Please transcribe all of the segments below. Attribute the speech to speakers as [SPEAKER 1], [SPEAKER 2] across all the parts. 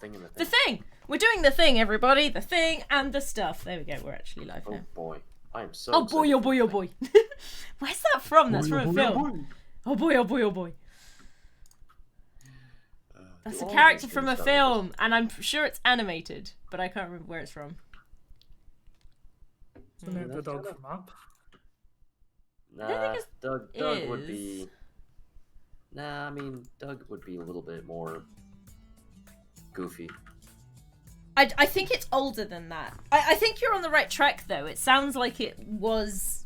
[SPEAKER 1] thing and the
[SPEAKER 2] The
[SPEAKER 1] thing.
[SPEAKER 2] thing! We're doing the thing, everybody. The thing and the stuff. There we go. We're actually live
[SPEAKER 1] Oh
[SPEAKER 2] now.
[SPEAKER 1] boy. I am so
[SPEAKER 2] Oh boy,
[SPEAKER 1] excited
[SPEAKER 2] oh boy, oh
[SPEAKER 1] for
[SPEAKER 2] boy. Where's that from? That's from a film. Oh boy, oh boy, oh boy. That's
[SPEAKER 1] do
[SPEAKER 2] a
[SPEAKER 1] all
[SPEAKER 2] character
[SPEAKER 1] these
[SPEAKER 2] from
[SPEAKER 1] games
[SPEAKER 2] a
[SPEAKER 1] start like
[SPEAKER 2] film, and I'm sure it's animated, but I can't remember where it's from.
[SPEAKER 3] Isn't it the
[SPEAKER 1] that's
[SPEAKER 3] dog
[SPEAKER 1] kinda-
[SPEAKER 3] from Up?
[SPEAKER 1] Nah,
[SPEAKER 2] I think
[SPEAKER 1] Doug would
[SPEAKER 2] is.
[SPEAKER 1] be... Nah, I mean, Doug would be a little bit more goofy.
[SPEAKER 2] I think it's older than that. I think you're on the right track, though. It sounds like it was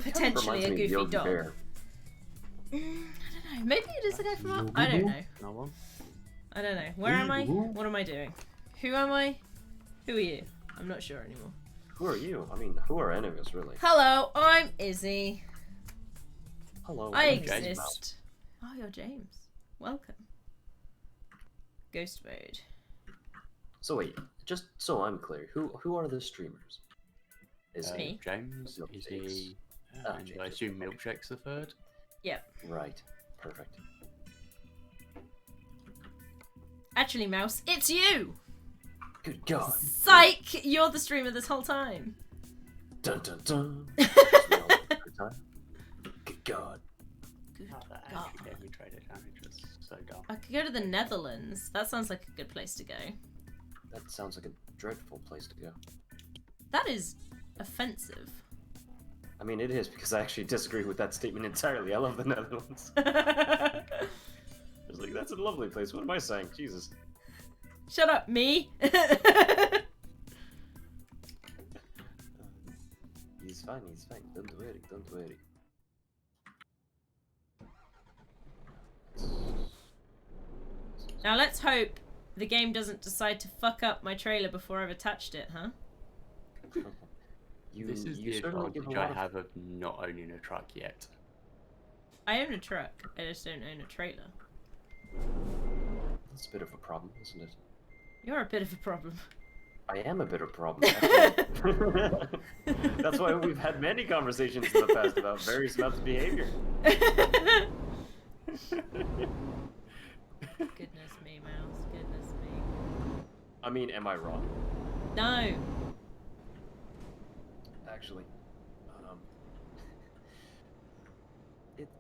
[SPEAKER 2] potentially a
[SPEAKER 1] Reminds me of
[SPEAKER 2] goofy
[SPEAKER 1] Yogi
[SPEAKER 2] dog.
[SPEAKER 1] Bear.
[SPEAKER 2] I don't know. Maybe it is the guy from Up. I don't know.
[SPEAKER 1] No one?
[SPEAKER 2] I don't know. Where am I? What am I doing? Who am I? Who are you? I'm not sure anymore.
[SPEAKER 1] Who are you? I mean, who are any of us, really?
[SPEAKER 2] Hello, I'm Izzy.
[SPEAKER 1] Hello,
[SPEAKER 2] I
[SPEAKER 1] I'm James Mouse.
[SPEAKER 2] exist. Oh, you're James. Welcome. Ghost mode.
[SPEAKER 1] So wait, just so I'm clear, who are the streamers? Is
[SPEAKER 2] Me.
[SPEAKER 4] James,
[SPEAKER 1] Milkshakes.
[SPEAKER 4] Izzy,
[SPEAKER 1] Ah,
[SPEAKER 4] and
[SPEAKER 1] James.
[SPEAKER 4] I assume Milkshake's the third.
[SPEAKER 2] Yep.
[SPEAKER 1] Right. Perfect.
[SPEAKER 2] Actually, Mouse, it's you!
[SPEAKER 1] Good God.
[SPEAKER 2] Psych! You're the streamer this whole time.
[SPEAKER 1] Dun dun dun. Good time. Good God.
[SPEAKER 2] Good
[SPEAKER 4] That
[SPEAKER 2] God.
[SPEAKER 4] actually gave me trader damage. That's so dumb.
[SPEAKER 2] I could go to the Netherlands. That sounds like a good place to go.
[SPEAKER 1] That sounds like a dreadful place to go.
[SPEAKER 2] That is offensive.
[SPEAKER 1] I mean, it is because I actually disagree with that statement entirely. I love the Netherlands. It's like, that's a lovely place. What am I saying? Jesus.
[SPEAKER 2] Shut up, me!
[SPEAKER 1] He's fine, he's fine. Don't worry, don't worry.
[SPEAKER 2] Now let's hope the game doesn't decide to fuck up my trailer before I've attached it, huh?
[SPEAKER 4] This is the
[SPEAKER 1] certainly give a
[SPEAKER 4] advantage
[SPEAKER 1] lot
[SPEAKER 4] I
[SPEAKER 1] of-
[SPEAKER 4] have of not owning a truck yet.
[SPEAKER 2] I own a truck, I just don't own a trailer.
[SPEAKER 1] That's a bit of a problem, isn't it?
[SPEAKER 2] You're a bit of a problem.
[SPEAKER 1] I am a bit of a problem. Actually. That's why we've had many conversations in the past about various amounts of behavior.
[SPEAKER 2] Goodness me, Mouse. Goodness me.
[SPEAKER 1] I mean, am I wrong?
[SPEAKER 2] No.
[SPEAKER 1] Actually,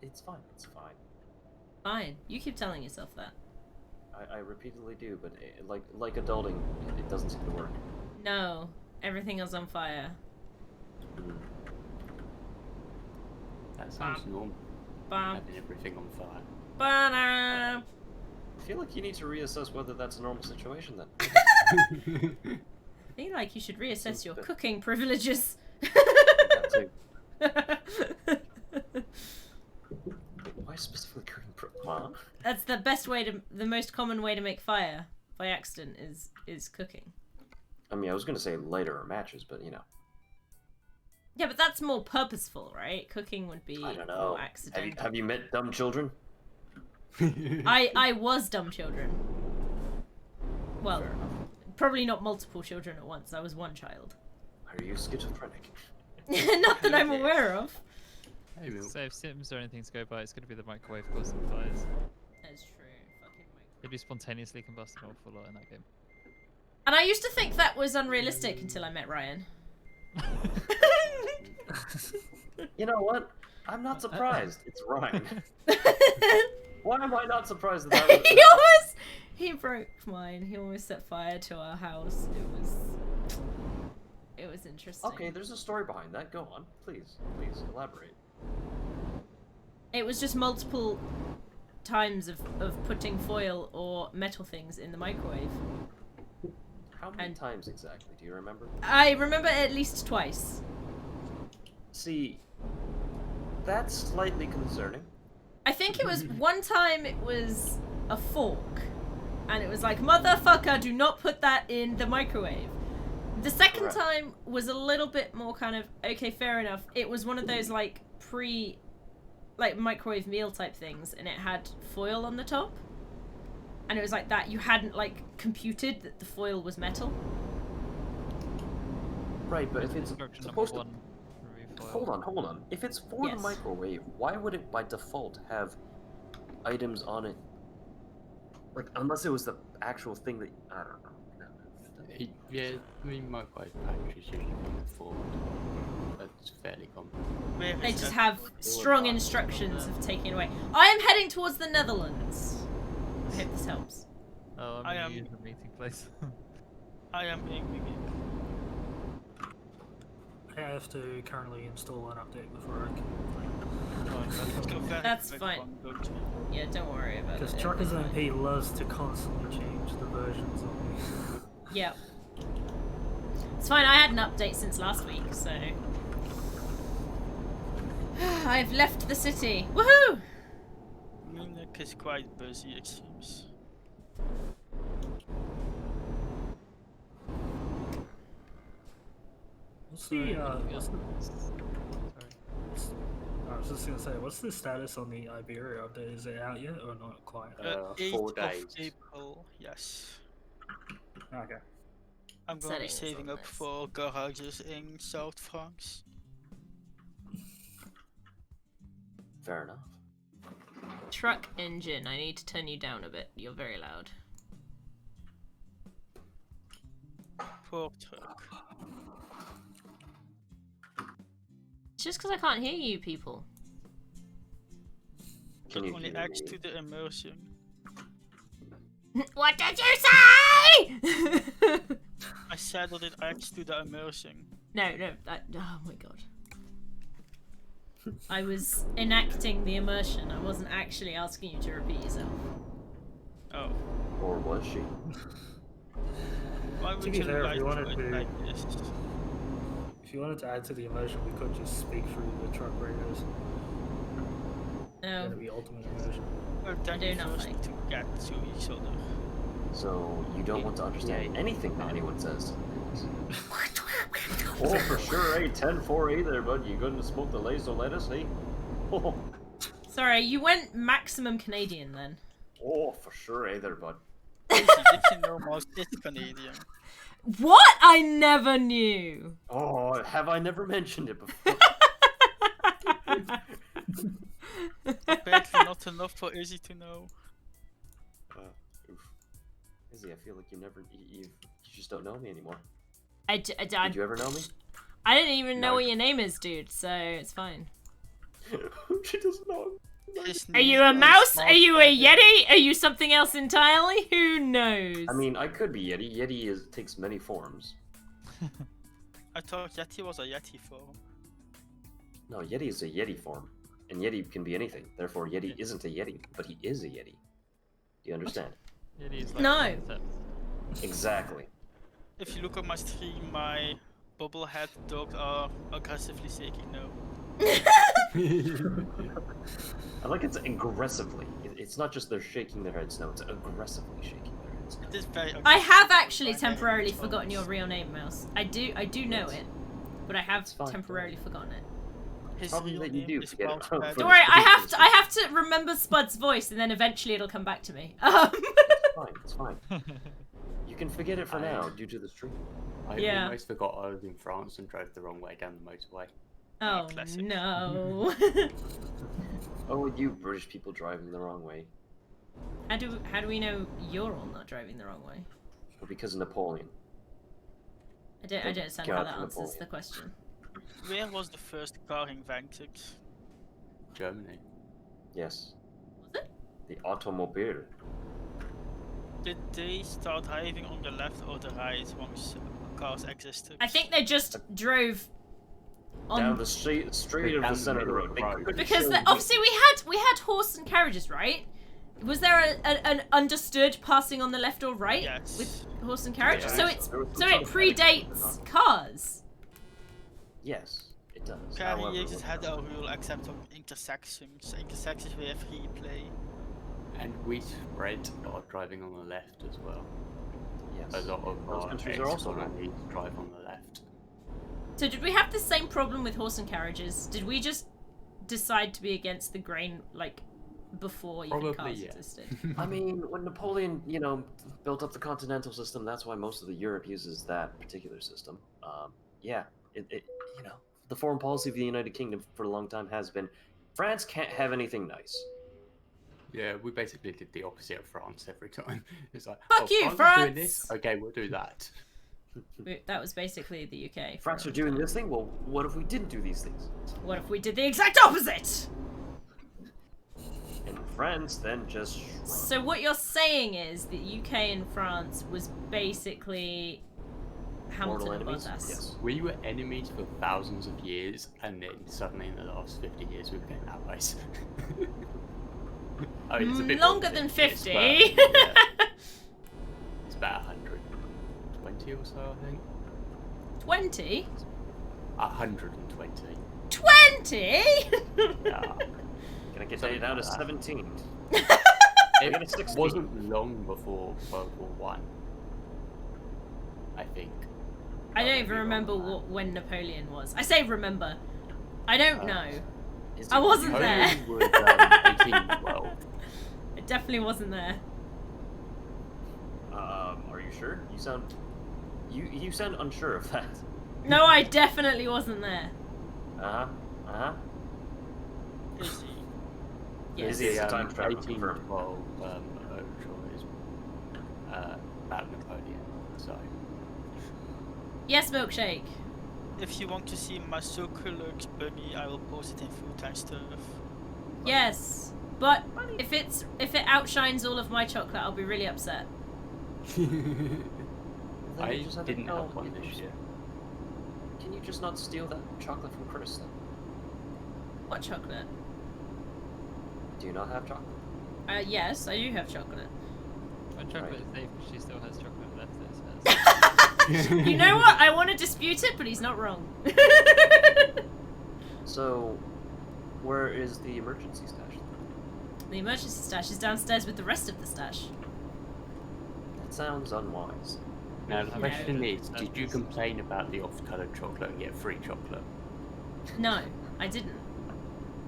[SPEAKER 1] it's fine. It's fine.
[SPEAKER 2] Fine. You keep telling yourself that.
[SPEAKER 1] I repeatedly do, but like adulting, it doesn't seem to work.
[SPEAKER 2] No. Everything is on fire.
[SPEAKER 1] Mm.
[SPEAKER 4] That sounds normal.
[SPEAKER 2] Bam.
[SPEAKER 4] Having everything on fire.
[SPEAKER 2] Ba-da.
[SPEAKER 1] I feel like you need to reassess whether that's a normal situation then.
[SPEAKER 2] I feel like you should reassess
[SPEAKER 1] Seems
[SPEAKER 2] your
[SPEAKER 1] bit-
[SPEAKER 2] cooking privileges.
[SPEAKER 1] That too. Why specifically cooking Mom?
[SPEAKER 2] That's the best way to, the most common way to make fire by accident is cooking.
[SPEAKER 1] I mean, I was gonna say lighter or matches, but you know.
[SPEAKER 2] Yeah, but that's more purposeful, right? Cooking would be
[SPEAKER 1] I don't know.
[SPEAKER 2] more accidental.
[SPEAKER 1] Have you met dumb children?
[SPEAKER 2] I was dumb children. Well,
[SPEAKER 1] Fair enough.
[SPEAKER 2] probably not multiple children at once. I was one child.
[SPEAKER 1] Are you schizophrenic?
[SPEAKER 2] Not that I'm aware of.
[SPEAKER 4] Hey, Milk.
[SPEAKER 5] So if Sims or anything to go by, it's going to be the microwave causing fires.
[SPEAKER 2] That's true. Fucking microwave.
[SPEAKER 5] It'd be spontaneously combust an awful lot in that game.
[SPEAKER 2] And I used to think that was unrealistic until I met Ryan.
[SPEAKER 1] You know what? I'm not surprised. It's Ryan. Why am I not surprised that that was...
[SPEAKER 2] He broke mine. He almost set fire to our house. It was interesting.
[SPEAKER 1] Okay, there's a story behind that. Go on. Please elaborate.
[SPEAKER 2] It was just multiple times of putting foil or metal things in the microwave.
[SPEAKER 1] How many
[SPEAKER 2] And-
[SPEAKER 1] times exactly? Do you remember?
[SPEAKER 2] I remember at least twice.
[SPEAKER 1] See, that's slightly concerning.
[SPEAKER 2] I think it was one time it was a fork. And it was like, motherfucker, do not put that in the microwave. The second
[SPEAKER 1] Correct.
[SPEAKER 2] time was a little bit more kind of, okay, fair enough. It was one of those like microwave meal type things, and it had foil on the top. And it was like that. You hadn't like computed that the foil was metal.
[SPEAKER 1] Right, but if it's
[SPEAKER 5] Instruction
[SPEAKER 1] supposed
[SPEAKER 5] number
[SPEAKER 1] to...
[SPEAKER 5] 1, remove foil.
[SPEAKER 1] Hold on. If it's for
[SPEAKER 2] Yes.
[SPEAKER 1] the microwave, why would it by default have items on it? Like, unless it was the actual thing that I don't know.
[SPEAKER 4] Yeah, I mean, microwave packages usually come with forward. That's fairly common.
[SPEAKER 3] Where
[SPEAKER 2] They
[SPEAKER 3] is
[SPEAKER 2] just
[SPEAKER 3] that?
[SPEAKER 2] have strong instructions of taking it away. I am heading towards the Netherlands. I hope this helps.
[SPEAKER 5] Oh,
[SPEAKER 3] I
[SPEAKER 5] I'm
[SPEAKER 3] am-
[SPEAKER 5] in the meeting place.
[SPEAKER 3] I am aiming it.
[SPEAKER 6] I have to currently install an update before I can.
[SPEAKER 3] Go very
[SPEAKER 2] That's
[SPEAKER 3] quick
[SPEAKER 2] fine.
[SPEAKER 3] one, don't you?
[SPEAKER 2] Yeah, don't worry about it.
[SPEAKER 6] Because
[SPEAKER 2] it'll
[SPEAKER 6] Truckers
[SPEAKER 2] be fine.
[SPEAKER 6] MP loves to constantly change the versions of me.
[SPEAKER 2] Yep. It's fine, I had an update since last week, so... I've left the city. Woohoo!
[SPEAKER 3] Munich is quite busy, it seems.
[SPEAKER 6] What's the, what's the,
[SPEAKER 5] Sorry.
[SPEAKER 6] I was just gonna say, what's the status on the Iberia update? Is it out yet or not quite?
[SPEAKER 3] 8th
[SPEAKER 4] 4
[SPEAKER 3] of
[SPEAKER 4] days.
[SPEAKER 3] April, yes.
[SPEAKER 6] Okay.
[SPEAKER 3] I'm going to be
[SPEAKER 2] Settings
[SPEAKER 3] saving
[SPEAKER 2] on
[SPEAKER 3] up
[SPEAKER 2] this.
[SPEAKER 3] for garages in South France.
[SPEAKER 1] Fair enough.
[SPEAKER 2] Truck engine, I need to turn you down a bit. You're very loud.
[SPEAKER 3] Poor truck.
[SPEAKER 2] It's just because I can't hear you people.
[SPEAKER 1] Can
[SPEAKER 3] But
[SPEAKER 1] you
[SPEAKER 3] only
[SPEAKER 1] hear
[SPEAKER 3] adds
[SPEAKER 1] me?
[SPEAKER 3] to the immersion.
[SPEAKER 2] What did you say?
[SPEAKER 3] I said that it adds to the immersion.
[SPEAKER 2] No, oh my god. I was enacting the immersion. I wasn't actually asking you to repeat yourself.
[SPEAKER 3] Oh.
[SPEAKER 1] Or was she?
[SPEAKER 3] Why
[SPEAKER 6] To
[SPEAKER 3] would
[SPEAKER 6] be
[SPEAKER 3] you
[SPEAKER 6] fair, if
[SPEAKER 3] like
[SPEAKER 6] you wanted
[SPEAKER 3] do it
[SPEAKER 6] to-
[SPEAKER 3] like this?
[SPEAKER 6] If you wanted to add to the immersion, we could just speak through the truck radios.
[SPEAKER 2] No.
[SPEAKER 6] That'd be ultimate immersion.
[SPEAKER 3] Well, then
[SPEAKER 2] do
[SPEAKER 3] you first
[SPEAKER 2] nothing.
[SPEAKER 3] need to get to each other.
[SPEAKER 1] So you don't want to understand anything that anyone says. Oh, for sure, hey, 10-4-8 there, bud. You gonna smoke the laser lettuce, hey? Oh,
[SPEAKER 2] Sorry, you went maximum Canadian then.
[SPEAKER 1] oh, for sure, hey there, bud.
[SPEAKER 3] Did you know most is Canadian?
[SPEAKER 2] What? I never knew.
[SPEAKER 1] Oh, have I never mentioned it before?
[SPEAKER 3] Apparently not enough for Izzy to know.
[SPEAKER 1] Oof. Izzy, I feel like you just don't know me anymore.
[SPEAKER 2] Did
[SPEAKER 1] Did you ever know me?
[SPEAKER 2] I didn't even know
[SPEAKER 1] No.
[SPEAKER 2] what your name is, dude, so it's fine.
[SPEAKER 1] She doesn't know.
[SPEAKER 3] His
[SPEAKER 2] Are you
[SPEAKER 3] name
[SPEAKER 2] a
[SPEAKER 3] is
[SPEAKER 2] mouse?
[SPEAKER 3] not
[SPEAKER 2] Are you a
[SPEAKER 3] Canadian.
[SPEAKER 2] Yeti? Are you something else entirely? Who knows?
[SPEAKER 1] I mean, I could be Yeti. Yeti takes many forms.
[SPEAKER 3] I thought Yeti was a Yeti form.
[SPEAKER 1] No, Yeti is a Yeti form. And Yeti can be anything. Therefore, Yeti isn't a Yeti, but he is a Yeti. Do you understand?
[SPEAKER 5] It is like
[SPEAKER 2] No.
[SPEAKER 5] a concept.
[SPEAKER 1] Exactly.
[SPEAKER 3] If you look at my stream, my bubblehead dogs are aggressively shaking now.
[SPEAKER 1] I like it's aggressively. It's not just they're shaking their heads, no, it's aggressively shaking their heads.
[SPEAKER 3] It is very
[SPEAKER 2] I have actually
[SPEAKER 3] My name
[SPEAKER 2] temporarily
[SPEAKER 3] is
[SPEAKER 2] forgotten your
[SPEAKER 3] Thomas.
[SPEAKER 2] real name, Mouse. I do know
[SPEAKER 1] Yes.
[SPEAKER 2] it, but I have
[SPEAKER 1] It's fine,
[SPEAKER 2] temporarily forgotten it.
[SPEAKER 3] His
[SPEAKER 1] Probably
[SPEAKER 3] real
[SPEAKER 1] that you
[SPEAKER 3] name
[SPEAKER 1] do
[SPEAKER 3] is
[SPEAKER 1] forget it.
[SPEAKER 3] Mouse
[SPEAKER 1] For
[SPEAKER 3] Pad.
[SPEAKER 2] Don't worry, I
[SPEAKER 1] ridiculous
[SPEAKER 2] have to remember Spud's voice, and then eventually it'll come back to me.
[SPEAKER 1] It's fine, it's fine. You can forget it for now due to the stream.
[SPEAKER 4] I
[SPEAKER 2] Yeah.
[SPEAKER 4] almost forgot I was in France and drove the wrong way down the motorway.
[SPEAKER 2] Oh
[SPEAKER 3] classic.
[SPEAKER 2] no.
[SPEAKER 1] Oh, you British people driving the wrong way.
[SPEAKER 2] How do we know you're all not driving the wrong way?
[SPEAKER 1] Well, because of Napoleon.
[SPEAKER 2] I don't understand
[SPEAKER 1] God,
[SPEAKER 2] how that answers
[SPEAKER 1] Napoleon.
[SPEAKER 2] the question.
[SPEAKER 3] Where was the first car invented?
[SPEAKER 4] Germany.
[SPEAKER 1] Yes.
[SPEAKER 2] Was it?
[SPEAKER 1] The automobile.
[SPEAKER 3] Did they start driving on the left or the right once cars existed?
[SPEAKER 2] I think they just drove on
[SPEAKER 1] Down the straight of
[SPEAKER 4] Down
[SPEAKER 1] the
[SPEAKER 4] the
[SPEAKER 1] center of the
[SPEAKER 4] middle
[SPEAKER 1] road.
[SPEAKER 4] of
[SPEAKER 1] They
[SPEAKER 4] the road.
[SPEAKER 1] couldn't
[SPEAKER 2] because
[SPEAKER 1] show you.
[SPEAKER 2] obviously we had horse and carriages, right? Was there an understood passing on the left or right
[SPEAKER 3] Yes.
[SPEAKER 2] with horse and carriage?
[SPEAKER 3] Yeah.
[SPEAKER 2] So
[SPEAKER 1] There
[SPEAKER 2] it's
[SPEAKER 1] was
[SPEAKER 2] so
[SPEAKER 1] some
[SPEAKER 2] it
[SPEAKER 1] sort of etiquette
[SPEAKER 2] predates cars.
[SPEAKER 1] Yes, it does. However,
[SPEAKER 3] Carriages had a rule except on intersections. Intersections were free play.
[SPEAKER 4] And we spread our driving on the left as well.
[SPEAKER 1] yes.
[SPEAKER 4] A lot of
[SPEAKER 1] Those
[SPEAKER 4] our
[SPEAKER 1] countries are also wrong.
[SPEAKER 4] ex-colonies drive on the left.
[SPEAKER 2] So did we have the same problem with horse and carriages? Did we just decide to be against the grain like before even
[SPEAKER 4] Probably,
[SPEAKER 2] cars
[SPEAKER 4] yeah.
[SPEAKER 2] existed?
[SPEAKER 1] I mean, when Napoleon, built up the continental system, that's why most of the Europe uses that particular system. Yeah, the foreign policy of the United Kingdom for a long time has been, France can't have anything nice.
[SPEAKER 4] Yeah, we basically did the opposite of France every time. It's like,
[SPEAKER 2] Fuck
[SPEAKER 4] oh,
[SPEAKER 2] you,
[SPEAKER 4] France is doing this?
[SPEAKER 2] France!
[SPEAKER 4] Okay, we'll do that.
[SPEAKER 2] That was basically the UK.
[SPEAKER 1] France are doing this thing. Well, what if we didn't do these things?
[SPEAKER 2] What if we did the exact opposite?
[SPEAKER 1] And France then just shrunk.
[SPEAKER 2] So what you're saying is that UK and France was basically Hamilton
[SPEAKER 1] Mortal
[SPEAKER 2] and
[SPEAKER 1] enemies?
[SPEAKER 2] Bottas.
[SPEAKER 1] Yes.
[SPEAKER 4] We were enemies for thousands of years, and then suddenly in the last 50 years we became allies. I mean, it's a bit more
[SPEAKER 2] Longer than 50.
[SPEAKER 4] years, but, yeah, it's about 120 or so, I think.
[SPEAKER 2] 20?
[SPEAKER 4] 120.
[SPEAKER 2] 20?
[SPEAKER 4] Yeah.
[SPEAKER 1] Can I get
[SPEAKER 4] Something
[SPEAKER 1] that down to
[SPEAKER 4] like that.
[SPEAKER 1] 17?
[SPEAKER 4] It
[SPEAKER 1] got a 16.
[SPEAKER 4] wasn't long before World War One, I think.
[SPEAKER 2] I don't
[SPEAKER 4] might
[SPEAKER 2] even
[SPEAKER 4] be wrong
[SPEAKER 2] remember
[SPEAKER 4] on
[SPEAKER 2] when Napoleon was. I say remember. I don't know.
[SPEAKER 1] Is
[SPEAKER 2] I
[SPEAKER 1] it-
[SPEAKER 2] wasn't
[SPEAKER 4] that.
[SPEAKER 2] there.
[SPEAKER 4] Napoleon was 1812.
[SPEAKER 2] It definitely wasn't there.
[SPEAKER 1] Are you sure? You sound unsure of that.
[SPEAKER 2] No, I definitely wasn't there.
[SPEAKER 3] Is he?
[SPEAKER 2] Yes.
[SPEAKER 1] Is he? It's a time travel
[SPEAKER 4] 1812 overture is about Napoleon, so.
[SPEAKER 2] Yes, milkshake.
[SPEAKER 3] If you want to see my Sokolux bunny, I will post it in full-time stuff.
[SPEAKER 2] Yes. But if it outshines all of my chocolate, I'll be really upset.
[SPEAKER 1] Then you
[SPEAKER 4] I
[SPEAKER 1] just have to
[SPEAKER 4] didn't
[SPEAKER 1] tell
[SPEAKER 4] have one
[SPEAKER 1] people.
[SPEAKER 4] this year.
[SPEAKER 1] Can you just not steal that chocolate from Chris then?
[SPEAKER 2] What chocolate?
[SPEAKER 1] Do you not have chocolate?
[SPEAKER 2] Yes, I do have chocolate.
[SPEAKER 5] My chocolate
[SPEAKER 1] Right.
[SPEAKER 5] is safe because she still has chocolate left. It says.
[SPEAKER 2] You know what? I want to dispute it, but he's not wrong.
[SPEAKER 1] So, where is the emergency stash?
[SPEAKER 2] The emergency stash is downstairs with the rest of the stash.
[SPEAKER 1] That sounds unwise.
[SPEAKER 4] Now the
[SPEAKER 5] No.
[SPEAKER 4] question is, did you complain about the off-coloured chocolate and get free chocolate?
[SPEAKER 2] No, I didn't.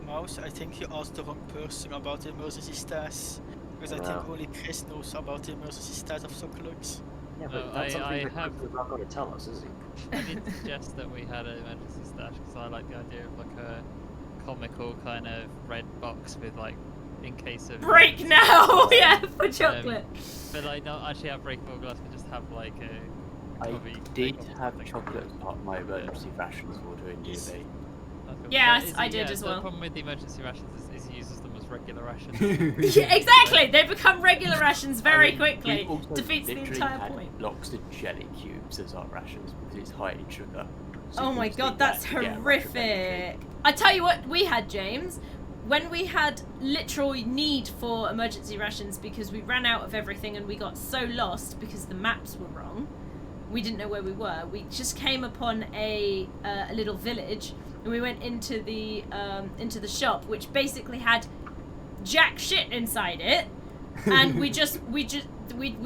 [SPEAKER 3] Mouse, I think you asked the wrong person about the emergency stash. Because I think
[SPEAKER 1] Yeah.
[SPEAKER 3] only Chris knows about the emergency stash of Sokolux.
[SPEAKER 1] Yeah,
[SPEAKER 5] No,
[SPEAKER 1] but that's something
[SPEAKER 5] I
[SPEAKER 1] that
[SPEAKER 5] have-
[SPEAKER 1] Chris is not going to tell us, is he?
[SPEAKER 5] I did suggest that we had an emergency stash because I like the idea of like a comical kind of red box with like in case of
[SPEAKER 2] Break now! Yeah, for chocolate.
[SPEAKER 5] But I don't actually have breakable glass. We just have like a.
[SPEAKER 4] I
[SPEAKER 5] coffee
[SPEAKER 4] did
[SPEAKER 5] breakable
[SPEAKER 4] have
[SPEAKER 5] thing.
[SPEAKER 4] chocolate as part of my emergency rations order in
[SPEAKER 3] Yes.
[SPEAKER 4] DB.
[SPEAKER 5] That's cool.
[SPEAKER 2] Yeah,
[SPEAKER 5] But
[SPEAKER 2] I did as
[SPEAKER 5] The
[SPEAKER 2] well.
[SPEAKER 5] problem with the emergency rations is he uses them as regular rations.
[SPEAKER 2] Yeah, exactly! They become regular rations very
[SPEAKER 4] I mean,
[SPEAKER 2] quickly.
[SPEAKER 4] we also
[SPEAKER 2] Defeats the
[SPEAKER 4] literally
[SPEAKER 2] entire
[SPEAKER 4] had
[SPEAKER 2] point.
[SPEAKER 4] blocks of jelly cubes as our rations because it's high in sugar. So
[SPEAKER 2] Oh
[SPEAKER 4] you
[SPEAKER 2] my
[SPEAKER 4] can
[SPEAKER 2] god,
[SPEAKER 4] eat
[SPEAKER 2] that's
[SPEAKER 4] that to get a rush of
[SPEAKER 2] horrific.
[SPEAKER 4] energy.
[SPEAKER 2] I tell you what we had, James. When we had literal need for emergency rations because we ran out of everything and we got so lost because the maps were wrong, we didn't know where we were. We just came upon a little village and we went into the shop, which basically had jack shit inside it, and we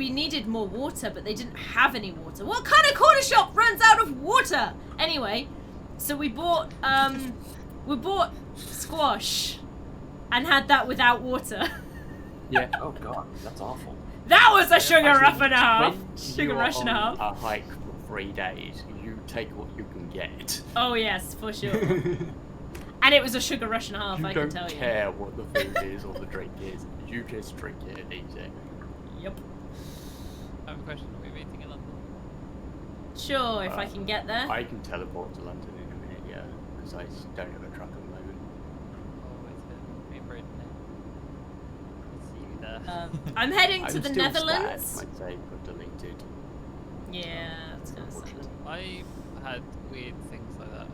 [SPEAKER 2] needed more water, but they didn't have any water. What kind of corner shop runs out of water? Anyway, so we bought squash and had that without water.
[SPEAKER 4] Yeah.
[SPEAKER 1] Oh god, that's awful.
[SPEAKER 2] That was a sugar
[SPEAKER 4] Actually,
[SPEAKER 2] rush and a half.
[SPEAKER 4] when
[SPEAKER 2] Sugar
[SPEAKER 4] you're
[SPEAKER 2] rush and a
[SPEAKER 4] on
[SPEAKER 2] half.
[SPEAKER 4] a hike for 3 days, you take what you can get.
[SPEAKER 2] Oh yes, for sure. And it was a sugar rush and a half,
[SPEAKER 4] You
[SPEAKER 2] I can
[SPEAKER 4] don't
[SPEAKER 2] tell you.
[SPEAKER 4] care what the food is or the drink is. You just drink it and eat it.
[SPEAKER 2] Yep.
[SPEAKER 5] I have a question. Are we meeting in London?
[SPEAKER 2] Sure, if I can get there.
[SPEAKER 4] I can teleport to London in a minute, yeah, because I don't have a truck at the moment.
[SPEAKER 5] Oh, it's been Britain. I'll see you there.
[SPEAKER 2] I'm heading to
[SPEAKER 4] I'm
[SPEAKER 2] the
[SPEAKER 4] still
[SPEAKER 2] Netherlands.
[SPEAKER 4] Sad my save got deleted.
[SPEAKER 2] Yeah, that's kind of sad.
[SPEAKER 5] I had weird things like that.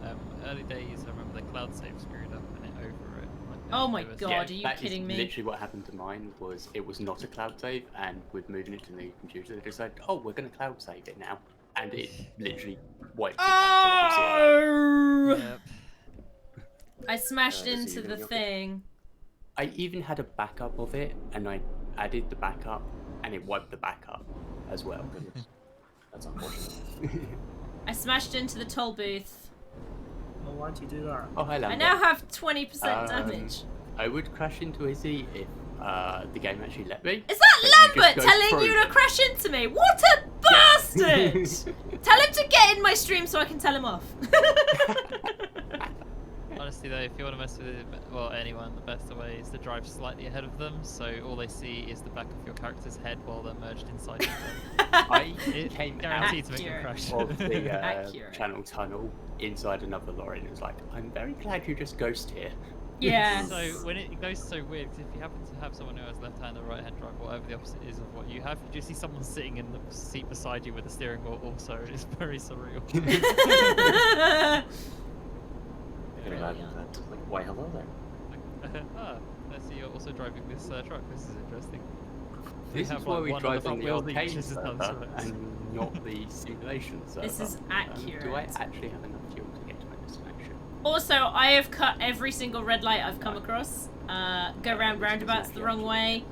[SPEAKER 5] Early days, I remember the cloud save screwed up and it overwrote.
[SPEAKER 2] Oh my
[SPEAKER 5] It was-
[SPEAKER 2] God,
[SPEAKER 4] Yeah,
[SPEAKER 2] are you
[SPEAKER 4] that is
[SPEAKER 2] kidding me?
[SPEAKER 4] literally what happened to mine. Was it was not a cloud save, and with moving it to the computer, they decided, oh, we're going to cloud save it now, and it literally wiped it back to zero.
[SPEAKER 2] Oh!
[SPEAKER 5] Yep.
[SPEAKER 2] I smashed
[SPEAKER 1] is it
[SPEAKER 2] into
[SPEAKER 1] even
[SPEAKER 2] the
[SPEAKER 1] okay?
[SPEAKER 2] thing.
[SPEAKER 4] I even had a backup of it, and I added the backup, and it wiped the backup as well.
[SPEAKER 1] Goodness. That's unfortunate.
[SPEAKER 2] I smashed into the toll booth.
[SPEAKER 6] Well, why'd you do that?
[SPEAKER 4] Oh, hi,
[SPEAKER 2] I
[SPEAKER 4] Lambert.
[SPEAKER 2] now have 20%
[SPEAKER 4] Um,
[SPEAKER 2] damage.
[SPEAKER 4] I would crash into Izzy if the game actually let me.
[SPEAKER 2] Is
[SPEAKER 4] but
[SPEAKER 2] that
[SPEAKER 4] you just
[SPEAKER 2] Lambert
[SPEAKER 4] go
[SPEAKER 2] telling
[SPEAKER 4] through
[SPEAKER 2] you to
[SPEAKER 4] them.
[SPEAKER 2] crash into me? What a bastard! Tell him to get in my stream so I can tell him off.
[SPEAKER 5] Honestly, honestly though, if you want to mess with well anyone, the best way is to drive slightly ahead of them, so all they see is the back of your character's head while they're merged inside each other.
[SPEAKER 4] I
[SPEAKER 5] It
[SPEAKER 4] came out
[SPEAKER 5] guaranteed to make them
[SPEAKER 2] Accurate.
[SPEAKER 5] crash.
[SPEAKER 4] of the
[SPEAKER 2] Accurate.
[SPEAKER 4] channel tunnel inside another lorry and it was like, I'm very glad you just ghost here.
[SPEAKER 2] Yeah.
[SPEAKER 5] So when it goes so weird, 'cause if you happen to have someone who has left hand or right hand drive, whatever the opposite is of what you have, you just see someone sitting in the seat beside you with the steering wheel also. It's very surreal.
[SPEAKER 1] I can
[SPEAKER 2] Really,
[SPEAKER 1] imagine
[SPEAKER 2] yeah.
[SPEAKER 1] that. Like, why, hello there.
[SPEAKER 5] Ah, I see you're also driving this truck. This is interesting.
[SPEAKER 4] This
[SPEAKER 5] have,
[SPEAKER 4] is why
[SPEAKER 5] like,
[SPEAKER 4] we
[SPEAKER 5] one
[SPEAKER 4] drive
[SPEAKER 5] of the
[SPEAKER 4] on the
[SPEAKER 5] front wheels
[SPEAKER 4] arcade
[SPEAKER 5] each is done
[SPEAKER 4] server
[SPEAKER 5] to it.
[SPEAKER 4] and not the simulation server.
[SPEAKER 2] This is
[SPEAKER 4] Do
[SPEAKER 2] accurate.
[SPEAKER 4] I actually have enough fuel to get to my destination?
[SPEAKER 2] Also, I have cut every single red light I've come across. Go around
[SPEAKER 4] Which
[SPEAKER 2] roundabouts
[SPEAKER 4] was
[SPEAKER 2] the wrong way.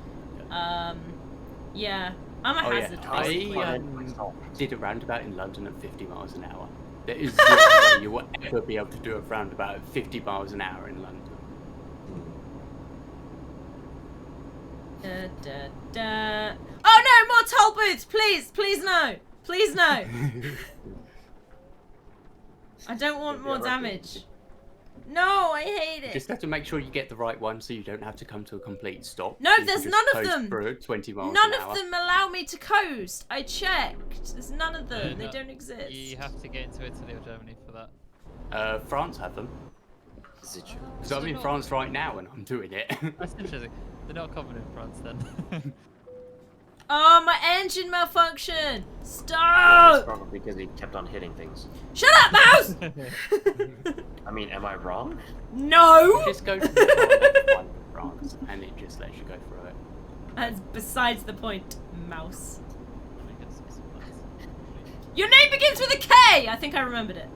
[SPEAKER 2] Yeah. I'm a
[SPEAKER 4] Oh yeah,
[SPEAKER 2] hazard.
[SPEAKER 4] I
[SPEAKER 2] basically.
[SPEAKER 4] did a roundabout in London at 50 miles an hour. There is no way you will ever be able to do a roundabout at 50 miles an hour in London.
[SPEAKER 2] Da, da, da. Oh no, more toll booths! Please, please no! Please no! I don't want more damage. No, I hate it.
[SPEAKER 4] Just have to make sure you get the right one so you don't have to come to a complete stop.
[SPEAKER 2] No,
[SPEAKER 4] So you can
[SPEAKER 2] there's
[SPEAKER 4] just
[SPEAKER 2] none of
[SPEAKER 4] coast
[SPEAKER 2] them.
[SPEAKER 4] through at 20 miles
[SPEAKER 2] None
[SPEAKER 4] an
[SPEAKER 2] of
[SPEAKER 4] hour.
[SPEAKER 2] them allow me to coast. I checked. There's none of them. They
[SPEAKER 5] No,
[SPEAKER 2] don't exist.
[SPEAKER 5] You have to get into Italy or Germany for that.
[SPEAKER 4] France have them.
[SPEAKER 1] Is it true?
[SPEAKER 4] So I'm in France right now and I'm doing it.
[SPEAKER 5] That's interesting. They're not common in France then.
[SPEAKER 2] Oh, my engine malfunction!
[SPEAKER 1] Well, it's
[SPEAKER 2] Stop!
[SPEAKER 1] probably because he kept on hitting things.
[SPEAKER 2] Shut up, mouse!
[SPEAKER 1] I mean, am I wrong?
[SPEAKER 2] No!
[SPEAKER 4] Just go to the top one for France and it just lets you go through it.
[SPEAKER 2] That's besides the point, mouse.
[SPEAKER 5] Let me get some supplies.
[SPEAKER 2] Your name begins with a K! I think I remembered it.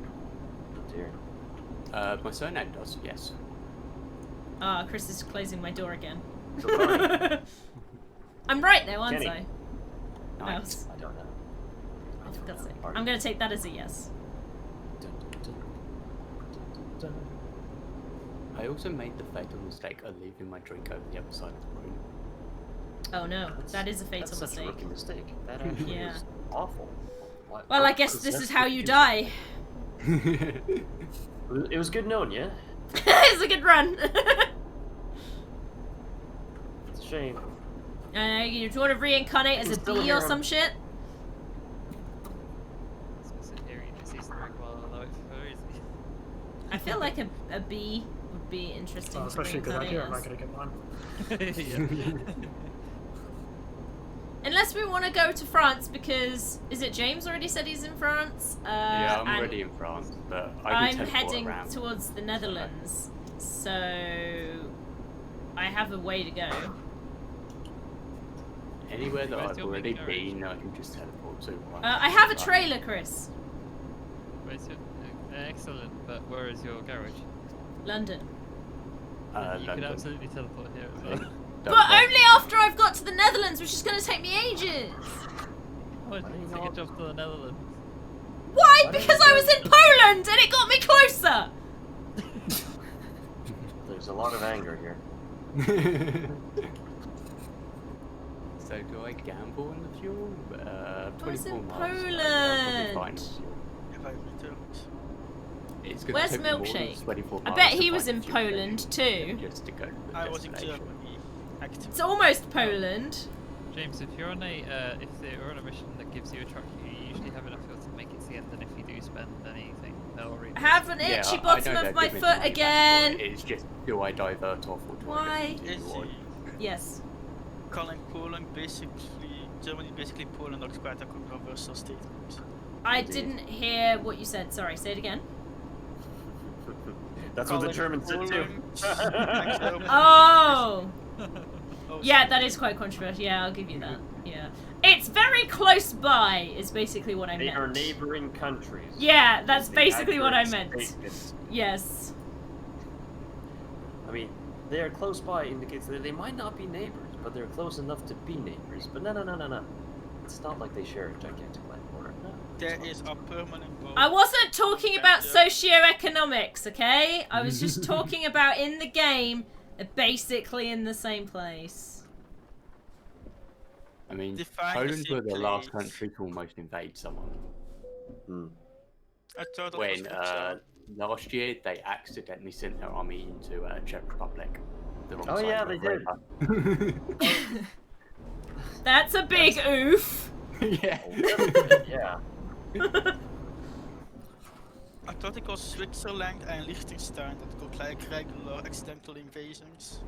[SPEAKER 1] Oh dear.
[SPEAKER 4] My surname does, yes.
[SPEAKER 2] Ah, Chris is closing my door again.
[SPEAKER 1] So Barney,
[SPEAKER 2] I'm right though, aren't
[SPEAKER 1] Kenny.
[SPEAKER 2] I?
[SPEAKER 4] Nice.
[SPEAKER 2] Mouse.
[SPEAKER 1] I don't know.
[SPEAKER 2] Oh, for God's sake.
[SPEAKER 1] Barney.
[SPEAKER 2] I'm gonna take that as a yes.
[SPEAKER 1] Dun, dun, dun, dun, dun.
[SPEAKER 4] I also made the fatal mistake of leaving my drink over the other side of the room.
[SPEAKER 2] Oh no, that is a fatal
[SPEAKER 1] That's such a
[SPEAKER 2] mistake.
[SPEAKER 1] rookie mistake. That actually
[SPEAKER 2] Yeah.
[SPEAKER 1] is awful. Why-
[SPEAKER 2] Well,
[SPEAKER 1] why
[SPEAKER 2] I guess this is
[SPEAKER 1] possessed
[SPEAKER 2] how
[SPEAKER 1] with
[SPEAKER 2] you
[SPEAKER 1] you?
[SPEAKER 2] die.
[SPEAKER 1] It was good knowing you.
[SPEAKER 2] It's a good run.
[SPEAKER 1] It's a shame.
[SPEAKER 2] You want to reincarnate as
[SPEAKER 1] He's
[SPEAKER 2] a
[SPEAKER 1] still
[SPEAKER 2] bee
[SPEAKER 1] here.
[SPEAKER 2] or some shit?
[SPEAKER 5] Let's sit here and see some while I wait for it.
[SPEAKER 2] I feel like a bee would be interesting
[SPEAKER 6] Oh,
[SPEAKER 2] to
[SPEAKER 6] especially a good idea. I'm not
[SPEAKER 2] reincarnate
[SPEAKER 6] gonna get mine.
[SPEAKER 5] Yeah.
[SPEAKER 2] Unless we want to go to France because is it James already said he's in France?
[SPEAKER 4] Yeah, I'm
[SPEAKER 2] and
[SPEAKER 4] already in France, but I
[SPEAKER 2] I'm
[SPEAKER 4] can teleport
[SPEAKER 2] heading
[SPEAKER 4] around.
[SPEAKER 2] towards the Netherlands, so I have a way to go.
[SPEAKER 4] Anywhere that
[SPEAKER 5] Where's
[SPEAKER 4] I've
[SPEAKER 5] your
[SPEAKER 4] already
[SPEAKER 5] big
[SPEAKER 4] been, I can just teleport to.
[SPEAKER 2] I have a trailer, Chris.
[SPEAKER 5] Where's your, excellent, but where is your garage?
[SPEAKER 2] London.
[SPEAKER 5] You could
[SPEAKER 4] London.
[SPEAKER 5] absolutely teleport here as well.
[SPEAKER 2] But only after I've got to the Netherlands, which is going to take me ages.
[SPEAKER 5] Why did you take a job to the Netherlands?
[SPEAKER 2] Why?
[SPEAKER 1] Why don't
[SPEAKER 2] Because
[SPEAKER 1] you
[SPEAKER 2] I
[SPEAKER 1] go-
[SPEAKER 2] was in Poland and it got me closer.
[SPEAKER 1] There's a lot of anger here.
[SPEAKER 4] So do I gamble on the fuel?
[SPEAKER 2] I was
[SPEAKER 4] 24
[SPEAKER 2] in
[SPEAKER 4] miles. I'll probably find
[SPEAKER 2] Poland.
[SPEAKER 4] fuel.
[SPEAKER 3] If I return.
[SPEAKER 4] It's gonna
[SPEAKER 2] Where's
[SPEAKER 4] take me more than
[SPEAKER 2] Milkshake?
[SPEAKER 4] 24
[SPEAKER 2] I
[SPEAKER 4] miles
[SPEAKER 2] bet
[SPEAKER 4] to
[SPEAKER 2] he was
[SPEAKER 4] find
[SPEAKER 2] in
[SPEAKER 4] fuel
[SPEAKER 2] Poland
[SPEAKER 4] station
[SPEAKER 2] too.
[SPEAKER 4] Just to go to the
[SPEAKER 3] I was in
[SPEAKER 4] destination.
[SPEAKER 3] Germany. Active.
[SPEAKER 2] It's almost Poland.
[SPEAKER 5] James, if you're on a you're on a mission that gives you a truck, you usually have enough fuel to make it to the end, and if you do spend anything, they'll
[SPEAKER 2] I have an
[SPEAKER 4] Yeah,
[SPEAKER 2] itchy
[SPEAKER 4] I
[SPEAKER 2] bottom
[SPEAKER 4] know
[SPEAKER 2] of
[SPEAKER 4] they'll
[SPEAKER 2] my
[SPEAKER 4] give me the
[SPEAKER 2] foot
[SPEAKER 4] money back for
[SPEAKER 2] again.
[SPEAKER 4] it. It's just, do I divert off or do
[SPEAKER 2] Why?
[SPEAKER 4] I
[SPEAKER 3] Is
[SPEAKER 4] continue on?
[SPEAKER 2] Yes.
[SPEAKER 3] calling Poland basically Germany basically Poland looks quite a controversial statement.
[SPEAKER 2] I
[SPEAKER 1] Indeed.
[SPEAKER 2] didn't hear what you said. Sorry, say it again.
[SPEAKER 1] That's what the
[SPEAKER 3] Calling
[SPEAKER 1] Germans said too.
[SPEAKER 3] Poland-
[SPEAKER 2] Oh!
[SPEAKER 3] Oh,
[SPEAKER 2] Yeah, that is quite controversial. Yeah, I'll give you that. Yeah. It's very close by, is basically what I
[SPEAKER 1] They
[SPEAKER 2] meant.
[SPEAKER 1] are neighboring countries.
[SPEAKER 2] Yeah, that's
[SPEAKER 1] The
[SPEAKER 2] basically what I
[SPEAKER 1] accurate
[SPEAKER 2] meant.
[SPEAKER 1] statement.
[SPEAKER 2] Yes.
[SPEAKER 1] I mean, they are close by indicates that they might not be neighbors, but they're close enough to be neighbors. But no. It's not like they share a gigantic land border. No.
[SPEAKER 3] There is a permanent wall.
[SPEAKER 2] I wasn't talking about socioeconomics, okay? I was just talking about in the game, they're basically in the same place.
[SPEAKER 4] I mean,
[SPEAKER 3] Define
[SPEAKER 4] Poland
[SPEAKER 3] the
[SPEAKER 4] were the last
[SPEAKER 3] place.
[SPEAKER 4] country to almost invade someone.
[SPEAKER 1] Hmm.
[SPEAKER 3] I thought that
[SPEAKER 4] When
[SPEAKER 3] was
[SPEAKER 4] last year they accidentally sent their army into Czech Republic. The wrong
[SPEAKER 1] Oh,
[SPEAKER 4] side
[SPEAKER 1] yeah,
[SPEAKER 4] of the
[SPEAKER 1] they
[SPEAKER 4] river.
[SPEAKER 2] That's a big oof.
[SPEAKER 4] Yeah.
[SPEAKER 1] A little bit, yeah.
[SPEAKER 3] I thought it was Switzerland and Liechtenstein that got like regular accidental invasions.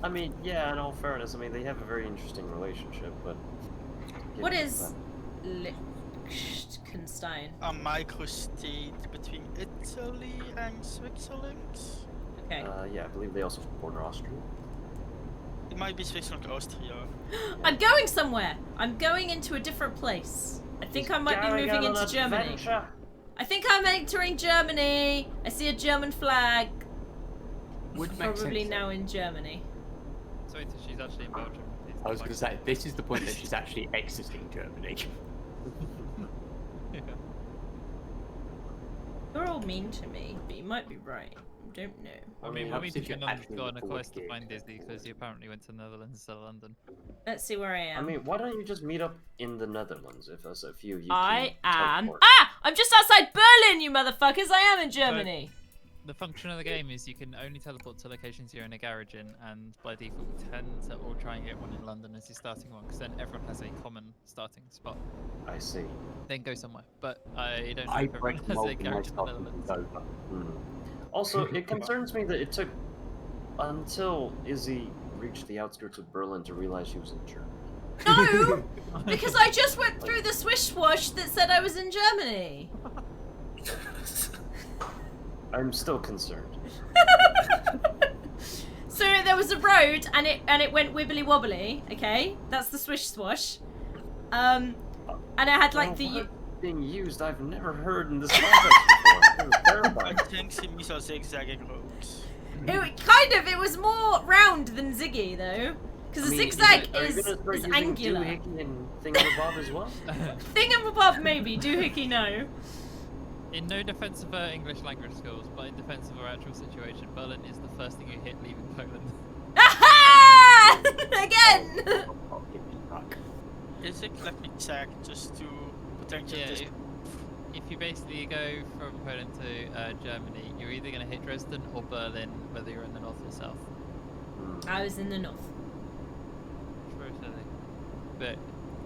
[SPEAKER 1] I mean, yeah, in all fairness, I mean, they have a very interesting relationship, but...
[SPEAKER 2] What
[SPEAKER 1] given
[SPEAKER 2] is
[SPEAKER 1] that-
[SPEAKER 2] Liechtenstein?
[SPEAKER 3] A microstate between Italy and Switzerland.
[SPEAKER 2] Okay.
[SPEAKER 1] yeah, I believe they also border Austria.
[SPEAKER 3] It might be Switzerland, Austria.
[SPEAKER 2] I'm going somewhere. I'm going into a different place. I think I might be
[SPEAKER 1] Going
[SPEAKER 2] moving
[SPEAKER 1] on
[SPEAKER 2] into
[SPEAKER 1] an
[SPEAKER 2] Germany.
[SPEAKER 1] adventure.
[SPEAKER 2] I think I'm entering Germany. I see a German flag.
[SPEAKER 4] Would make
[SPEAKER 2] Probably
[SPEAKER 4] sense.
[SPEAKER 2] now in Germany.
[SPEAKER 5] So she's actually in Belgium. It's
[SPEAKER 4] I was
[SPEAKER 5] like-
[SPEAKER 4] going to say, this is the point that she's actually exiting Germany.
[SPEAKER 5] Yeah.
[SPEAKER 2] You're all mean to me, but you might be right. I don't know.
[SPEAKER 1] I mean,
[SPEAKER 5] I mean,
[SPEAKER 4] since
[SPEAKER 5] you're
[SPEAKER 4] you're
[SPEAKER 5] not
[SPEAKER 4] actually
[SPEAKER 5] got on a
[SPEAKER 4] forward
[SPEAKER 5] quest to
[SPEAKER 4] geared.
[SPEAKER 5] find Disney because you apparently went to the Netherlands instead of London.
[SPEAKER 2] Let's see where I
[SPEAKER 1] I
[SPEAKER 2] am.
[SPEAKER 1] mean, why don't you just meet up in the Netherlands if there's a few of you
[SPEAKER 2] I
[SPEAKER 1] can
[SPEAKER 2] am.
[SPEAKER 1] teleport?
[SPEAKER 2] Ah! I'm just outside Berlin, you motherfuckers! I am in Germany!
[SPEAKER 5] The function of the game is you can only teleport to locations you're in a garage in, and by default you tend to all try and get one in London as your starting one, because then everyone has a common starting spot.
[SPEAKER 1] I see.
[SPEAKER 5] Then go somewhere. But I don't know
[SPEAKER 4] I
[SPEAKER 5] if everyone
[SPEAKER 4] break
[SPEAKER 5] has
[SPEAKER 4] mold
[SPEAKER 5] a
[SPEAKER 4] in my
[SPEAKER 5] garage in the
[SPEAKER 4] starting
[SPEAKER 5] Netherlands.
[SPEAKER 4] over.
[SPEAKER 1] Hmm. Also, it concerns me that it took until Izzy reached the outskirts of Berlin to realize she was in Germany.
[SPEAKER 2] No! Because I just went through the swish swash that said I was in Germany!
[SPEAKER 1] I'm still concerned.
[SPEAKER 2] So there was a road and it went wibbly wobbly, okay? That's the swish swash. And it had like the
[SPEAKER 1] word being used I've never heard in this context before. It was
[SPEAKER 3] I
[SPEAKER 1] terrifying.
[SPEAKER 3] think Simis are zigzagging roads.
[SPEAKER 2] it was more round than ziggy though. Because
[SPEAKER 1] I
[SPEAKER 2] the
[SPEAKER 1] mean,
[SPEAKER 2] zigzag
[SPEAKER 1] are you
[SPEAKER 2] is
[SPEAKER 1] gonna start using
[SPEAKER 2] angular.
[SPEAKER 1] doohickey and thingamabob as well?
[SPEAKER 2] Thingamabob maybe, doohickey no.
[SPEAKER 5] In no defense of our English language skills, but in defense of our actual situation, Berlin is the first thing you hit leaving Poland.
[SPEAKER 2] Aha! Again!
[SPEAKER 4] Oh, give me a fuck.
[SPEAKER 3] Is it? Let me check just to potentially.
[SPEAKER 5] Yeah, if you basically go from Poland to Germany, you're either going to hit Dresden or Berlin, whether you're in the north or south.
[SPEAKER 1] Hmm.
[SPEAKER 2] I was in the north.
[SPEAKER 5] True, silly. But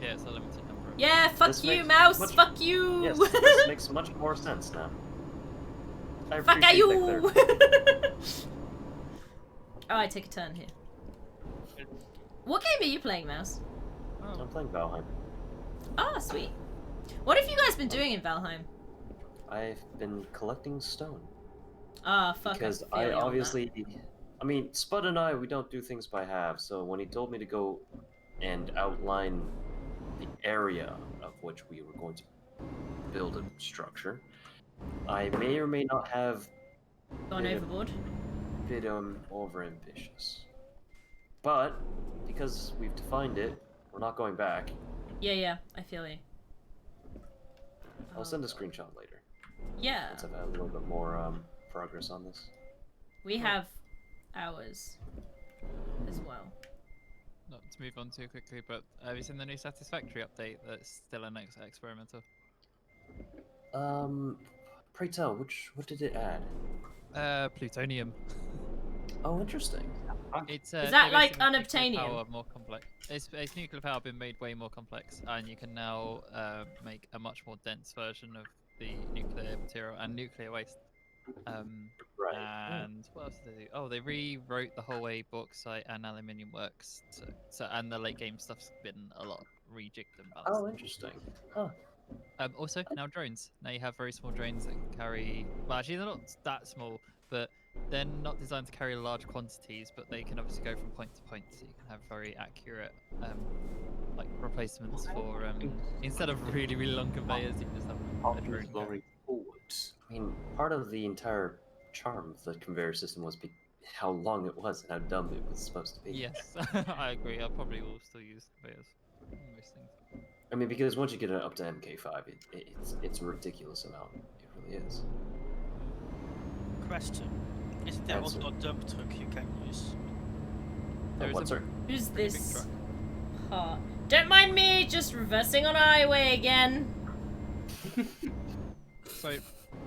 [SPEAKER 5] yeah, it's a limited number. Of
[SPEAKER 2] Yeah, fuck
[SPEAKER 1] This
[SPEAKER 2] you,
[SPEAKER 1] makes
[SPEAKER 2] mouse,
[SPEAKER 1] much-
[SPEAKER 2] fuck you!
[SPEAKER 1] Yes, this makes much more sense now. I
[SPEAKER 2] Fuck
[SPEAKER 1] appreciate
[SPEAKER 2] you!
[SPEAKER 1] that
[SPEAKER 2] Oh, I take a turn here. What game are you playing, Mouse?
[SPEAKER 1] there. I'm playing Valheim.
[SPEAKER 2] Oh, sweet. What have you guys been doing in Valheim?
[SPEAKER 1] I've been collecting stone.
[SPEAKER 2] Ah, fuck.
[SPEAKER 1] Because
[SPEAKER 2] I, feel
[SPEAKER 1] I
[SPEAKER 2] you on that.
[SPEAKER 1] obviously, I mean, Spud and I, we don't do things by halves. So when he told me to go and outline the area of which we were going to build a structure, I may or may not have
[SPEAKER 2] Gone
[SPEAKER 1] Yeah.
[SPEAKER 2] overboard.
[SPEAKER 1] been over ambitious. But because we've defined it, we're not going back.
[SPEAKER 2] Yeah, I feel you.
[SPEAKER 1] I'll send a screenshot later
[SPEAKER 2] Yeah,
[SPEAKER 1] once I've had a little bit more progress on this.
[SPEAKER 2] we have ours as well.
[SPEAKER 5] Not to move on too quickly, but have you seen the new Satisfactory update that's still an experimental?
[SPEAKER 1] Pray tell, what did it add?
[SPEAKER 5] Plutonium.
[SPEAKER 1] Oh, interesting.
[SPEAKER 5] It's
[SPEAKER 2] Is that
[SPEAKER 5] they
[SPEAKER 2] like
[SPEAKER 5] basically make nuclear
[SPEAKER 2] unobtainium?
[SPEAKER 5] power more complex. It's nuclear power been made way more complex, and you can now make a much more dense version of the nuclear material and nuclear waste.
[SPEAKER 1] Right.
[SPEAKER 5] And what else did they do? Oh, they rewrote the whole way bauxite and aluminium works. So and the late game stuff's been a lot rejigged and balanced.
[SPEAKER 1] Oh, interesting. Huh.
[SPEAKER 5] Also, now drones. Now you have very small drones that can carry. Well, actually, they're not that small, but they're not designed to carry large quantities. But they can obviously go from point to point, so you can have very accurate, like replacements for instead of really long conveyors. You can just have a
[SPEAKER 4] After
[SPEAKER 5] drone.
[SPEAKER 4] exploring forwards.
[SPEAKER 1] I mean, part of the entire charm of the conveyor system was how long it was and how dumb it was supposed to be.
[SPEAKER 5] Yes, I agree. I probably will still use conveyors. on most things.
[SPEAKER 1] I mean, because once you get it up to MK5, it's a ridiculous amount. It really is.
[SPEAKER 3] Question. Is there
[SPEAKER 1] Answer.
[SPEAKER 3] also a dump truck you can use?
[SPEAKER 5] There is
[SPEAKER 1] What's
[SPEAKER 5] a-
[SPEAKER 1] our...
[SPEAKER 2] Who's
[SPEAKER 5] Pretty big
[SPEAKER 2] this?
[SPEAKER 5] truck.
[SPEAKER 2] Don't mind me, just reversing on highway again.
[SPEAKER 5] So,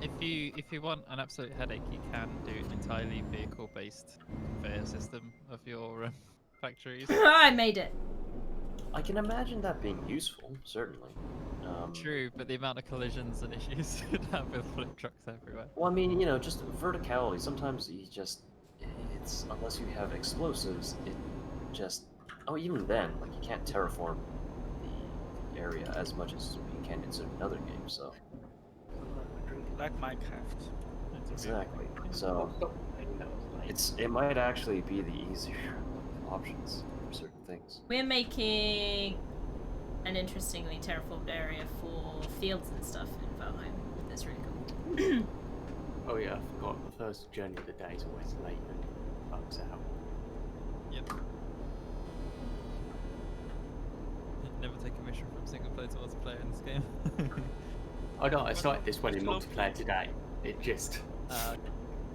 [SPEAKER 5] if you want an absolute headache, you can do an entirely vehicle-based conveyor system of your factories.
[SPEAKER 2] I made it.
[SPEAKER 1] I can imagine that being useful, certainly.
[SPEAKER 5] True, but the amount of collisions and issues you'd have with flip trucks everywhere.
[SPEAKER 1] Well, I mean, just verticality. Sometimes it's unless you have explosives, it just. Oh, even then, like you can't terraform the area as much as you can in certain other games. So
[SPEAKER 3] Like Minecraft.
[SPEAKER 1] exactly. So it might actually be the easier options for certain things.
[SPEAKER 2] We're making an interestingly terraformed area for fields and stuff in Valheim. That's really cool.
[SPEAKER 4] Oh yeah, I forgot. The first journey of the day is always late and bugs out.
[SPEAKER 5] Yep. Never take a mission from single player to multiplayer in this game.
[SPEAKER 4] Oh no, I started this one in multiplayer today. It just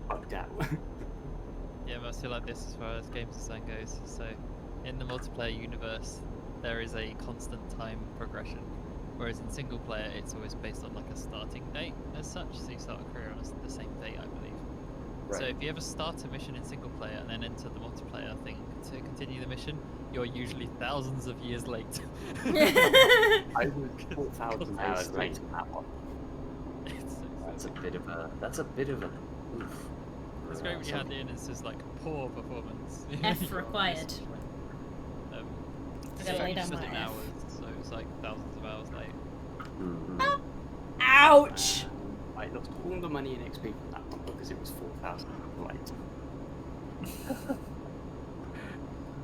[SPEAKER 4] bugged out.
[SPEAKER 5] Yeah, mostly like this as far as games design goes. So, in the multiplayer universe, there is a constant time progression, whereas in single player, it's always based on like a starting date as such. So you start a career on the same date, I believe.
[SPEAKER 1] Right.
[SPEAKER 5] So if you ever start a mission in single player and then enter the multiplayer thing to continue the mission, you're usually thousands of years late.
[SPEAKER 4] I was 4,000 hours late on that one.
[SPEAKER 5] It's
[SPEAKER 1] That's a bit of an oof.
[SPEAKER 5] It's great when you hand it in, it's just like poor performance.
[SPEAKER 2] F
[SPEAKER 5] You're
[SPEAKER 2] required.
[SPEAKER 5] Um,
[SPEAKER 2] I gotta lay down
[SPEAKER 5] it's
[SPEAKER 2] my
[SPEAKER 5] in
[SPEAKER 2] F.
[SPEAKER 5] hours, so it's like thousands of hours late.
[SPEAKER 1] Mhm.
[SPEAKER 2] Ouch!
[SPEAKER 4] I lost all the money in XP from that one because it was 4,000 late.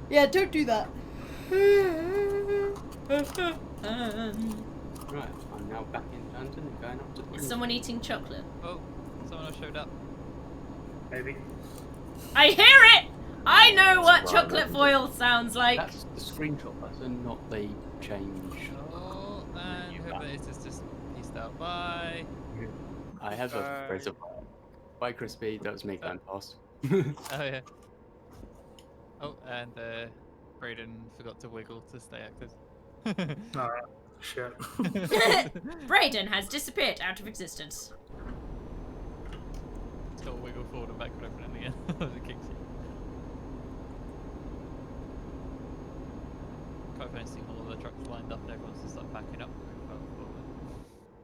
[SPEAKER 2] Yeah, don't do that.
[SPEAKER 4] Right, I'm now back in London and going up to the
[SPEAKER 2] Is someone eating chocolate?
[SPEAKER 5] Oh, someone else showed up.
[SPEAKER 6] Maybe.
[SPEAKER 2] I hear it! I know what
[SPEAKER 1] Wow,
[SPEAKER 2] chocolate
[SPEAKER 1] that-
[SPEAKER 2] foil sounds like.
[SPEAKER 4] That's the screenshot button, not the change.
[SPEAKER 5] Oh, and whoever it is just peaced out. Bye.
[SPEAKER 4] I have
[SPEAKER 3] Bye.
[SPEAKER 4] a reservoir. Bye, Crispy. That was me going past.
[SPEAKER 5] Oh yeah. Oh, and Brayden forgot to wiggle to stay active.
[SPEAKER 6] Alright. Shit.
[SPEAKER 2] Brayden has disappeared out of existence.
[SPEAKER 5] Still wiggle forward and backward every now and again. As it kicks you. Quite funny seeing all of the trucks lined up and everyone's just like backing up.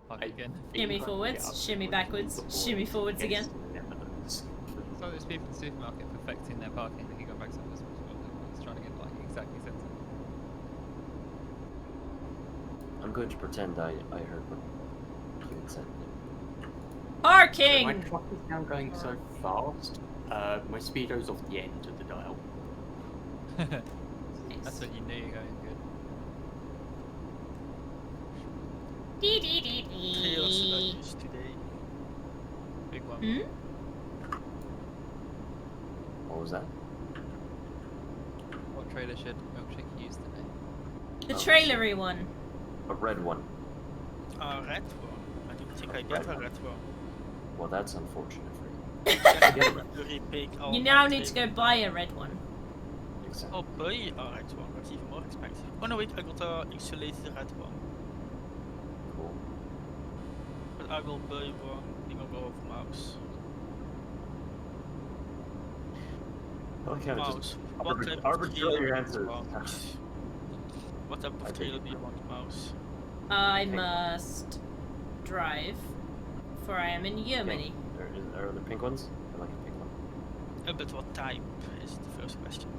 [SPEAKER 5] Park again.
[SPEAKER 2] Shimmy forwards, shimmy backwards, shimmy forwards again.
[SPEAKER 5] It's like those people in the supermarket perfecting their parking. They keep going back to this it's trying to get like exactly centered.
[SPEAKER 1] I'm going to pretend I heard what you had said.
[SPEAKER 2] Parking!
[SPEAKER 4] My truck is now going so fast. My speedo's off the end of the dial.
[SPEAKER 5] That's what you knew you're going good.
[SPEAKER 2] Dee dee dee
[SPEAKER 3] Trailers that I
[SPEAKER 2] dee.
[SPEAKER 3] used today.
[SPEAKER 5] Big one.
[SPEAKER 2] Hmm?
[SPEAKER 1] What was that?
[SPEAKER 5] What trailer should Milkshake use today?
[SPEAKER 2] The
[SPEAKER 1] Oh,
[SPEAKER 2] trailery one.
[SPEAKER 1] A red one.
[SPEAKER 3] A red one. I don't think I get a red one.
[SPEAKER 1] Well, that's unfortunate for you.
[SPEAKER 3] To repick all
[SPEAKER 2] You
[SPEAKER 3] my
[SPEAKER 2] now need to go
[SPEAKER 3] trailers.
[SPEAKER 2] buy a red one.
[SPEAKER 1] Exactly.
[SPEAKER 3] Oh, buy a red one. That's even more expensive. Oh no, wait, I got a insulated red one.
[SPEAKER 1] Cool.
[SPEAKER 3] But I will buy one in a row of mouse.
[SPEAKER 1] I like how it
[SPEAKER 3] Mouse.
[SPEAKER 1] just
[SPEAKER 3] What type of
[SPEAKER 1] arbitrary
[SPEAKER 3] trailer do you
[SPEAKER 1] answers.
[SPEAKER 3] want? What type
[SPEAKER 1] I
[SPEAKER 3] of
[SPEAKER 1] think
[SPEAKER 3] trailer
[SPEAKER 1] it-
[SPEAKER 3] do you want, mouse?
[SPEAKER 2] I must drive, for I am in Germany.
[SPEAKER 1] Are there pink ones? I like a pink one.
[SPEAKER 3] But what type is the first question.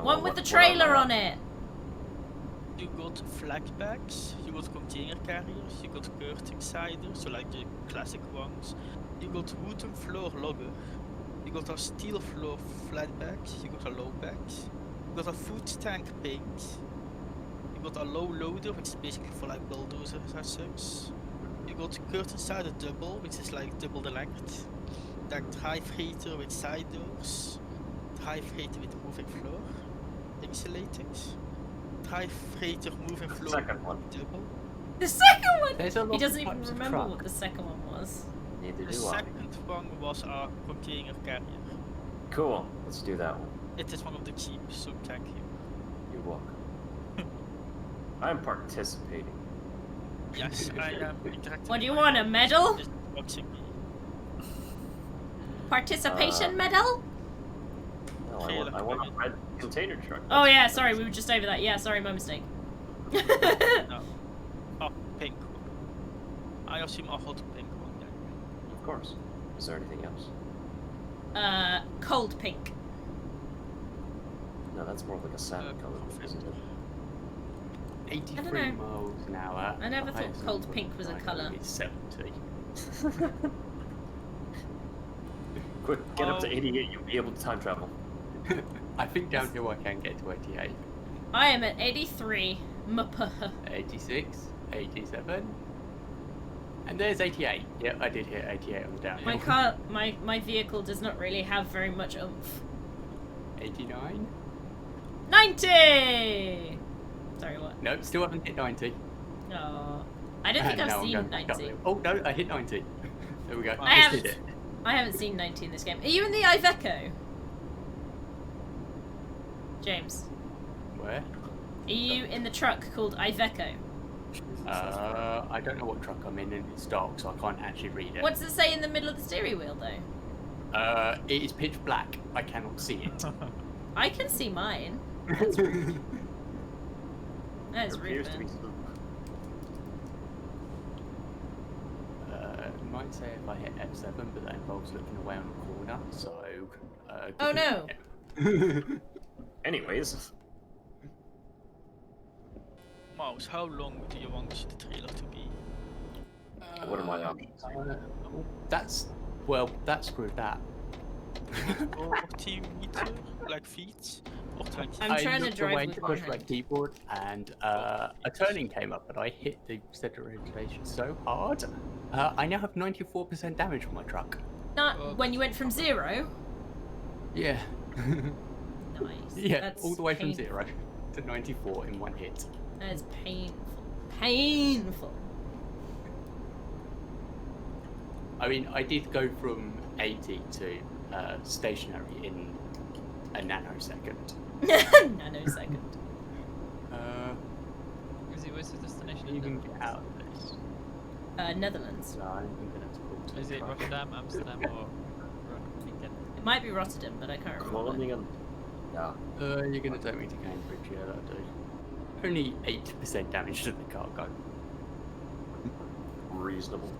[SPEAKER 2] One with the trailer on it.
[SPEAKER 3] You got flatbacks, you got container carriers, you got curtain siders, so like the classic ones. You got wooden floor logger. You got a steel floor flatbacks, you got a low backs. You got a food tank paint. You got a low loader, which is basically for like bulldozers as such. You got curtain sider double, which is like double the length. That high freighter with side doors. High freighter with moving floor. Insulated. High freighter moving floor
[SPEAKER 1] Second one.
[SPEAKER 3] double.
[SPEAKER 2] The second one!
[SPEAKER 4] There's a lot
[SPEAKER 2] He doesn't
[SPEAKER 4] of
[SPEAKER 2] even
[SPEAKER 4] types of
[SPEAKER 2] remember
[SPEAKER 4] truck.
[SPEAKER 2] what the second one was.
[SPEAKER 1] Neither
[SPEAKER 3] The
[SPEAKER 1] do I.
[SPEAKER 3] second one was a container carrier.
[SPEAKER 1] Cool. Let's do that one.
[SPEAKER 3] It is one of the cheapest, so thank you.
[SPEAKER 1] You're welcome. I'm participating.
[SPEAKER 3] Yes, I am interacting.
[SPEAKER 2] What do you
[SPEAKER 3] with
[SPEAKER 2] want,
[SPEAKER 3] my
[SPEAKER 2] a medal?
[SPEAKER 3] mouse. It's boxing me.
[SPEAKER 2] Participation medal?
[SPEAKER 1] No, I want a red container truck.
[SPEAKER 2] Oh
[SPEAKER 1] That's-
[SPEAKER 2] yeah, sorry, we were just over that. Yeah, sorry, my mistake.
[SPEAKER 3] No. Oh, pink. I assume a hot pink one then.
[SPEAKER 1] Of course. Is there anything else?
[SPEAKER 2] Cold pink.
[SPEAKER 1] No, that's more like a salmon color, isn't it?
[SPEAKER 4] 83
[SPEAKER 2] know.
[SPEAKER 4] miles an hour.
[SPEAKER 2] I never
[SPEAKER 4] The
[SPEAKER 2] thought
[SPEAKER 4] highest
[SPEAKER 2] cold
[SPEAKER 4] number
[SPEAKER 2] pink was a
[SPEAKER 4] I know
[SPEAKER 2] colour.
[SPEAKER 4] is 70.
[SPEAKER 1] Quick, get up to
[SPEAKER 3] Oh.
[SPEAKER 1] 88, you'll be able to time travel.
[SPEAKER 4] I think down here I can get to 88.
[SPEAKER 2] I am at 83.
[SPEAKER 4] 86, 87. And there's 88. Yep, I did hit 88 on the downhill.
[SPEAKER 2] My vehicle does not really have very much oomph.
[SPEAKER 4] 89?
[SPEAKER 2] 90! Sorry, what?
[SPEAKER 4] Nope, still haven't hit 90.
[SPEAKER 2] No. I don't think I've
[SPEAKER 4] Now I'm
[SPEAKER 2] seen
[SPEAKER 4] going back
[SPEAKER 2] 90.
[SPEAKER 4] up. Oh no, I hit 90. There we go.
[SPEAKER 3] I
[SPEAKER 4] Just
[SPEAKER 2] haven't-
[SPEAKER 4] did it.
[SPEAKER 2] I haven't seen 90 in this game. Are you in the Iveco? James,
[SPEAKER 4] Where?
[SPEAKER 2] are you in the truck called Iveco?
[SPEAKER 4] I don't know what truck I'm in, and it's dark, so I can't actually read it.
[SPEAKER 2] What does it say in the middle of the steering wheel, though?
[SPEAKER 4] It is pitch black. I cannot see it.
[SPEAKER 2] I can see mine. That is
[SPEAKER 1] There
[SPEAKER 2] rude,
[SPEAKER 1] appears to be
[SPEAKER 2] man.
[SPEAKER 1] some...
[SPEAKER 4] Might say if I hit F7, but that involves looking away on the corner, so...
[SPEAKER 2] Oh, no.
[SPEAKER 1] Anyways,
[SPEAKER 3] Mouse, how long do you want the trailer to be?
[SPEAKER 1] what are my options?
[SPEAKER 4] That's screwed that.
[SPEAKER 3] 40 meter, like feet, or 20?
[SPEAKER 2] I'm trying to
[SPEAKER 4] looked
[SPEAKER 2] drive
[SPEAKER 4] away
[SPEAKER 2] with
[SPEAKER 4] to
[SPEAKER 2] one
[SPEAKER 4] push my
[SPEAKER 2] hand.
[SPEAKER 4] keyboard, and a turning came up, and I hit the center rotation so hard. I now have 94% damage on my truck.
[SPEAKER 2] Not when you went from 0.
[SPEAKER 4] Yeah.
[SPEAKER 2] Nice.
[SPEAKER 4] Yeah,
[SPEAKER 2] That's
[SPEAKER 4] all the way from
[SPEAKER 2] painful.
[SPEAKER 4] 0 to 94 in one hit.
[SPEAKER 2] That is painful. Painful.
[SPEAKER 4] I mean, I did go from 80 to stationary in a nanosecond.
[SPEAKER 2] Nanosecond.
[SPEAKER 5] Where's the destination?
[SPEAKER 4] You can get out of this.
[SPEAKER 2] Netherlands.
[SPEAKER 4] So I'm gonna have to call to
[SPEAKER 5] Is
[SPEAKER 4] the
[SPEAKER 5] it
[SPEAKER 4] truck.
[SPEAKER 5] Rotterdam, Amsterdam, or Groningen?
[SPEAKER 2] It might be Rotterdam, but I can't remember.
[SPEAKER 1] Groningen. Yeah.
[SPEAKER 4] You're gonna take me to Cambridge, yeah, that'll do. Only 8% damage to the cargo.
[SPEAKER 1] Reasonable.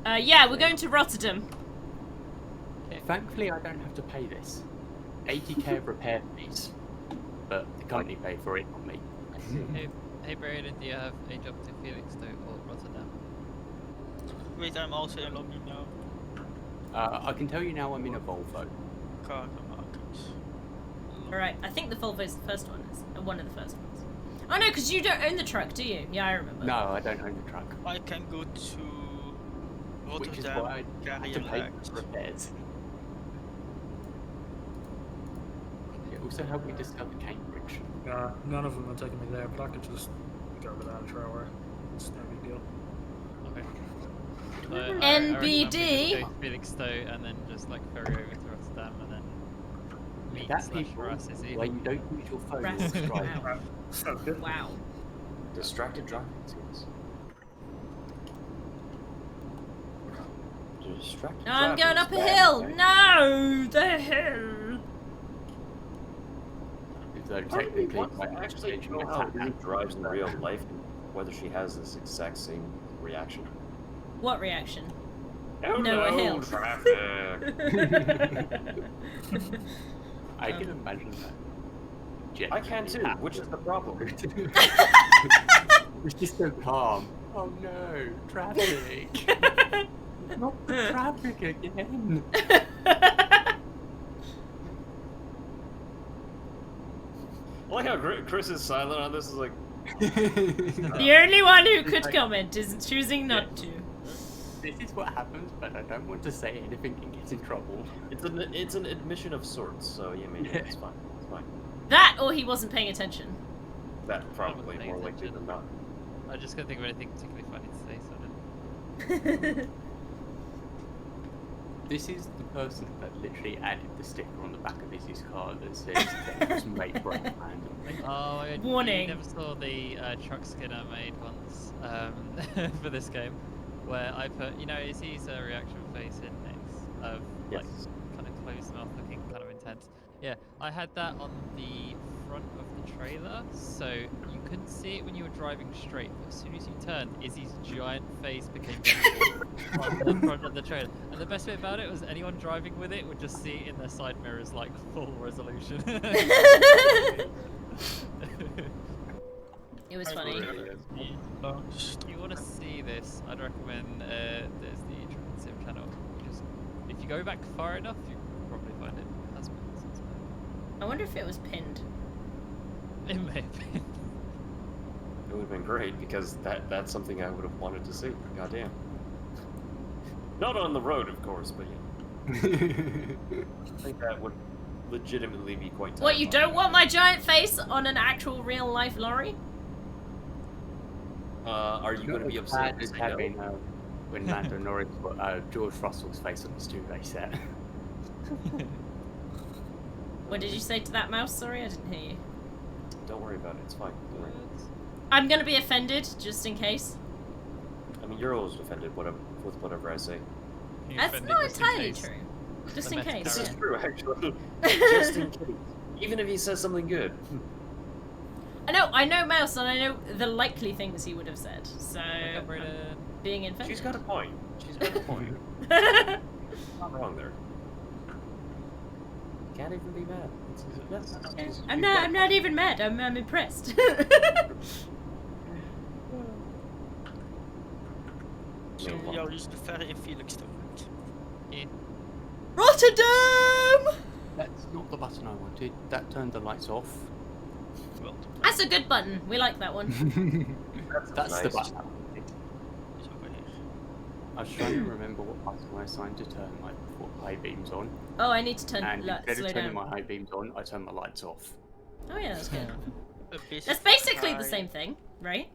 [SPEAKER 2] Yeah, we're going to Rotterdam.
[SPEAKER 4] Thankfully, I don't have to pay this. 80k of repair fees, but the company pay for it, not me.
[SPEAKER 5] Hey Brayden, do you have a job to Felixstowe or Rotterdam?
[SPEAKER 3] Wait, I'm also in lobby now.
[SPEAKER 4] I can tell you now I'm in a Volvo.
[SPEAKER 3] Cargo markets.
[SPEAKER 2] Alright, I think the Volvo is the first one. Is one of the first ones. Oh no, because you don't own the truck, do you? Yeah, I remember.
[SPEAKER 4] No, I don't own the truck,
[SPEAKER 3] I can go to
[SPEAKER 4] which is
[SPEAKER 3] Rotterdam,
[SPEAKER 4] why I have
[SPEAKER 3] carry
[SPEAKER 4] to
[SPEAKER 3] and
[SPEAKER 4] pay
[SPEAKER 3] Lex.
[SPEAKER 4] for repairs. It also helped me discover Cambridge.
[SPEAKER 6] None of them are taking me there, but I could just go without a shower. It's no big deal.
[SPEAKER 5] Okay.
[SPEAKER 2] NBD?
[SPEAKER 5] Go to Felixstowe and then just like ferry over to Rotterdam and then meet
[SPEAKER 4] That
[SPEAKER 5] slash
[SPEAKER 4] people
[SPEAKER 5] harass Izzy.
[SPEAKER 4] where you don't use your phone
[SPEAKER 2] Ras-
[SPEAKER 4] whilst driving.
[SPEAKER 2] Wow.
[SPEAKER 6] Sounds good.
[SPEAKER 2] Wow.
[SPEAKER 1] Distracted driving, it seems. Distracted
[SPEAKER 2] No, I'm
[SPEAKER 1] driving
[SPEAKER 2] going
[SPEAKER 1] is
[SPEAKER 2] up a
[SPEAKER 1] bad,
[SPEAKER 2] hill.
[SPEAKER 1] right?
[SPEAKER 2] No, the hill.
[SPEAKER 4] Though
[SPEAKER 1] Why do we
[SPEAKER 4] technically,
[SPEAKER 1] want
[SPEAKER 4] my
[SPEAKER 1] to actually
[SPEAKER 4] application
[SPEAKER 1] know
[SPEAKER 4] is
[SPEAKER 1] how
[SPEAKER 4] that
[SPEAKER 1] Eve drives in real life and whether she has this exact same reaction?
[SPEAKER 2] What reaction?
[SPEAKER 1] Oh
[SPEAKER 2] No, a hill.
[SPEAKER 1] traffic!
[SPEAKER 4] I can imagine that.
[SPEAKER 1] I can too,
[SPEAKER 4] Genuinely
[SPEAKER 1] which is the problem.
[SPEAKER 4] It's just so calm. Oh no, traffic! Not the traffic again.
[SPEAKER 1] I like how Chris is silent on this. Is like,
[SPEAKER 2] The only one who could comment is choosing not to.
[SPEAKER 4] This is what happens, but I don't want to say anything and get in trouble.
[SPEAKER 1] it's an admission of sorts. So yeah, maybe it's fine. It's fine.
[SPEAKER 2] That or he wasn't paying attention.
[SPEAKER 1] That probably
[SPEAKER 5] paying
[SPEAKER 1] more likely
[SPEAKER 5] attention.
[SPEAKER 1] than not.
[SPEAKER 5] I just couldn't think of anything particularly funny to say, so I didn't.
[SPEAKER 4] This is the person that literally added the sticker on the back of Izzy's car that says dangerous mate break randomly.
[SPEAKER 5] Oh, you
[SPEAKER 2] Warning.
[SPEAKER 5] never saw the truck skin I made once for this game, where I put, Izzy's reaction face in next of like
[SPEAKER 1] Yes.
[SPEAKER 5] kind of closed mouth looking, kind of intense. Yeah, I had that on the front of the trailer, so you couldn't see it when you were driving straight. But as soon as you turned, Izzy's giant face became visible on the front of the trailer. And the best bit about it was anyone driving with it would just see it in their side mirrors like full resolution.
[SPEAKER 2] It was funny.
[SPEAKER 5] If you want to see this, I'd recommend there's the Truck Sim channel. Just if you go back far enough, you can probably find it. It has been since then.
[SPEAKER 2] I wonder if it was pinned.
[SPEAKER 5] It may have been.
[SPEAKER 1] It would have been great because that's something I would have wanted to see. Goddamn. Not on the road, of course, but yeah. I think that would legitimately be quite terrifying.
[SPEAKER 2] What, you don't want my giant face on an actual real life lorry?
[SPEAKER 1] Are you going to be upset?
[SPEAKER 4] As
[SPEAKER 1] to say no?
[SPEAKER 4] having when Lando Norris put George Russell's face on his two-day set.
[SPEAKER 2] What did you say to that mouse? Sorry, I didn't hear you.
[SPEAKER 1] Don't worry about it. It's fine. Don't worry.
[SPEAKER 2] I'm gonna be offended, just in case.
[SPEAKER 1] I mean, you're always offended with whatever I say.
[SPEAKER 5] You
[SPEAKER 2] That's
[SPEAKER 5] offended
[SPEAKER 2] not
[SPEAKER 5] just in
[SPEAKER 2] entirely
[SPEAKER 5] case.
[SPEAKER 2] true. Just
[SPEAKER 5] The
[SPEAKER 2] in case,
[SPEAKER 1] This is
[SPEAKER 2] yeah.
[SPEAKER 1] true, actually. Just in case. Even if he says something good.
[SPEAKER 2] I know Mouse, and I know the likely things he would have said. So,
[SPEAKER 5] Wake up, Brayden.
[SPEAKER 2] being offended.
[SPEAKER 1] She's got a point. She's got a point. Not wrong there. Can't even be mad.
[SPEAKER 2] I'm not even mad. I'm impressed.
[SPEAKER 3] So we are using the ferry in Felixstowe.
[SPEAKER 5] Yeah.
[SPEAKER 2] Rotterdam!
[SPEAKER 4] That's not the button I wanted. That turned the lights off.
[SPEAKER 3] Well,
[SPEAKER 2] That's a good button. We like that one.
[SPEAKER 4] That's the
[SPEAKER 1] nice.
[SPEAKER 4] button I wanted.
[SPEAKER 3] it's over here.
[SPEAKER 4] I was trying to remember what button I assigned to turn my high beams on,
[SPEAKER 2] Oh, I need to turn.
[SPEAKER 4] and instead
[SPEAKER 2] Slow
[SPEAKER 4] of turning
[SPEAKER 2] down.
[SPEAKER 4] my high beams on, I turned my lights off.
[SPEAKER 2] Oh yeah, that's good.
[SPEAKER 3] A basic
[SPEAKER 2] That's basically the
[SPEAKER 3] high-
[SPEAKER 2] same thing, right?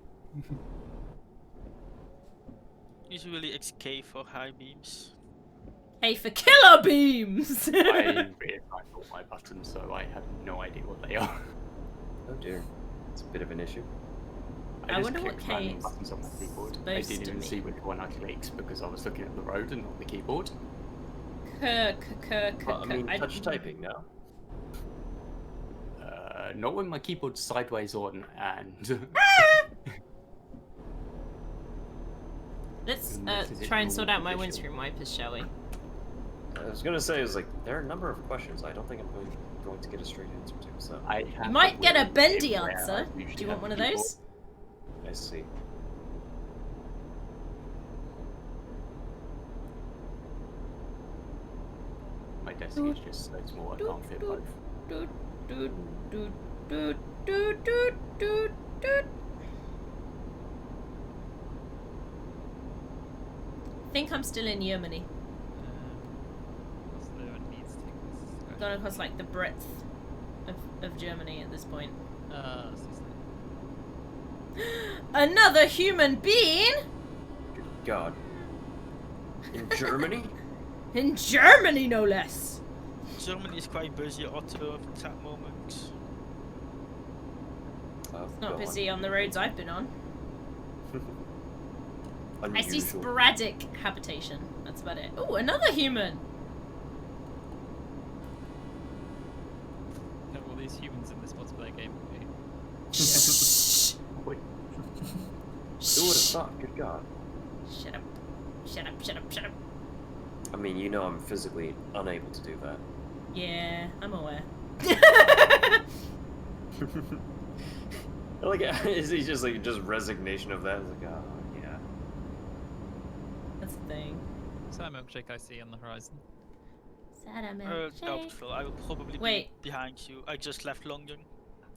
[SPEAKER 3] Usually it's K for high beams.
[SPEAKER 2] Hey, for killer beams.
[SPEAKER 4] I realized all my buttons, so I have no idea what they are.
[SPEAKER 1] Oh dear. It's a bit of an issue.
[SPEAKER 2] I
[SPEAKER 4] just
[SPEAKER 2] wonder what
[SPEAKER 4] clicked random
[SPEAKER 2] K is
[SPEAKER 4] buttons on my keyboard. I
[SPEAKER 2] supposed
[SPEAKER 4] didn't
[SPEAKER 2] to
[SPEAKER 4] even
[SPEAKER 2] be.
[SPEAKER 4] see which one I clicked because I was looking at the road and not the keyboard.
[SPEAKER 1] Well, I mean, touch typing now.
[SPEAKER 4] Not when my keyboard's sideways on and
[SPEAKER 2] Let's
[SPEAKER 4] Unless it's
[SPEAKER 2] try and
[SPEAKER 4] normal
[SPEAKER 2] sort out my
[SPEAKER 4] position.
[SPEAKER 2] windscreen wipers, shall we?
[SPEAKER 1] I was gonna say, there are a number of questions I don't think I'm going to get a straight answer to. So
[SPEAKER 4] I have
[SPEAKER 2] You might get a
[SPEAKER 4] weird
[SPEAKER 2] bendy
[SPEAKER 4] game where
[SPEAKER 2] answer.
[SPEAKER 4] I
[SPEAKER 2] Do
[SPEAKER 4] usually
[SPEAKER 2] you want
[SPEAKER 4] have
[SPEAKER 2] one of
[SPEAKER 4] the keyboard.
[SPEAKER 2] those?
[SPEAKER 1] I see.
[SPEAKER 4] My desk is just so small I can't fit both.
[SPEAKER 2] Doot, doot, doot, doot, doot, doot, doot, doot. I think I'm still in Germany.
[SPEAKER 5] What's the one needs to take this?
[SPEAKER 2] Gone across like the breadth of Germany at this point.
[SPEAKER 5] That's just
[SPEAKER 2] Another human being
[SPEAKER 1] Good God. In Germany?
[SPEAKER 2] in Germany, no less.
[SPEAKER 3] Germany is quite busy at that moment.
[SPEAKER 1] Oh,
[SPEAKER 2] Not
[SPEAKER 1] go
[SPEAKER 2] busy on the roads I've been on.
[SPEAKER 1] on.
[SPEAKER 2] I see
[SPEAKER 1] Unusual.
[SPEAKER 2] sporadic habitation. That's about it. Oh, another human.
[SPEAKER 5] know all these humans in this multiplayer game.
[SPEAKER 2] Shh.
[SPEAKER 4] Wait,
[SPEAKER 1] Who would have thought? Good God.
[SPEAKER 2] Shut up. Shut up. Shut up. Shut up.
[SPEAKER 1] I mean, you know I'm physically unable to do that.
[SPEAKER 2] Yeah, I'm aware.
[SPEAKER 1] Like, is he just resignation of that? It's like, oh yeah.
[SPEAKER 2] That's the thing.
[SPEAKER 5] What's that milkshake I see on the horizon?
[SPEAKER 3] Doubtful. I will probably
[SPEAKER 2] Wait.
[SPEAKER 3] be behind you. I just left London.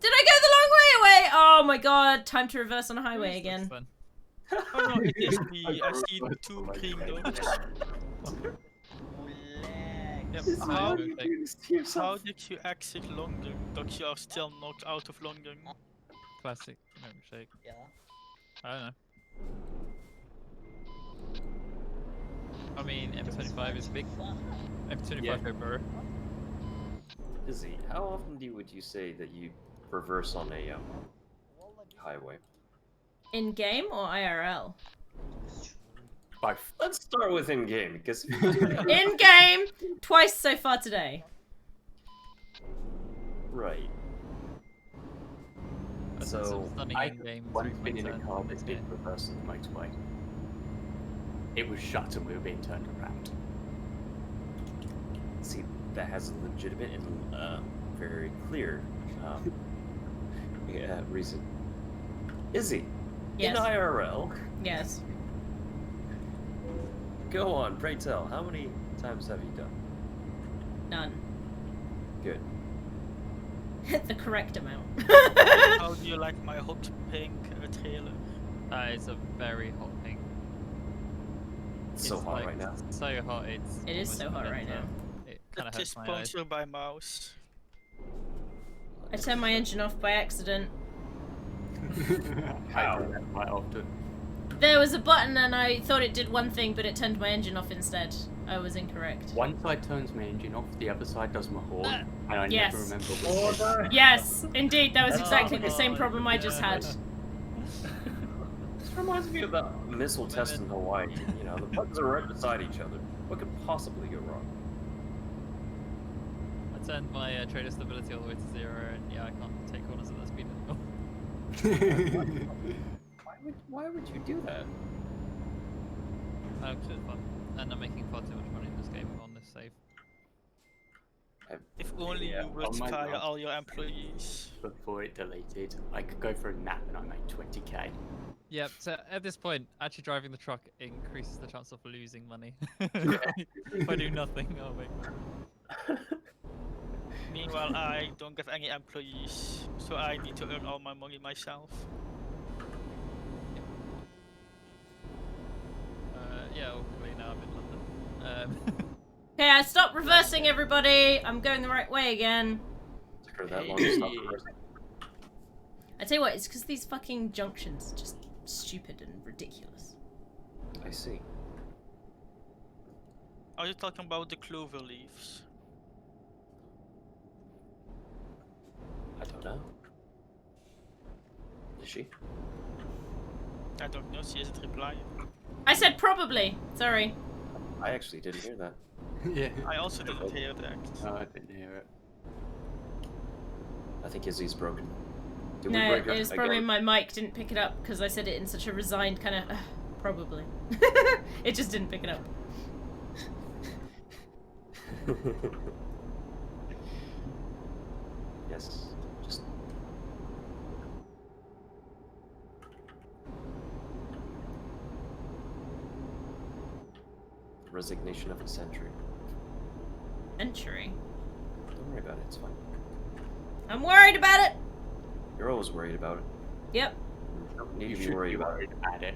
[SPEAKER 2] Did I go the long way away? Oh my god, time to reverse on a highway
[SPEAKER 5] Who is this
[SPEAKER 2] again.
[SPEAKER 5] then?
[SPEAKER 3] Oh no, it is me. I see two green dogs.
[SPEAKER 5] Yep,
[SPEAKER 3] How
[SPEAKER 5] milkshake.
[SPEAKER 3] do you do this to yourself? How did you exit London that you are still not out of London?
[SPEAKER 5] Classic milkshake. I don't know.
[SPEAKER 3] I'm
[SPEAKER 5] mean, M25 is big. M25
[SPEAKER 4] Yeah.
[SPEAKER 5] go burr.
[SPEAKER 1] Izzy, how often would you say that you reverse on a highway?
[SPEAKER 2] In game or IRL?
[SPEAKER 4] Both.
[SPEAKER 1] Let's start with in-game, because if you do that-
[SPEAKER 2] In game, twice so far today.
[SPEAKER 1] right.
[SPEAKER 5] That's
[SPEAKER 1] So,
[SPEAKER 5] some stunning
[SPEAKER 4] I
[SPEAKER 5] in-game
[SPEAKER 4] once
[SPEAKER 5] three-point
[SPEAKER 4] been in a
[SPEAKER 5] turns
[SPEAKER 4] car
[SPEAKER 5] in
[SPEAKER 4] that
[SPEAKER 5] this
[SPEAKER 4] did
[SPEAKER 5] game.
[SPEAKER 4] reverse on the motorway. It was shut and we were being turned around.
[SPEAKER 1] See, that has a legitimate and very clear reason. Izzy,
[SPEAKER 2] Yes.
[SPEAKER 1] in IRL,
[SPEAKER 2] Yes.
[SPEAKER 1] go on, pray tell, how many times have you done?
[SPEAKER 2] None.
[SPEAKER 1] Good.
[SPEAKER 2] The correct amount.
[SPEAKER 3] How do you like my hot pink trailer?
[SPEAKER 5] That is a very hot pink.
[SPEAKER 1] It's so
[SPEAKER 5] It's,
[SPEAKER 1] hot
[SPEAKER 5] like,
[SPEAKER 1] right now.
[SPEAKER 5] So hot, it's.
[SPEAKER 2] It is
[SPEAKER 5] almost
[SPEAKER 2] so hot right
[SPEAKER 5] magenta.
[SPEAKER 2] now.
[SPEAKER 5] It kind of
[SPEAKER 3] It is
[SPEAKER 5] hurts my eyes.
[SPEAKER 3] sponsored by Mouse.
[SPEAKER 2] I turned my engine off by accident.
[SPEAKER 4] I do that quite often.
[SPEAKER 2] There was a button and I thought it did one thing, but it turned my engine off instead. I was incorrect.
[SPEAKER 4] One side turns my engine off, the other side does my horn, and I
[SPEAKER 2] Yes.
[SPEAKER 4] never remember which way.
[SPEAKER 2] Yes, indeed, that was
[SPEAKER 5] Oh,
[SPEAKER 2] exactly the same
[SPEAKER 5] God.
[SPEAKER 2] problem I just had.
[SPEAKER 1] This reminds me of the missile test in Hawaii. You know, the buttons are right beside each other. What could possibly go wrong?
[SPEAKER 5] I turned my trailer stability all the way to 0, and yeah, I can't take corners at that speed anymore.
[SPEAKER 1] Why would you do that?
[SPEAKER 5] Because it's fun, and I'm making far too much money in this game on this save.
[SPEAKER 3] If only
[SPEAKER 1] Yeah,
[SPEAKER 3] you would
[SPEAKER 4] oh my
[SPEAKER 3] fire
[SPEAKER 4] God.
[SPEAKER 3] all your employees.
[SPEAKER 4] Before it deleted, I could go for a nap and I made 20k.
[SPEAKER 5] Yeah, so at this point, actually driving the truck increases the chance of losing money. If I do nothing, I'll make money.
[SPEAKER 3] Meanwhile, I don't have any employees, so I need to earn all my money myself.
[SPEAKER 5] Yeah, hopefully now I'm in London.
[SPEAKER 2] Okay, I stopped reversing, everybody. I'm going the right way again.
[SPEAKER 1] Took her that long to stop
[SPEAKER 4] Hey.
[SPEAKER 1] reversing.
[SPEAKER 2] I tell you what, it's because these fucking junctions are just stupid and ridiculous.
[SPEAKER 1] I see.
[SPEAKER 3] Are you talking about the clover leaves?
[SPEAKER 1] I don't know. Is she?
[SPEAKER 3] I don't know, she isn't replying.
[SPEAKER 2] I said probably. Sorry.
[SPEAKER 1] I actually didn't hear that.
[SPEAKER 4] Yeah.
[SPEAKER 3] I also didn't hear that.
[SPEAKER 4] No, I didn't hear it.
[SPEAKER 1] I think Izzy's broken. Did we
[SPEAKER 2] No,
[SPEAKER 1] break her
[SPEAKER 2] it was probably
[SPEAKER 1] again?
[SPEAKER 2] my mic didn't pick it up because I said it in such a resigned kind of. Probably. It just didn't pick it up.
[SPEAKER 1] Yes. Just. Resignation of a century.
[SPEAKER 2] Entry.
[SPEAKER 1] Don't worry about it. It's fine.
[SPEAKER 2] I'm worried about it.
[SPEAKER 1] You're always worried about it.
[SPEAKER 2] Yep.
[SPEAKER 1] You don't need
[SPEAKER 4] You
[SPEAKER 1] to be
[SPEAKER 4] should
[SPEAKER 1] worried
[SPEAKER 4] be
[SPEAKER 1] about it.
[SPEAKER 4] worried about it.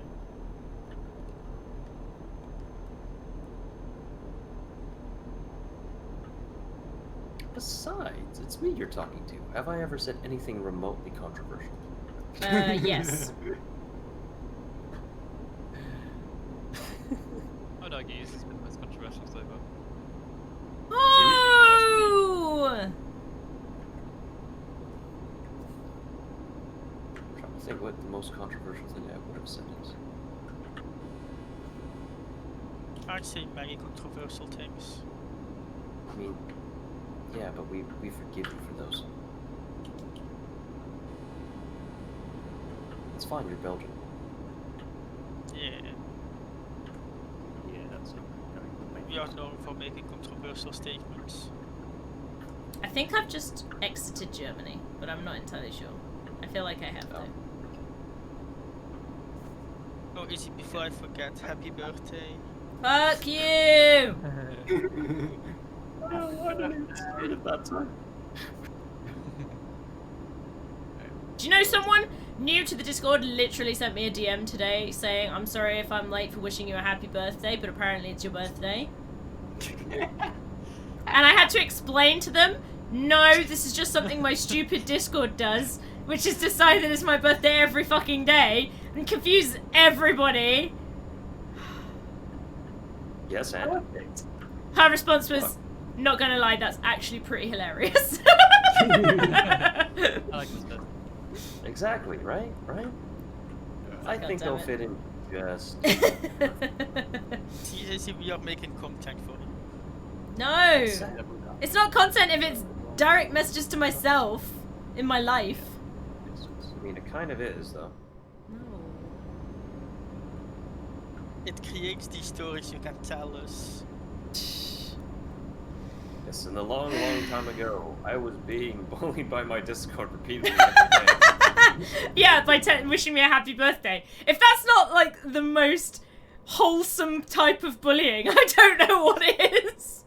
[SPEAKER 1] Besides, it's me you're talking to. Have I ever said anything remotely controversial?
[SPEAKER 2] Yes.
[SPEAKER 5] I'd argue this has been the most controversial so far.
[SPEAKER 2] Oh!
[SPEAKER 1] I'm trying to think what the most controversial thing I would have said is.
[SPEAKER 3] I'd say many controversial things.
[SPEAKER 1] I mean, yeah, but we forgive you for those. It's fine, you're Belgian.
[SPEAKER 3] Yeah,
[SPEAKER 4] Yeah, that's not going to make
[SPEAKER 3] we are known for making controversial statements.
[SPEAKER 2] I think I've just exited Germany, but I'm not entirely sure. I feel like I have though.
[SPEAKER 3] Oh, Izzy, before I forget, happy birthday.
[SPEAKER 2] Fuck you! Do you know someone new to the Discord literally sent me a DM today saying, I'm sorry if I'm late for wishing you a happy birthday, but apparently it's your birthday. And I had to explain to them, no, this is just something my stupid Discord does, which is decide that it's my birthday every fucking day and confuse everybody.
[SPEAKER 1] Yes, and
[SPEAKER 4] Perfect.
[SPEAKER 2] Her response was, "Not gonna lie, that's actually pretty hilarious."
[SPEAKER 5] I like this bit.
[SPEAKER 1] exactly, right? I
[SPEAKER 2] God
[SPEAKER 1] think
[SPEAKER 2] damn
[SPEAKER 1] they'll
[SPEAKER 2] it.
[SPEAKER 1] fit in just.
[SPEAKER 3] See, Izzy, we are making content for you.
[SPEAKER 2] No, it's not content if it's direct messages to myself in my life.
[SPEAKER 1] I mean, it kind of is, though.
[SPEAKER 2] No.
[SPEAKER 3] It creates these stories you can tell us.
[SPEAKER 1] Yes, in the long, long time ago, I was being bullied by my Discord repeatedly every day.
[SPEAKER 2] Yeah, by wishing me a happy birthday. If that's not like the most wholesome type of bullying, I don't know what is.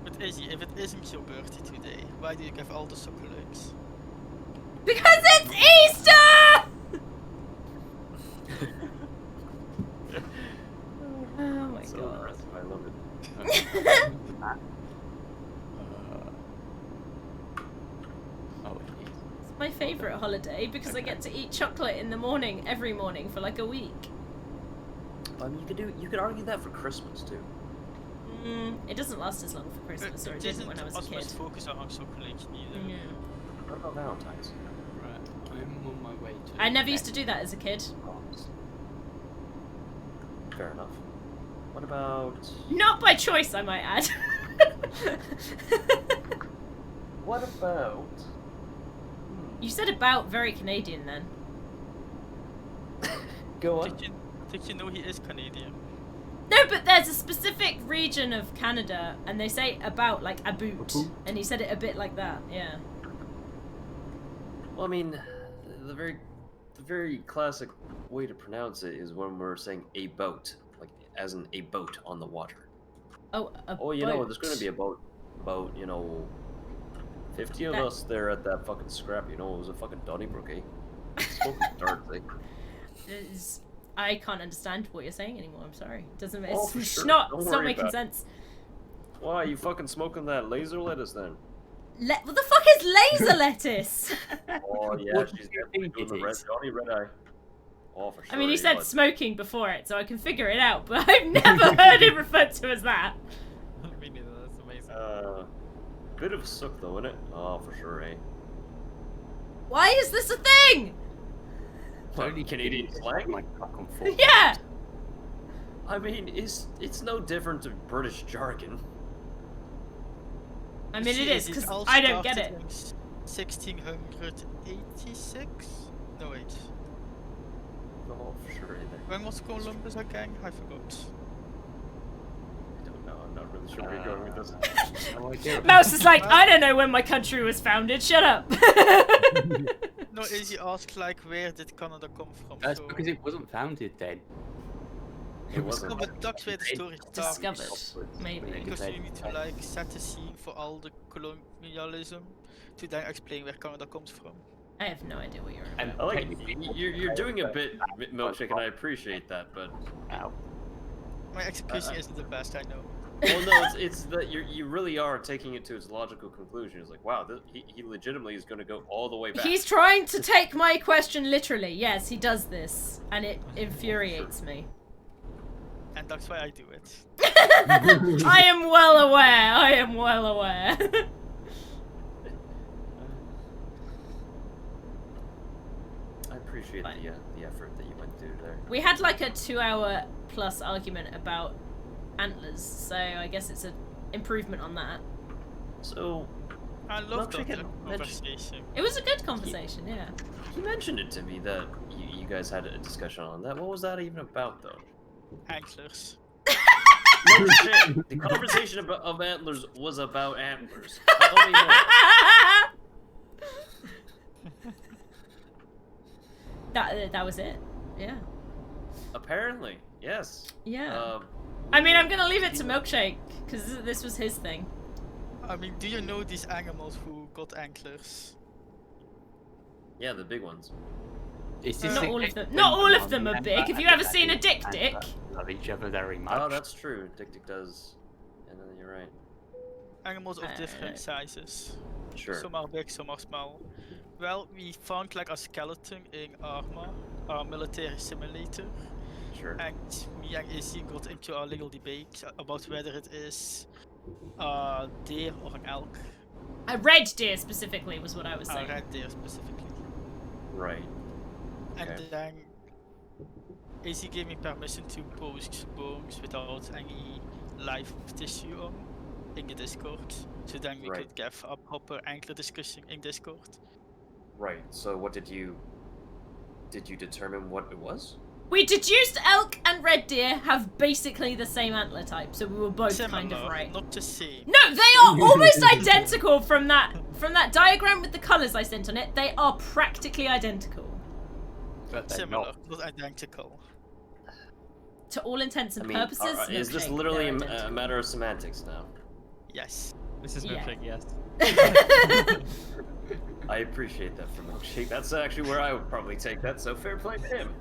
[SPEAKER 3] But Izzy, if it isn't your birthday today, why do you give all the chocolates?
[SPEAKER 2] Because it's Easter! Oh my
[SPEAKER 1] So
[SPEAKER 2] god.
[SPEAKER 1] impressive, I love it.
[SPEAKER 4] Oh, jeez.
[SPEAKER 2] It's my favourite holiday because I get to eat chocolate in the morning, every morning, for like a week.
[SPEAKER 1] I mean, you could argue that for Christmas too.
[SPEAKER 2] It doesn't last as long for Christmas, or it didn't when I was a kid.
[SPEAKER 3] Focus on chocolate either.
[SPEAKER 2] Yeah.
[SPEAKER 1] What about Valentine's?
[SPEAKER 4] Right, I'm on my way to.
[SPEAKER 2] I never used to do that as a kid.
[SPEAKER 1] Fair enough. What about?
[SPEAKER 2] Not by choice, I might add.
[SPEAKER 1] What about?
[SPEAKER 2] You said about very Canadian then.
[SPEAKER 1] Go on.
[SPEAKER 3] Did you know he is Canadian?
[SPEAKER 2] No, but there's a specific region of Canada, and they say about like a boot, and he said it a bit like that. Yeah.
[SPEAKER 1] Well, I mean, the very classic way to pronounce it is when we're saying a boat, like as in a boat on the water.
[SPEAKER 2] Oh, a
[SPEAKER 1] Oh, you
[SPEAKER 2] boat.
[SPEAKER 1] know, there's gonna be a boat. About 50 of
[SPEAKER 2] That-
[SPEAKER 1] us there at that fucking scrap. You know, it was a fucking Donnybrook, eh? Smoking darts, eh?
[SPEAKER 2] I can't understand what you're saying anymore. I'm sorry. It doesn't.
[SPEAKER 1] Oh,
[SPEAKER 2] It's
[SPEAKER 1] for sure.
[SPEAKER 2] not.
[SPEAKER 1] Don't
[SPEAKER 2] It's not
[SPEAKER 1] worry
[SPEAKER 2] making
[SPEAKER 1] about it.
[SPEAKER 2] sense.
[SPEAKER 1] Why you fucking smoking that laser lettuce then?
[SPEAKER 2] What the fuck is laser lettuce?
[SPEAKER 1] Oh yeah,
[SPEAKER 4] What
[SPEAKER 1] she's
[SPEAKER 4] do you
[SPEAKER 1] definitely
[SPEAKER 4] think
[SPEAKER 1] doing the
[SPEAKER 4] it
[SPEAKER 1] red
[SPEAKER 4] is?
[SPEAKER 1] Johnny Red Eye. Oh, for sure.
[SPEAKER 2] I mean, he
[SPEAKER 1] eh,
[SPEAKER 2] said
[SPEAKER 1] bud.
[SPEAKER 2] smoking before it, so I can figure it out. But I've never heard it referred to as that.
[SPEAKER 5] Me neither. That's amazing.
[SPEAKER 1] Bit of a sook though, innit? Oh, for sure, eh?
[SPEAKER 2] Why is this a thing?
[SPEAKER 1] Only Canadian slang?
[SPEAKER 4] Like back and forth.
[SPEAKER 2] Yeah.
[SPEAKER 1] I mean, it's no different to British jargon.
[SPEAKER 2] I mean, it is
[SPEAKER 3] It
[SPEAKER 2] because
[SPEAKER 3] all
[SPEAKER 2] I don't get
[SPEAKER 3] started
[SPEAKER 2] it.
[SPEAKER 3] in 1686? No wait.
[SPEAKER 1] Oh, for sure, eh?
[SPEAKER 3] When was Columbus again? I forgot.
[SPEAKER 1] I don't know. I'm not really sure where you're going with this.
[SPEAKER 4] No idea.
[SPEAKER 2] Mouse is like, I don't know when my country was founded. Shut up.
[SPEAKER 3] No, Izzy asked like where did Canada come from?
[SPEAKER 4] That's
[SPEAKER 3] so...
[SPEAKER 4] because it wasn't founded then.
[SPEAKER 1] It wasn't.
[SPEAKER 3] No, but that's where the story starts.
[SPEAKER 2] Discovered, maybe.
[SPEAKER 3] Because you need to like set the scene for all the colonialism to then explain where Canada comes from.
[SPEAKER 2] I have no idea what you're on
[SPEAKER 4] And
[SPEAKER 2] about.
[SPEAKER 1] I like
[SPEAKER 4] technically,
[SPEAKER 1] you're doing a bit milkshake, and I appreciate that, but
[SPEAKER 4] Ow.
[SPEAKER 3] My execution isn't the best, I know.
[SPEAKER 1] well, no, it's that you really are taking it to its logical conclusion. It's like, wow, he legitimately is going to go all the way back.
[SPEAKER 2] He's trying to take my question literally. Yes, he does this, and it infuriates me.
[SPEAKER 3] And that's why I do it.
[SPEAKER 2] I am well aware. I am well aware.
[SPEAKER 1] I appreciate
[SPEAKER 2] Fine.
[SPEAKER 1] the effort that you went through there.
[SPEAKER 2] We had like a 2-hour plus argument about antlers, so I guess it's an improvement on that.
[SPEAKER 1] So
[SPEAKER 3] I love that
[SPEAKER 1] Milkshake had
[SPEAKER 3] conversation.
[SPEAKER 2] It was a good conversation, yeah.
[SPEAKER 1] you mentioned it to me that you guys had a discussion on that. What was that even about, though?
[SPEAKER 3] Antlers.
[SPEAKER 1] No shit. The conversation of antlers was about antlers. Tell me more.
[SPEAKER 2] That was it. Yeah.
[SPEAKER 1] Apparently, yes.
[SPEAKER 2] Yeah. I mean, I'm gonna leave it to Milkshake because this was his thing.
[SPEAKER 3] I mean, do you know these animals who got antlers?
[SPEAKER 1] Yeah, the big ones.
[SPEAKER 4] Is this
[SPEAKER 2] Not
[SPEAKER 4] a-
[SPEAKER 2] all of them. Not all of them are big. Have you ever seen a dick
[SPEAKER 4] and
[SPEAKER 2] dick?
[SPEAKER 4] love each other very much.
[SPEAKER 1] Oh, that's true. Dick does. And then you're right.
[SPEAKER 3] Animals of different sizes.
[SPEAKER 1] Sure.
[SPEAKER 3] Some are big, some are small. Well, we found like a skeleton in Arma, our military simulator.
[SPEAKER 1] Sure.
[SPEAKER 3] And me and AC got into a little debate about whether it is a deer or an elk.
[SPEAKER 2] A red deer specifically was what I was
[SPEAKER 3] A
[SPEAKER 2] saying.
[SPEAKER 3] red deer specifically.
[SPEAKER 1] Right.
[SPEAKER 3] And
[SPEAKER 1] Okay.
[SPEAKER 3] then AC gave me permission to post bones without any live tissue on in the Discord. So then we
[SPEAKER 1] Right.
[SPEAKER 3] could have a proper angler discussion in Discord.
[SPEAKER 1] Right. So what did you determine what it was?
[SPEAKER 2] We deduced elk and red deer have basically the same antler type, so we were both kind of
[SPEAKER 3] Similar,
[SPEAKER 2] right.
[SPEAKER 3] not the same.
[SPEAKER 2] No, they are almost identical from that diagram with the colours I sent on it. They are practically identical.
[SPEAKER 4] But they're
[SPEAKER 3] Similar,
[SPEAKER 4] not.
[SPEAKER 3] not identical.
[SPEAKER 2] To all intents and
[SPEAKER 1] I mean,
[SPEAKER 2] purposes,
[SPEAKER 1] is this
[SPEAKER 2] milkshake,
[SPEAKER 1] literally
[SPEAKER 2] they're
[SPEAKER 1] a
[SPEAKER 2] identical.
[SPEAKER 1] matter of semantics now?
[SPEAKER 3] Yes.
[SPEAKER 5] This is
[SPEAKER 2] Yeah.
[SPEAKER 5] milkshake, yes.
[SPEAKER 1] I appreciate that from Milkshake. That's actually where I would probably take that, so fair play to him.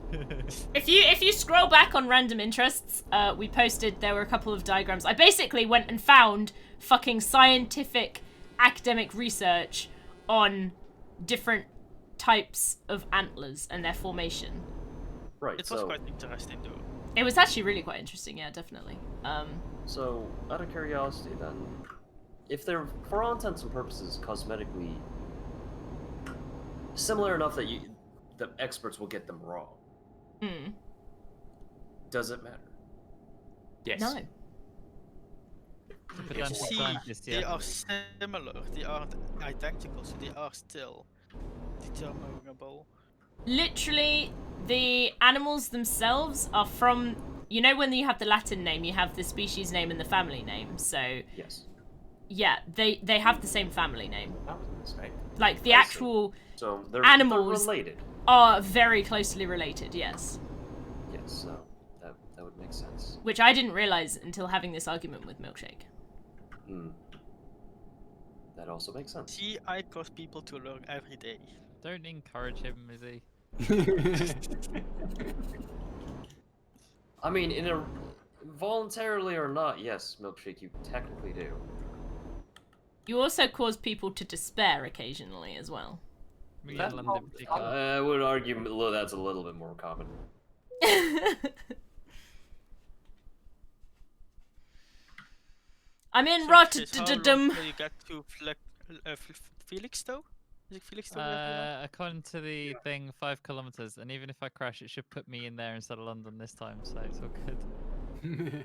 [SPEAKER 2] If you scroll back on random interests, we posted, there were a couple of diagrams. I basically went and found fucking scientific academic research on different types of antlers and their formation.
[SPEAKER 1] Right,
[SPEAKER 3] It was
[SPEAKER 1] so,
[SPEAKER 3] quite interesting though.
[SPEAKER 2] It was actually really quite interesting, yeah, definitely.
[SPEAKER 1] so, out of curiosity then, if they're, for all intents and purposes, cosmetically similar enough that the experts will get them wrong, does it matter?
[SPEAKER 4] Yes.
[SPEAKER 2] No.
[SPEAKER 5] The
[SPEAKER 3] You
[SPEAKER 5] pedantic
[SPEAKER 3] see,
[SPEAKER 5] scientist,
[SPEAKER 3] they
[SPEAKER 5] yeah.
[SPEAKER 3] are similar, they aren't identical, so they are still determinable.
[SPEAKER 2] Literally, the animals themselves are from, you know, when you have the Latin name, you have the species name and the family name. So,
[SPEAKER 1] Yes.
[SPEAKER 2] yeah, they have the same family name.
[SPEAKER 4] That was a mistake.
[SPEAKER 2] Like, the
[SPEAKER 1] I see.
[SPEAKER 2] actual
[SPEAKER 1] So, they're
[SPEAKER 2] Animals.
[SPEAKER 1] related.
[SPEAKER 2] are very closely related, yes.
[SPEAKER 1] Yes, so that would make sense.
[SPEAKER 2] Which I didn't realize until having this argument with Milkshake.
[SPEAKER 1] Hmm. That also makes sense.
[SPEAKER 3] See, I cause people to learn every day.
[SPEAKER 5] Don't encourage him, Izzy.
[SPEAKER 1] I mean, in a voluntarily or not, yes, Milkshake, you technically do.
[SPEAKER 2] You also cause people to despair occasionally as well.
[SPEAKER 5] Me
[SPEAKER 4] That's
[SPEAKER 5] in
[SPEAKER 4] not-
[SPEAKER 5] London, particularly.
[SPEAKER 1] I would argue that's a little bit more common.
[SPEAKER 2] I'm in
[SPEAKER 3] So, Chris, how long
[SPEAKER 2] Rotterdam.
[SPEAKER 3] till you get to Felix though? Is it Felix though? wherever you are?
[SPEAKER 5] According to the thing, 5 kilometers, and even if I crash, it should put me in there instead of London this time, so it's all good.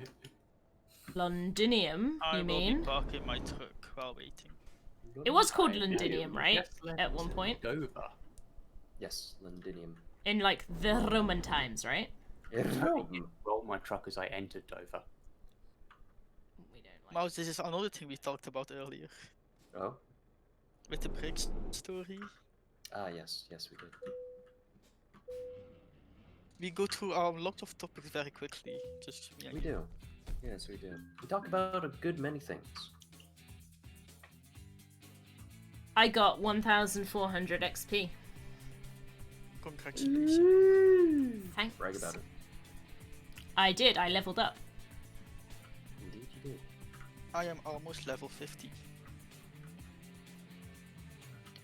[SPEAKER 2] Londinium,
[SPEAKER 3] I
[SPEAKER 2] you
[SPEAKER 3] will
[SPEAKER 2] mean?
[SPEAKER 3] be parking my truck while waiting.
[SPEAKER 2] It was called
[SPEAKER 4] I
[SPEAKER 2] Londinium,
[SPEAKER 4] know,
[SPEAKER 2] right?
[SPEAKER 4] just left
[SPEAKER 2] At one point.
[SPEAKER 4] Dover.
[SPEAKER 1] Yes, Londinium.
[SPEAKER 2] In, like, the Roman times, right?
[SPEAKER 4] Roll my truck as I entered Dover.
[SPEAKER 2] We don't like...
[SPEAKER 3] Mouse, this is another thing we talked about earlier.
[SPEAKER 1] Oh?
[SPEAKER 3] With the brick story.
[SPEAKER 1] Ah, yes, yes, we did.
[SPEAKER 3] We go through a lot of topics very quickly. Just me and
[SPEAKER 1] We
[SPEAKER 3] you.
[SPEAKER 1] do. Yes, we do. We talk about a good many things.
[SPEAKER 2] I got 1,400 XP.
[SPEAKER 3] Congratulations.
[SPEAKER 2] Thanks.
[SPEAKER 1] Brag about it.
[SPEAKER 2] I did, I leveled up.
[SPEAKER 1] Indeed, you did.
[SPEAKER 3] I am almost level 50.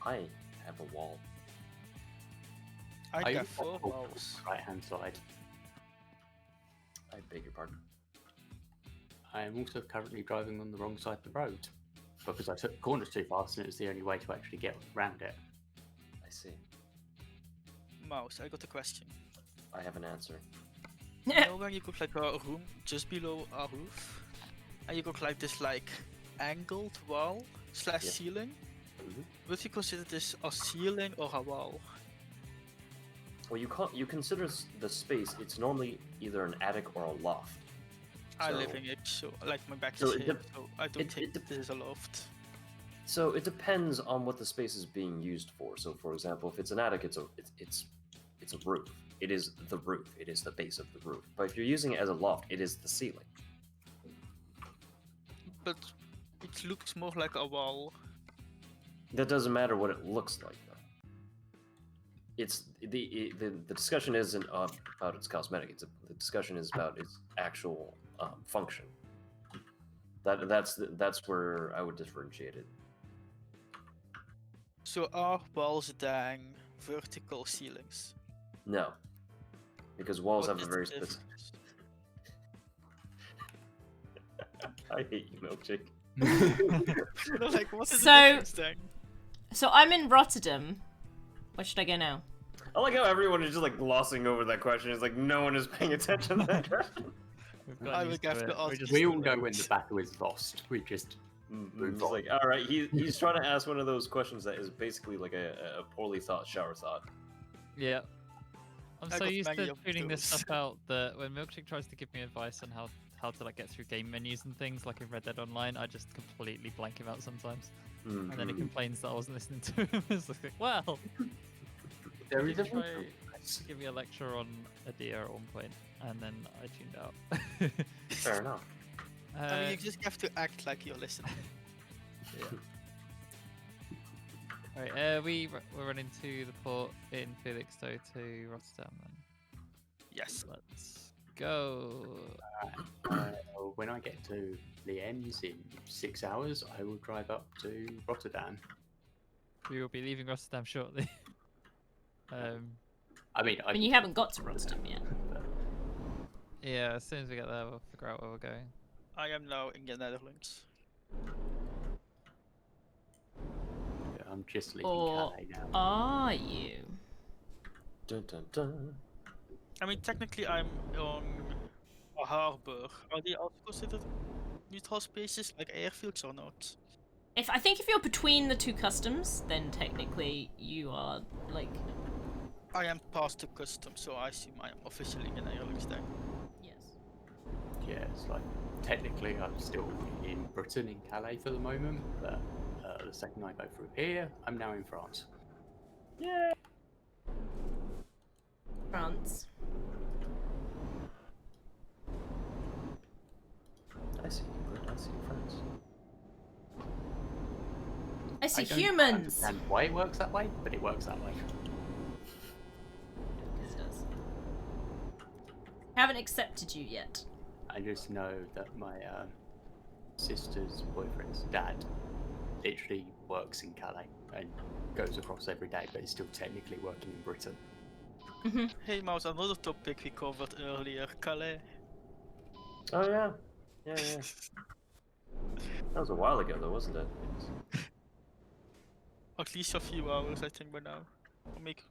[SPEAKER 1] I have a wall.
[SPEAKER 3] I
[SPEAKER 4] Are you
[SPEAKER 3] got 4
[SPEAKER 4] on the
[SPEAKER 3] walls.
[SPEAKER 4] right-hand side?
[SPEAKER 1] I beg your pardon.
[SPEAKER 4] I am also currently driving on the wrong side of the road because I took corners too fast, and it's the only way to actually get around it.
[SPEAKER 1] I see.
[SPEAKER 3] Mouse, I got a question.
[SPEAKER 1] I have an answer.
[SPEAKER 3] You know when you got like a room just below a roof, and you got like this like angled wall slash
[SPEAKER 1] Yeah.
[SPEAKER 3] ceiling?
[SPEAKER 1] Mhm.
[SPEAKER 3] Would you consider this a ceiling or a wall?
[SPEAKER 1] Well, you consider the space. It's normally either an attic or a loft.
[SPEAKER 3] I
[SPEAKER 1] So-
[SPEAKER 3] live in it, so like my back
[SPEAKER 1] so
[SPEAKER 3] is
[SPEAKER 1] it
[SPEAKER 3] here,
[SPEAKER 1] dep-
[SPEAKER 3] so I don't
[SPEAKER 1] it
[SPEAKER 3] think
[SPEAKER 1] dep-
[SPEAKER 3] this is a loft.
[SPEAKER 1] So it depends on what the space is being used for. So, for example, if it's an attic, it's a roof. It is the roof. It is the base of the roof. But if you're using it as a loft, it is the ceiling.
[SPEAKER 3] But it looks more like a wall.
[SPEAKER 1] That doesn't matter what it looks like, though. It's the discussion isn't about its cosmetic. The discussion is about its actual function. That's where I would differentiate it.
[SPEAKER 3] So are walls then vertical ceilings?
[SPEAKER 1] No, Because walls
[SPEAKER 3] What
[SPEAKER 1] have a
[SPEAKER 3] is
[SPEAKER 1] very
[SPEAKER 3] the
[SPEAKER 1] specific.
[SPEAKER 3] difference?
[SPEAKER 1] I hate you, Milkshake.
[SPEAKER 3] No, like, what is
[SPEAKER 2] So-
[SPEAKER 3] the difference then?
[SPEAKER 2] So I'm in Rotterdam. Where should I go now?
[SPEAKER 1] I like how everyone is just like glossing over that question. It's like no one is paying attention to that question.
[SPEAKER 5] We've
[SPEAKER 3] I
[SPEAKER 5] got
[SPEAKER 3] will
[SPEAKER 5] used
[SPEAKER 3] have
[SPEAKER 5] to
[SPEAKER 3] to
[SPEAKER 5] it.
[SPEAKER 3] ask
[SPEAKER 5] We're just
[SPEAKER 4] We all know when the battle is lost. We just
[SPEAKER 1] He's like, all right. He's trying to ask one of those questions that is basically like a poorly thought shower thought.
[SPEAKER 5] Yeah. I'm
[SPEAKER 3] I
[SPEAKER 5] so
[SPEAKER 3] got
[SPEAKER 5] used
[SPEAKER 3] many
[SPEAKER 5] to
[SPEAKER 3] of
[SPEAKER 5] tuning this
[SPEAKER 3] those.
[SPEAKER 5] stuff out that when Milkshake tries to give me advice on how to like get through game menus and things like in Red Dead Online, I just completely blank him out sometimes. And then he complains that I wasn't listening to him. It's like, well,
[SPEAKER 4] there
[SPEAKER 5] he
[SPEAKER 4] is a
[SPEAKER 5] did try to give me a lecture on a deer at one point, and then I tuned out.
[SPEAKER 1] Fair enough.
[SPEAKER 3] I mean, you just have to act like you're listening.
[SPEAKER 5] Right, we're running to the port in Felixstowe to Rotterdam then.
[SPEAKER 3] Yes.
[SPEAKER 5] Let's go.
[SPEAKER 4] when I get to Lienz in 6 hours, I will drive up to Rotterdam.
[SPEAKER 5] We will be leaving Rotterdam shortly.
[SPEAKER 4] I mean,
[SPEAKER 2] I mean, you haven't got to Rotterdam yet.
[SPEAKER 5] Yeah, as soon as we get there, we'll figure out where we're going.
[SPEAKER 3] I am now in the Netherlands.
[SPEAKER 4] I'm just leaving
[SPEAKER 2] Or
[SPEAKER 4] Calais now.
[SPEAKER 2] are you?
[SPEAKER 1] Dun, dun, dun.
[SPEAKER 3] I mean, technically, I'm on a harbor. Are they also considered neutral spaces like airfields or not?
[SPEAKER 2] I think if you're between the two customs, then technically you are like.
[SPEAKER 3] I am past the customs, so I assume I am officially in the Netherlands then.
[SPEAKER 2] Yes.
[SPEAKER 4] Yeah, it's like technically I'm still in Britain, in Calais for the moment, but the second I go through here, I'm now in France.
[SPEAKER 2] France.
[SPEAKER 1] I see England. I see France.
[SPEAKER 2] I see
[SPEAKER 4] I don't
[SPEAKER 2] humans.
[SPEAKER 4] understand why it works that way, but it works that way.
[SPEAKER 2] This does. Haven't accepted you yet.
[SPEAKER 4] I just know that my sister's boyfriend's dad literally works in Calais and goes across every day, but is still technically working in Britain.
[SPEAKER 3] Hey Mouse, another topic we covered earlier, Calais.
[SPEAKER 1] Oh yeah, yeah. That was a while ago, though, wasn't it?
[SPEAKER 3] At least a few hours, I think, by now. Or maybe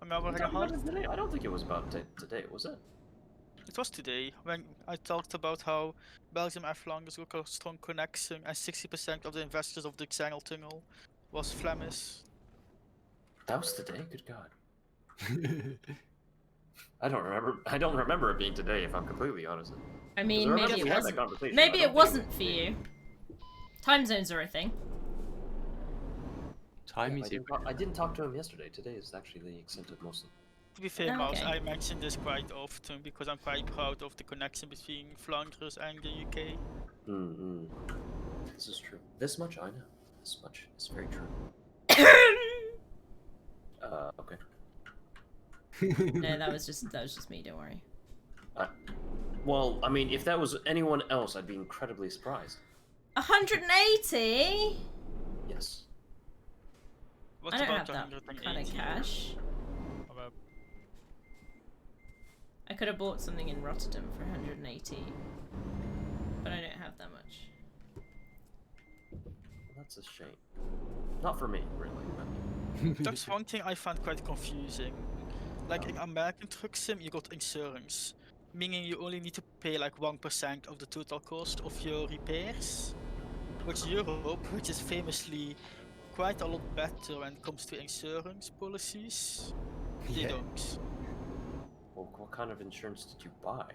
[SPEAKER 3] an hour and a
[SPEAKER 1] Talking
[SPEAKER 3] half.
[SPEAKER 1] about it today? I don't think it was about today, was it?
[SPEAKER 3] It was today when I talked about how Belgium and Flanders got a strong connection and 60% of the investors of the Xangel Tunnel was Flemish.
[SPEAKER 1] That was today. Good God. I don't remember it being today. If I'm completely honest.
[SPEAKER 2] I
[SPEAKER 1] 'Cause
[SPEAKER 2] mean,
[SPEAKER 1] I remember
[SPEAKER 2] maybe
[SPEAKER 1] we
[SPEAKER 2] it
[SPEAKER 1] had that
[SPEAKER 2] wasn't.
[SPEAKER 1] conversation.
[SPEAKER 2] Maybe
[SPEAKER 1] I
[SPEAKER 2] it
[SPEAKER 1] don't think
[SPEAKER 2] wasn't
[SPEAKER 1] was
[SPEAKER 2] for
[SPEAKER 1] today.
[SPEAKER 2] you. Time zones are a thing.
[SPEAKER 4] Time
[SPEAKER 1] Yeah,
[SPEAKER 4] is
[SPEAKER 1] I didn't talk to him yesterday. Today is actually the extent of most of.
[SPEAKER 3] To be fair,
[SPEAKER 2] Oh,
[SPEAKER 3] Mouse,
[SPEAKER 2] okay.
[SPEAKER 3] I mention this quite often because I'm quite proud of the connection between Flanders and the UK.
[SPEAKER 1] This is true. This much I know. This much is very true. Okay.
[SPEAKER 2] No, that was just me. Don't worry.
[SPEAKER 1] Well, I mean, if that was anyone else, I'd be incredibly surprised.
[SPEAKER 2] 180.
[SPEAKER 1] Yes.
[SPEAKER 3] What
[SPEAKER 2] I don't have
[SPEAKER 3] about
[SPEAKER 2] that
[SPEAKER 3] 180?
[SPEAKER 2] kind of cash.
[SPEAKER 5] About
[SPEAKER 2] I could have bought something in Rotterdam for 180, but I don't have that much.
[SPEAKER 1] That's a shame. Not for me, really.
[SPEAKER 3] That's one thing I find quite confusing. Like in American Truck Sim, you got insurance, meaning you only need to pay like 1% of the total cost of your repairs. But Europe, which is famously quite a lot better when it comes to insurance policies, they
[SPEAKER 4] Yeah.
[SPEAKER 3] don't.
[SPEAKER 1] Well, what kind of insurance did you buy?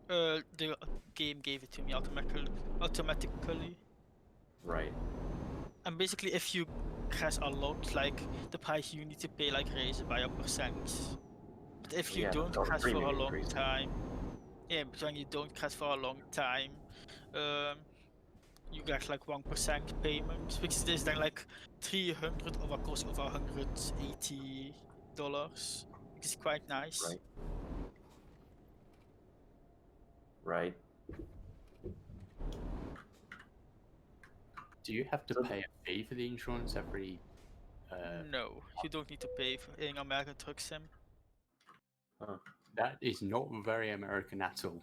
[SPEAKER 3] The game gave it to me automatically.
[SPEAKER 1] Right.
[SPEAKER 3] And basically, if you crash a lot, like the price you need to pay like raises by 1%. But if you
[SPEAKER 1] Yeah,
[SPEAKER 3] don't
[SPEAKER 1] the
[SPEAKER 3] crash for a
[SPEAKER 1] premium
[SPEAKER 3] long
[SPEAKER 1] increase.
[SPEAKER 3] time, yeah, but when you don't crash for a long time, you get like 1% payment, which is then like 300 of a cost of $180, which is quite nice.
[SPEAKER 1] Right. Right.
[SPEAKER 4] Do you have to pay a fee for the insurance every?
[SPEAKER 3] No, you don't need to pay for in American Truck Sim.
[SPEAKER 1] Huh.
[SPEAKER 4] That is not very American at all.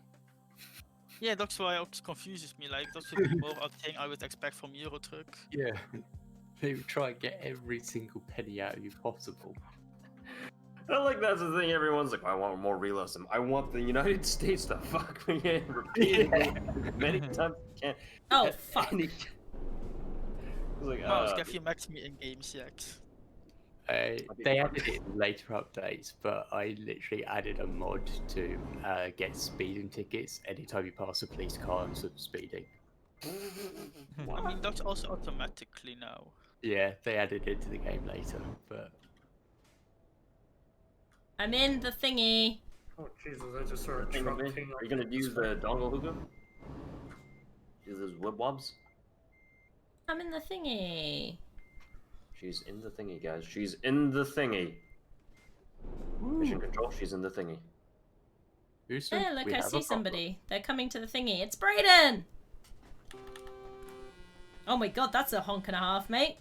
[SPEAKER 3] Yeah, that's why it confuses me. Like, that would be more a thing I would expect from Eurotruck.
[SPEAKER 4] Yeah. They would try and get every single penny out of you possible.
[SPEAKER 1] I like that's the thing. Everyone's like, I want more realism. I want the United States to fuck me in repeatedly, as many times as I can.
[SPEAKER 2] Oh,
[SPEAKER 1] At
[SPEAKER 2] fuck.
[SPEAKER 1] any- It's like,
[SPEAKER 3] Mouse, give you max me in games yet.
[SPEAKER 4] They added it in later updates, but I literally added a mod to get speeding tickets anytime you pass a police car and stop speeding.
[SPEAKER 3] I mean, that's also automatically now.
[SPEAKER 4] Yeah, they added it to the game later, but
[SPEAKER 2] I'm in the thingy.
[SPEAKER 6] Oh Jesus! I just saw a
[SPEAKER 1] Thing
[SPEAKER 6] truck
[SPEAKER 1] of it.
[SPEAKER 6] ping
[SPEAKER 1] Are
[SPEAKER 6] up
[SPEAKER 1] you gonna
[SPEAKER 6] in
[SPEAKER 1] use
[SPEAKER 6] the
[SPEAKER 1] the dongle hookah? Use those wibwobs?
[SPEAKER 2] I'm in the thingy.
[SPEAKER 1] She's in the thingy, guys. She's in the thingy. Mission control. She's in the thingy.
[SPEAKER 4] Houston,
[SPEAKER 2] Yeah, look,
[SPEAKER 4] we
[SPEAKER 2] I
[SPEAKER 4] have a
[SPEAKER 2] see
[SPEAKER 4] problem.
[SPEAKER 2] somebody. They're coming to the thingy. It's Brayden! Oh my god, that's a honk and a half, mate.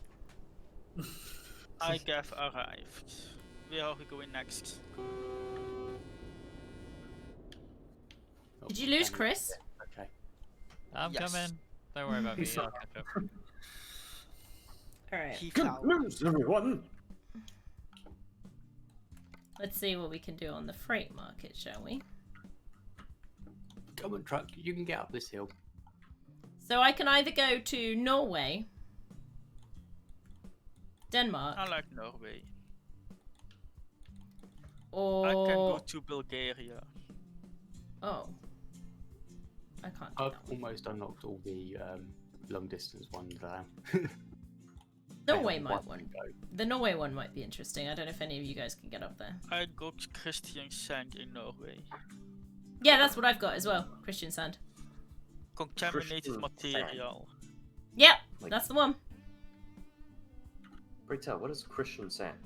[SPEAKER 3] I have arrived. Where are we going next?
[SPEAKER 4] Oh,
[SPEAKER 2] Did you lose
[SPEAKER 4] damn it.
[SPEAKER 2] Chris?
[SPEAKER 4] Okay.
[SPEAKER 5] I'm
[SPEAKER 3] Yes.
[SPEAKER 5] coming. Don't worry about me.
[SPEAKER 6] He's
[SPEAKER 5] I'll
[SPEAKER 6] not.
[SPEAKER 5] catch up.
[SPEAKER 2] Alright,
[SPEAKER 3] He
[SPEAKER 1] Good
[SPEAKER 3] fell.
[SPEAKER 1] news, everyone.
[SPEAKER 2] let's see what we can do on the freight market, shall we?
[SPEAKER 4] Come on, truck. You can get up this hill.
[SPEAKER 2] So I can either go to Norway, Denmark,
[SPEAKER 3] I like Norway.
[SPEAKER 2] or...
[SPEAKER 3] I can go to Bulgaria.
[SPEAKER 2] Oh. I can't do
[SPEAKER 4] I've
[SPEAKER 2] that one.
[SPEAKER 4] almost unlocked all the long distance ones now.
[SPEAKER 2] Norway
[SPEAKER 4] Hang on,
[SPEAKER 2] might
[SPEAKER 4] one
[SPEAKER 2] one.
[SPEAKER 4] go.
[SPEAKER 2] The Norway one might be interesting. I don't know if any of you guys can get up there.
[SPEAKER 3] I got Christian Sand in Norway.
[SPEAKER 2] Yeah, that's what I've got as well. Christian Sand.
[SPEAKER 3] Contaminated
[SPEAKER 1] Christian
[SPEAKER 3] material.
[SPEAKER 2] Yep,
[SPEAKER 1] Like-
[SPEAKER 2] that's the one.
[SPEAKER 1] Pray tell, what is Christian sand?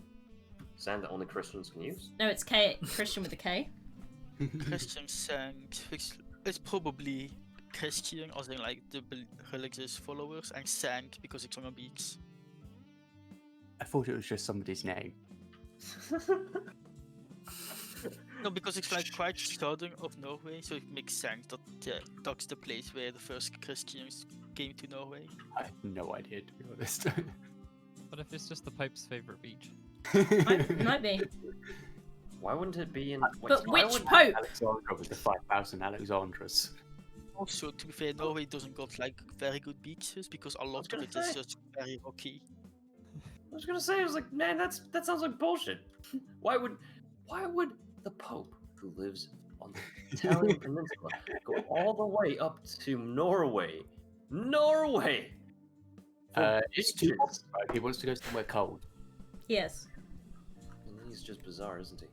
[SPEAKER 1] Sand that only Christians can use?
[SPEAKER 2] No, it's K. Christian with a K.
[SPEAKER 3] Christian Sand, which is probably Christian, as in like the religious followers, and Sand because it's on a beach.
[SPEAKER 4] I thought it was just somebody's name.
[SPEAKER 3] No, because it's like quite southern of Norway, so it makes sense that that's the place where the first Christians came to Norway.
[SPEAKER 4] I have no idea, to be honest.
[SPEAKER 5] What if it's just the Pope's favourite beach?
[SPEAKER 2] Might be.
[SPEAKER 1] Why wouldn't it be in?
[SPEAKER 2] But
[SPEAKER 1] why
[SPEAKER 2] which
[SPEAKER 1] would-
[SPEAKER 2] Pope?
[SPEAKER 4] Alexandra with the 5,000 Alexandras.
[SPEAKER 3] Also, to be fair, Norway doesn't got like very good beaches because a lot of
[SPEAKER 1] gonna
[SPEAKER 3] it is
[SPEAKER 1] say.
[SPEAKER 3] just very rocky.
[SPEAKER 1] I was gonna say, I was like, man, that sounds like bullshit. Why would the Pope, who lives on the Italian peninsula, go all the way up to Norway? Norway. For
[SPEAKER 4] It's too
[SPEAKER 1] beaches?
[SPEAKER 4] hot, right? He wants to go somewhere cold.
[SPEAKER 2] Yes.
[SPEAKER 1] And he's just bizarre, isn't he?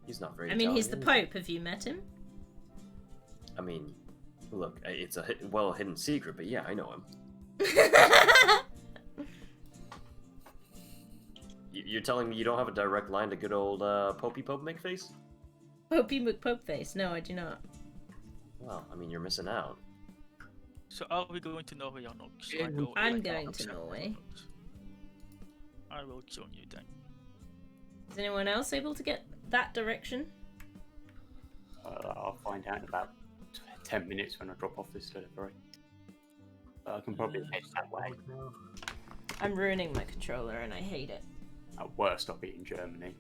[SPEAKER 1] He's not very.
[SPEAKER 2] I mean, he's the
[SPEAKER 1] Italian, is
[SPEAKER 2] Pope. Have you met him?
[SPEAKER 1] he? I mean, look, it's a well hidden secret, but yeah, I know him. You're telling me you don't have a direct line to good old Popey Pope Makeface?
[SPEAKER 2] Popey McPopeface. No, I do not.
[SPEAKER 1] Well, I mean, you're missing out.
[SPEAKER 3] So are we going to Norway or not? So
[SPEAKER 4] Yeah,
[SPEAKER 3] know,
[SPEAKER 2] I'm
[SPEAKER 3] like,
[SPEAKER 2] going
[SPEAKER 3] how
[SPEAKER 2] to
[SPEAKER 3] to-
[SPEAKER 2] Norway.
[SPEAKER 3] I will join you then.
[SPEAKER 2] Is anyone else able to get that direction?
[SPEAKER 4] I'll find out in about 10 minutes when I drop off this delivery. I can probably head that way.
[SPEAKER 2] I'm ruining my controller and I hate it.
[SPEAKER 4] At worst, I'll be in Germany.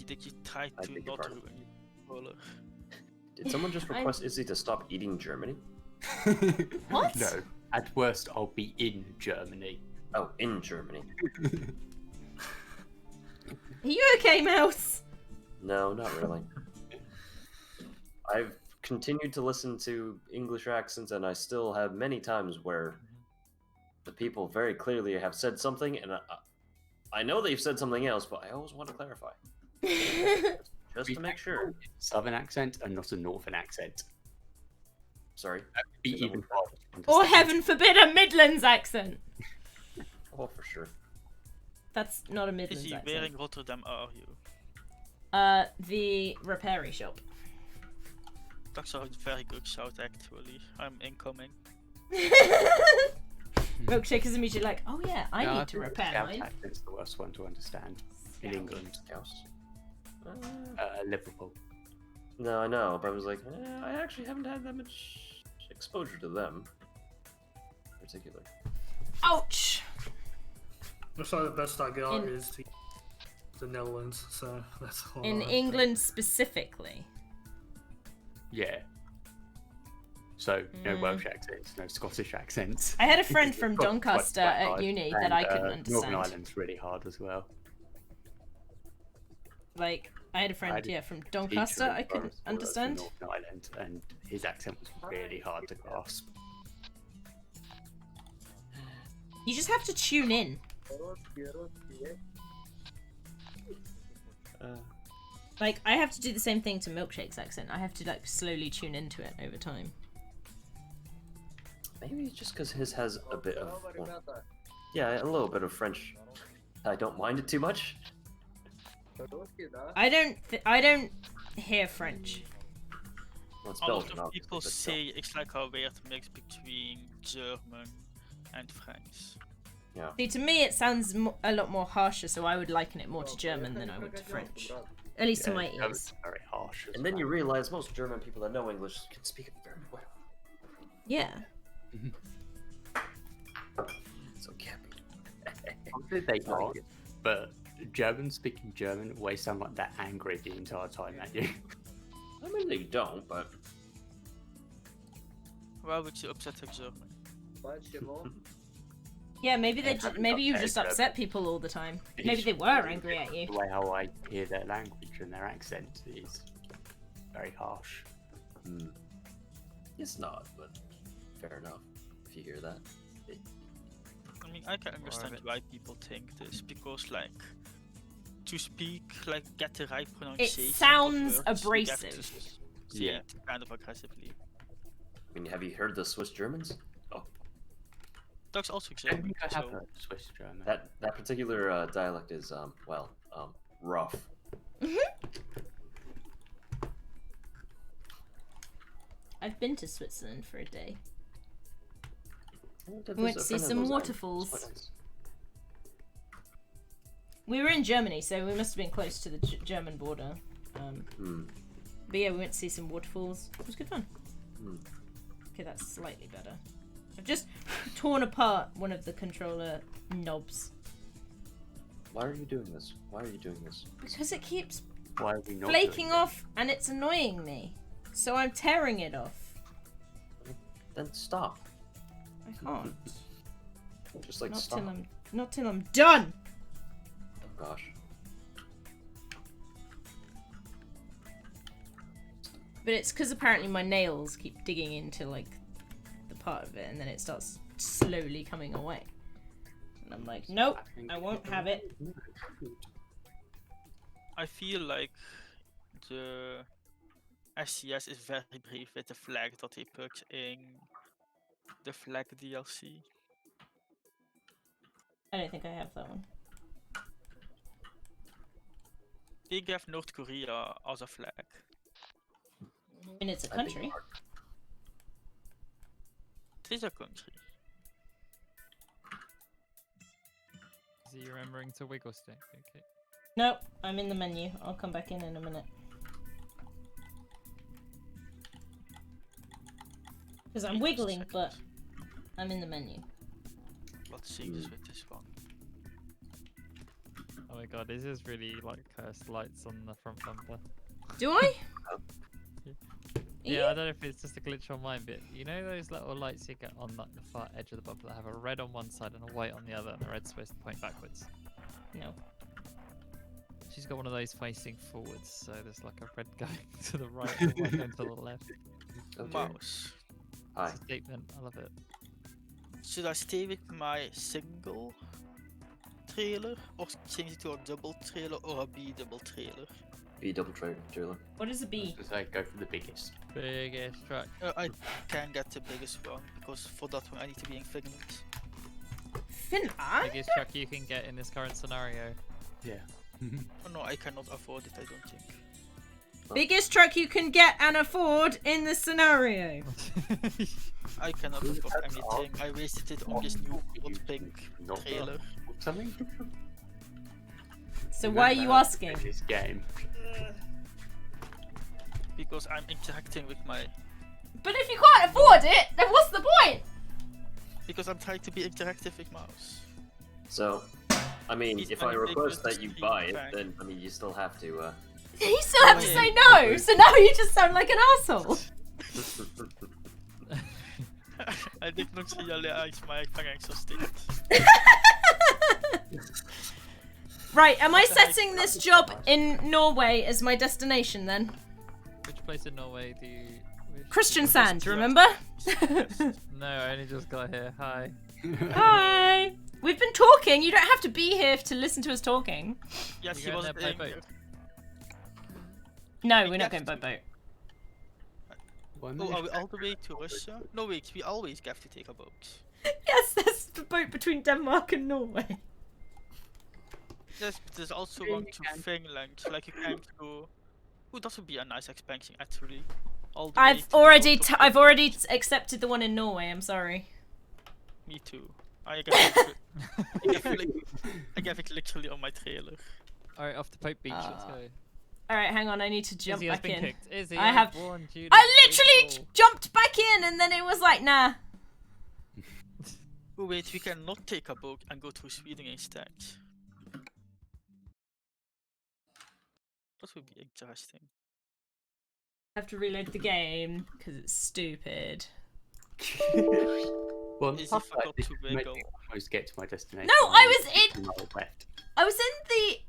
[SPEAKER 3] Did you try
[SPEAKER 1] I
[SPEAKER 3] to
[SPEAKER 1] beg your
[SPEAKER 3] not
[SPEAKER 1] pardon?
[SPEAKER 3] ruin your controller?
[SPEAKER 1] Did someone just request Izzy to stop eating Germany?
[SPEAKER 2] What?
[SPEAKER 4] No. At worst, I'll be in Germany.
[SPEAKER 1] Oh, in Germany.
[SPEAKER 2] Are you okay, Mouse?
[SPEAKER 1] No, not really. I've continued to listen to English accents, and I still have many times where the people very clearly have said something, and I know they've said something else, but I always want to clarify. Just to make sure.
[SPEAKER 4] Southern accent and not a northern accent.
[SPEAKER 1] Sorry.
[SPEAKER 4] Be
[SPEAKER 1] Is that
[SPEAKER 4] even
[SPEAKER 1] what-
[SPEAKER 4] harder to
[SPEAKER 2] Or
[SPEAKER 4] understand.
[SPEAKER 2] heaven forbid a Midlands accent.
[SPEAKER 1] Oh, for sure.
[SPEAKER 2] That's not a Midlands
[SPEAKER 3] Izzy, where
[SPEAKER 2] accent.
[SPEAKER 3] in Rotterdam are you?
[SPEAKER 2] The repairy shop.
[SPEAKER 3] That's a very good shout actually. I'm incoming.
[SPEAKER 2] Milkshake is immediately like, oh yeah, I
[SPEAKER 4] No,
[SPEAKER 2] need to
[SPEAKER 4] think
[SPEAKER 2] repair
[SPEAKER 4] Scout
[SPEAKER 2] mine.
[SPEAKER 4] accent's the worst one to understand in England.
[SPEAKER 1] Scouse.
[SPEAKER 4] Liverpool.
[SPEAKER 1] No, I know, but I was like, I actually haven't had that much exposure to them. In particular.
[SPEAKER 2] Ouch!
[SPEAKER 6] That's like the best I got
[SPEAKER 2] In-
[SPEAKER 6] is the Netherlands, so that's all.
[SPEAKER 2] In England specifically.
[SPEAKER 4] Yeah. So no Welsh accents, no Scottish accents.
[SPEAKER 2] I had a friend from
[SPEAKER 4] Quite
[SPEAKER 2] Doncaster
[SPEAKER 4] hard.
[SPEAKER 2] at uni
[SPEAKER 4] And,
[SPEAKER 2] that I couldn't understand.
[SPEAKER 4] Northern Ireland's really hard as well.
[SPEAKER 2] Like, I had a friend,
[SPEAKER 4] had a
[SPEAKER 2] from
[SPEAKER 4] Teacher
[SPEAKER 2] Doncaster
[SPEAKER 4] in
[SPEAKER 2] I couldn't
[SPEAKER 4] Forest Forest in
[SPEAKER 2] understand.
[SPEAKER 4] Northern Ireland, and his accent was really hard to grasp.
[SPEAKER 2] You just have to tune in. Like, I have to do the same thing to Milkshake's accent. I have to, like, slowly tune into it over time.
[SPEAKER 1] Maybe it's just because his has a bit of, well, yeah, a little bit of French. I don't mind it too much.
[SPEAKER 2] I don't hear French.
[SPEAKER 1] Well, it's
[SPEAKER 3] A lot
[SPEAKER 1] Belgian,
[SPEAKER 3] of
[SPEAKER 1] obviously,
[SPEAKER 3] people
[SPEAKER 1] but still.
[SPEAKER 3] say it's like a weird mix between German and French.
[SPEAKER 1] Yeah.
[SPEAKER 2] See, to me it sounds a lot more harsher, so I would liken it more to German than I would to French. At least to my
[SPEAKER 4] German's
[SPEAKER 2] ears.
[SPEAKER 4] very harsh. as
[SPEAKER 1] And then
[SPEAKER 4] well.
[SPEAKER 1] you realize most German people that know English can speak it very well.
[SPEAKER 2] Yeah.
[SPEAKER 1] So it can't be.
[SPEAKER 4] Probably they are, but German speaking German always sound like they're angry the entire time at you.
[SPEAKER 1] I mean, they don't, but
[SPEAKER 3] Why would you upset a German?
[SPEAKER 2] Yeah, maybe they
[SPEAKER 4] haven't
[SPEAKER 2] maybe you
[SPEAKER 4] upset
[SPEAKER 2] just
[SPEAKER 4] German.
[SPEAKER 2] upset people all the time. Maybe
[SPEAKER 4] It's
[SPEAKER 2] they were angry at you.
[SPEAKER 4] The way how I hear their language and their accent is very harsh.
[SPEAKER 1] it's not. But fair enough. If you hear that.
[SPEAKER 3] I mean, I can understand
[SPEAKER 5] it.
[SPEAKER 3] why people think this, because, like, to speak, like, get the right pronunciation. of
[SPEAKER 2] sounds
[SPEAKER 3] words, you have to
[SPEAKER 2] abrasive.
[SPEAKER 3] say
[SPEAKER 4] Yeah.
[SPEAKER 3] it kind of aggressively.
[SPEAKER 1] I mean, have you heard the Swiss Germans? Oh,
[SPEAKER 3] That's also
[SPEAKER 4] I
[SPEAKER 3] German,
[SPEAKER 4] think I have
[SPEAKER 3] so
[SPEAKER 4] heard Swiss German.
[SPEAKER 1] that particular dialect is rough.
[SPEAKER 2] I've been to Switzerland for a day.
[SPEAKER 1] I went to
[SPEAKER 2] We went
[SPEAKER 1] visit
[SPEAKER 2] to
[SPEAKER 1] a
[SPEAKER 2] see
[SPEAKER 1] friend of
[SPEAKER 2] some
[SPEAKER 1] those,
[SPEAKER 2] waterfalls.
[SPEAKER 1] it's quite nice.
[SPEAKER 2] We were in Germany, so we must have been close to the German border. But yeah, we went to see some waterfalls. It was good fun. Okay, that's slightly better. I've just torn apart one of the controller knobs.
[SPEAKER 1] Why are you doing this? Why are you doing this?
[SPEAKER 2] Because it keeps
[SPEAKER 4] Why are we not
[SPEAKER 2] flaking
[SPEAKER 4] doing
[SPEAKER 2] off and it's annoying me. So I'm tearing it off.
[SPEAKER 1] Then stop.
[SPEAKER 2] I can't.
[SPEAKER 1] Just like
[SPEAKER 2] Not
[SPEAKER 1] stop.
[SPEAKER 2] till I'm done!
[SPEAKER 1] Oh gosh.
[SPEAKER 2] But it's because apparently my nails keep digging into like the part of it and then it starts slowly coming away. And I'm like, nope, I won't have it.
[SPEAKER 3] I feel like the SCS is very brief with the flag that they put in the flag DLC.
[SPEAKER 2] I don't think I have that one.
[SPEAKER 3] They gave North Korea as a flag.
[SPEAKER 2] And it's a
[SPEAKER 1] I think
[SPEAKER 2] country.
[SPEAKER 1] Mark-
[SPEAKER 3] It is a country.
[SPEAKER 5] Is he remembering to wiggle stick? Okay.
[SPEAKER 2] Nope, I'm in the menu. I'll come back in a minute. Because I'm wiggling, but I'm in the menu.
[SPEAKER 3] Let's see this with this one.
[SPEAKER 5] Oh my god, this is really like cursed lights on the front bumper.
[SPEAKER 2] Do I?
[SPEAKER 5] Yeah, I don't know if it's just a glitch on mine, but you know those little lights you get on like the far edge of the bumper that have a red on one side and a white on the other, and the red's supposed to point backwards?
[SPEAKER 2] No.
[SPEAKER 5] She's got one of those facing forwards, so there's like a red going to the right and one going to the left.
[SPEAKER 1] Oh dear.
[SPEAKER 3] Mouse.
[SPEAKER 1] Hi.
[SPEAKER 5] It's a statement, I love it.
[SPEAKER 3] Should I stay with my single trailer, or change it to a double trailer or a B double trailer?
[SPEAKER 1] B double trailer.
[SPEAKER 2] What is a B?
[SPEAKER 4] Just like go for the biggest.
[SPEAKER 5] Biggest truck.
[SPEAKER 3] I can get the biggest one, because for that one I need to be in Finland.
[SPEAKER 2] Finland?
[SPEAKER 5] Biggest truck you can get in this current scenario.
[SPEAKER 4] Yeah.
[SPEAKER 3] Oh no, I cannot afford it, I don't think.
[SPEAKER 2] Biggest truck you can get and afford in this scenario.
[SPEAKER 3] I cannot afford anything. I wasted it on this new hot pink
[SPEAKER 4] Not
[SPEAKER 3] trailer.
[SPEAKER 4] something.
[SPEAKER 2] So why are you asking?
[SPEAKER 4] This game.
[SPEAKER 3] Because I'm interacting with my.
[SPEAKER 2] But if you can't afford it, then what's the point?
[SPEAKER 3] Because I'm trying to be interactive with mouse.
[SPEAKER 1] So, I mean,
[SPEAKER 3] He's
[SPEAKER 1] if I
[SPEAKER 3] trying to
[SPEAKER 1] request
[SPEAKER 3] make
[SPEAKER 1] that you
[SPEAKER 3] this
[SPEAKER 1] buy it,
[SPEAKER 3] feedback.
[SPEAKER 1] then I mean, you still have to.
[SPEAKER 2] You still have to say no. So now you just sound like an asshole.
[SPEAKER 3] Jeg denk nog zo jullie uit, maar ik ben echt zo stikt.
[SPEAKER 2] Right, am I setting this job in Norway as my destination then?
[SPEAKER 5] Which place in Norway do you wish?
[SPEAKER 2] Kristiansand, remember?
[SPEAKER 5] No, I only just got here. Hi.
[SPEAKER 2] Hi. We've been talking. You don't have to be here to listen to us talking.
[SPEAKER 3] Yes,
[SPEAKER 5] You
[SPEAKER 3] he
[SPEAKER 5] going
[SPEAKER 3] was
[SPEAKER 5] there by
[SPEAKER 3] in
[SPEAKER 5] boat?
[SPEAKER 2] No, we're not going by boat.
[SPEAKER 3] Oh, are we all the way to Russia? No, wait, we always have to take a boat.
[SPEAKER 2] Yes, there's the boat between Denmark and Norway.
[SPEAKER 3] Yes, but there's also one to Finland. Like you can't go. Oh, that would be a nice expansion actually. All the way
[SPEAKER 2] I've
[SPEAKER 3] to the
[SPEAKER 2] already
[SPEAKER 3] north of
[SPEAKER 2] I've
[SPEAKER 3] Finland.
[SPEAKER 2] already accepted the one in Norway. I'm sorry.
[SPEAKER 3] Me too. I gave it literally on my trailer.
[SPEAKER 5] Alright, off to Pope Beach. Let's go.
[SPEAKER 2] All right, hang on. I need to jump
[SPEAKER 5] Izzy has
[SPEAKER 2] back
[SPEAKER 5] been
[SPEAKER 2] in.
[SPEAKER 5] kicked. Izzy,
[SPEAKER 2] I have-
[SPEAKER 5] warned you.
[SPEAKER 2] I
[SPEAKER 5] to
[SPEAKER 2] literally
[SPEAKER 5] withdraw.
[SPEAKER 2] jumped back in, and then it was like, nah.
[SPEAKER 3] Oh wait, we cannot take a boat and go to Sweden instead. That would be interesting.
[SPEAKER 2] I have to reload the game because it's stupid.
[SPEAKER 4] Well,
[SPEAKER 3] Izzy
[SPEAKER 4] tough
[SPEAKER 3] forgot
[SPEAKER 4] this
[SPEAKER 3] to
[SPEAKER 4] makes
[SPEAKER 3] wiggle.
[SPEAKER 4] me almost get to my destination.
[SPEAKER 2] No, I was
[SPEAKER 4] in. Left.
[SPEAKER 2] I was in the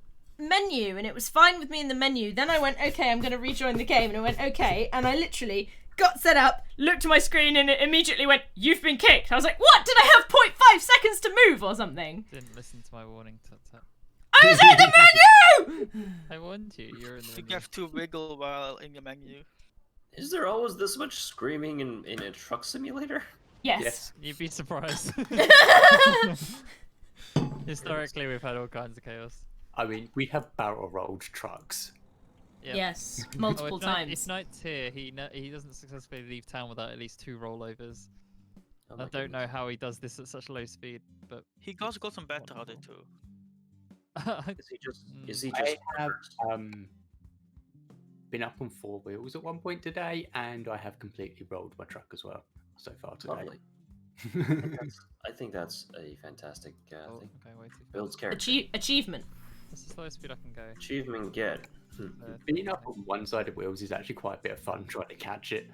[SPEAKER 2] menu and it was fine with me in the menu. Then I went, okay, I'm going to rejoin the game. And I went, okay. And I literally got set up, looked at my screen, and it immediately went, you've been kicked. I was like, what? Did I have 0.5 seconds to move or something?
[SPEAKER 5] Didn't listen to my warning. Tut tut.
[SPEAKER 2] I was in the menu!
[SPEAKER 5] I warned you. You're in the
[SPEAKER 3] You
[SPEAKER 5] menu.
[SPEAKER 3] have to wiggle while in the menu.
[SPEAKER 1] Is there always this much screaming in a truck simulator?
[SPEAKER 2] Yes.
[SPEAKER 5] You'd be surprised. Historically, we've had all kinds of chaos.
[SPEAKER 4] I mean, we have barrel rolled trucks.
[SPEAKER 5] Yep.
[SPEAKER 2] Yes,
[SPEAKER 5] Oh,
[SPEAKER 2] multiple
[SPEAKER 5] if
[SPEAKER 2] times.
[SPEAKER 5] Knight's here, he doesn't successfully leave town without at least 2 rollovers.
[SPEAKER 1] Oh
[SPEAKER 5] I
[SPEAKER 1] my
[SPEAKER 5] don't know
[SPEAKER 1] goodness.
[SPEAKER 5] how he does this at such low speed, but
[SPEAKER 3] He has gotten better at it too.
[SPEAKER 1] Is he just? Is
[SPEAKER 5] Mm.
[SPEAKER 1] he
[SPEAKER 4] I
[SPEAKER 1] just?
[SPEAKER 4] have been up on 4 wheels at one point today, and I have completely rolled my truck as well so far today.
[SPEAKER 1] Lovely. I think that's a fantastic
[SPEAKER 5] oh,
[SPEAKER 1] thing.
[SPEAKER 5] okay, way too fast.
[SPEAKER 1] Builds character.
[SPEAKER 2] Achievement.
[SPEAKER 5] That's the slowest speed I can go.
[SPEAKER 1] Achievement get.
[SPEAKER 4] Being up on one side of wheels is actually quite a bit of fun trying to catch it.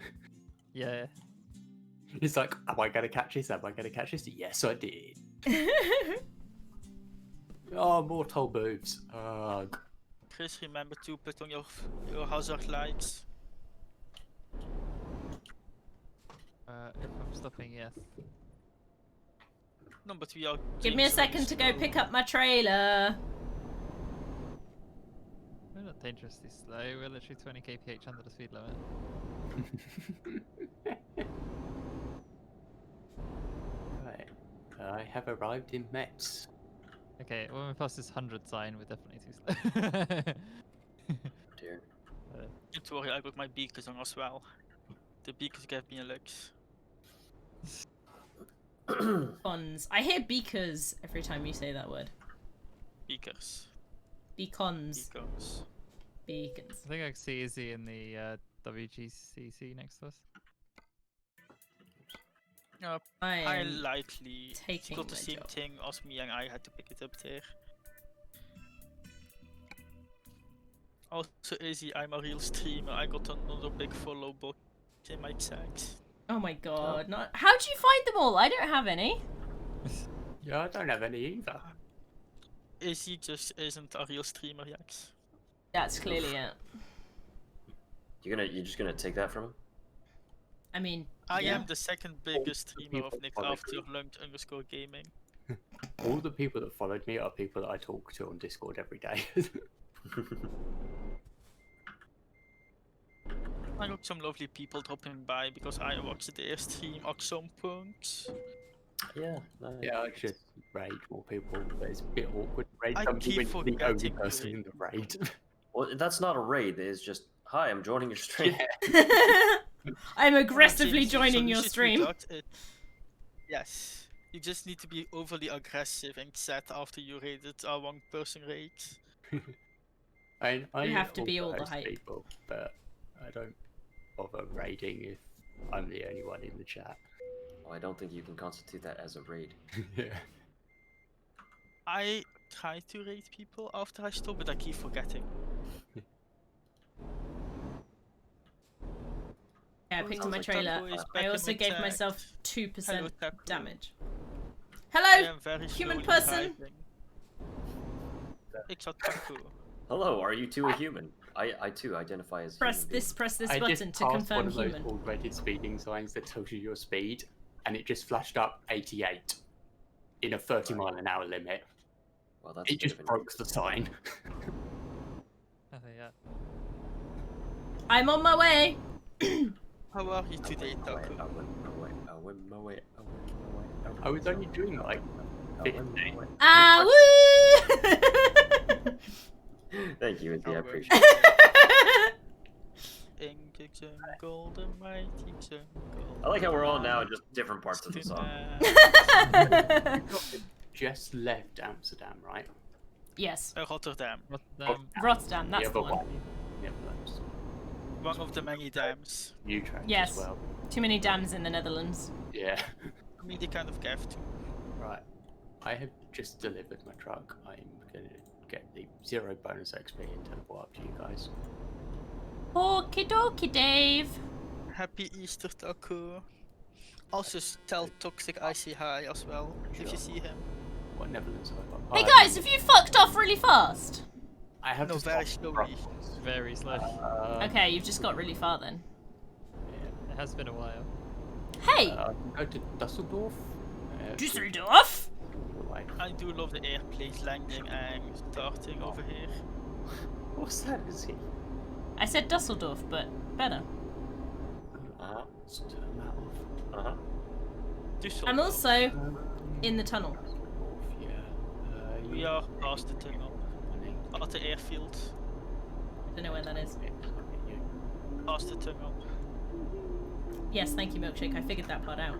[SPEAKER 5] Yeah.
[SPEAKER 4] It's like, am I going to catch this? Am I going to catch this? Yes, I did. Oh, more toll moves. Ugh.
[SPEAKER 3] Chris, remember to put on your hazard lights.
[SPEAKER 5] If I'm stopping, yes.
[SPEAKER 3] No, but we are.
[SPEAKER 2] Give me a
[SPEAKER 3] dangerously
[SPEAKER 2] second to go
[SPEAKER 3] slow.
[SPEAKER 2] pick up my trailer.
[SPEAKER 5] We're not dangerously slow. We're literally 20 kph under the speed limit.
[SPEAKER 4] Right. I have arrived in Metz.
[SPEAKER 5] Okay, when we pass this 100 sign, we're definitely too slow.
[SPEAKER 1] Dear.
[SPEAKER 3] Don't worry, I got my beakers on as well. The beakers gave me a lux.
[SPEAKER 2] Beacons. I hear beakers every time you say that word.
[SPEAKER 3] Beakers.
[SPEAKER 2] Beacons.
[SPEAKER 3] Beacons.
[SPEAKER 2] Beacons.
[SPEAKER 5] I think I can see Izzy in the WGCC next to us.
[SPEAKER 2] I
[SPEAKER 3] Highly
[SPEAKER 2] am
[SPEAKER 3] likely. She
[SPEAKER 2] taking
[SPEAKER 3] got the
[SPEAKER 2] my
[SPEAKER 3] same
[SPEAKER 2] job.
[SPEAKER 3] thing as me and I had to pick it up there. Also, Izzy, I'm a real streamer. I got another big follow bot in my chat.
[SPEAKER 2] Oh my god. Not. How'd you find them all? I don't have any.
[SPEAKER 4] Yeah, I don't have any either.
[SPEAKER 3] Izzy just isn't a real streamer yet.
[SPEAKER 2] That's clearly it.
[SPEAKER 1] You're just gonna take that from him?
[SPEAKER 2] I mean,
[SPEAKER 3] I
[SPEAKER 2] yeah.
[SPEAKER 3] am the second biggest streamer of
[SPEAKER 4] people
[SPEAKER 3] Nick
[SPEAKER 4] follow
[SPEAKER 3] after
[SPEAKER 4] me.
[SPEAKER 3] Lunked_gaming.
[SPEAKER 4] All the people that followed me are people that I talk to on Discord every day.
[SPEAKER 3] I got some lovely people dropping by because I watched their stream at some point.
[SPEAKER 1] Yeah. Nice.
[SPEAKER 4] Yeah, I should raid more people, but it's a bit awkward. Raid
[SPEAKER 3] I
[SPEAKER 4] somebody
[SPEAKER 3] keep
[SPEAKER 4] when you're the only
[SPEAKER 3] forgetting to
[SPEAKER 4] person
[SPEAKER 3] raid.
[SPEAKER 4] in the raid.
[SPEAKER 1] Well, that's not a raid. It's just, hi, I'm joining your stream.
[SPEAKER 2] I'm aggressively
[SPEAKER 3] James, the
[SPEAKER 2] joining your
[SPEAKER 3] solution to
[SPEAKER 2] stream.
[SPEAKER 3] that, yes. You just need to be overly aggressive and sad after you raided a one-person raid.
[SPEAKER 4] I
[SPEAKER 2] You have to be all the
[SPEAKER 4] host
[SPEAKER 2] hype.
[SPEAKER 4] people, but I don't bother raiding if I'm the only one in the chat.
[SPEAKER 1] Oh, I don't think you can constitute that as a raid.
[SPEAKER 4] Yeah.
[SPEAKER 3] I try to raid people after I stop, but I keep forgetting.
[SPEAKER 2] Yeah, I
[SPEAKER 3] Oh,
[SPEAKER 2] picked up
[SPEAKER 1] sounds
[SPEAKER 2] my
[SPEAKER 1] like
[SPEAKER 2] trailer.
[SPEAKER 3] Taco is
[SPEAKER 2] I
[SPEAKER 3] back
[SPEAKER 2] also
[SPEAKER 3] in
[SPEAKER 2] gave
[SPEAKER 3] attack.
[SPEAKER 2] myself
[SPEAKER 3] Hello,
[SPEAKER 2] 2%
[SPEAKER 3] Taco.
[SPEAKER 2] damage.
[SPEAKER 3] I
[SPEAKER 2] Hello,
[SPEAKER 3] am very
[SPEAKER 2] human
[SPEAKER 3] slowly
[SPEAKER 2] person.
[SPEAKER 3] driving. Ik zat Taco.
[SPEAKER 1] Hello, are you too a human? I too identify as
[SPEAKER 2] Press
[SPEAKER 1] human
[SPEAKER 2] this
[SPEAKER 4] I
[SPEAKER 2] button
[SPEAKER 4] just
[SPEAKER 2] to
[SPEAKER 4] passed one
[SPEAKER 2] confirm
[SPEAKER 4] of those
[SPEAKER 2] human.
[SPEAKER 4] automated speeding signs that tells you your speed, and it just flashed up 88 in a 30-mile-an-hour limit.
[SPEAKER 1] Well, that's a
[SPEAKER 4] It
[SPEAKER 1] bit
[SPEAKER 4] just
[SPEAKER 1] of an
[SPEAKER 4] broke the sign.
[SPEAKER 5] Oh, yeah.
[SPEAKER 2] I'm on my way.
[SPEAKER 3] How are you today, Taco?
[SPEAKER 4] I was only doing like 50.
[SPEAKER 2] Ah, woo!
[SPEAKER 1] Thank you, Izzy, I
[SPEAKER 3] How
[SPEAKER 1] appreciate it.
[SPEAKER 3] In the jungle, the mighty jungle.
[SPEAKER 1] I like how we're all now in just different parts of the song.
[SPEAKER 4] Just left Amsterdam, right?
[SPEAKER 2] Yes,
[SPEAKER 3] Rotterdam,
[SPEAKER 2] Rotterdam, that's
[SPEAKER 4] the
[SPEAKER 2] the
[SPEAKER 4] other
[SPEAKER 2] one.
[SPEAKER 4] one. Netherlands.
[SPEAKER 3] one of the many dams.
[SPEAKER 4] Utrecht
[SPEAKER 2] Yes.
[SPEAKER 4] as well.
[SPEAKER 2] Too many dams in the Netherlands.
[SPEAKER 4] Yeah.
[SPEAKER 3] I mean, they kind of have to.
[SPEAKER 4] Right. I have just delivered my truck. I'm going to get the 0 bonus XP and teleport up to you guys.
[SPEAKER 2] Okie dokie, Dave.
[SPEAKER 3] Happy Easter, Taco. Also, tell Toxic I say hi as well, if you
[SPEAKER 4] Sure.
[SPEAKER 3] see him.
[SPEAKER 4] What Netherlands have I got?
[SPEAKER 2] Hey
[SPEAKER 4] Oh,
[SPEAKER 2] guys, have you fucked off really fast?
[SPEAKER 4] I have
[SPEAKER 3] No,
[SPEAKER 4] to
[SPEAKER 3] very
[SPEAKER 4] stop
[SPEAKER 3] slowly.
[SPEAKER 4] Brussels.
[SPEAKER 5] Very slow.
[SPEAKER 2] Okay, you've just got really far then.
[SPEAKER 4] Yeah.
[SPEAKER 5] It has been a while.
[SPEAKER 2] Hey,
[SPEAKER 4] I can go to Dusseldorf.
[SPEAKER 2] Düsseldorf.
[SPEAKER 4] Like,
[SPEAKER 3] I do love the airplanes landing and starting over here.
[SPEAKER 1] What's that, Izzy?
[SPEAKER 2] I said Dusseldorf, but better.
[SPEAKER 1] Uh-huh.
[SPEAKER 4] let's turn that off.
[SPEAKER 1] Uh-huh.
[SPEAKER 3] Düsseldorf.
[SPEAKER 2] I'm also in the tunnel.
[SPEAKER 4] Dusseldorf, yeah.
[SPEAKER 3] We are past the tunnel. At the airfield.
[SPEAKER 2] I don't know where that is.
[SPEAKER 3] Past the tunnel.
[SPEAKER 2] Yes, thank you, Milkshake. I figured that part out.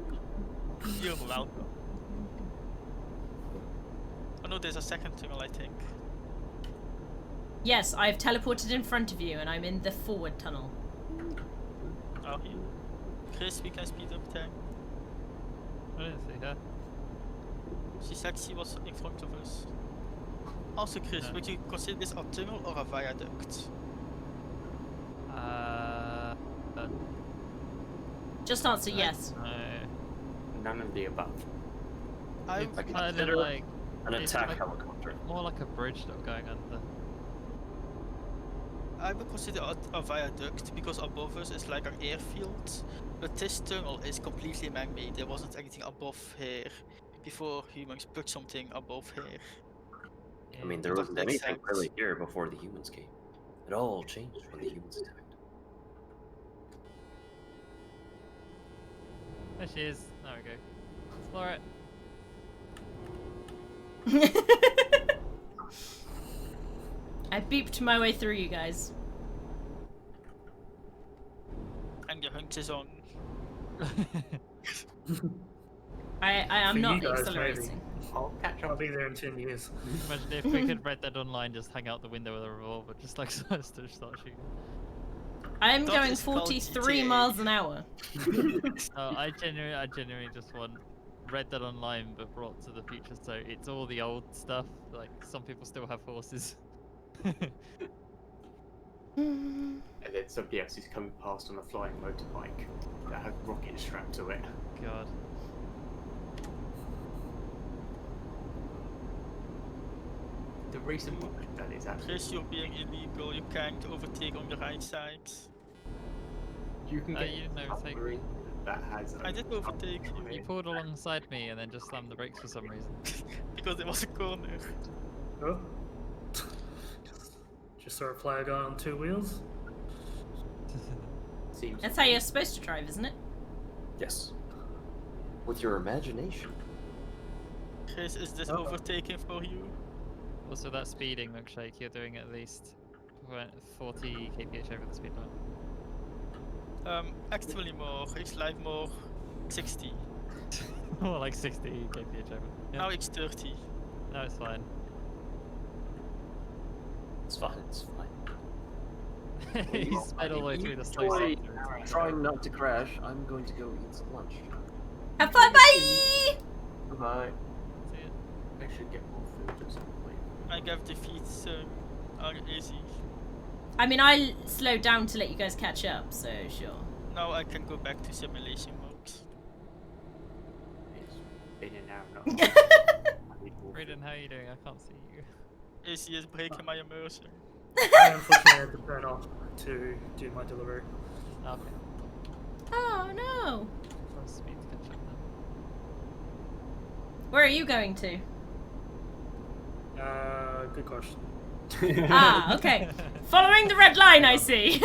[SPEAKER 3] You're welcome. Oh no, there's a second tunnel, I think.
[SPEAKER 2] Yes, I've teleported in front of you, and I'm in the forward tunnel.
[SPEAKER 3] Are you? Chris, we can speed up time.
[SPEAKER 5] I didn't see her.
[SPEAKER 3] She said she was in front of us. Also, Chris,
[SPEAKER 5] No.
[SPEAKER 3] would you consider this a tunnel or a viaduct?
[SPEAKER 2] Just answer yes.
[SPEAKER 5] No.
[SPEAKER 4] None of the above.
[SPEAKER 3] I
[SPEAKER 5] It's
[SPEAKER 1] I
[SPEAKER 5] kind of
[SPEAKER 1] consider
[SPEAKER 5] like
[SPEAKER 1] An
[SPEAKER 5] it's
[SPEAKER 1] attack
[SPEAKER 5] like-
[SPEAKER 1] helicopter.
[SPEAKER 5] more like a bridge that we're going under.
[SPEAKER 3] I would consider a viaduct because above us is like an airfield, but this tunnel is completely man-made. There wasn't anything above here before humans put something above here.
[SPEAKER 1] I mean, there
[SPEAKER 3] That
[SPEAKER 1] wasn't
[SPEAKER 3] makes
[SPEAKER 1] anything
[SPEAKER 3] sense.
[SPEAKER 1] really here before the humans came. It all changed when the humans attacked.
[SPEAKER 5] There she is. There we go. Explore it.
[SPEAKER 2] I beeped my way through you guys.
[SPEAKER 3] And the hunt is on.
[SPEAKER 2] I am
[SPEAKER 6] For you
[SPEAKER 2] not
[SPEAKER 6] guys,
[SPEAKER 2] accelerating.
[SPEAKER 4] I'll catch
[SPEAKER 6] I'll
[SPEAKER 4] up.
[SPEAKER 6] be there in 10 years.
[SPEAKER 5] Imagine if we could Red Dead Online, just hang out the window with a revolver, just like so as to start shooting.
[SPEAKER 2] I'm
[SPEAKER 3] That
[SPEAKER 2] going
[SPEAKER 3] is called
[SPEAKER 2] 43
[SPEAKER 3] GTA.
[SPEAKER 2] miles an hour.
[SPEAKER 5] I genuinely just want Red Dead Online, but brought to the future. So it's all the old stuff. Like some people still have horses.
[SPEAKER 4] And then somebody else is coming past on a flying motorbike that has rockets strapped to it.
[SPEAKER 5] God.
[SPEAKER 4] The reason why that is actually
[SPEAKER 3] Chris, you're being illegal. You can't overtake on the right side.
[SPEAKER 4] you can
[SPEAKER 5] Oh,
[SPEAKER 4] get
[SPEAKER 5] you didn't
[SPEAKER 4] a
[SPEAKER 5] overtake
[SPEAKER 4] submarine that has.
[SPEAKER 3] I did overtake you.
[SPEAKER 5] You pulled alongside me and then just slammed the brakes for some reason.
[SPEAKER 3] Because there was a corner.
[SPEAKER 6] Oh. Just saw a player going on 2 wheels.
[SPEAKER 4] Seems
[SPEAKER 2] That's how you're supposed to drive, isn't it?
[SPEAKER 1] Yes. With your imagination.
[SPEAKER 3] Chris, is this
[SPEAKER 6] Oh.
[SPEAKER 3] overtaking for you?
[SPEAKER 5] Also, that speeding milkshake, you're doing at least 40 kph over the speed limit.
[SPEAKER 3] Actually more. It's like more 60.
[SPEAKER 5] More like 60 kph over. Yeah.
[SPEAKER 3] Now it's 30.
[SPEAKER 5] No, it's fine.
[SPEAKER 1] It's fine. It's fine.
[SPEAKER 5] He's sped all the way through the slow
[SPEAKER 1] Enjoy
[SPEAKER 5] sector.
[SPEAKER 1] trying not to crash. I'm going to go eat some lunch.
[SPEAKER 2] Have fun, bye!
[SPEAKER 1] Bye.
[SPEAKER 5] See ya.
[SPEAKER 4] I should get more food at some point.
[SPEAKER 3] I guess the feats are easy.
[SPEAKER 2] I mean, I slowed down to let you guys catch up, so sure.
[SPEAKER 3] Now I can go back to simulation mode.
[SPEAKER 4] It's been an hour and a half. I need more
[SPEAKER 5] Raiden,
[SPEAKER 4] food.
[SPEAKER 5] how are you doing? I can't see you.
[SPEAKER 3] AC is breaking my immersion.
[SPEAKER 6] I unfortunately had to turn off to do my delivery.
[SPEAKER 5] Okay.
[SPEAKER 2] Oh no!
[SPEAKER 5] I'll speed to catch up now.
[SPEAKER 2] Where are you going to?
[SPEAKER 6] Good question.
[SPEAKER 2] Ah, okay. Following the red line, I see.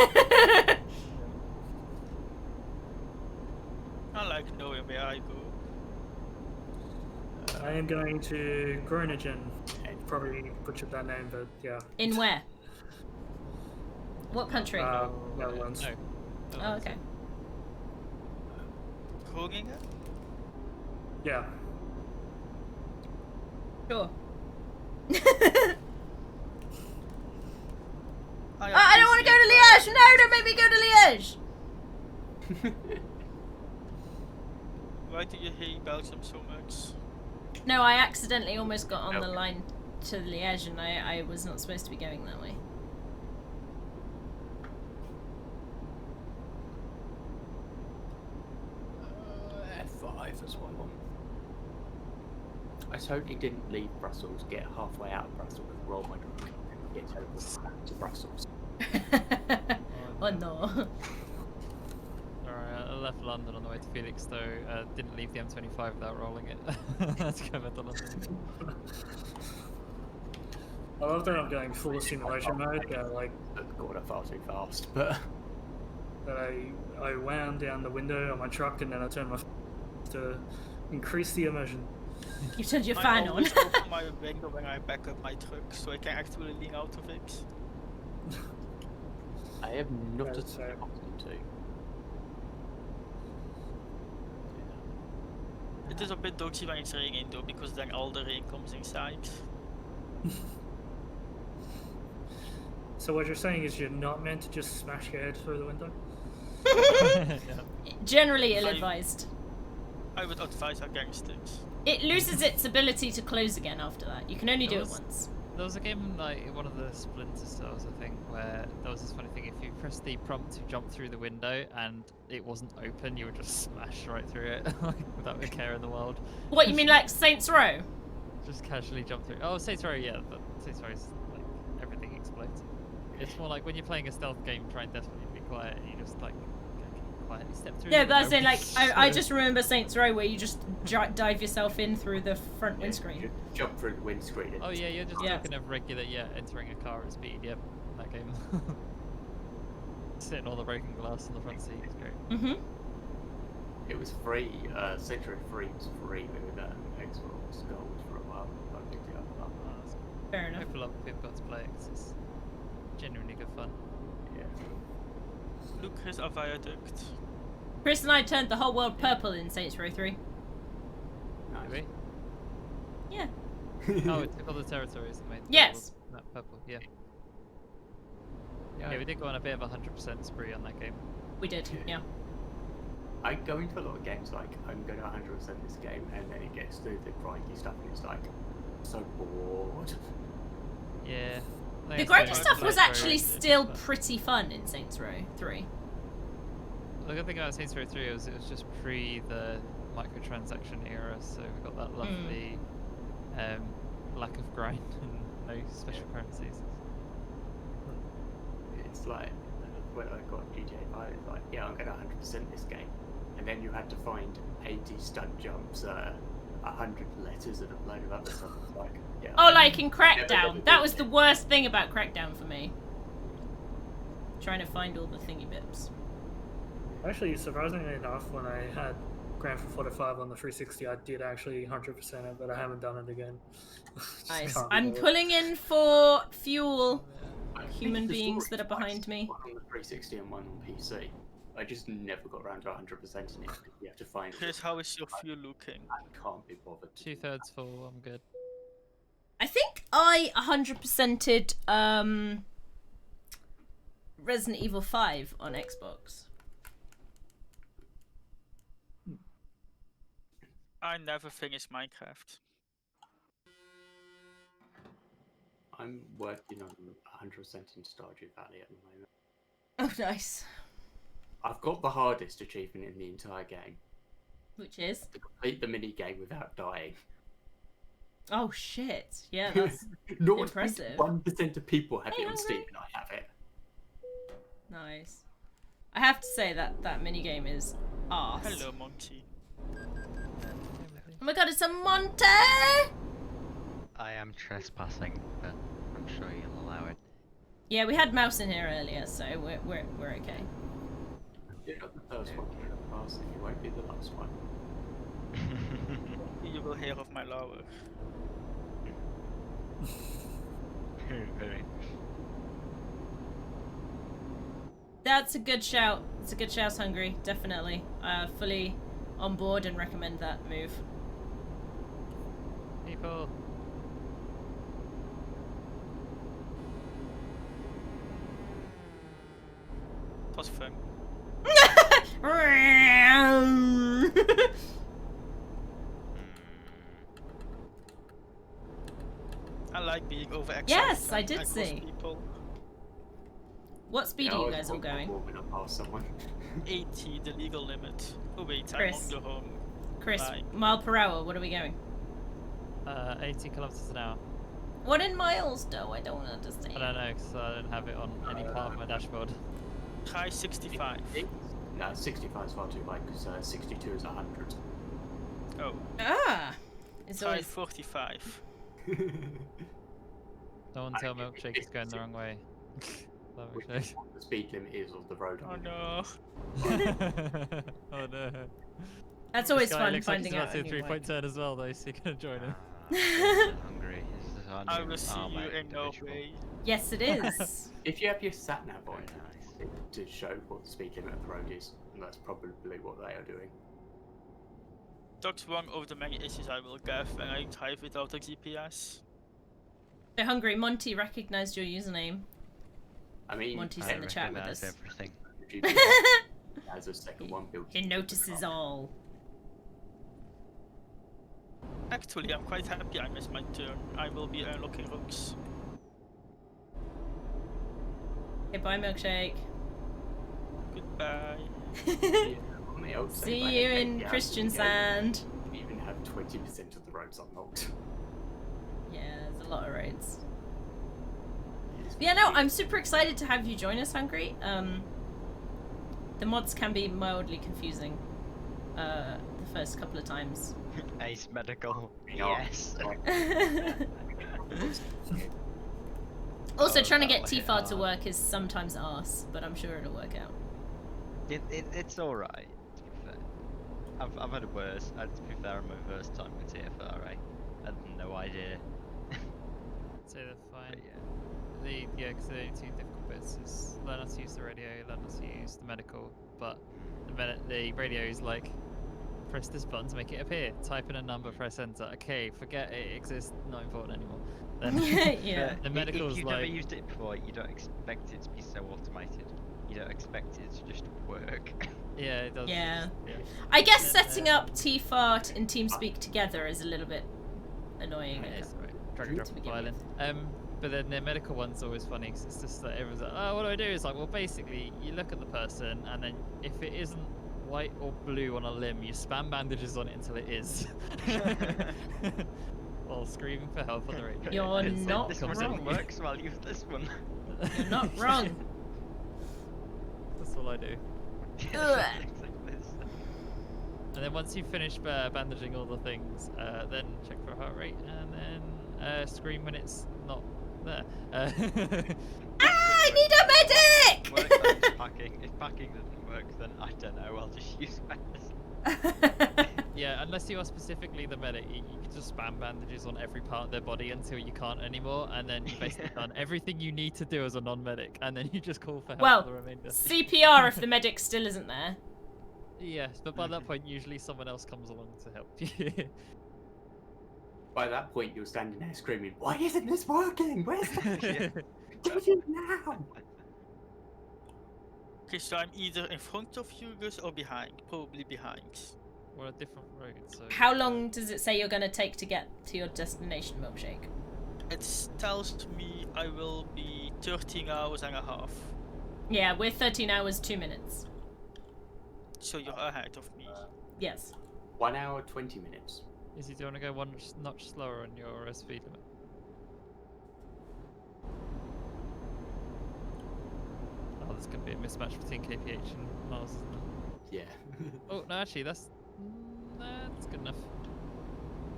[SPEAKER 3] I like knowing where I go.
[SPEAKER 6] I am going to Groningen. Probably butchered that name, but yeah.
[SPEAKER 2] In where? What country?
[SPEAKER 6] Netherlands.
[SPEAKER 5] No.
[SPEAKER 2] Oh, okay.
[SPEAKER 3] Groningen?
[SPEAKER 6] Yeah.
[SPEAKER 2] Sure.
[SPEAKER 3] I
[SPEAKER 2] I don't want to go to Liège! No, don't make me go to Liège!
[SPEAKER 3] Why do you hate Belgium so much?
[SPEAKER 2] No, I accidentally almost got on the line to Liège and I was not supposed to be going that way.
[SPEAKER 4] F5 as well. I totally didn't leave Brussels, get halfway out of Brussels, roll my drunk, and get teleported back to Brussels.
[SPEAKER 2] Oh no.
[SPEAKER 5] Alright, I left London on the way to Felix though. Didn't leave the M25 without rolling it. Let's go back to London.
[SPEAKER 6] I love that I'm going full simulation mode. Like
[SPEAKER 4] Got it far too fast, but
[SPEAKER 6] that I wound down the window on my truck and then I turned my to increase the immersion.
[SPEAKER 2] You turned your
[SPEAKER 3] I
[SPEAKER 2] fan on.
[SPEAKER 3] always open my window when I back up my truck, so I can actually lean out of it.
[SPEAKER 4] I have not a
[SPEAKER 6] That's fair.
[SPEAKER 4] option to.
[SPEAKER 3] It is a bit dodgy when it's raining though, because then all the rain comes inside.
[SPEAKER 6] So what you're saying is you're not meant to just smash your head through the window?
[SPEAKER 5] Yeah.
[SPEAKER 2] Generally ill-advised.
[SPEAKER 3] I would advise against it.
[SPEAKER 2] It loses its ability to close again after that. You can only do it
[SPEAKER 5] There was-
[SPEAKER 2] once.
[SPEAKER 5] There was a game like one of the Splinter Cells, I think, where there was this funny thing: if you press the prompt to jump through the window and it wasn't open, you would just smash right through it, like without a care in the world.
[SPEAKER 2] What, you mean like Saints Row?
[SPEAKER 5] Just casually jump through. Oh, Saints Row, yeah, but Saints Row is like everything explodes. It's more like when you're playing a stealth game, trying desperately to be quiet, and you just like quietly step through.
[SPEAKER 2] Yeah,
[SPEAKER 5] the
[SPEAKER 2] but I was
[SPEAKER 5] window.
[SPEAKER 2] saying, like, I just remember Saints Row where you just dive yourself in through the front windscreen.
[SPEAKER 4] You jump through the windscreen. And
[SPEAKER 5] Oh yeah, you're just
[SPEAKER 2] Yeah.
[SPEAKER 5] talking of regular, entering a car at speed. Yep, that game. Sitting on the broken glass on the front seat is great.
[SPEAKER 2] Mm-hmm.
[SPEAKER 4] It was free. Century 3 was free with Xbox Gold for a while. I picked it up.
[SPEAKER 2] Fair
[SPEAKER 5] I
[SPEAKER 2] enough.
[SPEAKER 5] hope a lot of people got to play it 'cause it's genuinely good fun.
[SPEAKER 4] Yeah.
[SPEAKER 3] Look, here's a viaduct.
[SPEAKER 2] Chris and I turned the whole world purple in Saints Row 3.
[SPEAKER 4] Nice.
[SPEAKER 5] Did
[SPEAKER 2] Yeah.
[SPEAKER 5] we? Oh, it took all the territories and made the
[SPEAKER 2] Yes.
[SPEAKER 5] world that purple. Yeah.
[SPEAKER 4] Yeah,
[SPEAKER 5] Yeah, we did go on a bit of a 100% spree on that game.
[SPEAKER 2] We did, yeah.
[SPEAKER 4] I go into a lot of games like I'm going to 100% this game, and then it gets to the grindy stuff, and it's like so bored.
[SPEAKER 5] Yeah. I
[SPEAKER 2] The
[SPEAKER 5] think
[SPEAKER 2] grindy
[SPEAKER 5] it's
[SPEAKER 2] stuff
[SPEAKER 5] very
[SPEAKER 2] was
[SPEAKER 5] very
[SPEAKER 2] actually
[SPEAKER 5] good,
[SPEAKER 2] still
[SPEAKER 5] but
[SPEAKER 2] pretty fun in Saints Row 3.
[SPEAKER 5] The good thing about Saints Row 3 was it was just pre the microtransaction era, so we got that lovely lack of grind and no special currencies.
[SPEAKER 4] It's like when I got GTA 5, it's like, yeah, I'm going to 100% this game, and then you had to find 80 stunt jumps, 100 letters, and a load of other stuff. It's like, yeah.
[SPEAKER 2] Oh, like in
[SPEAKER 4] Never
[SPEAKER 2] Crackdown. That was
[SPEAKER 4] did
[SPEAKER 2] the
[SPEAKER 4] it.
[SPEAKER 2] worst thing about Crackdown for me. Trying to find all the thingy bips.
[SPEAKER 6] Actually, surprisingly enough, when I had Grand Theft Auto 5 on the 360, I did actually 100% it, but I haven't done it again. Just
[SPEAKER 2] Nice.
[SPEAKER 6] can't be
[SPEAKER 2] I'm
[SPEAKER 6] bothered.
[SPEAKER 2] pulling in for fuel.
[SPEAKER 4] I think
[SPEAKER 2] Human
[SPEAKER 4] the
[SPEAKER 2] beings
[SPEAKER 4] story
[SPEAKER 2] that are behind
[SPEAKER 4] twice,
[SPEAKER 2] me.
[SPEAKER 4] one on the 360 and one on PC. I just never got around to 100% in it. You have to find.
[SPEAKER 3] Chris, how is your fuel looking?
[SPEAKER 4] I can't be bothered. To do
[SPEAKER 5] 2/3 full, I'm good.
[SPEAKER 2] I think I 100%ed Resident Evil 5 on Xbox.
[SPEAKER 3] I never finished Minecraft.
[SPEAKER 4] I'm working on 100% in Stardew Valley at the moment.
[SPEAKER 2] Oh, nice.
[SPEAKER 4] I've got the hardest achievement in the entire game.
[SPEAKER 2] Which is?
[SPEAKER 4] To complete the mini game without dying.
[SPEAKER 2] Oh, shit. Yeah, that's
[SPEAKER 4] Not
[SPEAKER 2] impressive.
[SPEAKER 4] 1% of people have
[SPEAKER 2] Hey,
[SPEAKER 4] it on Steam,
[SPEAKER 2] hungry?
[SPEAKER 4] and I have it.
[SPEAKER 2] nice. I have to say that minigame is arse.
[SPEAKER 3] Hello, Monty.
[SPEAKER 2] Oh my god, it's a Monte!
[SPEAKER 7] I am trespassing, but I'm sure you'll allow it.
[SPEAKER 2] Yeah, we had Mouse in here earlier, so we're okay.
[SPEAKER 4] You're not the first one to pass, and you won't be the last one.
[SPEAKER 3] You will hear of my lover.
[SPEAKER 7] Very.
[SPEAKER 2] That's a good shout. It's a good shout, Hungry. Definitely. Fully on board and recommend that move.
[SPEAKER 5] People.
[SPEAKER 3] It was fun. I like being overexcited.
[SPEAKER 2] Yes, I
[SPEAKER 3] and
[SPEAKER 2] did
[SPEAKER 3] cause
[SPEAKER 2] see.
[SPEAKER 3] People.
[SPEAKER 2] What speed
[SPEAKER 4] Yeah,
[SPEAKER 2] are
[SPEAKER 4] I
[SPEAKER 2] you
[SPEAKER 4] was
[SPEAKER 2] guys all going?
[SPEAKER 4] when I pass someone.
[SPEAKER 3] 80, the legal limit. Oh wait,
[SPEAKER 2] Chris.
[SPEAKER 3] I'm on the home.
[SPEAKER 2] Chris,
[SPEAKER 3] Bye.
[SPEAKER 2] mile per hour, what are we going?
[SPEAKER 5] 80 kilometers an hour.
[SPEAKER 2] What in miles, though? I don't understand.
[SPEAKER 5] I don't know because I don't have it on any part of my dashboard.
[SPEAKER 3] Try 65.
[SPEAKER 4] No, 65 is far too high, because 62 is 100.
[SPEAKER 3] Oh,
[SPEAKER 2] Ah! It's
[SPEAKER 3] try
[SPEAKER 2] always...
[SPEAKER 3] 45.
[SPEAKER 5] No one
[SPEAKER 4] I
[SPEAKER 5] tell
[SPEAKER 4] think
[SPEAKER 5] Milkshake is going the wrong way. Love
[SPEAKER 4] Which
[SPEAKER 5] Milkshake.
[SPEAKER 4] is what the speed limit is of the road.
[SPEAKER 3] Oh no.
[SPEAKER 5] Oh no.
[SPEAKER 2] That's always
[SPEAKER 5] This guy
[SPEAKER 2] fun
[SPEAKER 5] looks like
[SPEAKER 2] finding
[SPEAKER 5] he's about
[SPEAKER 2] out
[SPEAKER 5] to
[SPEAKER 2] a
[SPEAKER 5] do a
[SPEAKER 2] new
[SPEAKER 5] 3-point
[SPEAKER 2] way.
[SPEAKER 5] turn as well though, so you're gonna join him.
[SPEAKER 7] I'm hungry. This is our
[SPEAKER 3] I
[SPEAKER 7] new
[SPEAKER 3] will see you
[SPEAKER 7] armor
[SPEAKER 3] in no
[SPEAKER 7] individual.
[SPEAKER 3] way.
[SPEAKER 2] Yes, it is.
[SPEAKER 4] If you have your sat nav on
[SPEAKER 7] Very nice.
[SPEAKER 4] to show what the speed limit of the road is, and that's probably what they are doing.
[SPEAKER 3] That's one of the many issues I will get when I drive without a GPS.
[SPEAKER 2] So Hungry, Monty recognized your username.
[SPEAKER 4] I mean,
[SPEAKER 2] Monty's
[SPEAKER 7] I
[SPEAKER 2] in the chat with
[SPEAKER 7] recognise
[SPEAKER 2] us.
[SPEAKER 7] everything.
[SPEAKER 4] the GPS has a second one built.
[SPEAKER 2] He
[SPEAKER 4] into the
[SPEAKER 2] notices
[SPEAKER 4] car.
[SPEAKER 2] all.
[SPEAKER 3] Actually, I'm quite happy I missed my turn. I will be unlocking rooks.
[SPEAKER 2] Okay, bye, Milkshake.
[SPEAKER 3] Goodbye.
[SPEAKER 4] Yeah, on the outside,
[SPEAKER 2] See
[SPEAKER 4] by
[SPEAKER 2] you
[SPEAKER 4] the
[SPEAKER 2] in
[SPEAKER 4] gate,
[SPEAKER 2] Christian
[SPEAKER 4] you
[SPEAKER 2] Sand.
[SPEAKER 4] even have 20% of the roads unlocked.
[SPEAKER 2] Yeah, there's a lot of roads. Yeah, no, I'm super excited to have you join us, Hungry. The mods can be mildly confusing. The first couple of times.
[SPEAKER 7] Ace medical.
[SPEAKER 4] Yeah.
[SPEAKER 7] Yes.
[SPEAKER 2] Also,
[SPEAKER 7] Oh,
[SPEAKER 2] trying to
[SPEAKER 7] that'll
[SPEAKER 2] get
[SPEAKER 7] hit
[SPEAKER 2] T-Far to
[SPEAKER 7] hard.
[SPEAKER 2] work is sometimes arse, but I'm sure it'll work out.
[SPEAKER 7] It's alright, to be fair. I've had it worse. To be fair, on my first time with TFR, I had no idea.
[SPEAKER 5] So they're fine.
[SPEAKER 7] But yeah.
[SPEAKER 5] Because the two difficult bits is learn how to use the radio, learn how to use the medical, but the radio is like, press this button to make it appear, type in a number, press enter, okay, forget it exists, not important anymore. Then
[SPEAKER 2] Yeah.
[SPEAKER 5] the medical's
[SPEAKER 7] If you've
[SPEAKER 5] like,
[SPEAKER 7] never used it before, you don't expect it to be so automated. You don't expect it to just work.
[SPEAKER 5] yeah, it does.
[SPEAKER 2] Yeah.
[SPEAKER 5] Yeah.
[SPEAKER 2] I guess
[SPEAKER 5] Then,
[SPEAKER 2] setting up T-Fart and TeamSpeak together is a little bit annoying.
[SPEAKER 5] Yeah, it's right. Drag and drop
[SPEAKER 2] To
[SPEAKER 5] the
[SPEAKER 2] begin
[SPEAKER 5] violin. But then the medical one's always funny 'cause it's just like everyone's like, oh, what do I do? It's like, well, basically, you look at the person and then if it isn't white or blue on a limb, you spam bandages on it until it is. While screaming for help on the radio.
[SPEAKER 2] You're
[SPEAKER 7] It's like,
[SPEAKER 2] not
[SPEAKER 7] this one
[SPEAKER 2] wrong.
[SPEAKER 7] didn't work, so I'll use this one.
[SPEAKER 2] You're not wrong.
[SPEAKER 5] That's all I do.
[SPEAKER 2] Ugh.
[SPEAKER 5] And then once you've finished bandaging all the things, then check for heart rate and then scream when it's not there.
[SPEAKER 2] I need a medic!
[SPEAKER 7] Work on its packing. If packing doesn't work, then I don't know. I'll just use medicine.
[SPEAKER 5] Yeah, unless you are specifically the medic, you can just spam bandages on every part of their body until you can't anymore, and then you've basically done everything you need to do as a non-medic, and then you just call for help
[SPEAKER 2] Well,
[SPEAKER 5] for the remainder.
[SPEAKER 2] CPR if the medic still isn't there.
[SPEAKER 5] Yes, but by that point, usually someone else comes along to help you.
[SPEAKER 4] By that point, you're standing there screaming, "Why isn't this working? Where's the
[SPEAKER 7] Yeah.
[SPEAKER 4] Get it now!"
[SPEAKER 3] Okay, so I'm either in front of you guys or behind. Probably behind.
[SPEAKER 5] We're on different roads. So
[SPEAKER 2] How long does it say you're going to take to get to your destination, Milkshake?
[SPEAKER 3] It tells me I will be 13 hours and a half.
[SPEAKER 2] Yeah, we're 13 hours, 2 minutes.
[SPEAKER 3] So you're ahead of me.
[SPEAKER 2] Yes.
[SPEAKER 4] 1 hour, 20 minutes.
[SPEAKER 5] Izzy, do you want to go one notch slower on your speed limit? Oh, there's going to be a mismatch between KPH and Mars, isn't there?
[SPEAKER 4] Yeah.
[SPEAKER 5] Oh, no, actually, that's good enough.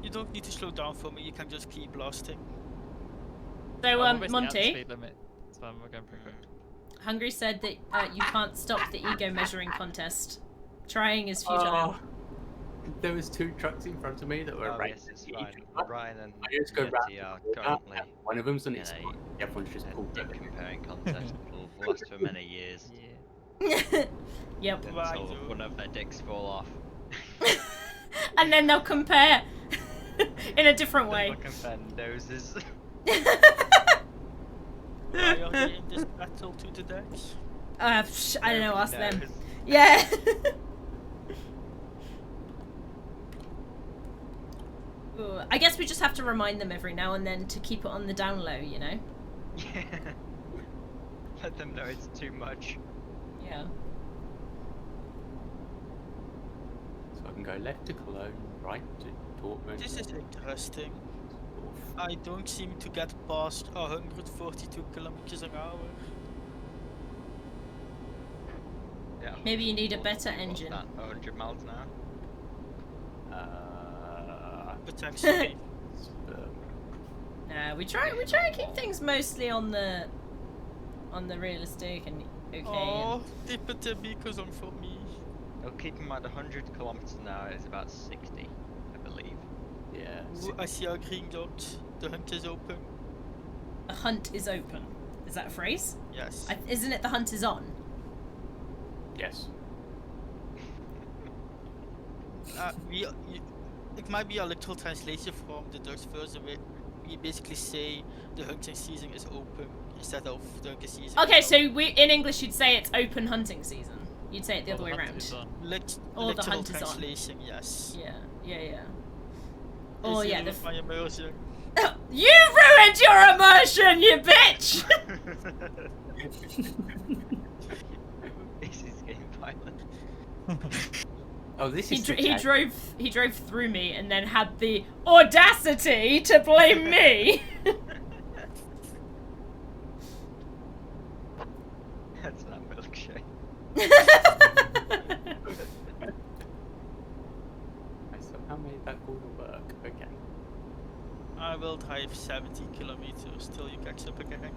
[SPEAKER 3] You don't need to slow down for me, you can just keep blasting.
[SPEAKER 2] So,
[SPEAKER 5] Oh, we're basically at the
[SPEAKER 2] Monty,
[SPEAKER 5] speed limit. It's fine, we're going pretty quick.
[SPEAKER 2] Hungry said that you can't stop the ego measuring contest. Trying is futile.
[SPEAKER 4] Oh, there was 2 trucks in front of me that were
[SPEAKER 7] Oh,
[SPEAKER 4] racing
[SPEAKER 7] yes, it's
[SPEAKER 4] each
[SPEAKER 7] fine.
[SPEAKER 4] other.
[SPEAKER 7] Ryan and
[SPEAKER 4] I just go round
[SPEAKER 7] Yeti are
[SPEAKER 4] the corner,
[SPEAKER 7] currently
[SPEAKER 4] and one of them's on
[SPEAKER 7] in
[SPEAKER 4] its
[SPEAKER 7] a
[SPEAKER 4] side, the other one's just pulled
[SPEAKER 7] dick
[SPEAKER 4] over.
[SPEAKER 7] comparing contest that will last for many years
[SPEAKER 5] Yeah.
[SPEAKER 2] Yep.
[SPEAKER 3] Right,
[SPEAKER 7] until
[SPEAKER 3] so-
[SPEAKER 7] one of their dicks fall off.
[SPEAKER 2] And then they'll compare in a different way.
[SPEAKER 7] Then compare noses.
[SPEAKER 3] Why are they in this battle to the decks?
[SPEAKER 2] I don't know, ask them.
[SPEAKER 7] Nose.
[SPEAKER 2] Yeah. Ooh, I guess we just have to remind them every now and then to keep it on the down low, you know?
[SPEAKER 7] Yeah. Let them know it's too much.
[SPEAKER 2] Yeah.
[SPEAKER 4] So I can go left to Cologne, right to Dortmund.
[SPEAKER 3] This is interesting.
[SPEAKER 4] north.
[SPEAKER 3] I don't seem to get past 142 kilometers an hour.
[SPEAKER 7] Yeah.
[SPEAKER 2] Maybe you need a
[SPEAKER 7] What's-
[SPEAKER 2] better
[SPEAKER 7] what's
[SPEAKER 2] engine.
[SPEAKER 7] that, 100 miles an hour?
[SPEAKER 3] Potentially.
[SPEAKER 2] Nah, we try and keep things mostly on the realistic and okay.
[SPEAKER 3] Oh, dipper because on for me.
[SPEAKER 7] Well, keep in mind 100 kilometers an hour is about 60, I believe.
[SPEAKER 4] Yeah.
[SPEAKER 3] Ooh, I see a green dot. The hunt is open.
[SPEAKER 2] The hunt is open. Is that a phrase?
[SPEAKER 3] Yes.
[SPEAKER 2] Isn't it the hunt is on?
[SPEAKER 4] Yes.
[SPEAKER 3] It might be a literal translation from the Dutch version where we basically say the hunting season is open instead of the hunting season.
[SPEAKER 2] Okay,
[SPEAKER 3] is
[SPEAKER 2] so in English you'd say it's open hunting season. You'd say it the
[SPEAKER 5] Well,
[SPEAKER 2] other way
[SPEAKER 5] hunt
[SPEAKER 2] around.
[SPEAKER 5] is on.
[SPEAKER 2] Or the
[SPEAKER 3] literal
[SPEAKER 2] hunt is on.
[SPEAKER 3] translation, yes.
[SPEAKER 2] Yeah. Oh yeah, the
[SPEAKER 3] my immersion.
[SPEAKER 2] You ruined your immersion, you bitch!
[SPEAKER 7] This is getting violent.
[SPEAKER 4] Oh, this
[SPEAKER 2] he,
[SPEAKER 4] is
[SPEAKER 2] dr-
[SPEAKER 4] the
[SPEAKER 2] he
[SPEAKER 4] tag.
[SPEAKER 2] drove through me and then had the audacity to blame me.
[SPEAKER 7] That's not milkshake.
[SPEAKER 4] I somehow made that corner work. Okay.
[SPEAKER 3] I will drive 70 kilometers till you catch up again.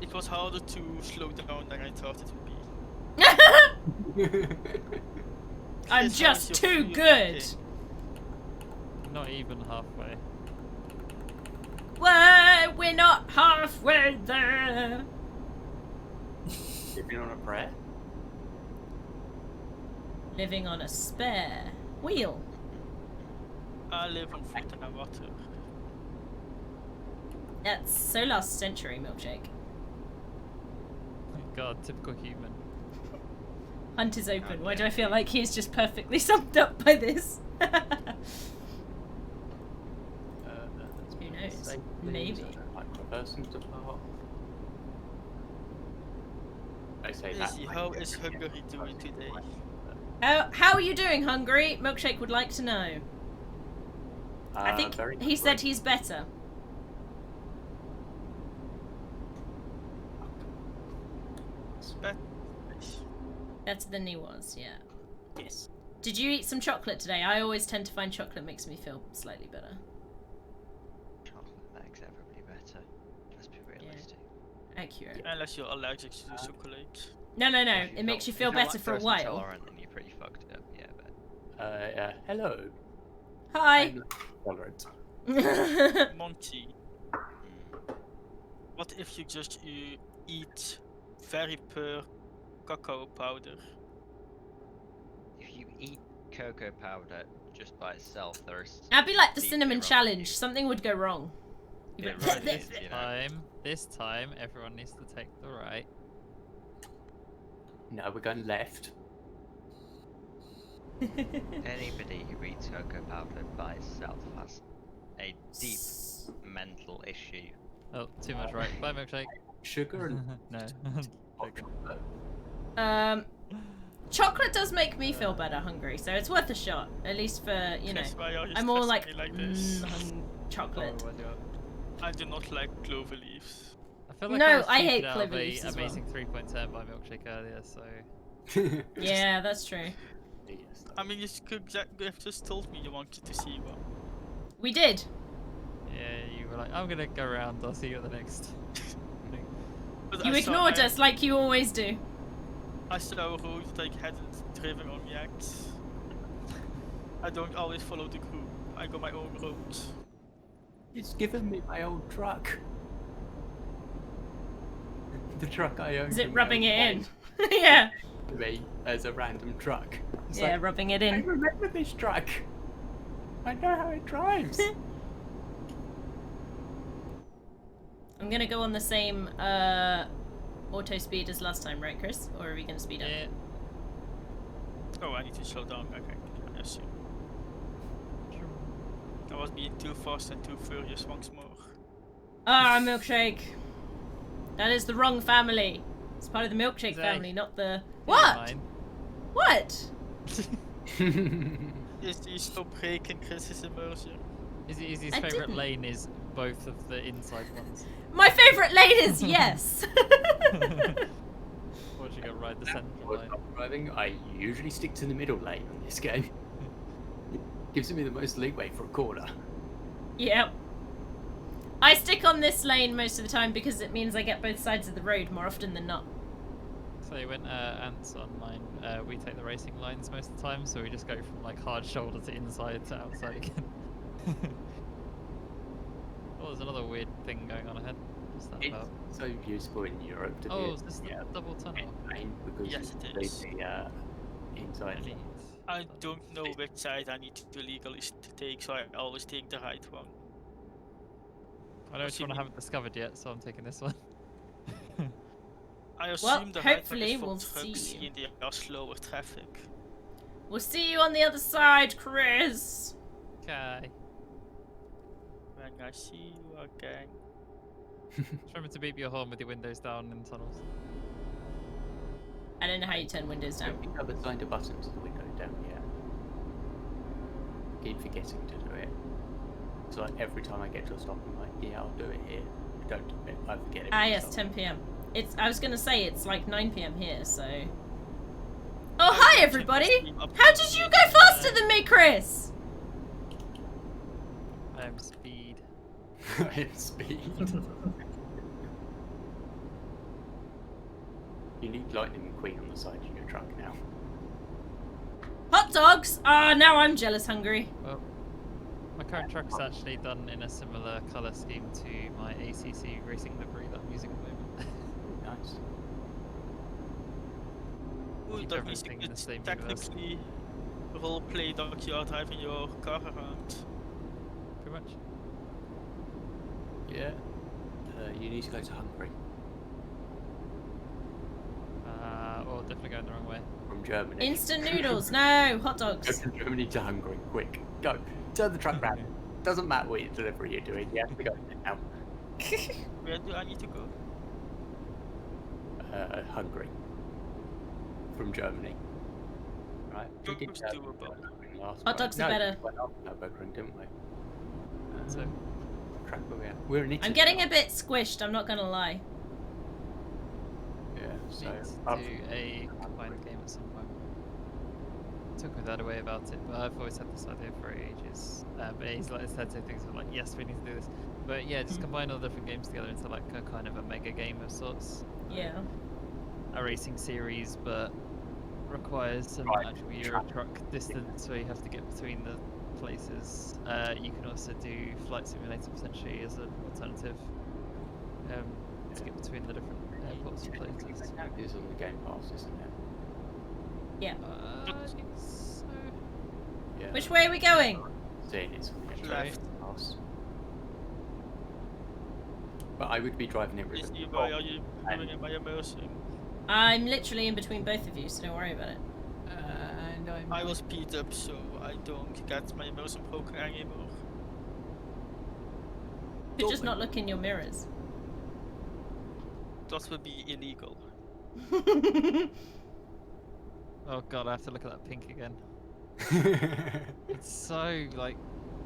[SPEAKER 3] It was harder to slow down than I thought it would be.
[SPEAKER 2] I'm
[SPEAKER 3] Chris,
[SPEAKER 2] just
[SPEAKER 3] how's your
[SPEAKER 2] too
[SPEAKER 3] fuel
[SPEAKER 2] good.
[SPEAKER 3] tanking?
[SPEAKER 5] Not even halfway.
[SPEAKER 2] Well, we're not halfway there.
[SPEAKER 4] Living on a prayer?
[SPEAKER 2] Living on a spare wheel.
[SPEAKER 3] I live on food and water.
[SPEAKER 2] That's so last century, Milkshake.
[SPEAKER 5] God, typical human.
[SPEAKER 2] Hunt is open. Why do I feel like he's just perfectly summed up by this? Who knows?
[SPEAKER 4] Safely,
[SPEAKER 2] Maybe.
[SPEAKER 4] I don't like reversing to park. I say that.
[SPEAKER 3] Izzy,
[SPEAKER 4] like
[SPEAKER 3] how
[SPEAKER 4] every
[SPEAKER 3] is Hungary doing today?
[SPEAKER 2] How are you doing, Hungary? Milkshake would like to know. I think
[SPEAKER 4] very
[SPEAKER 2] he said
[SPEAKER 4] hungry.
[SPEAKER 2] he's better. Better than he was, yeah.
[SPEAKER 4] Yes.
[SPEAKER 2] Did you eat some chocolate today? I always tend to find chocolate makes me feel slightly better.
[SPEAKER 7] Chocolate makes everybody better. Let's be realistic.
[SPEAKER 2] Accurate.
[SPEAKER 3] Unless you're allergic to chocolate.
[SPEAKER 2] No.
[SPEAKER 7] If
[SPEAKER 2] It
[SPEAKER 7] you're
[SPEAKER 2] makes
[SPEAKER 7] not-
[SPEAKER 2] you
[SPEAKER 7] if
[SPEAKER 2] feel
[SPEAKER 7] you're
[SPEAKER 2] better for a
[SPEAKER 7] lactose
[SPEAKER 2] while.
[SPEAKER 7] intolerant, then you're pretty fucked up, yeah, but...
[SPEAKER 4] Hello.
[SPEAKER 2] Hi.
[SPEAKER 4] I'm tolerant.
[SPEAKER 3] Monty, what if you just eat very pure cacao powder?
[SPEAKER 7] If you eat cocoa powder just by itself, there's.
[SPEAKER 2] That'd be like the
[SPEAKER 7] deeply
[SPEAKER 2] cinnamon
[SPEAKER 7] wrong
[SPEAKER 2] challenge.
[SPEAKER 7] with you.
[SPEAKER 2] Something would go wrong. You'd
[SPEAKER 7] It
[SPEAKER 2] be
[SPEAKER 7] really
[SPEAKER 2] like,
[SPEAKER 7] is, you know.
[SPEAKER 5] This time, everyone needs to take the right.
[SPEAKER 4] No, we're going left.
[SPEAKER 7] Anybody who eats cocoa powder by itself has a deep mental issue.
[SPEAKER 5] Oh, too much right. Bye, milkshake.
[SPEAKER 4] Sugar and
[SPEAKER 5] No.
[SPEAKER 4] hot chocolate.
[SPEAKER 2] Chocolate does make me feel better hungry, so it's worth a shot. At least for, you know,
[SPEAKER 3] Chris, why are you
[SPEAKER 2] I'm all like,
[SPEAKER 3] stressing me like this?
[SPEAKER 2] chocolate.
[SPEAKER 3] I do not like clover leaves.
[SPEAKER 5] I feel like
[SPEAKER 2] No,
[SPEAKER 5] was
[SPEAKER 2] I
[SPEAKER 5] cheated
[SPEAKER 2] hate
[SPEAKER 5] out
[SPEAKER 2] clover
[SPEAKER 5] of a
[SPEAKER 2] leaves as well.
[SPEAKER 5] amazing 3-point turn by milkshake earlier, so.
[SPEAKER 2] Yeah, that's true.
[SPEAKER 4] Yes,
[SPEAKER 3] I mean, you have just told me you wanted to see one.
[SPEAKER 2] We did.
[SPEAKER 5] Yeah, you were like, I'm gonna go around. I'll see you at the next. thing."
[SPEAKER 3] But
[SPEAKER 2] You
[SPEAKER 3] I saw
[SPEAKER 2] ignored
[SPEAKER 3] a-
[SPEAKER 2] us like you always do.
[SPEAKER 3] I saw a road that I hadn't driven on yet. I don't always follow the group. I go my own road.
[SPEAKER 4] It's given me my old truck. The truck I own.
[SPEAKER 2] Is it rubbing it in? Yeah.
[SPEAKER 4] Me as a random truck. It's
[SPEAKER 2] Yeah,
[SPEAKER 4] like,
[SPEAKER 2] rubbing it
[SPEAKER 4] I
[SPEAKER 2] in.
[SPEAKER 4] remember this truck. I know how it drives.
[SPEAKER 2] I'm gonna go on the same auto speed as last time, right, Chris? Or are we gonna speed up?
[SPEAKER 5] Yeah.
[SPEAKER 3] Oh, I need to slow down. Okay, I assume. I was being too fast and too furious once more.
[SPEAKER 2] Ah, milkshake. That is the wrong family. It's part of the milkshake
[SPEAKER 5] Zay.
[SPEAKER 2] family, not the.
[SPEAKER 5] Never
[SPEAKER 2] What?
[SPEAKER 5] mind.
[SPEAKER 2] What?
[SPEAKER 3] Is you stop breaking Chris's immersion?
[SPEAKER 5] His
[SPEAKER 2] I
[SPEAKER 5] favourite
[SPEAKER 2] didn't.
[SPEAKER 5] lane is both of the inside ones.
[SPEAKER 2] My favourite lane is yes.
[SPEAKER 5] What you got ride the central
[SPEAKER 4] When
[SPEAKER 5] line?
[SPEAKER 4] I'm driving, I usually stick to the middle lane on this game. Gives me the most leeway for a corner.
[SPEAKER 2] Yep. I stick on this lane most of the time because it means I get both sides of the road more often than not.
[SPEAKER 5] So when Ant's on mine, we take the racing lines most of the time, so we just go from like hard shoulder to inside to outside again. Oh, there's another weird thing going on ahead. What's that
[SPEAKER 4] It's
[SPEAKER 5] about?
[SPEAKER 4] so useful in Europe to
[SPEAKER 5] Oh,
[SPEAKER 4] be
[SPEAKER 5] is this the
[SPEAKER 4] yeah,
[SPEAKER 5] double tunnel?
[SPEAKER 4] lane because
[SPEAKER 3] Yes,
[SPEAKER 4] you
[SPEAKER 3] it
[SPEAKER 4] leave
[SPEAKER 3] is.
[SPEAKER 4] the inside.
[SPEAKER 5] Elite.
[SPEAKER 3] I don't know which side I need to legally take, so I always take the right one.
[SPEAKER 5] I know
[SPEAKER 3] What's
[SPEAKER 5] which
[SPEAKER 3] you
[SPEAKER 5] one I
[SPEAKER 3] mean?
[SPEAKER 5] haven't discovered yet, so I'm taking this one.
[SPEAKER 3] I
[SPEAKER 2] Well,
[SPEAKER 3] assume the right one
[SPEAKER 2] hopefully
[SPEAKER 3] is for
[SPEAKER 2] we'll
[SPEAKER 3] trucks
[SPEAKER 2] see.
[SPEAKER 3] in the slower traffic.
[SPEAKER 2] We'll see you on the other side, Chris.
[SPEAKER 5] Okay.
[SPEAKER 3] When I see you again.
[SPEAKER 5] Just remember to beep your horn with your windows down in tunnels.
[SPEAKER 2] I don't know how you turn windows
[SPEAKER 4] I
[SPEAKER 2] down.
[SPEAKER 4] don't think I've assigned a button to the window down yet. Keep forgetting to do it. So like every time I get to a stop, I'm like, yeah, I'll do it here. I don't do it. I forget it.
[SPEAKER 2] Ah,
[SPEAKER 4] when I
[SPEAKER 2] yes,
[SPEAKER 4] stop.
[SPEAKER 2] 10 p.m. I was gonna say it's like 9 p.m. here, so. Oh, hi everybody! How did you go faster than me, Chris?
[SPEAKER 5] I am speed.
[SPEAKER 4] I have speed. You need Lightning McQueen on the side of your truck now.
[SPEAKER 2] Hot dogs! Ah, now I'm jealous hungry.
[SPEAKER 5] Well, my current truck's actually done in a similar colour scheme to my ACC racing livery that I'm using at the moment.
[SPEAKER 4] Nice.
[SPEAKER 3] Ooh,
[SPEAKER 5] Keep
[SPEAKER 3] that means you
[SPEAKER 5] everything in
[SPEAKER 3] could
[SPEAKER 5] the same universe.
[SPEAKER 3] technically roleplay that you are driving your car around.
[SPEAKER 5] Pretty much.
[SPEAKER 4] Yeah. You need to go to Hungary
[SPEAKER 5] Or definitely going the wrong way.
[SPEAKER 4] from Germany.
[SPEAKER 2] Instant noodles, no, hot
[SPEAKER 4] Go
[SPEAKER 2] dogs.
[SPEAKER 4] from Germany to Hungary, quick. Go. Turn the truck round. Doesn't matter what delivery you're doing, you have to go now.
[SPEAKER 3] Where do I need to go?
[SPEAKER 4] Hungary. From Germany. Right? We did
[SPEAKER 3] Looks
[SPEAKER 4] that
[SPEAKER 3] doable.
[SPEAKER 4] last
[SPEAKER 2] Hot dogs are better.
[SPEAKER 4] We went after Nürburgring, didn't we?
[SPEAKER 5] So,
[SPEAKER 4] What track were we at? We're in Italy.
[SPEAKER 2] I'm getting a bit squished, I'm not gonna lie.
[SPEAKER 4] Yeah, so
[SPEAKER 5] need to do a combined game at some point. Took me that away about it, but I've always had this idea for ages. But he's like said things like, yes, we need to do this. But yeah, just combine all the different games together into like a kind of a mega game of sorts.
[SPEAKER 2] Yeah.
[SPEAKER 5] A racing series, but requires some
[SPEAKER 4] Right.
[SPEAKER 5] actual Euro truck distance where you have to get between the places. You can also do flight simulator potentially as an alternative to get between the different airports and places.
[SPEAKER 4] That is on the Game Pass, isn't it?
[SPEAKER 2] Yeah.
[SPEAKER 5] I think so.
[SPEAKER 4] Yeah.
[SPEAKER 2] Which way are we going?
[SPEAKER 4] Saying it's
[SPEAKER 3] Left.
[SPEAKER 4] fast. But I would be driving it with
[SPEAKER 3] Is
[SPEAKER 4] a
[SPEAKER 3] you,
[SPEAKER 4] prop
[SPEAKER 3] are you
[SPEAKER 4] and-
[SPEAKER 3] doing my immersing?
[SPEAKER 2] I'm literally in between both of you, so don't worry about it.
[SPEAKER 4] And I'm
[SPEAKER 3] I will speed up so I don't get my immersion broken anymore.
[SPEAKER 2] You could just not look in your mirrors.
[SPEAKER 3] That would be illegal.
[SPEAKER 5] Oh god, I have to look at that pink again. It's so like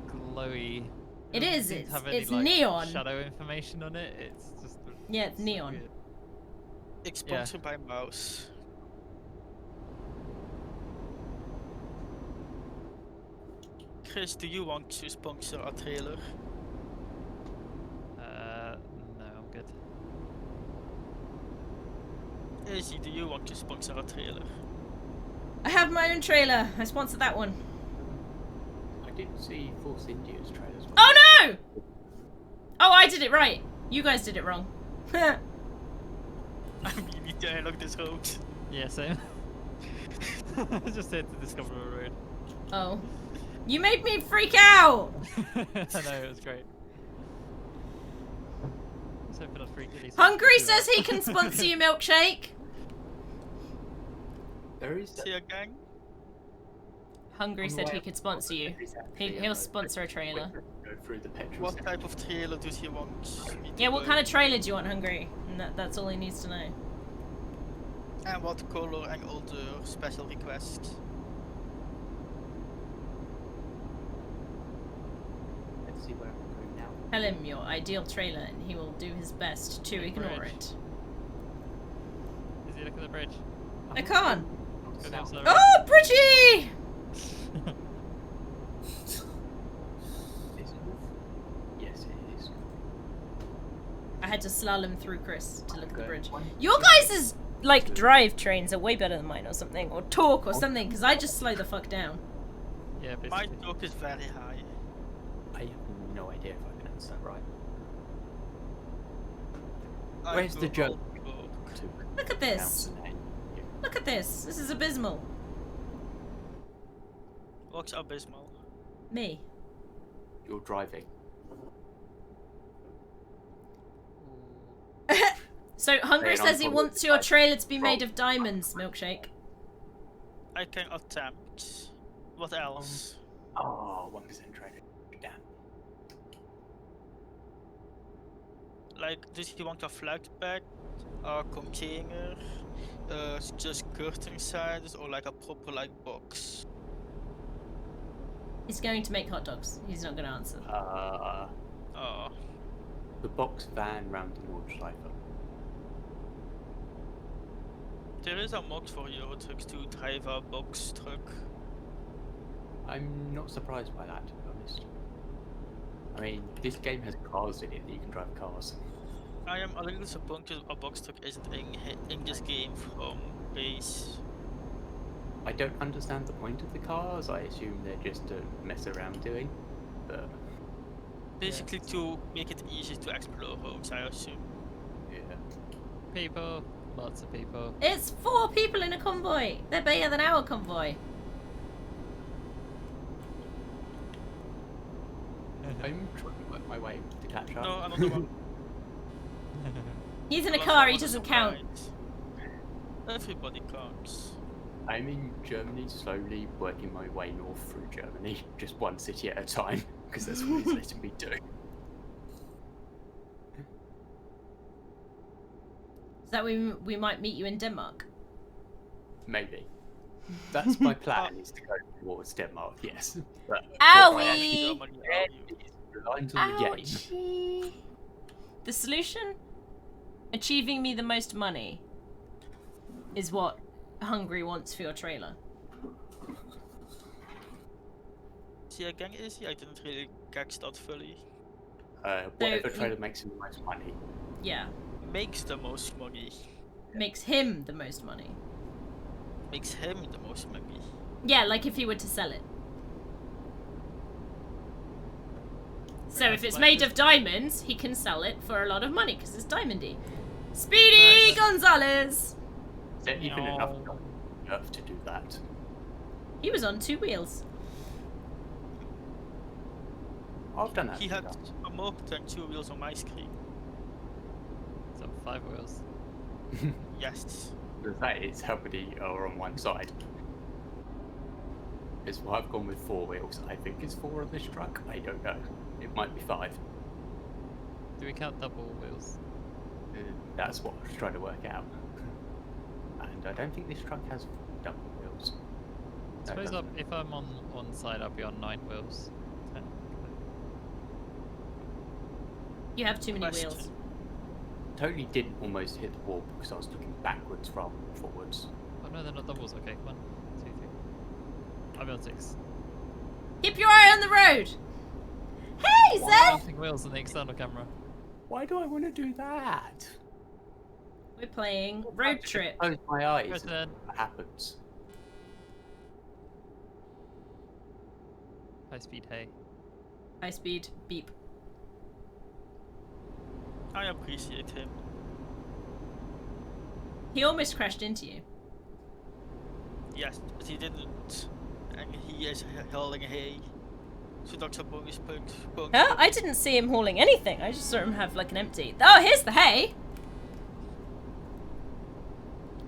[SPEAKER 5] glowy.
[SPEAKER 2] It
[SPEAKER 5] doesn't
[SPEAKER 2] is,
[SPEAKER 5] seem to
[SPEAKER 2] it's-
[SPEAKER 5] have any,
[SPEAKER 2] it's
[SPEAKER 5] like,
[SPEAKER 2] neon.
[SPEAKER 5] shadow information on it. It's just
[SPEAKER 2] Yeah, it's
[SPEAKER 5] so
[SPEAKER 2] neon.
[SPEAKER 5] weird.
[SPEAKER 3] It's
[SPEAKER 5] Yeah.
[SPEAKER 3] sponsored by Mouse. Chris, do you want to sponsor a trailer?
[SPEAKER 5] No, I'm good.
[SPEAKER 3] Izzy, do you want to sponsor a trailer?
[SPEAKER 2] I have my own trailer. I sponsored that one.
[SPEAKER 4] I didn't see Force India's trailers.
[SPEAKER 2] Oh no! Oh, I did it right. You guys did it wrong.
[SPEAKER 3] I mean, we dialogue this road.
[SPEAKER 5] Yeah, same. I just had to discover a road.
[SPEAKER 2] Oh. You made me freak out!
[SPEAKER 5] I know, it was great. I was hoping I'd freak at least.
[SPEAKER 2] Hungry says he can sponsor you, Milkshake.
[SPEAKER 4] There is
[SPEAKER 3] See a gang?
[SPEAKER 2] Hungry said he could sponsor you. He'll sponsor a trailer.
[SPEAKER 4] Go through the petrol
[SPEAKER 3] What
[SPEAKER 4] station.
[SPEAKER 3] type of trailer does he want? me to
[SPEAKER 2] Yeah, what
[SPEAKER 3] buy?
[SPEAKER 2] kind of trailer do you want, Hungry? And that's all he needs to know.
[SPEAKER 3] And what color and all the special requests?
[SPEAKER 4] Let's see where I'm going now.
[SPEAKER 2] Tell him your ideal trailer and he will do his best to ignore
[SPEAKER 5] Bridge.
[SPEAKER 2] it.
[SPEAKER 5] Is he looking at the bridge?
[SPEAKER 2] I can't!
[SPEAKER 5] Go down slower.
[SPEAKER 2] Oh, Bridgie!
[SPEAKER 4] Is it? Yes, it is.
[SPEAKER 2] I had to slalom through Chris to look at the
[SPEAKER 4] Okay.
[SPEAKER 2] bridge. Your guys' like drivetrains are way better than mine or something, or torque or something, because I just slow the fuck down.
[SPEAKER 5] Yeah,
[SPEAKER 3] My
[SPEAKER 5] basically.
[SPEAKER 3] torque is very high.
[SPEAKER 4] I have no idea if I pronounced that right.
[SPEAKER 3] I
[SPEAKER 4] Where's
[SPEAKER 3] go
[SPEAKER 4] the joke?
[SPEAKER 3] all torque.
[SPEAKER 4] To
[SPEAKER 2] Look at
[SPEAKER 4] pronounce
[SPEAKER 2] this.
[SPEAKER 4] the name. Yeah.
[SPEAKER 2] Look at this. This is abysmal.
[SPEAKER 3] What's abysmal?
[SPEAKER 2] Me.
[SPEAKER 4] You're driving.
[SPEAKER 2] So Hungry
[SPEAKER 4] Hey,
[SPEAKER 2] says he
[SPEAKER 4] I'm
[SPEAKER 2] wants
[SPEAKER 4] probably
[SPEAKER 2] your
[SPEAKER 4] like
[SPEAKER 2] trailer to be made
[SPEAKER 4] from-
[SPEAKER 2] of diamonds, Milkshake.
[SPEAKER 3] I can attempt. What else?
[SPEAKER 4] Oh, 1% training. Damn.
[SPEAKER 3] Like, does he want a flat pack, a container, just curtain sides, or like a proper like box?
[SPEAKER 2] He's going to make hot dogs. He's not going to answer.
[SPEAKER 3] Oh,
[SPEAKER 4] The box van round the Nordschleife.
[SPEAKER 3] there is a mod for Euro trucks to drive a box truck.
[SPEAKER 4] I'm not surprised by that, to be honest. I mean, this game has cars in it that you can drive cars.
[SPEAKER 3] I am a little disappointed a box truck isn't in this game from base.
[SPEAKER 4] I don't understand the point of the cars. I assume they're just to mess around doing. But
[SPEAKER 3] Basically to make it easy to explore roads, I assume.
[SPEAKER 4] yeah.
[SPEAKER 5] People. Lots of people.
[SPEAKER 2] It's 4 people in a convoy. They're bigger than our convoy.
[SPEAKER 4] I'm trying to work my way to catch up.
[SPEAKER 3] No, another one.
[SPEAKER 2] He's in a
[SPEAKER 3] Well,
[SPEAKER 2] car. He
[SPEAKER 3] what a
[SPEAKER 2] doesn't count.
[SPEAKER 3] surprise. Everybody counts.
[SPEAKER 4] I'm in Germany, slowly working my way north through Germany, just one city at a time, because that's what he's letting me do.
[SPEAKER 2] So that we might meet you in Denmark.
[SPEAKER 4] Maybe. That's my plan, is to go towards Denmark, yes. But
[SPEAKER 2] Owie!
[SPEAKER 3] Germany, are you?
[SPEAKER 4] reliant on the game.
[SPEAKER 2] Ouchie. The solution? Achieving me the most money is what Hungry wants for your trailer.
[SPEAKER 3] See again, Izzy? I didn't really catch that fully.
[SPEAKER 4] Whatever
[SPEAKER 2] So-
[SPEAKER 4] trailer makes him the most money.
[SPEAKER 2] Yeah.
[SPEAKER 3] Makes the most money.
[SPEAKER 2] Makes him the most money.
[SPEAKER 3] Makes him the most money.
[SPEAKER 2] Yeah, like if he were to sell it. So if it's made of diamonds, he can sell it for a lot of money because it's diamondy. Speedy
[SPEAKER 3] Nice.
[SPEAKER 2] Gonzalez!
[SPEAKER 4] Is there even enough Earth to do that?
[SPEAKER 2] He was on 2 wheels.
[SPEAKER 4] I've done that.
[SPEAKER 3] He had
[SPEAKER 4] before.
[SPEAKER 3] more than 2 wheels on my screen.
[SPEAKER 5] So 5 wheels.
[SPEAKER 3] Yes.
[SPEAKER 4] That is how many are on one side. It's why I've gone with 4 wheels. I think it's 4 on this truck. I don't know. It might be 5.
[SPEAKER 5] Do we count double wheels?
[SPEAKER 4] That's what I was trying to work out. And I don't think this truck has double wheels.
[SPEAKER 5] I suppose if I'm on one side, I'll be on 9 wheels. 10.
[SPEAKER 2] You have too many
[SPEAKER 3] Question.
[SPEAKER 2] wheels.
[SPEAKER 4] Totally didn't almost hit the wall because I was looking backwards rather than forwards.
[SPEAKER 5] Oh no, they're not doubles. Okay, 1, 2, 3. I'll be on 6.
[SPEAKER 2] Keep your eye on the road. Hey, Zed!
[SPEAKER 5] Counting wheels on the external camera.
[SPEAKER 4] Why do I want to do that?
[SPEAKER 2] We're playing Road Trip.
[SPEAKER 4] Close my eyes.
[SPEAKER 5] Press
[SPEAKER 4] And
[SPEAKER 5] turn.
[SPEAKER 4] what happens?
[SPEAKER 5] High speed, hey.
[SPEAKER 2] High speed, beep.
[SPEAKER 3] I appreciate him.
[SPEAKER 2] He almost crashed into you.
[SPEAKER 3] Yes, but he didn't. And he is hauling hay. So that's a bonus point.
[SPEAKER 2] Huh? I didn't see him hauling anything. I just saw him have like an empty. Oh, here's the hay.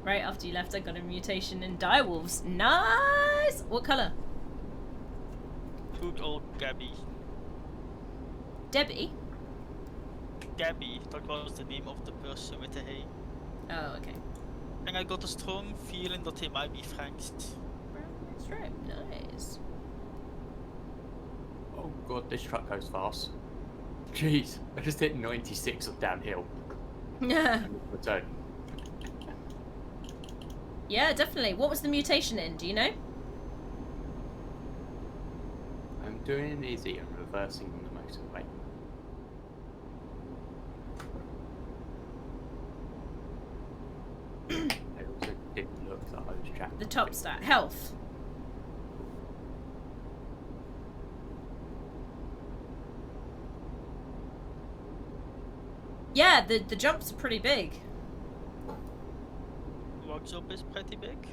[SPEAKER 2] Right after you left, I got a mutation in direwolves. Nice. What color?
[SPEAKER 3] Good old Gabby.
[SPEAKER 2] Debbie.
[SPEAKER 3] Gabby, that was the name of the person with the hay.
[SPEAKER 2] Oh, okay.
[SPEAKER 3] And I got a strong feeling that they might be Franks.
[SPEAKER 2] That's right. Nice.
[SPEAKER 4] Oh god, this truck goes fast. Jeez, I just hit 96 of downhill.
[SPEAKER 2] Yeah.
[SPEAKER 4] Return.
[SPEAKER 2] Yeah, definitely. What was the mutation in? Do you know?
[SPEAKER 4] I'm doing easy and reversing on the motorway. I also didn't look that I was trapped.
[SPEAKER 2] The top stat. Health. Yeah, the jumps are pretty big.
[SPEAKER 3] What job is pretty big?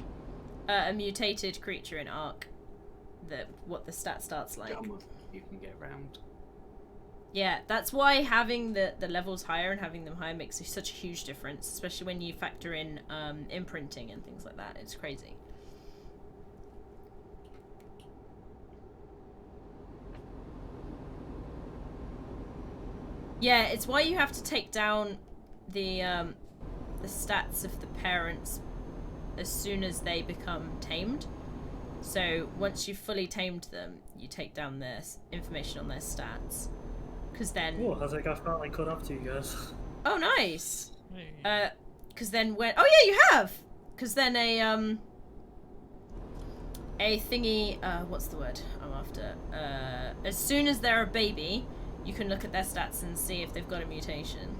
[SPEAKER 2] A mutated creature in Ark. What the stat starts like.
[SPEAKER 4] Come on, you can get around.
[SPEAKER 2] Yeah, that's why having the levels higher and having them higher makes such a huge difference, especially when you factor in imprinting and things like that. It's crazy. Yeah, it's why you have to take down the stats of the parents as soon as they become tamed. So once you've fully tamed them, you take down their information on their stats. Because then...
[SPEAKER 6] Oh, I think I finally caught up to you guys.
[SPEAKER 2] Oh, nice!
[SPEAKER 5] Hey.
[SPEAKER 2] Because then when... Oh, yeah, you have! Because then a thingy... what's the word I'm after? As soon as they're a baby, you can look at their stats and see if they've got a mutation.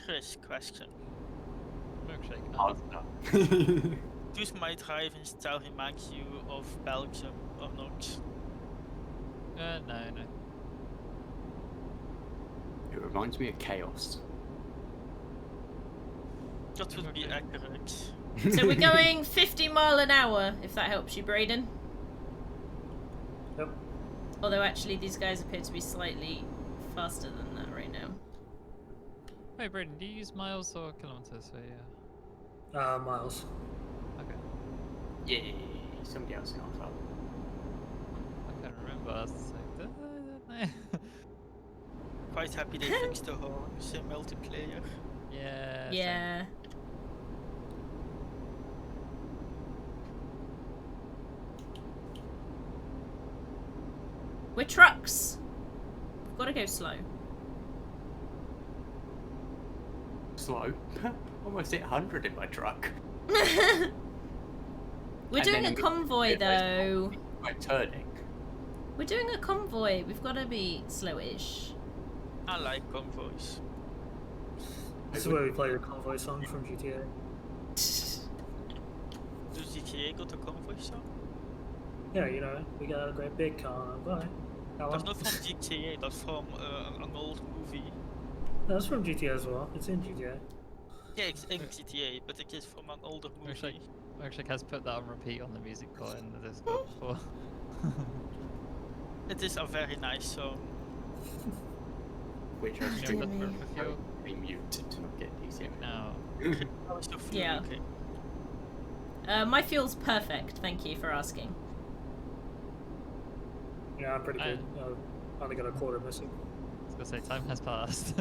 [SPEAKER 3] Chris, question.
[SPEAKER 5] Milkshake.
[SPEAKER 3] Does my driving style remind you of Belgium or not?
[SPEAKER 5] No.
[SPEAKER 4] It reminds me of chaos.
[SPEAKER 3] That would be
[SPEAKER 5] Okay.
[SPEAKER 3] accurate.
[SPEAKER 2] So we're going 50 mile an hour, if that helps you, Braden.
[SPEAKER 6] Yep.
[SPEAKER 2] Although actually these guys appear to be slightly faster than that right now.
[SPEAKER 5] Wait, Braden, do you use miles or kilometers for
[SPEAKER 6] Miles.
[SPEAKER 5] Okay.
[SPEAKER 4] Yay, somebody else got up.
[SPEAKER 5] I can't remember. I was like, I don't know.
[SPEAKER 3] Quite happy they fixed the horns in multiplayer.
[SPEAKER 5] Yeah. same.
[SPEAKER 2] Yeah. We're trucks. We've got to go slow.
[SPEAKER 4] Slow. Almost hit 100 in my truck.
[SPEAKER 2] We're
[SPEAKER 4] And
[SPEAKER 2] doing
[SPEAKER 4] then
[SPEAKER 2] a
[SPEAKER 4] we-
[SPEAKER 2] convoy
[SPEAKER 4] it was-
[SPEAKER 2] though.
[SPEAKER 4] By turning.
[SPEAKER 2] We're doing a convoy. We've got to be slowish.
[SPEAKER 3] I like convoys.
[SPEAKER 6] This is where we play the Convoy song from GTA.
[SPEAKER 3] Does GTA got a convoy song?
[SPEAKER 6] Yeah, you know, we got a great big convoy. That
[SPEAKER 3] That's
[SPEAKER 6] one?
[SPEAKER 3] not from GTA, that's from an old movie.
[SPEAKER 6] That's from GTA as well. It's in GTA.
[SPEAKER 3] Yeah, it's in GTA, but it is from an older movie.
[SPEAKER 5] Milkshake has put that on repeat on the music core in the Discord before.
[SPEAKER 3] It is a very nice song.
[SPEAKER 4] Which I
[SPEAKER 5] You
[SPEAKER 4] still
[SPEAKER 5] know,
[SPEAKER 2] Jimmy.
[SPEAKER 5] if you're
[SPEAKER 4] be mute to not get DCM.
[SPEAKER 5] now,
[SPEAKER 3] How is your fuel
[SPEAKER 2] Yeah.
[SPEAKER 3] okay?
[SPEAKER 2] My fuel's perfect, thank you for asking.
[SPEAKER 6] Yeah, I'm pretty good. Only got a quarter missing.
[SPEAKER 5] I was gonna say time has passed,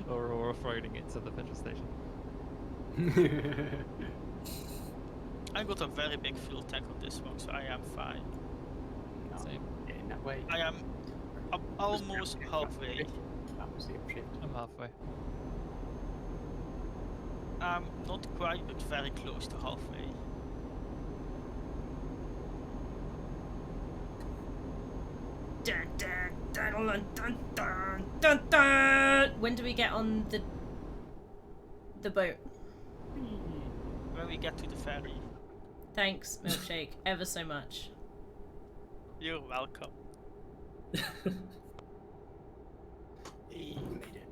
[SPEAKER 5] or we're off-roading it to the petrol station.
[SPEAKER 3] I got a very big fuel tank on this one, so I am fine.
[SPEAKER 5] Same.
[SPEAKER 4] Yeah, in that way.
[SPEAKER 3] I am almost halfway.
[SPEAKER 4] That was the option.
[SPEAKER 5] I'm halfway.
[SPEAKER 3] Not quite, but very close to halfway.
[SPEAKER 2] Dun, dun, dun, dun, dun, dun, dun, dun. When do we get on the boat?
[SPEAKER 3] When we get to the ferry.
[SPEAKER 2] Thanks, Milkshake, ever so much.
[SPEAKER 3] You're welcome.
[SPEAKER 4] He made it.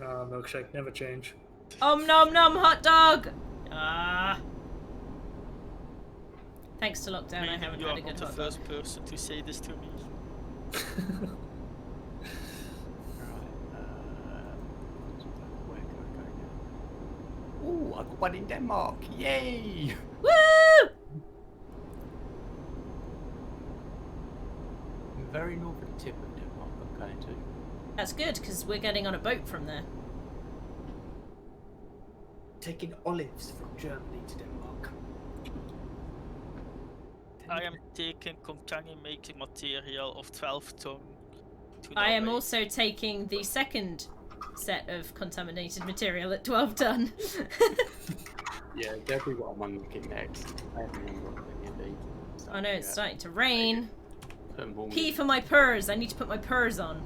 [SPEAKER 6] Milkshake, never change.
[SPEAKER 2] Om nom nom hot dog! Ah. Thanks to lockdown, I
[SPEAKER 3] Maybe
[SPEAKER 2] haven't
[SPEAKER 3] you
[SPEAKER 2] had
[SPEAKER 3] are
[SPEAKER 2] a good
[SPEAKER 3] not the
[SPEAKER 2] hot dog.
[SPEAKER 3] first person to say this to me.
[SPEAKER 4] Where can I go now? Ooh, I got one in Denmark! Yay!
[SPEAKER 2] Woo!
[SPEAKER 4] Very northern tip of Denmark I'm going to.
[SPEAKER 2] That's good, because we're getting on a boat from there.
[SPEAKER 6] Taking olives from Germany to Denmark.
[SPEAKER 3] I am taking contaminating material of 12 ton. To
[SPEAKER 2] I am
[SPEAKER 3] Norway.
[SPEAKER 2] also taking the second set of contaminated material at 12 ton.
[SPEAKER 4] Yeah, that'll be what I'm unlocking next. I haven't unlocked any of these.
[SPEAKER 2] I know it's starting to rain.
[SPEAKER 4] Put more
[SPEAKER 2] P
[SPEAKER 4] in.
[SPEAKER 2] for my purrs. I need to put my purrs on.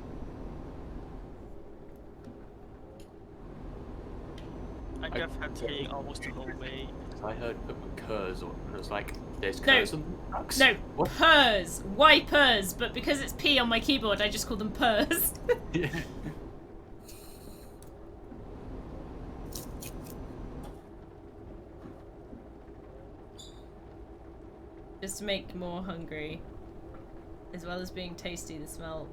[SPEAKER 3] I have had three almost the whole way.
[SPEAKER 4] I heard put my curs on, and I was like, there's
[SPEAKER 2] No.
[SPEAKER 4] curs on the trucks?
[SPEAKER 2] No,
[SPEAKER 4] What?
[SPEAKER 2] purrs. Why purrs? But because it's P on my keyboard, I just call them purrs.
[SPEAKER 4] Yeah.
[SPEAKER 2] Just to make more hungry. As well as being tasty, the smell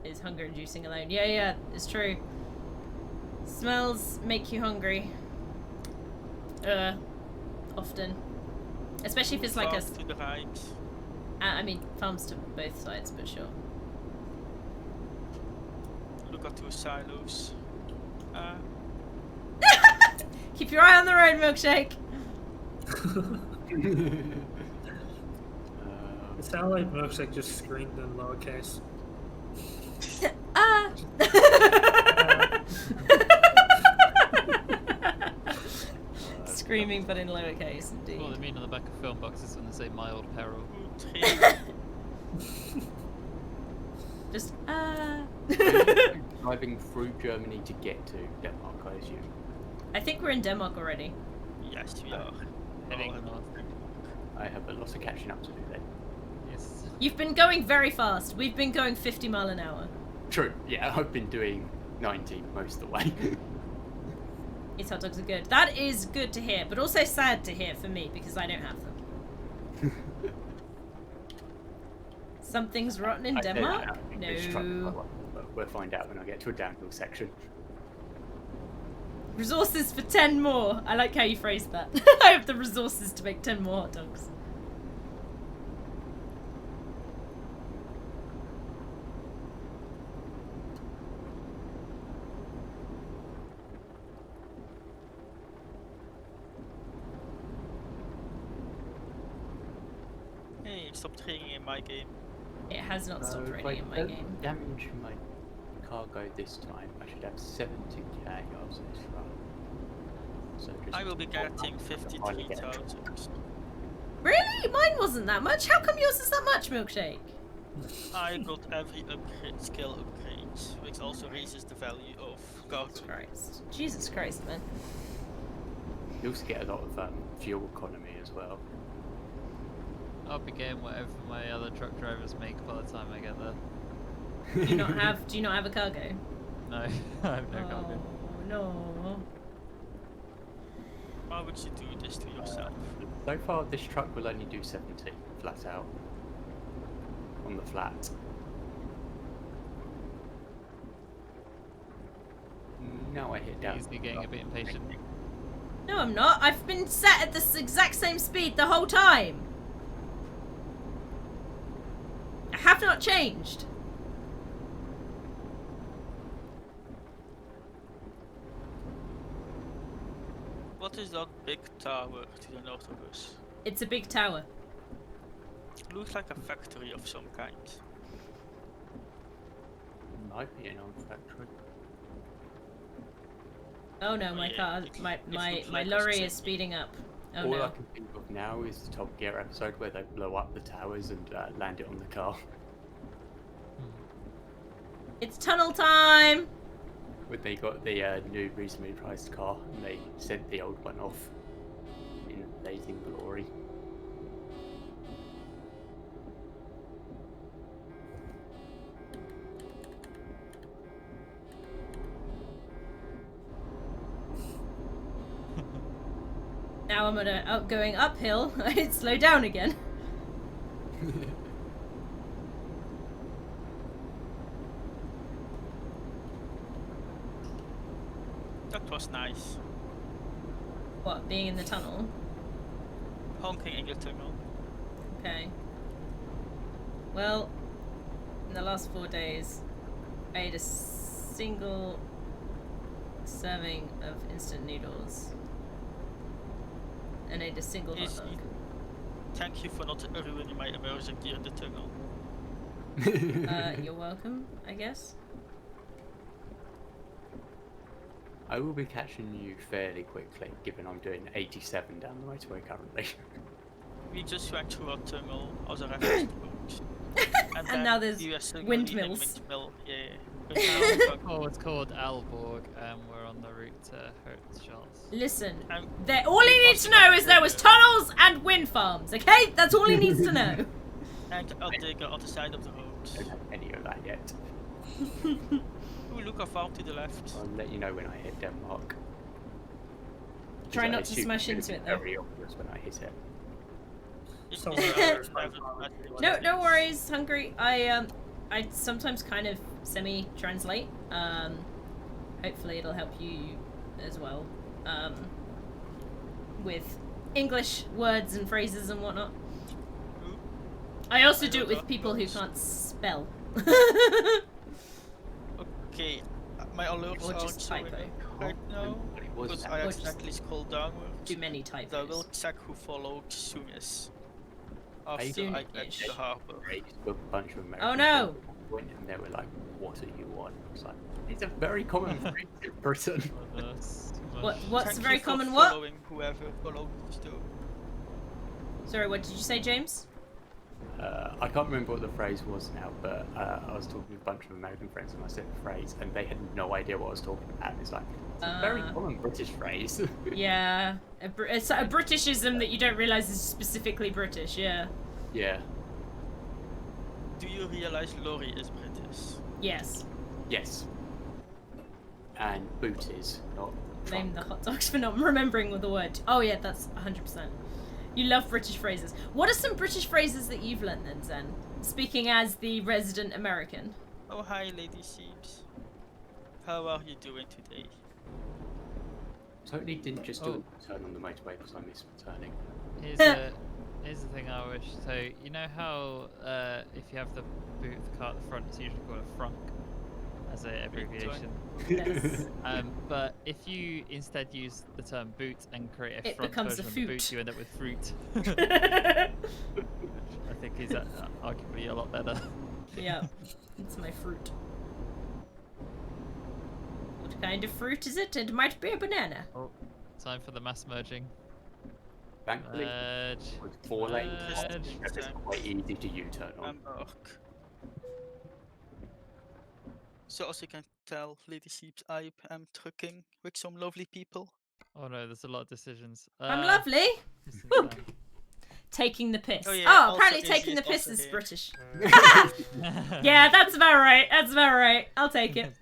[SPEAKER 2] is hunger inducing alone. Yeah, it's true. Smells make you hungry. Often. Especially if it's like a...
[SPEAKER 3] Farm to the right.
[SPEAKER 2] I mean, farms to both sides, but sure.
[SPEAKER 3] Look at two silos.
[SPEAKER 2] Keep your eye on the road, Milkshake!
[SPEAKER 6] It sounded like Milkshake just screamed in lowercase.
[SPEAKER 2] Ah! Screaming, but in lowercase, indeed.
[SPEAKER 5] What they mean on the back of film boxes when they say mild peril.
[SPEAKER 2] Just,
[SPEAKER 4] Driving through Germany to get to Denmark, I assume.
[SPEAKER 2] I think we're in Denmark already.
[SPEAKER 3] Yes, we are.
[SPEAKER 5] Heading
[SPEAKER 3] Oh,
[SPEAKER 5] north.
[SPEAKER 4] I have a lot of catching up to do then.
[SPEAKER 5] Yes.
[SPEAKER 2] You've been going very fast. We've been going 50 mile an hour.
[SPEAKER 4] True, yeah, I've been doing 90 most of the way.
[SPEAKER 2] These hot dogs are good. That is good to hear, but also sad to hear for me because I don't have them. Something's rotten in
[SPEAKER 4] I don't know
[SPEAKER 2] Denmark?
[SPEAKER 4] how to make this truck
[SPEAKER 2] No.
[SPEAKER 4] go up, but we'll find out when I get to a downhill section.
[SPEAKER 2] Resources for 10 more. I like how you phrased that. I have the resources to make 10 more hot dogs.
[SPEAKER 3] Hey, stop training in my game.
[SPEAKER 2] It has not stopped
[SPEAKER 4] if
[SPEAKER 2] raining
[SPEAKER 4] I
[SPEAKER 2] in my
[SPEAKER 4] don't
[SPEAKER 2] game.
[SPEAKER 4] damage my cargo this time, I should have 70k after this run. So just
[SPEAKER 3] I will be getting
[SPEAKER 4] I'll finally get
[SPEAKER 3] 53,000.
[SPEAKER 2] Really? Mine wasn't that much? How come yours is that much, Milkshake?
[SPEAKER 3] I got every upgrade, skill upgrade, which also raises the value of cargo.
[SPEAKER 2] Christ. Jesus Christ, man.
[SPEAKER 4] You also get a lot of fuel economy as well.
[SPEAKER 5] I'll be getting whatever my other truck drivers make by the time I get there.
[SPEAKER 2] Do you not have a cargo?
[SPEAKER 5] No, I have no cargo.
[SPEAKER 2] Oh, no.
[SPEAKER 3] Why would you do this to yourself?
[SPEAKER 4] So far, this truck will only do 70 flat out on the flat. Now I hit down.
[SPEAKER 5] He's getting a bit impatient.
[SPEAKER 2] No, I'm not. I've been set at this exact same speed the whole time. I have not changed.
[SPEAKER 3] What is that big tower to the north of us?
[SPEAKER 2] It's a big tower.
[SPEAKER 3] Looks like a factory of some kind.
[SPEAKER 4] Might be an old factory.
[SPEAKER 2] Oh no, my
[SPEAKER 3] yeah,
[SPEAKER 2] car,
[SPEAKER 3] it
[SPEAKER 2] my
[SPEAKER 3] looks like
[SPEAKER 2] lorry
[SPEAKER 3] it's
[SPEAKER 2] is speeding up. Oh
[SPEAKER 4] All I
[SPEAKER 2] no.
[SPEAKER 4] can think of now is the Top Gear episode where they blow up the towers and land it on the car.
[SPEAKER 2] It's tunnel time!
[SPEAKER 4] When they got the new reasonably priced car and they sent the old one off in blazing glory.
[SPEAKER 2] Now I'm going uphill. It slowed down again.
[SPEAKER 3] That was nice.
[SPEAKER 2] What, being in the tunnel?
[SPEAKER 3] Honking in the tunnel.
[SPEAKER 2] Okay. Well, in the last 4 days, I ate a single serving of instant noodles. And ate a single hot
[SPEAKER 3] Is-
[SPEAKER 2] dog.
[SPEAKER 3] Thank you for not ruining my immersion gear in the tunnel.
[SPEAKER 2] You're welcome, I guess.
[SPEAKER 4] I will be catching you fairly quickly, given I'm doing 87 down the motorway currently.
[SPEAKER 3] We just went through a tunnel as a reference point.
[SPEAKER 2] And
[SPEAKER 3] then
[SPEAKER 2] now there's
[SPEAKER 3] we are still
[SPEAKER 2] windmills.
[SPEAKER 3] in Windmill, yeah. But now we got-
[SPEAKER 5] Oh, it's called Alborg, and we're on the route to Hertzschals.
[SPEAKER 2] Listen,
[SPEAKER 3] Um,
[SPEAKER 2] all he needs to know is there was tunnels and wind farms, okay? That's all he needs to know.
[SPEAKER 3] and a digger on the side of the road.
[SPEAKER 4] Don't have any of that yet.
[SPEAKER 3] Ooh, look a farm to the left.
[SPEAKER 4] I'll let you know when I hit Denmark.
[SPEAKER 2] Try
[SPEAKER 4] Because I
[SPEAKER 2] not to
[SPEAKER 4] assume
[SPEAKER 2] smash
[SPEAKER 4] it's
[SPEAKER 2] into
[SPEAKER 4] gonna
[SPEAKER 2] it,
[SPEAKER 4] be
[SPEAKER 2] though.
[SPEAKER 4] Very obvious when I hit it.
[SPEAKER 3] It's
[SPEAKER 6] So,
[SPEAKER 3] never
[SPEAKER 6] there's no
[SPEAKER 3] bad
[SPEAKER 6] farm.
[SPEAKER 3] with
[SPEAKER 2] No,
[SPEAKER 3] things.
[SPEAKER 2] no worries, Hungry. I sometimes kind of semi-translate. Hopefully it'll help you as well. With English words and phrases and whatnot.
[SPEAKER 3] Ooh,
[SPEAKER 2] I also
[SPEAKER 3] I
[SPEAKER 2] do it
[SPEAKER 3] don't
[SPEAKER 2] with
[SPEAKER 3] know.
[SPEAKER 2] people who can't spell.
[SPEAKER 3] Okay, my alerts
[SPEAKER 2] Or
[SPEAKER 3] aren't
[SPEAKER 2] just
[SPEAKER 3] showing
[SPEAKER 2] typo.
[SPEAKER 3] up right now
[SPEAKER 4] But it was
[SPEAKER 3] because
[SPEAKER 4] that
[SPEAKER 3] I
[SPEAKER 2] Or just
[SPEAKER 3] accidentally scrolled downwards.
[SPEAKER 2] Do many
[SPEAKER 3] So I will
[SPEAKER 2] typos.
[SPEAKER 3] check who followed soonest.
[SPEAKER 4] I
[SPEAKER 3] After I
[SPEAKER 2] Soon-ish.
[SPEAKER 3] get to the harbor.
[SPEAKER 4] raised with a bunch of Americans.
[SPEAKER 2] Oh, no!
[SPEAKER 4] Went and they were like, "What are you on?" It's like, it's a very common phrase in Britain.
[SPEAKER 2] What's
[SPEAKER 3] Thank
[SPEAKER 2] a very
[SPEAKER 3] you for
[SPEAKER 2] common what?
[SPEAKER 3] following whoever followed too.
[SPEAKER 2] Sorry, what did you say, James?
[SPEAKER 4] I can't remember what the phrase was now, but I was talking with a bunch of American friends and I said the phrase, and they had no idea what I was talking about. It's like, it's a very common British phrase.
[SPEAKER 2] Yeah, it's a Britishism that you don't realise is specifically British, yeah.
[SPEAKER 4] Yeah.
[SPEAKER 3] Do you realize Laurie is British?
[SPEAKER 2] Yes.
[SPEAKER 4] Yes. And boot is not.
[SPEAKER 2] Blame
[SPEAKER 4] trunk.
[SPEAKER 2] the hot dogs for not remembering the word. Oh yeah, that's 100%. You love British phrases. What are some British phrases that you've learnt then, Zen? Speaking as the resident American.
[SPEAKER 3] Oh hi Lady Sheeps. How are you doing today?
[SPEAKER 4] Totally didn't just do a turn on the motorway because I missed turning.
[SPEAKER 5] Here's the thing I wish. So you know how if you have the boot of the car at the front, it's usually called a frunk as an abbreviation.
[SPEAKER 2] Yes.
[SPEAKER 5] But if you instead use the term boot and create a
[SPEAKER 2] It
[SPEAKER 5] front
[SPEAKER 2] becomes a
[SPEAKER 5] version of the
[SPEAKER 2] foot.
[SPEAKER 5] boot, you end up with fruit. I think is arguably a lot better.
[SPEAKER 2] Yeah, it's my fruit. What kind of fruit is it? It might be a banana.
[SPEAKER 5] Oh, time for the mass merging.
[SPEAKER 4] Thankfully,
[SPEAKER 5] Merge.
[SPEAKER 4] with 4 lanes,
[SPEAKER 5] Merge.
[SPEAKER 4] it's quite easy to U-turn on.
[SPEAKER 3] Embark. So as you can tell, Lady Sheeps, I am trucking with some lovely people.
[SPEAKER 5] Oh no, there's a lot of decisions.
[SPEAKER 2] I'm lovely.
[SPEAKER 5] this is,
[SPEAKER 2] Taking the piss.
[SPEAKER 3] Oh, yeah,
[SPEAKER 2] Oh,
[SPEAKER 3] also
[SPEAKER 2] apparently
[SPEAKER 3] Izzy
[SPEAKER 2] taking the
[SPEAKER 3] is
[SPEAKER 2] piss
[SPEAKER 3] also
[SPEAKER 2] is
[SPEAKER 3] here.
[SPEAKER 2] British. Yeah, that's about right. That's about right. I'll take it.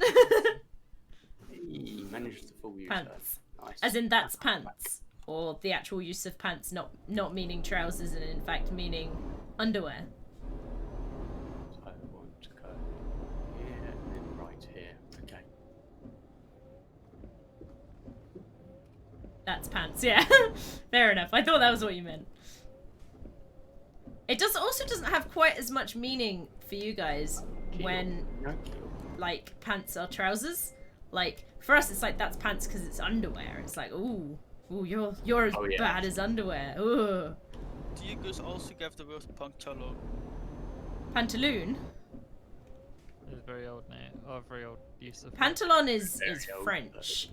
[SPEAKER 4] He managed to full U-turn.
[SPEAKER 2] Pants.
[SPEAKER 4] Nice.
[SPEAKER 2] As in, that's pants. or the actual use of pants not meaning trousers and in fact meaning underwear.
[SPEAKER 4] So I want to go here and then right here. Okay.
[SPEAKER 2] That's pants, yeah. Fair enough. I thought that was what you meant. It also doesn't have quite as much meaning for you guys when like pants are trousers. Like for us, it's like that's pants because it's underwear. It's like ooh, you're as bad as underwear. Ooh.
[SPEAKER 3] Do you guys also get the word pantalon?
[SPEAKER 2] Pantaloon.
[SPEAKER 5] It's a very old name, or very old use of.
[SPEAKER 2] Pantalon is
[SPEAKER 4] old,
[SPEAKER 2] French.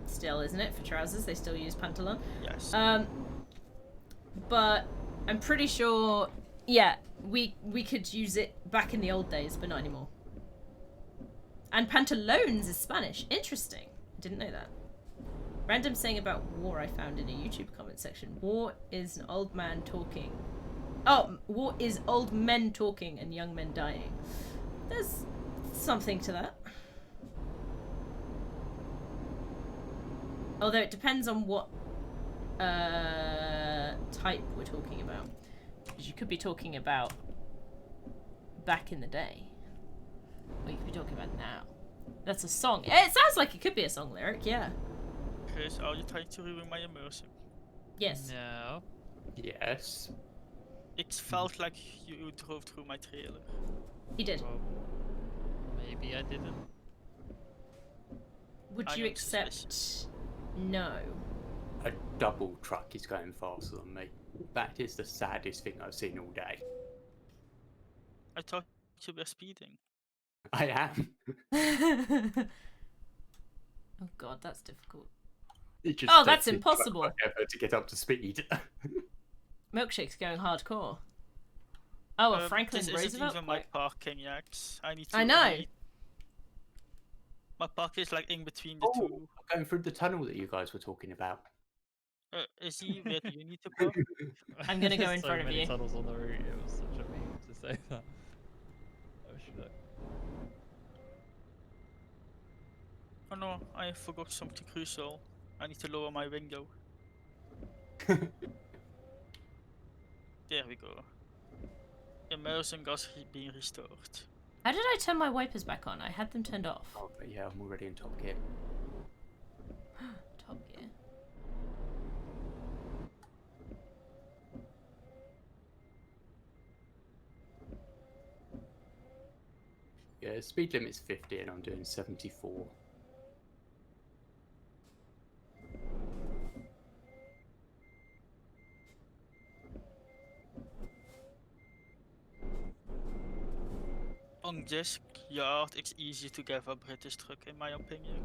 [SPEAKER 2] Still, isn't it, for trousers? They still use pantalon.
[SPEAKER 3] Yes.
[SPEAKER 2] But I'm pretty sure, yeah, we could use it back in the old days, but not anymore. And pantalones is Spanish. Interesting. Didn't know that. Random saying about war I found in a YouTube comment section. War is an old man talking. Oh, war is old men talking and young men dying. There's something to that. Although it depends on what type we're talking about. Because you could be talking about back in the day. Or you could be talking about now. That's a song. It sounds like it could be a song lyric, yeah.
[SPEAKER 3] Chris, are you trying to ruin my immersion?
[SPEAKER 2] Yes.
[SPEAKER 5] No.
[SPEAKER 4] Yes.
[SPEAKER 3] It felt like you drove through my trailer.
[SPEAKER 2] He did.
[SPEAKER 5] Well, maybe I didn't.
[SPEAKER 2] Would
[SPEAKER 3] I
[SPEAKER 2] you
[SPEAKER 3] am
[SPEAKER 2] accept no?
[SPEAKER 4] A double truck is going faster than me. That is the saddest thing I've seen all day.
[SPEAKER 3] I thought you were speeding.
[SPEAKER 4] I am.
[SPEAKER 2] Oh god, that's difficult.
[SPEAKER 4] It just
[SPEAKER 2] Oh, that's
[SPEAKER 4] takes me quite
[SPEAKER 2] impossible.
[SPEAKER 4] effort to get up to speed.
[SPEAKER 2] Milkshake's going hardcore. Oh, a Franklin
[SPEAKER 3] this
[SPEAKER 2] Roosevelt?
[SPEAKER 3] isn't even my parking yet. I need to.
[SPEAKER 2] I know.
[SPEAKER 3] My park is like in between the two.
[SPEAKER 4] Going through the tunnel that you guys were talking about.
[SPEAKER 3] Is he where do you need to park?
[SPEAKER 2] I'm gonna go in
[SPEAKER 5] So
[SPEAKER 2] front of
[SPEAKER 5] many
[SPEAKER 2] you.
[SPEAKER 5] tunnels on the route. It was such a meme to say that. Oh shit.
[SPEAKER 3] Oh no, I forgot something crucial. I need to lower my window. There we go. Immersion gas being restored.
[SPEAKER 2] How did I turn my wipers back on? I had them turned off.
[SPEAKER 4] Oh, but yeah, I'm already in top gear.
[SPEAKER 2] Top gear.
[SPEAKER 4] Yeah, speed limit's 50 and I'm doing 74.
[SPEAKER 3] On this yard, it's easy to get a British truck, in my opinion.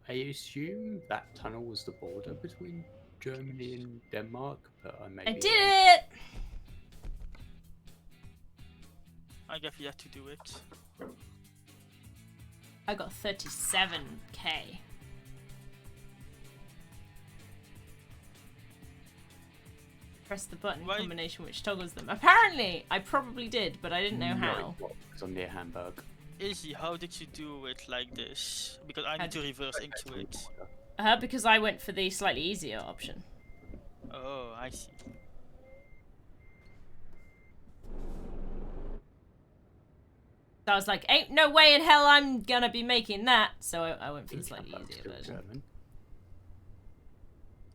[SPEAKER 4] I assume that tunnel was the border between Germany and Denmark, but I may
[SPEAKER 2] I
[SPEAKER 4] be
[SPEAKER 2] did
[SPEAKER 4] wrong.
[SPEAKER 2] it!
[SPEAKER 3] I have yet to do it.
[SPEAKER 2] I got 37k. Press the button
[SPEAKER 3] Why-
[SPEAKER 2] combination which toggles them. Apparently, I probably did, but I didn't know how.
[SPEAKER 4] Because I'm near Hamburg.
[SPEAKER 3] Izzy, how did you do it like this? Because I need to reverse into it.
[SPEAKER 2] Because I went for the slightly easier option.
[SPEAKER 3] Oh, I see.
[SPEAKER 2] So I was like, ain't no way in hell I'm gonna be making that. So I went for the slightly
[SPEAKER 4] Hamburg's
[SPEAKER 2] easier
[SPEAKER 4] still
[SPEAKER 2] version.
[SPEAKER 4] German.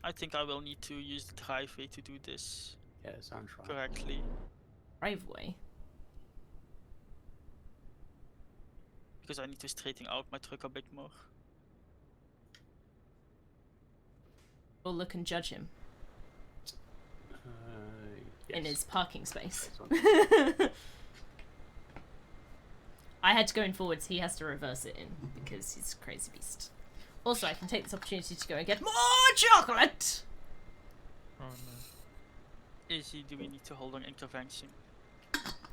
[SPEAKER 3] I think I will need to use the driveway to do this
[SPEAKER 4] Yeah, sounds right.
[SPEAKER 3] correctly.
[SPEAKER 2] Driveway.
[SPEAKER 3] Because I need to straighten out my truck a bit more.
[SPEAKER 2] We'll look and judge him in
[SPEAKER 4] Yes.
[SPEAKER 2] his parking space.
[SPEAKER 4] This one.
[SPEAKER 2] I had to go in forwards, he has to reverse it in because he's a crazy beast. Also, I can take this opportunity to go and get more chocolate!
[SPEAKER 5] Oh no.
[SPEAKER 3] Izzy, do we need to hold an intervention?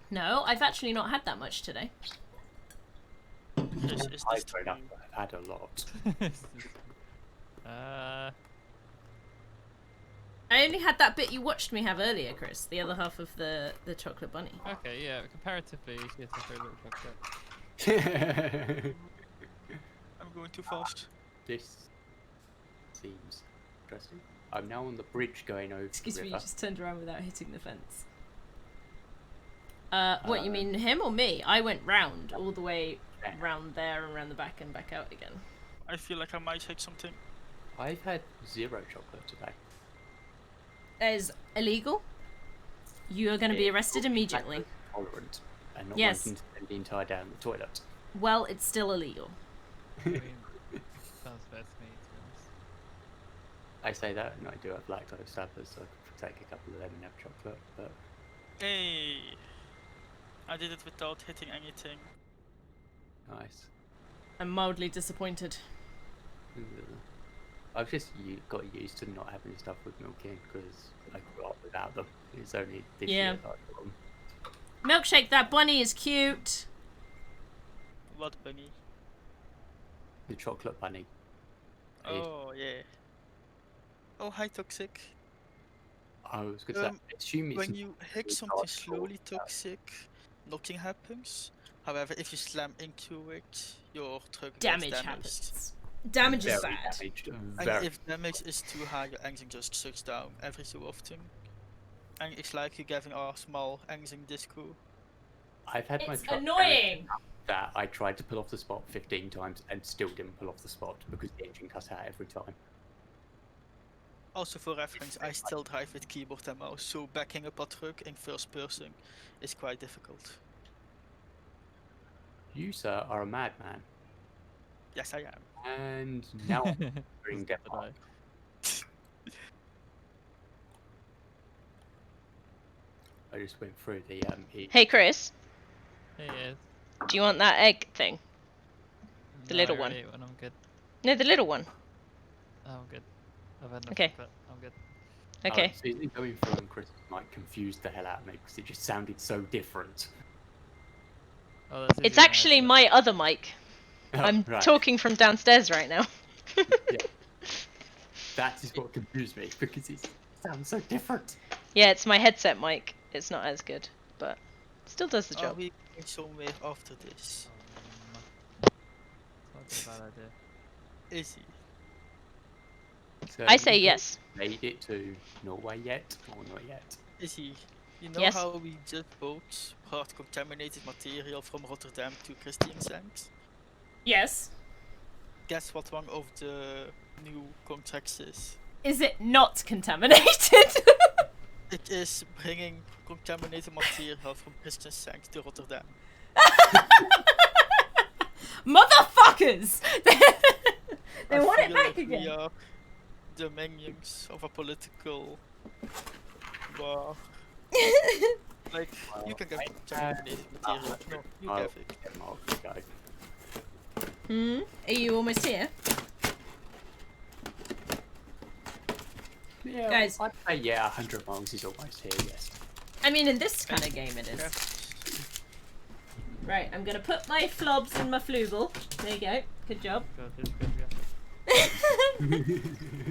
[SPEAKER 2] No, I've actually not had that much today.
[SPEAKER 3] Chris, is
[SPEAKER 4] I
[SPEAKER 3] this
[SPEAKER 4] straight
[SPEAKER 3] true?
[SPEAKER 4] up had a lot.
[SPEAKER 2] I only had that bit you watched me have earlier, Chris. The other half of the chocolate bunny.
[SPEAKER 5] Okay, yeah. Comparatively, yes, I feel a little chocolate.
[SPEAKER 3] I'm going too fast.
[SPEAKER 4] This seems interesting. I'm now on the bridge going over
[SPEAKER 2] Excuse
[SPEAKER 4] the
[SPEAKER 2] me, you
[SPEAKER 4] river.
[SPEAKER 2] just turned around without hitting the fence. What, you
[SPEAKER 4] Uh,
[SPEAKER 2] mean him or me? I went round, all the way
[SPEAKER 4] Yeah.
[SPEAKER 2] round there and round the back and back out again.
[SPEAKER 3] I feel like I might take something.
[SPEAKER 4] I've had 0 chocolate today.
[SPEAKER 2] That is illegal. You are going to be
[SPEAKER 4] It's
[SPEAKER 2] arrested
[SPEAKER 4] called
[SPEAKER 2] immediately.
[SPEAKER 4] lactose Tolerant and not
[SPEAKER 2] Yes.
[SPEAKER 4] wanting to spend the entire day on the toilet.
[SPEAKER 2] Well, it's still illegal.
[SPEAKER 5] I mean, sounds fair to me, to be honest.
[SPEAKER 4] I say that, and I do have lactose sappers, so I could take a couple of them and have chocolate, but
[SPEAKER 3] Hey, I did it without hitting anything.
[SPEAKER 4] nice.
[SPEAKER 2] I'm mildly disappointed.
[SPEAKER 4] I've just got used to not having stuff with milk in, because I grew up without them. It's only this
[SPEAKER 2] Yeah.
[SPEAKER 4] year that I got them.
[SPEAKER 2] Milkshake, that bunny is cute.
[SPEAKER 3] What bunny?
[SPEAKER 4] The chocolate bunny. Hey.
[SPEAKER 3] Oh yeah. Oh hi toxic.
[SPEAKER 4] I was going to say, I assume it's
[SPEAKER 3] When you hit
[SPEAKER 4] it's
[SPEAKER 3] something
[SPEAKER 4] hardcore,
[SPEAKER 3] slowly
[SPEAKER 4] yeah.
[SPEAKER 3] toxic, nothing happens. However, if you slam into it, your truck
[SPEAKER 2] Damage
[SPEAKER 3] gets damaged.
[SPEAKER 2] happens. Damage is
[SPEAKER 4] very
[SPEAKER 2] bad.
[SPEAKER 4] damaged.
[SPEAKER 3] And
[SPEAKER 4] Very.
[SPEAKER 3] if damage is too high, your engine just shuts down every so often. And it's like you're getting a small engine disco.
[SPEAKER 4] I've had my
[SPEAKER 2] It's
[SPEAKER 4] truck
[SPEAKER 2] annoying.
[SPEAKER 4] that I tried to pull off the spot 15 times and still didn't pull off the spot because the engine cut out every time.
[SPEAKER 3] Also for reference, I still drive with keyboard and mouse, so backing up a truck in first person is quite difficult.
[SPEAKER 4] You, sir, are a madman.
[SPEAKER 3] Yes, I am.
[SPEAKER 4] And now I'm hearing
[SPEAKER 5] But
[SPEAKER 4] Denmark. I just went through the
[SPEAKER 8] Hey Chris,
[SPEAKER 5] It is.
[SPEAKER 8] do you want that egg thing? The little one.
[SPEAKER 5] I'm good.
[SPEAKER 8] No, the little one.
[SPEAKER 5] Oh, I'm good. I've had enough
[SPEAKER 8] Okay.
[SPEAKER 5] chocolate. I'm good.
[SPEAKER 8] Okay.
[SPEAKER 4] Susan going through and Chris might confuse the hell out of me because it just sounded so different.
[SPEAKER 5] Oh, that's
[SPEAKER 8] It's
[SPEAKER 5] easy now,
[SPEAKER 8] actually
[SPEAKER 5] isn't it?
[SPEAKER 8] my other mic. I'm
[SPEAKER 4] Right.
[SPEAKER 8] talking from downstairs right now.
[SPEAKER 4] That is what confused me because it sounds so different.
[SPEAKER 8] Yeah, it's my headset mic. It's not as good, but still does the
[SPEAKER 3] Are
[SPEAKER 8] job.
[SPEAKER 3] we going somewhere after this?
[SPEAKER 5] It's not a bad idea.
[SPEAKER 3] Is he?
[SPEAKER 4] So
[SPEAKER 8] I say
[SPEAKER 4] you
[SPEAKER 8] yes.
[SPEAKER 4] Made it to Norway yet or not yet?
[SPEAKER 3] Is he? You know
[SPEAKER 8] Yes.
[SPEAKER 3] how we just bought hard contaminated material from Rotterdam to Christiansand?
[SPEAKER 2] Yes.
[SPEAKER 3] Guess what one of the new contracts is?
[SPEAKER 2] Is it not contaminated?
[SPEAKER 3] It is bringing contaminated material from Christiansand to Rotterdam.
[SPEAKER 2] Motherfuckers! They
[SPEAKER 3] I
[SPEAKER 2] want it
[SPEAKER 3] feel
[SPEAKER 2] back
[SPEAKER 3] like we
[SPEAKER 2] again.
[SPEAKER 3] are the minions of a political war. Like, you can get contaminated material. No, you
[SPEAKER 4] I'll
[SPEAKER 3] have it.
[SPEAKER 4] get Mark to go.
[SPEAKER 2] Are you almost here?
[SPEAKER 4] Yeah,
[SPEAKER 2] Guys.
[SPEAKER 4] I'd say 100 miles is almost here, yes.
[SPEAKER 2] I mean, in this kind of game it is.
[SPEAKER 3] Yeah.
[SPEAKER 2] Right, I'm gonna put my flobs in my flugel. There you go. Good job.
[SPEAKER 5] Good, good, good, good.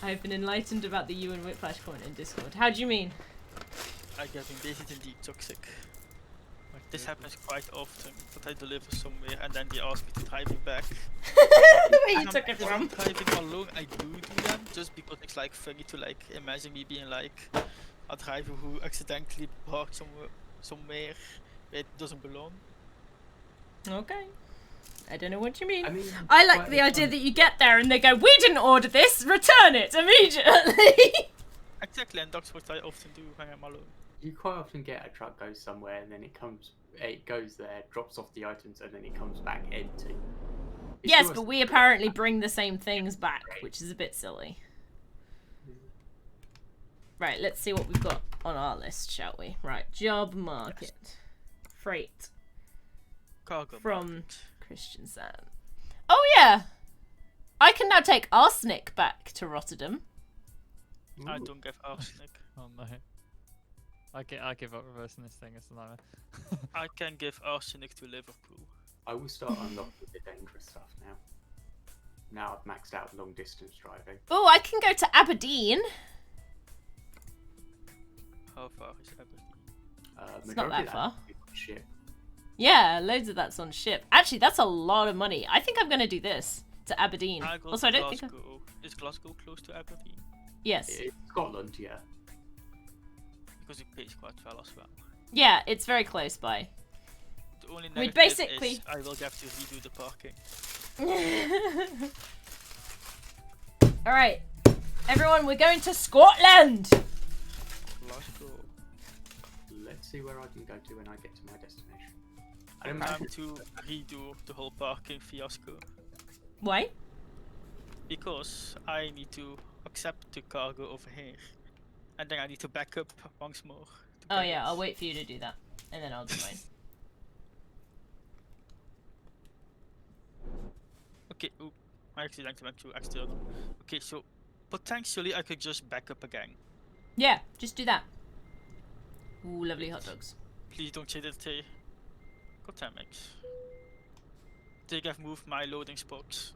[SPEAKER 2] I've been enlightened about the you and Whiplash comment in Discord. How do you mean?
[SPEAKER 3] I get invaded indeed toxic. This happens quite often, that I deliver somewhere and then they ask me to drive it back.
[SPEAKER 2] Where you
[SPEAKER 3] And
[SPEAKER 2] took it
[SPEAKER 3] if
[SPEAKER 2] from?
[SPEAKER 3] I'm driving alone, I do them, just because it's like funny to like imagine me being like a driver who accidentally parked somewhere where it doesn't belong.
[SPEAKER 2] Okay. I don't know what you mean.
[SPEAKER 4] I mean,
[SPEAKER 2] I like
[SPEAKER 4] quite
[SPEAKER 2] the idea
[SPEAKER 4] fun.
[SPEAKER 2] that you get there and they go, "We didn't order this. Return it immediately."
[SPEAKER 3] Exactly, and that's what I often do when I'm alone.
[SPEAKER 4] You quite often get a truck goes somewhere and then it goes there, drops off the items, and then it comes back empty. It's
[SPEAKER 2] Yes,
[SPEAKER 4] almost-
[SPEAKER 2] but we apparently bring the same things back, which is a bit silly. Right, let's see what we've got on our list, shall we? Right, job market. Freight
[SPEAKER 3] Cargo
[SPEAKER 2] from
[SPEAKER 3] market.
[SPEAKER 2] Christian Sand. Oh yeah! I can now take arsenic back to Rotterdam.
[SPEAKER 3] I
[SPEAKER 4] Ooh.
[SPEAKER 3] don't give arsenic.
[SPEAKER 5] Oh no. I give up reversing this thing. It's a nightmare.
[SPEAKER 3] I can give arsenic to Liverpool.
[SPEAKER 4] I will start unlocking the dangerous stuff now. Now I've maxed out long distance driving.
[SPEAKER 2] Oh, I can go to Aberdeen.
[SPEAKER 3] How far is Aberdeen?
[SPEAKER 2] It's not
[SPEAKER 4] Majority
[SPEAKER 2] that
[SPEAKER 4] of
[SPEAKER 2] far.
[SPEAKER 4] is on ship.
[SPEAKER 2] Yeah, loads of that's on ship. Actually, that's a lot of money. I think I'm gonna do this. to Aberdeen.
[SPEAKER 3] I got
[SPEAKER 2] Also, I don't think.
[SPEAKER 3] Glasgow. Is Glasgow close to Aberdeen?
[SPEAKER 2] Yes.
[SPEAKER 4] It's Scotland, yeah.
[SPEAKER 3] Because it pays quite well as well.
[SPEAKER 2] Yeah, it's very close by.
[SPEAKER 3] The only
[SPEAKER 2] We
[SPEAKER 3] negative
[SPEAKER 2] basically-
[SPEAKER 3] is I will have to redo the parking.
[SPEAKER 2] All right, everyone, we're going to Scotland.
[SPEAKER 3] Glasgow.
[SPEAKER 4] Let's see where I can go to when I get to my destination. I don't
[SPEAKER 3] Time
[SPEAKER 4] imagine
[SPEAKER 3] to redo the whole parking fiasco.
[SPEAKER 2] Why?
[SPEAKER 3] Because I need to accept the cargo over here. And then I need to back up once more. to
[SPEAKER 2] Oh
[SPEAKER 3] get
[SPEAKER 2] yeah,
[SPEAKER 3] it.
[SPEAKER 2] I'll wait for you to do that, and then I'll do mine.
[SPEAKER 3] Okay, oop. I accidentally went to external. Okay, so potentially I could just back up again.
[SPEAKER 2] Yeah, just do that. Ooh, lovely hot dogs.
[SPEAKER 3] Please don't say that they... God damn it. They have moved my loading spots.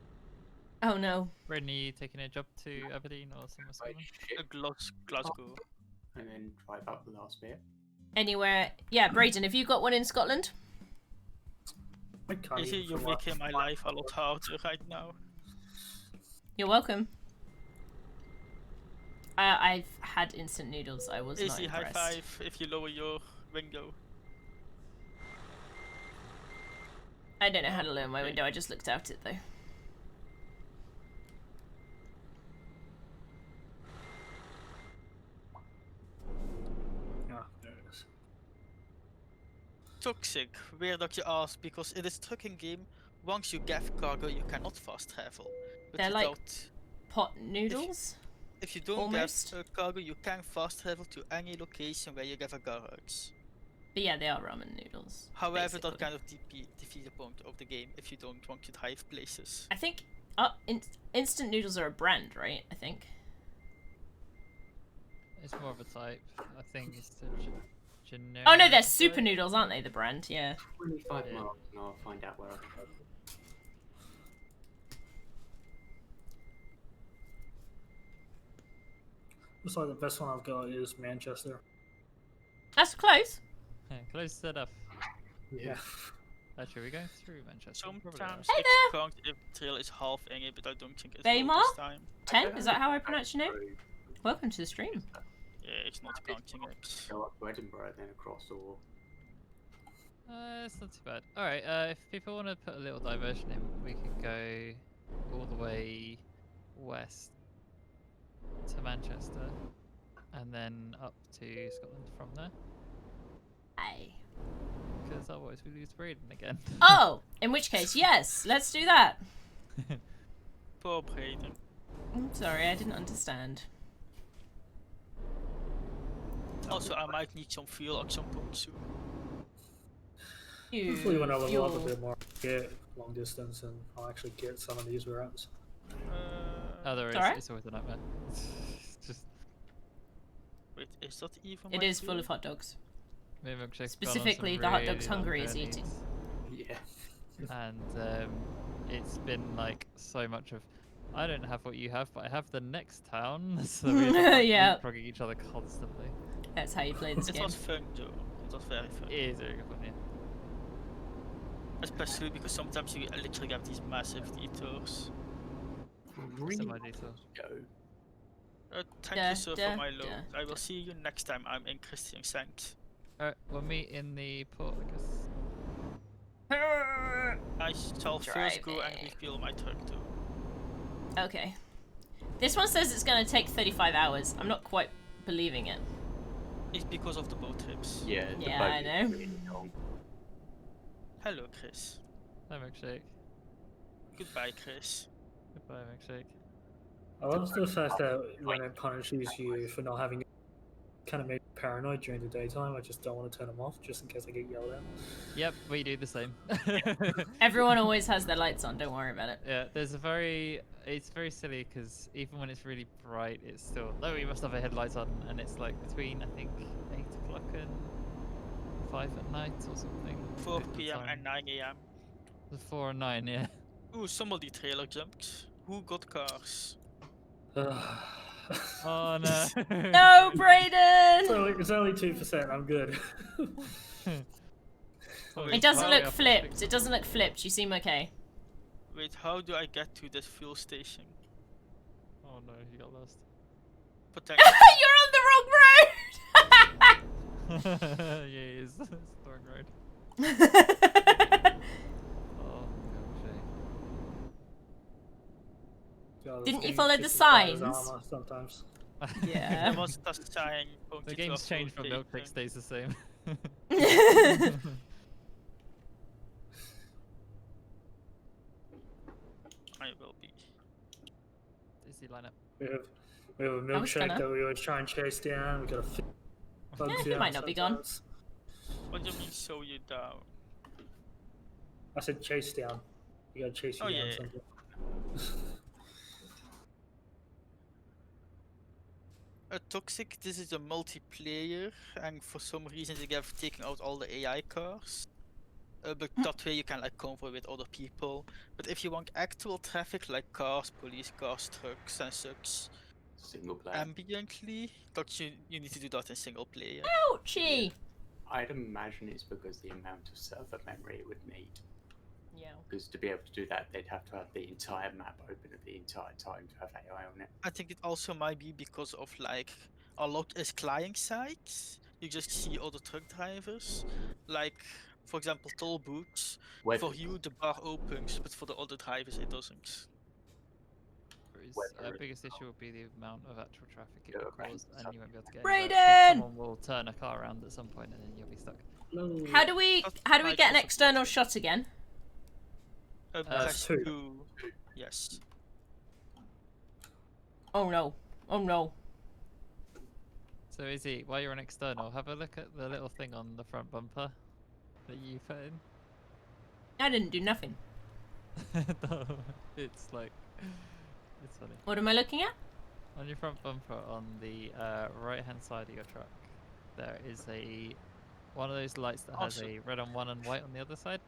[SPEAKER 2] Oh no.
[SPEAKER 5] Braden, are you taking a job to Aberdeen or somewhere
[SPEAKER 4] by
[SPEAKER 5] similar?
[SPEAKER 4] ship
[SPEAKER 3] Glasgow.
[SPEAKER 4] and then drive up the last bit.
[SPEAKER 2] Anywhere? Yeah, Brayden, have you got one in Scotland?
[SPEAKER 6] I can't
[SPEAKER 3] Is it
[SPEAKER 6] even
[SPEAKER 3] you're
[SPEAKER 6] follow up.
[SPEAKER 3] making my life a lot harder right now?
[SPEAKER 2] You're welcome. I've had instant noodles. I was not
[SPEAKER 3] Easy high
[SPEAKER 2] impressed.
[SPEAKER 3] five if you lower your window.
[SPEAKER 2] I don't know how to lower my window. I just looked out it though.
[SPEAKER 6] Ah, there it is.
[SPEAKER 3] Toxic, weird that you ask, because in this trucking game, once you get cargo, you cannot fast travel. But
[SPEAKER 2] They're like
[SPEAKER 3] without-
[SPEAKER 2] pot noodles.
[SPEAKER 3] if you don't
[SPEAKER 2] almost.
[SPEAKER 3] get cargo, you can fast travel to any location where you have a garage.
[SPEAKER 2] But yeah, they are ramen noodles.
[SPEAKER 3] However,
[SPEAKER 2] basically.
[SPEAKER 3] that kind of defeats the point of the game if you don't want to drive places.
[SPEAKER 2] I think instant noodles are a brand, right? I think.
[SPEAKER 5] It's more of a type. I think it's the generic.
[SPEAKER 2] Oh no, they're super
[SPEAKER 5] type.
[SPEAKER 2] noodles, aren't they? The brand, yeah.
[SPEAKER 4] 25
[SPEAKER 5] Yeah.
[SPEAKER 4] miles and I'll find out where I can go.
[SPEAKER 6] Looks like the best one I've got is Manchester.
[SPEAKER 2] That's close.
[SPEAKER 5] Yeah, close enough.
[SPEAKER 6] Yeah.
[SPEAKER 5] Actually, we're going through Manchester. Probably
[SPEAKER 3] Sometimes
[SPEAKER 5] not.
[SPEAKER 2] Hey
[SPEAKER 3] it's
[SPEAKER 2] there.
[SPEAKER 3] can't if the trail is half in it, but I don't think it's
[SPEAKER 2] Weimar?
[SPEAKER 3] this time.
[SPEAKER 2] 10? Is that how I pronounce your name?
[SPEAKER 4] So,
[SPEAKER 2] Welcome to the stream.
[SPEAKER 3] Yeah, it's not counting it.
[SPEAKER 4] go up to Edinburgh then across, or
[SPEAKER 5] It's not too bad. Alright, if people want to put a little diversion in, we could go all the way west to Manchester and then up to Scotland from there.
[SPEAKER 2] Aye.
[SPEAKER 5] Because otherwise we lose Braden again.
[SPEAKER 2] Oh, in which case, yes, let's do that.
[SPEAKER 3] Poor Braden.
[SPEAKER 2] I'm sorry, I didn't understand.
[SPEAKER 3] Also, I might need some fuel at some point soon.
[SPEAKER 6] Hopefully when I level up a
[SPEAKER 2] you'll-
[SPEAKER 6] bit more, get long distance and I'll actually get some of these routes.
[SPEAKER 5] Oh, there is.
[SPEAKER 2] alright.
[SPEAKER 5] It's always a nightmare. It's just
[SPEAKER 3] Wait, is that even
[SPEAKER 2] It
[SPEAKER 3] my
[SPEAKER 2] is full
[SPEAKER 3] fuel?
[SPEAKER 2] of hot dogs.
[SPEAKER 5] me and Milkshake's gone on some
[SPEAKER 2] Specifically, the hot dogs
[SPEAKER 5] really long
[SPEAKER 2] hungry is
[SPEAKER 5] journeys,
[SPEAKER 2] eating.
[SPEAKER 4] yeah.
[SPEAKER 5] and it's been like so much of. I don't have what you have, but I have the next town. So we're like,
[SPEAKER 2] Yeah.
[SPEAKER 5] leapfrogging each other constantly.
[SPEAKER 2] That's how you play this
[SPEAKER 3] It
[SPEAKER 2] game.
[SPEAKER 3] was fun though. It was very fun.
[SPEAKER 5] It is very good fun, yeah.
[SPEAKER 3] Especially because sometimes you literally have these massive detours.
[SPEAKER 5] That's my detail.
[SPEAKER 4] Go.
[SPEAKER 3] Thank
[SPEAKER 2] Da,
[SPEAKER 3] you, sir,
[SPEAKER 2] da,
[SPEAKER 3] for my load.
[SPEAKER 2] da,
[SPEAKER 3] I will
[SPEAKER 2] da.
[SPEAKER 3] see you next time I'm in Christian Sankt.
[SPEAKER 5] Alright, we'll meet in the port, I guess.
[SPEAKER 3] I shall first go and
[SPEAKER 2] Driving.
[SPEAKER 3] refuel my truck too.
[SPEAKER 2] Okay. This one says it's going to take 35 hours. I'm not quite believing it.
[SPEAKER 3] It's because of the boat trips.
[SPEAKER 4] Yeah, the
[SPEAKER 2] Yeah,
[SPEAKER 4] boat
[SPEAKER 2] I
[SPEAKER 4] is
[SPEAKER 2] know.
[SPEAKER 4] really long.
[SPEAKER 3] Hello, Chris.
[SPEAKER 5] Hi, Milkshake.
[SPEAKER 3] Goodbye, Chris.
[SPEAKER 5] Goodbye, Milkshake.
[SPEAKER 6] I love the fact that when it punishes you for not having, kind of made me paranoid during the daytime. I just don't want to turn them off just in case I get yelled at.
[SPEAKER 5] Yep, we do the same.
[SPEAKER 2] Everyone always has their lights on. Don't worry about it.
[SPEAKER 5] Yeah, it's very silly because even when it's really bright, it's still, oh, we must have our headlights on, and it's like between, I think, 8 o'clock and 5 at night or something.
[SPEAKER 3] 4
[SPEAKER 5] Different
[SPEAKER 3] p.m.
[SPEAKER 5] time.
[SPEAKER 3] and 9 a.m.
[SPEAKER 5] The 4 and 9, yeah.
[SPEAKER 3] Ooh, somebody trailer jumped. Who got cars?
[SPEAKER 5] Oh no.
[SPEAKER 2] No, Brayden!
[SPEAKER 6] It's only 2%. I'm good.
[SPEAKER 2] It doesn't look flipped. It doesn't look flipped. You seem okay.
[SPEAKER 3] Wait, how do I get to this fuel station?
[SPEAKER 5] Oh no, you got lost.
[SPEAKER 3] Potentially.
[SPEAKER 2] You're on the wrong road.
[SPEAKER 5] Yeah, he is. It's the wrong road. Oh, milkshake.
[SPEAKER 6] God, this
[SPEAKER 2] Didn't you
[SPEAKER 6] game
[SPEAKER 2] follow the
[SPEAKER 6] pisses players'
[SPEAKER 2] signs?
[SPEAKER 6] armor sometimes.
[SPEAKER 2] Yeah.
[SPEAKER 3] There was a sign
[SPEAKER 5] The
[SPEAKER 3] pointing to a
[SPEAKER 5] game's
[SPEAKER 3] fuel
[SPEAKER 5] changed, but milkshake
[SPEAKER 3] station.
[SPEAKER 5] stays the same.
[SPEAKER 3] I will be.
[SPEAKER 5] Easy lineup.
[SPEAKER 6] We have a
[SPEAKER 2] I was
[SPEAKER 6] milkshake
[SPEAKER 2] gonna.
[SPEAKER 6] that we always try and chase down. We got a bugs
[SPEAKER 2] he
[SPEAKER 6] down
[SPEAKER 2] might not be gone.
[SPEAKER 6] sometimes.
[SPEAKER 3] What do you mean slow you down?
[SPEAKER 6] I said chase down. You gotta chase you
[SPEAKER 3] Oh,
[SPEAKER 6] down
[SPEAKER 3] yeah.
[SPEAKER 6] sometimes.
[SPEAKER 3] A Toxic, this is a multiplayer, and for some reason they have taken out all the AI cars. But that way you can like convoy with other people. But if you want actual traffic like cars, police cars, trucks and such,
[SPEAKER 4] Single player.
[SPEAKER 3] ambiently, that you need to do that in single player.
[SPEAKER 2] Ouchie.
[SPEAKER 4] I'd imagine it's because the amount of server memory it would need.
[SPEAKER 2] Yeah.
[SPEAKER 4] Because to be able to do that, they'd have to have the entire map open at the entire time to have AI on it.
[SPEAKER 3] I think it also might be because of like a lot is client side. You just see other truck drivers. Like for example toll booths.
[SPEAKER 4] Whether,
[SPEAKER 3] For you the bar opens, but for the other drivers it doesn't.
[SPEAKER 5] His
[SPEAKER 4] Whether it-
[SPEAKER 5] biggest issue would be the amount of actual traffic it
[SPEAKER 4] Yeah,
[SPEAKER 5] will
[SPEAKER 4] right,
[SPEAKER 5] cause, and
[SPEAKER 4] so-
[SPEAKER 5] you won't be able to get anywhere, because
[SPEAKER 2] Brayden!
[SPEAKER 5] someone will turn a car around at some point, and then you'll be stuck.
[SPEAKER 6] No.
[SPEAKER 2] How do we
[SPEAKER 3] Might
[SPEAKER 2] get an
[SPEAKER 3] also be
[SPEAKER 2] external
[SPEAKER 3] okay.
[SPEAKER 2] shot again?
[SPEAKER 3] Press
[SPEAKER 6] two.
[SPEAKER 3] 2. Yes.
[SPEAKER 2] Oh no. Oh no.
[SPEAKER 5] So Izzy, while you're on external, have a look at the little thing on the front bumper that you put in.
[SPEAKER 2] I didn't do nothing.
[SPEAKER 5] No, it's like, it's funny.
[SPEAKER 2] What am I looking at?
[SPEAKER 5] On your front bumper, on the right hand side of your truck, there is one of those lights that has
[SPEAKER 3] Awesome.
[SPEAKER 5] a red on one and white on the other side.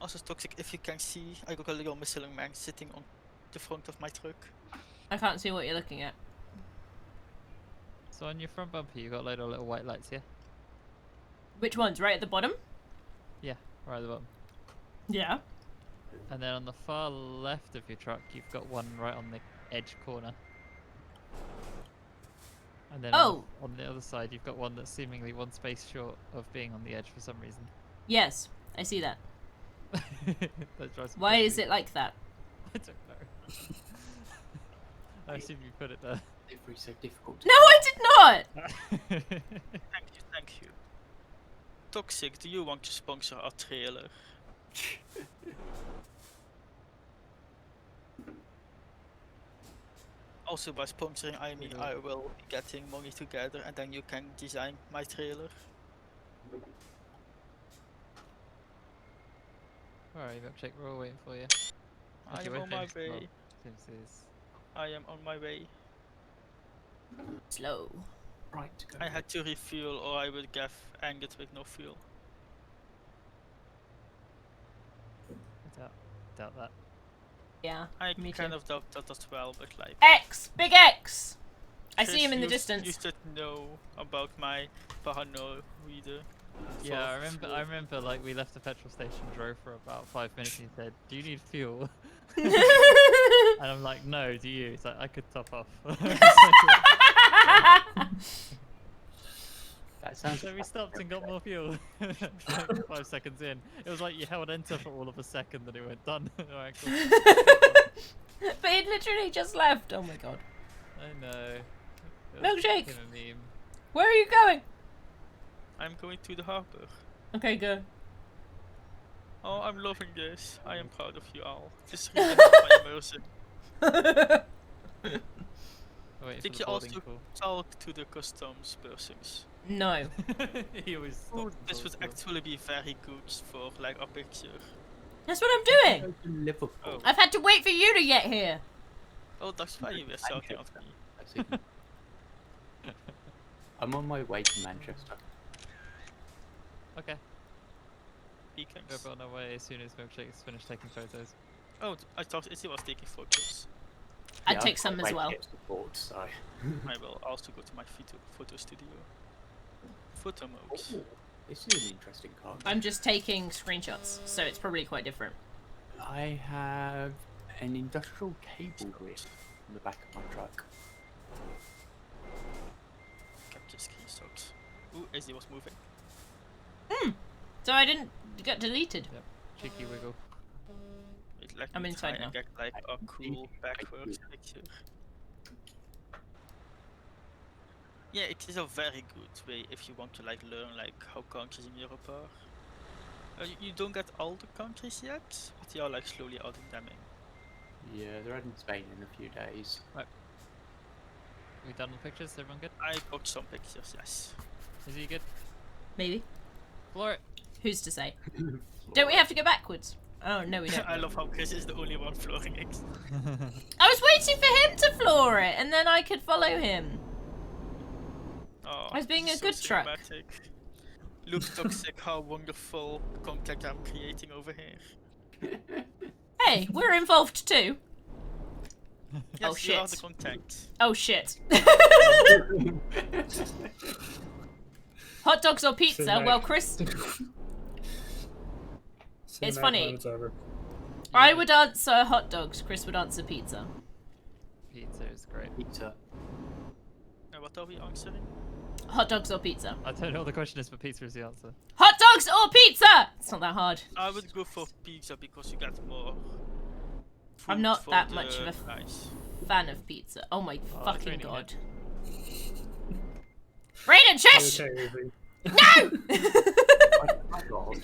[SPEAKER 3] Also Toxic, if you can see, I got a little missing man sitting on the front of my truck.
[SPEAKER 2] I can't see what you're looking at.
[SPEAKER 5] So on your front bumper, you got a load of little white lights here.
[SPEAKER 2] Which ones? Right at the bottom?
[SPEAKER 5] Yeah, right at the bottom.
[SPEAKER 2] Yeah.
[SPEAKER 5] And then on the far left of your truck, you've got one right on the edge corner. And then
[SPEAKER 2] Oh.
[SPEAKER 5] on the other side, you've got one that's seemingly one space short of being on the edge for some reason.
[SPEAKER 2] Yes, I see that.
[SPEAKER 5] That drives me
[SPEAKER 2] Why is
[SPEAKER 5] crazy.
[SPEAKER 2] it like that?
[SPEAKER 5] I don't know. I assume you put it there.
[SPEAKER 4] Delivery's so difficult.
[SPEAKER 2] No, I did not!
[SPEAKER 3] Thank you. Toxic, do you want to sponsor our trailer? Also by sponsoring I mean I will be getting money together and then you can design my trailer.
[SPEAKER 5] Alright, Milkshake, we're all waiting for you.
[SPEAKER 3] I
[SPEAKER 5] Okay,
[SPEAKER 3] am
[SPEAKER 5] wait,
[SPEAKER 3] on my
[SPEAKER 5] James, well,
[SPEAKER 3] way.
[SPEAKER 5] James is...
[SPEAKER 3] I am on my way.
[SPEAKER 2] Slow.
[SPEAKER 4] Right to go.
[SPEAKER 3] I had to refuel or I would get angered with no fuel.
[SPEAKER 5] I doubt that.
[SPEAKER 2] Yeah.
[SPEAKER 3] I
[SPEAKER 2] Me
[SPEAKER 3] kind
[SPEAKER 2] too.
[SPEAKER 3] of doubt that as well, but like...
[SPEAKER 2] X! Big X! I see
[SPEAKER 3] Chris,
[SPEAKER 2] him in the
[SPEAKER 3] you
[SPEAKER 2] distance.
[SPEAKER 3] You should know about my paranoia.
[SPEAKER 5] Yeah, I remember like we left the petrol station, drove for about 5 minutes, and he said, "Do you need fuel?" And I'm like, "No, do you?" He's like, "I could top off."
[SPEAKER 4] That sounds
[SPEAKER 5] So we stopped and got more fuel. Like 5 seconds in, it was like you held enter for all of a second, then it went done. Alright, cool.
[SPEAKER 2] But he literally just left. Oh my god.
[SPEAKER 5] I know. It was
[SPEAKER 2] Milkshake!
[SPEAKER 5] fucking a meme.
[SPEAKER 2] Where are you going?
[SPEAKER 3] I'm going to the harbor.
[SPEAKER 2] Okay, go.
[SPEAKER 3] Oh, I'm loving this. I am proud of you all. Just read my immersion.
[SPEAKER 5] Oh, wait for
[SPEAKER 3] Did
[SPEAKER 5] the
[SPEAKER 3] you
[SPEAKER 5] boarding
[SPEAKER 3] also
[SPEAKER 5] call.
[SPEAKER 3] talk to the customs persons?
[SPEAKER 2] No.
[SPEAKER 5] He always stopped and
[SPEAKER 3] This
[SPEAKER 5] talked
[SPEAKER 3] would
[SPEAKER 5] to them.
[SPEAKER 3] actually be very good for like a picture.
[SPEAKER 2] That's what I'm doing.
[SPEAKER 4] Go to Liverpool.
[SPEAKER 3] Oh.
[SPEAKER 2] I've had to wait for you to get here.
[SPEAKER 3] Oh, that's why you were shouting at me.
[SPEAKER 4] That's it. I'm on my way to Manchester.
[SPEAKER 5] Okay,
[SPEAKER 3] Beacons.
[SPEAKER 5] we're on our way as soon as Milkshake's finished taking photos.
[SPEAKER 3] Oh, I thought Izzy was taking photos.
[SPEAKER 2] I'd
[SPEAKER 4] Yeah,
[SPEAKER 2] take
[SPEAKER 4] I've
[SPEAKER 2] some
[SPEAKER 4] got
[SPEAKER 2] as
[SPEAKER 4] to
[SPEAKER 2] well.
[SPEAKER 4] get support, so.
[SPEAKER 3] I will also go to my photo studio. Photo modes.
[SPEAKER 4] This is an interesting card.
[SPEAKER 2] I'm just taking screenshots, so it's probably quite different.
[SPEAKER 4] I have an industrial cable grid on the back of my truck.
[SPEAKER 3] Capture screenshots. Ooh, Izzy was moving.
[SPEAKER 2] So I didn't get deleted.
[SPEAKER 5] Yep. Cheeky wiggle.
[SPEAKER 3] Wait, let
[SPEAKER 2] I'm
[SPEAKER 3] me
[SPEAKER 2] inside
[SPEAKER 3] try and
[SPEAKER 2] now.
[SPEAKER 3] get like a cool backwards picture. Yeah, it is a very good way if you want to like learn like how countries in Europe are. You don't get all the countries yet, but you are like slowly adding them in.
[SPEAKER 4] Yeah, they're in Spain in a few days.
[SPEAKER 5] Are we done with pictures? Everyone good?
[SPEAKER 3] I got some pictures, yes.
[SPEAKER 5] Is he good?
[SPEAKER 2] Maybe.
[SPEAKER 5] Floor it.
[SPEAKER 2] Who's to say? Don't we have to go backwards? Oh, no, we don't.
[SPEAKER 3] I love how Chris is the only one flooring it.
[SPEAKER 2] I was waiting for him to floor it, and then I could follow him.
[SPEAKER 3] Oh,
[SPEAKER 2] I was being
[SPEAKER 3] this
[SPEAKER 2] a
[SPEAKER 3] is
[SPEAKER 2] good
[SPEAKER 3] so
[SPEAKER 2] truck.
[SPEAKER 3] cinematic. Look toxic, how wonderful content I'm creating over here.
[SPEAKER 2] Hey, we're involved too.
[SPEAKER 3] Yes, you are the
[SPEAKER 2] shit.
[SPEAKER 3] content.
[SPEAKER 2] Oh shit. Hot dogs or pizza?
[SPEAKER 6] Cinematic.
[SPEAKER 2] Well, Chris, It's
[SPEAKER 6] Cinematic
[SPEAKER 2] funny.
[SPEAKER 6] moment's over.
[SPEAKER 2] I would answer hot dogs. Chris would answer pizza.
[SPEAKER 5] Pizza is great.
[SPEAKER 4] Pizza.
[SPEAKER 3] What are we answering?
[SPEAKER 2] Hot dogs or pizza?
[SPEAKER 5] I don't know what the question is, but pizza is the answer.
[SPEAKER 2] Hot dogs or pizza? It's not that hard.
[SPEAKER 3] I would go for pizza because you get more.
[SPEAKER 2] I'm
[SPEAKER 3] food
[SPEAKER 2] not
[SPEAKER 3] for
[SPEAKER 2] that
[SPEAKER 3] the
[SPEAKER 2] much of a
[SPEAKER 3] price.
[SPEAKER 2] fan of pizza. Oh my
[SPEAKER 5] Oh,
[SPEAKER 2] fucking
[SPEAKER 5] raining
[SPEAKER 2] god. Brayden, shush!
[SPEAKER 6] Okay, Izzy.
[SPEAKER 2] No!
[SPEAKER 4] I got hot dog in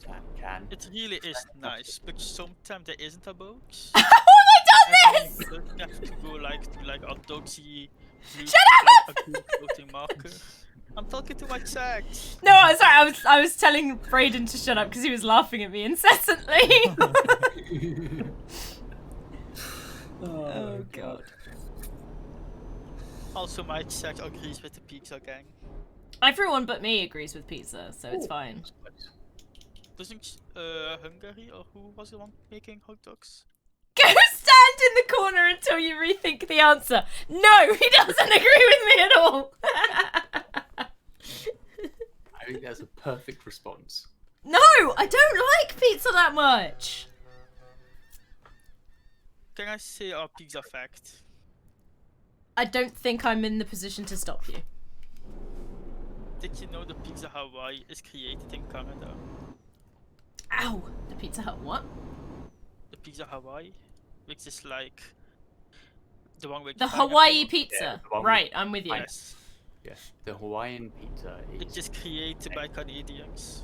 [SPEAKER 4] a can.
[SPEAKER 3] It really is nice, but sometimes there isn't a box.
[SPEAKER 2] How have I done
[SPEAKER 3] And
[SPEAKER 2] this?
[SPEAKER 3] then you have to go like to like a dogsy blue,
[SPEAKER 2] Shut
[SPEAKER 3] like
[SPEAKER 2] up!
[SPEAKER 3] a blue floating marker. I'm talking to my chat.
[SPEAKER 2] No, I'm sorry. I was telling Brayden to shut up because he was laughing at me incessantly. Oh god.
[SPEAKER 3] Also, my chat agrees with the pizza gang.
[SPEAKER 2] Everyone but me agrees with pizza, so it's fine.
[SPEAKER 3] Doesn't Hungary or who was the one making hot dogs?
[SPEAKER 2] Go stand in the corner until you rethink the answer. No, he doesn't agree with me at all.
[SPEAKER 4] I think that's a perfect response.
[SPEAKER 2] No, I don't like pizza that much.
[SPEAKER 3] Can I say a pizza fact?
[SPEAKER 2] I don't think I'm in the position to stop you.
[SPEAKER 3] Did you know the Pizza Hawaii is created in Canada?
[SPEAKER 2] Ow! The Pizza Hut what?
[SPEAKER 3] The Pizza Hawaii, which is like the one with
[SPEAKER 2] The
[SPEAKER 3] pineapple.
[SPEAKER 2] Hawaii pizza.
[SPEAKER 4] Yeah, the one with-
[SPEAKER 2] Right, I'm with you.
[SPEAKER 3] Yes,
[SPEAKER 4] Yeah, the Hawaiian pizza
[SPEAKER 3] it
[SPEAKER 4] is.
[SPEAKER 3] is created by Canadians.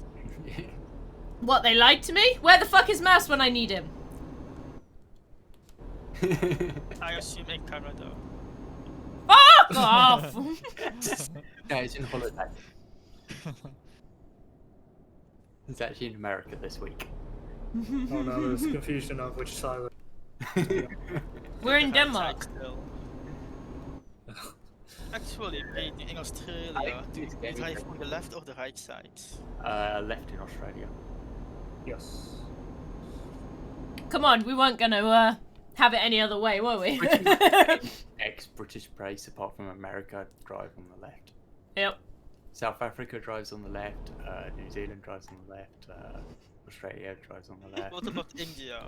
[SPEAKER 2] What, they lied to me? Where the fuck is Mouse when I need him?
[SPEAKER 3] I assume in Canada.
[SPEAKER 2] Fuck off!
[SPEAKER 4] No, it's in holiday. It's actually in America this week.
[SPEAKER 6] Oh no, there's confusion of which side.
[SPEAKER 2] We're in
[SPEAKER 3] Right
[SPEAKER 2] Denmark.
[SPEAKER 3] side still. Actually, in Australia, do you drive on the left or the right side?
[SPEAKER 4] Left in Australia.
[SPEAKER 6] Yes.
[SPEAKER 2] Come on, we weren't gonna have it any other way, were we?
[SPEAKER 4] Ex-British race, apart from America, drive on the left.
[SPEAKER 2] Yep.
[SPEAKER 4] South Africa drives on the left. New Zealand drives on the left. Australia drives on the left.
[SPEAKER 3] What about India?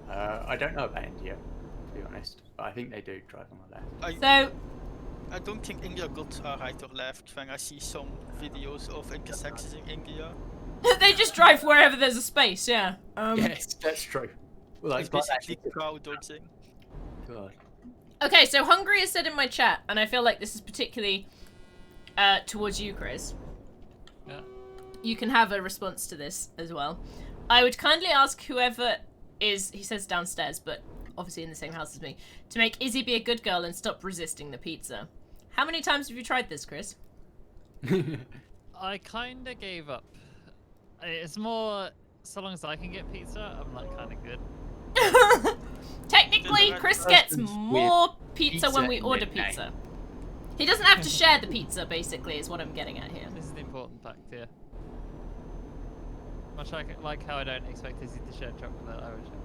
[SPEAKER 4] I don't know about India, to be honest, but I think they do drive on the left.
[SPEAKER 2] So,
[SPEAKER 3] I don't think India got right or left when I see some videos of intersections in India.
[SPEAKER 2] they just drive wherever there's a space, yeah.
[SPEAKER 4] Yes, that's true. Well,
[SPEAKER 3] It's
[SPEAKER 4] that's
[SPEAKER 3] basically crowd dodging.
[SPEAKER 4] God.
[SPEAKER 2] Okay, so Hungary is said in my chat, and I feel like this is particularly towards you, Chris.
[SPEAKER 5] Yeah.
[SPEAKER 2] You can have a response to this as well. I would kindly ask whoever is, he says downstairs, but obviously in the same house as me, to make Izzy be a good girl and stop resisting the pizza. How many times have you tried this, Chris?
[SPEAKER 5] I kind of gave up. It's more, so long as I can get pizza, I'm like kind of good.
[SPEAKER 2] Technically, Chris gets
[SPEAKER 4] Persons
[SPEAKER 2] more pizza when
[SPEAKER 4] pizza
[SPEAKER 2] we
[SPEAKER 4] in
[SPEAKER 2] order
[SPEAKER 4] their name.
[SPEAKER 2] pizza. He doesn't have to share the pizza, basically, is what I'm getting at here.
[SPEAKER 5] This is the important fact here. Much like how I don't expect Izzy to share chocolate, I would share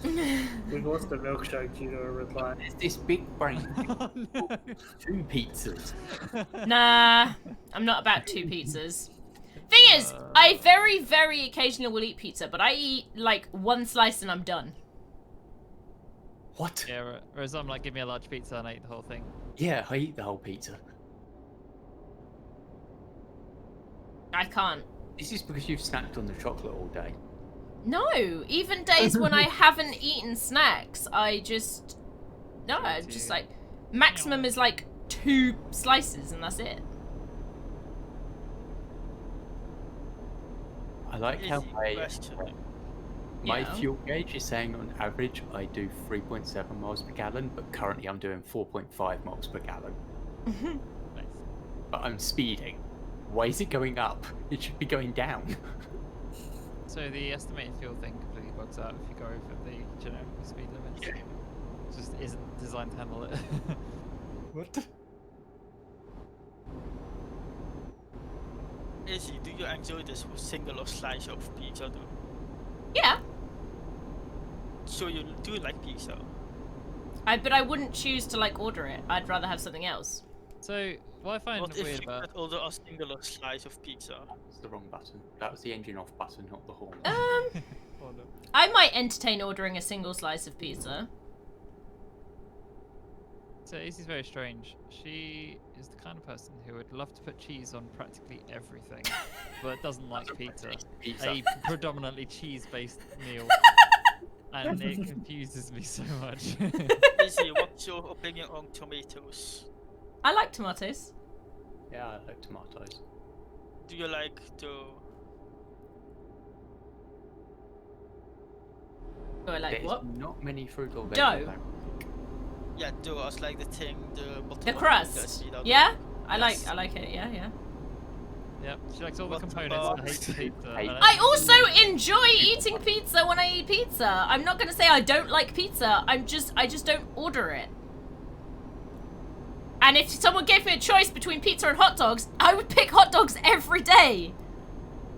[SPEAKER 5] pizza.
[SPEAKER 6] We've lost the milkshake due to a reply.
[SPEAKER 4] There's this big brain.
[SPEAKER 5] Oh, no.
[SPEAKER 4] 2 pizzas.
[SPEAKER 2] Nah, I'm not about 2 pizzas. is, I very, very occasionally will eat pizza, but I eat like one slice and I'm done.
[SPEAKER 4] What?
[SPEAKER 5] Yeah, whereas I'm like, give me a large pizza and I eat the whole thing.
[SPEAKER 4] Yeah, I eat the whole pizza.
[SPEAKER 2] I can't.
[SPEAKER 4] This is because you've snacked on the chocolate all day.
[SPEAKER 2] No, even days when I haven't eaten snacks, I just... No, I just like... Maximum is like 2 slices and that's it.
[SPEAKER 4] I like how
[SPEAKER 3] Question.
[SPEAKER 4] my
[SPEAKER 2] Yeah.
[SPEAKER 4] fuel gauge is saying on average I do 3.7 miles per gallon, but currently I'm doing 4.5 miles per gallon.
[SPEAKER 5] Nice.
[SPEAKER 4] But I'm speeding. Why is it going up? It should be going down.
[SPEAKER 5] So the estimated fuel thing completely bugs out if you go over the generic speed limits.
[SPEAKER 4] Yeah.
[SPEAKER 5] It just isn't designed to handle it.
[SPEAKER 4] What?
[SPEAKER 3] Izzy, do you enjoy this singular slice of pizza though?
[SPEAKER 2] Yeah,
[SPEAKER 3] So you do like pizza?
[SPEAKER 2] but I wouldn't choose to like order it. I'd rather have something else.
[SPEAKER 5] So what I find
[SPEAKER 3] What if
[SPEAKER 5] weird
[SPEAKER 3] you
[SPEAKER 5] about
[SPEAKER 3] could order a singular slice of pizza?
[SPEAKER 4] That's the wrong button. That was the engine off button, not the horn.
[SPEAKER 5] Oh, no.
[SPEAKER 2] I might entertain ordering a single slice of pizza.
[SPEAKER 5] So Izzy's very strange. She is the kind of person who would love to put cheese on practically everything, but doesn't like pizza.
[SPEAKER 4] Pizza.
[SPEAKER 5] A predominantly cheese-based meal, and it confuses me so much.
[SPEAKER 3] Izzy, what's your opinion on tomatoes?
[SPEAKER 2] I like tomatoes.
[SPEAKER 4] Yeah, I like tomatoes.
[SPEAKER 3] Do you like the...
[SPEAKER 2] Oh, I like
[SPEAKER 4] There's
[SPEAKER 2] what?
[SPEAKER 4] not many fruit or
[SPEAKER 2] Dough.
[SPEAKER 4] vegetables.
[SPEAKER 3] Yeah, dough, as like the thing, the bottom
[SPEAKER 2] The
[SPEAKER 3] of
[SPEAKER 2] crust.
[SPEAKER 3] the
[SPEAKER 2] Yeah, I
[SPEAKER 3] Yes.
[SPEAKER 2] like it. Yeah, yeah.
[SPEAKER 5] Yep, she likes all the
[SPEAKER 3] What
[SPEAKER 5] components
[SPEAKER 3] about-
[SPEAKER 5] but hates pizza.
[SPEAKER 4] Hate-
[SPEAKER 5] and
[SPEAKER 2] I also enjoy eating pizza when I eat pizza. I'm not gonna say I don't like pizza. I just don't order it. And if someone gave me a choice between pizza and hot dogs, I would pick hot dogs every day.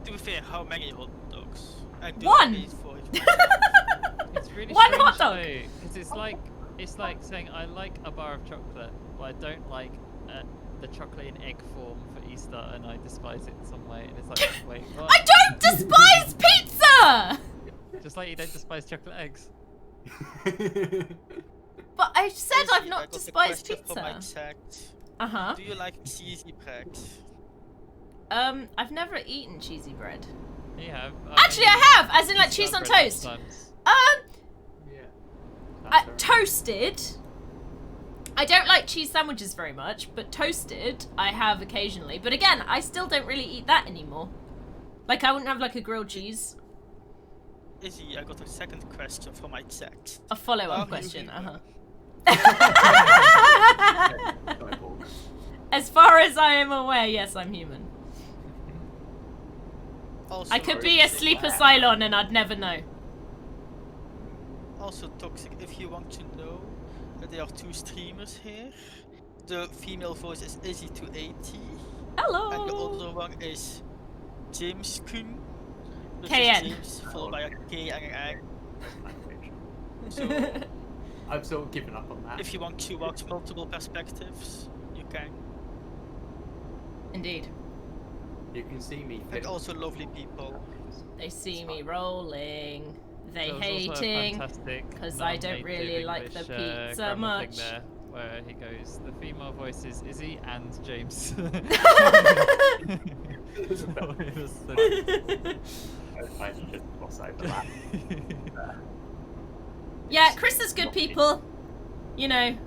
[SPEAKER 3] To be fair, how many hot dogs? And do
[SPEAKER 2] One.
[SPEAKER 3] I pay for it?
[SPEAKER 5] It's really
[SPEAKER 2] One
[SPEAKER 5] strange
[SPEAKER 2] hot dog.
[SPEAKER 5] because it's like saying I like a bar of chocolate, but I don't like the chocolate in egg form for Easter, and I despise it in some way. And it's like, wait, what?
[SPEAKER 2] I don't despise pizza!
[SPEAKER 5] Just like you don't despise chocolate eggs.
[SPEAKER 2] But I said
[SPEAKER 3] Izzy,
[SPEAKER 2] I've
[SPEAKER 3] I
[SPEAKER 2] not
[SPEAKER 3] got a
[SPEAKER 2] despised
[SPEAKER 3] question for my
[SPEAKER 2] pizza.
[SPEAKER 3] chat.
[SPEAKER 2] Uh-huh.
[SPEAKER 3] Do you like cheesy bread?
[SPEAKER 2] I've never eaten cheesy bread.
[SPEAKER 5] Yeah.
[SPEAKER 2] Actually, I have, as in like cheese on toast.
[SPEAKER 4] Yeah.
[SPEAKER 2] Toasted. I don't like cheese sandwiches very much, but toasted I have occasionally. But again, I still don't really eat that anymore. Like I wouldn't have like a grilled cheese.
[SPEAKER 3] Izzy, I got a second question for my chat.
[SPEAKER 2] A follow-up
[SPEAKER 3] Are you
[SPEAKER 2] question.
[SPEAKER 3] human?
[SPEAKER 2] As far as I am aware, yes, I'm human.
[SPEAKER 3] Also,
[SPEAKER 2] I could be a sleeper Cylon and I'd never know.
[SPEAKER 3] Also toxic. If you want to know, there are 2 streamers here. The female voice is Izzy280,
[SPEAKER 2] Hello.
[SPEAKER 3] and the other one is James Kun. Which
[SPEAKER 2] KN.
[SPEAKER 3] is James followed by a K and an I. So
[SPEAKER 4] I've sort of given up on that.
[SPEAKER 3] if you want to watch multiple perspectives, you can.
[SPEAKER 2] Indeed.
[SPEAKER 4] You can see me.
[SPEAKER 3] And
[SPEAKER 4] flip-
[SPEAKER 3] also lovely people.
[SPEAKER 2] They see me rolling. They
[SPEAKER 5] There was also a
[SPEAKER 2] hating.
[SPEAKER 5] fantastic
[SPEAKER 2] 'cause I don't
[SPEAKER 5] non-native
[SPEAKER 2] really like the
[SPEAKER 5] English,
[SPEAKER 2] pizza
[SPEAKER 5] grammar
[SPEAKER 2] much.
[SPEAKER 5] thing there, where he goes, the female voice is Izzy and James.
[SPEAKER 4] I should gloss over that.
[SPEAKER 2] Yeah, Chris is good people. You know.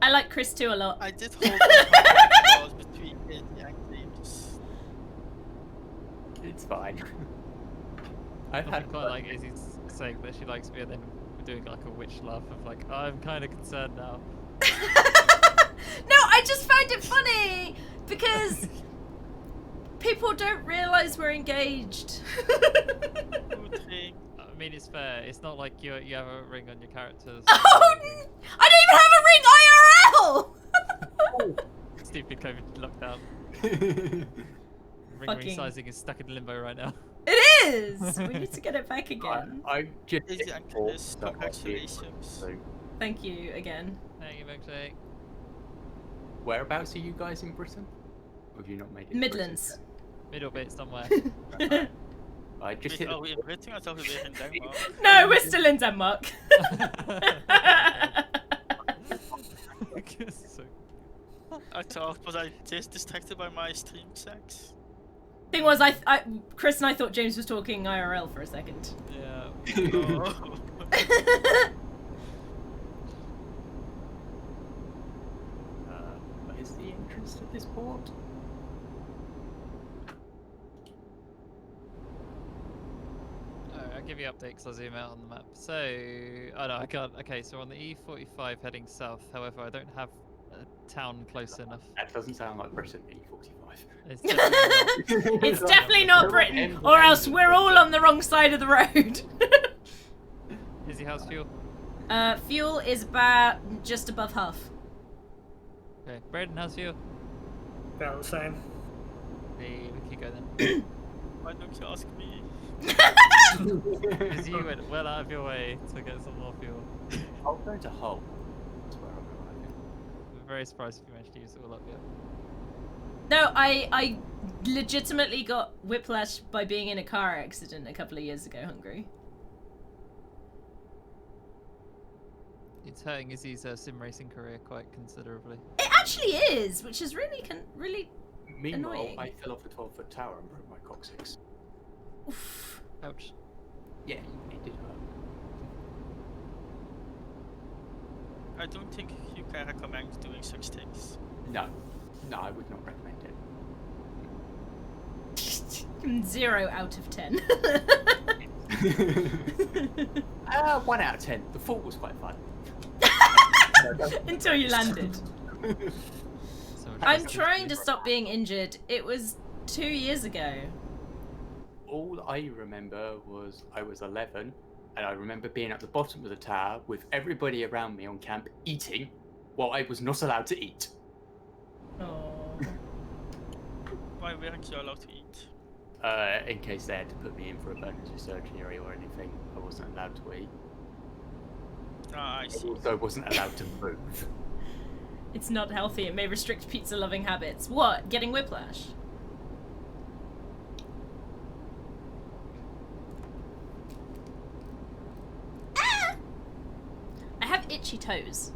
[SPEAKER 2] I like Chris too a lot.
[SPEAKER 3] I did hold a pause between Izzy and James.
[SPEAKER 4] It's fine. I've
[SPEAKER 5] I
[SPEAKER 4] had
[SPEAKER 5] quite like Izzy's saying that she likes me, and then we're doing like a witch laugh of like, I'm kind of concerned now.
[SPEAKER 2] No, I just find it funny because people don't realise we're engaged.
[SPEAKER 3] Good thing.
[SPEAKER 5] I mean, it's fair. It's not like you have a ring on your characters.
[SPEAKER 2] Oh, I don't even have a ring IRL!
[SPEAKER 5] Stupid COVID lockdown. Ring
[SPEAKER 2] Fucking-
[SPEAKER 5] resizing is stuck in limbo right now.
[SPEAKER 2] It is! We need to get it back again.
[SPEAKER 4] I just
[SPEAKER 3] Izzy and
[SPEAKER 4] thought
[SPEAKER 3] Chris,
[SPEAKER 4] that might be it.
[SPEAKER 3] congratulations.
[SPEAKER 4] So,
[SPEAKER 2] Thank you again.
[SPEAKER 5] Thank you, milkshake.
[SPEAKER 4] whereabouts are you guys in Britain? Or have you not made it? to
[SPEAKER 2] Midlands.
[SPEAKER 5] Middle bit somewhere.
[SPEAKER 4] I just
[SPEAKER 3] Wait,
[SPEAKER 4] hit
[SPEAKER 3] are
[SPEAKER 4] the
[SPEAKER 3] we in Britain? I thought we were in Denmark.
[SPEAKER 2] No, we're still in Denmark.
[SPEAKER 5] So,
[SPEAKER 3] I thought, was I just distracted by my stream sex?
[SPEAKER 2] Thing was, Chris and I thought James was talking IRL for a second.
[SPEAKER 5] yeah.
[SPEAKER 3] Oh.
[SPEAKER 4] where's the entrance to this port?
[SPEAKER 5] I'll give you update because I'll zoom out on the map. So, oh no, I can't. Okay, so on the E45 heading south. However, I don't have a town close enough.
[SPEAKER 4] That doesn't sound like Britain, E45.
[SPEAKER 5] It's definitely not.
[SPEAKER 2] It's definitely not Britain, or else we're all on the wrong side of the road.
[SPEAKER 5] Izzy, how's fuel?
[SPEAKER 2] Fuel is about just above half.
[SPEAKER 5] Okay, Braden, how's fuel?
[SPEAKER 6] About the same.
[SPEAKER 5] We can go then.
[SPEAKER 3] Why don't you ask me?
[SPEAKER 5] Because you went well out of your way to get some more fuel.
[SPEAKER 4] I'll go to Hull. That's where I'm arriving.
[SPEAKER 5] I'm very surprised if you managed to use it all up yet.
[SPEAKER 2] No, I legitimately got whiplash by being in a car accident a couple of years ago, Hungary.
[SPEAKER 5] It's hurting Izzy's sim racing career quite considerably.
[SPEAKER 2] It actually is, which is really really.
[SPEAKER 4] Meanwhile,
[SPEAKER 2] Annoying.
[SPEAKER 4] I fell off a 12-foot tower and broke my coccyx.
[SPEAKER 2] Oof.
[SPEAKER 5] Ouch.
[SPEAKER 4] Yeah, it did hurt.
[SPEAKER 3] I don't think you can recommend doing such things.
[SPEAKER 4] No, I would not recommend it.
[SPEAKER 2] 0 out of 10.
[SPEAKER 4] 1 out of 10. The fall was quite fun.
[SPEAKER 2] Until you landed.
[SPEAKER 5] So much
[SPEAKER 2] I'm
[SPEAKER 5] better
[SPEAKER 2] trying
[SPEAKER 5] than
[SPEAKER 2] to stop being injured. It was 2 years ago.
[SPEAKER 4] All I remember was I was 11, and I remember being at the bottom of the tower with everybody around me on camp eating, while I was not allowed to eat.
[SPEAKER 2] Oh.
[SPEAKER 3] Why weren't you allowed to eat?
[SPEAKER 4] In case they had to put me in for emergency surgery or anything, I wasn't allowed to eat.
[SPEAKER 3] Ah, I
[SPEAKER 4] I
[SPEAKER 3] see.
[SPEAKER 4] also wasn't allowed to move.
[SPEAKER 2] It's not healthy. It may restrict pizza-loving habits. What? Getting whiplash? Ah! I have itchy toes.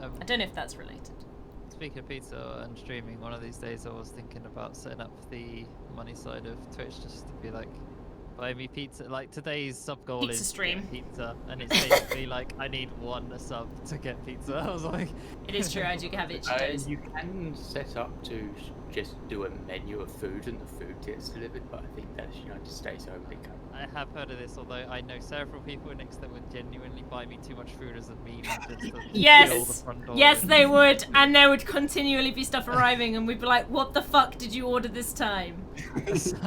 [SPEAKER 2] I don't know if that's related.
[SPEAKER 5] Speaking of pizza and streaming, one of these days I was thinking about setting up the money side of Twitch just to be like, buy me pizza. Like today's sub goal
[SPEAKER 2] Pizza
[SPEAKER 5] is
[SPEAKER 2] stream.
[SPEAKER 5] get pizza, and it's basically like I need 1 sub to get pizza. I was like,
[SPEAKER 2] It is true. I do have itchy toes.
[SPEAKER 4] You can set up to just do a menu of food and the food gets delivered, but I think that's United States only.
[SPEAKER 5] I have heard of this, although I know several people in Nix that would genuinely buy me too much food as a meme just to fill the
[SPEAKER 2] Yes.
[SPEAKER 5] front door.
[SPEAKER 2] Yes,
[SPEAKER 5] with.
[SPEAKER 2] they would, and there would continually be stuff arriving, and we'd be like, "What the fuck did you order this time?"
[SPEAKER 5] So,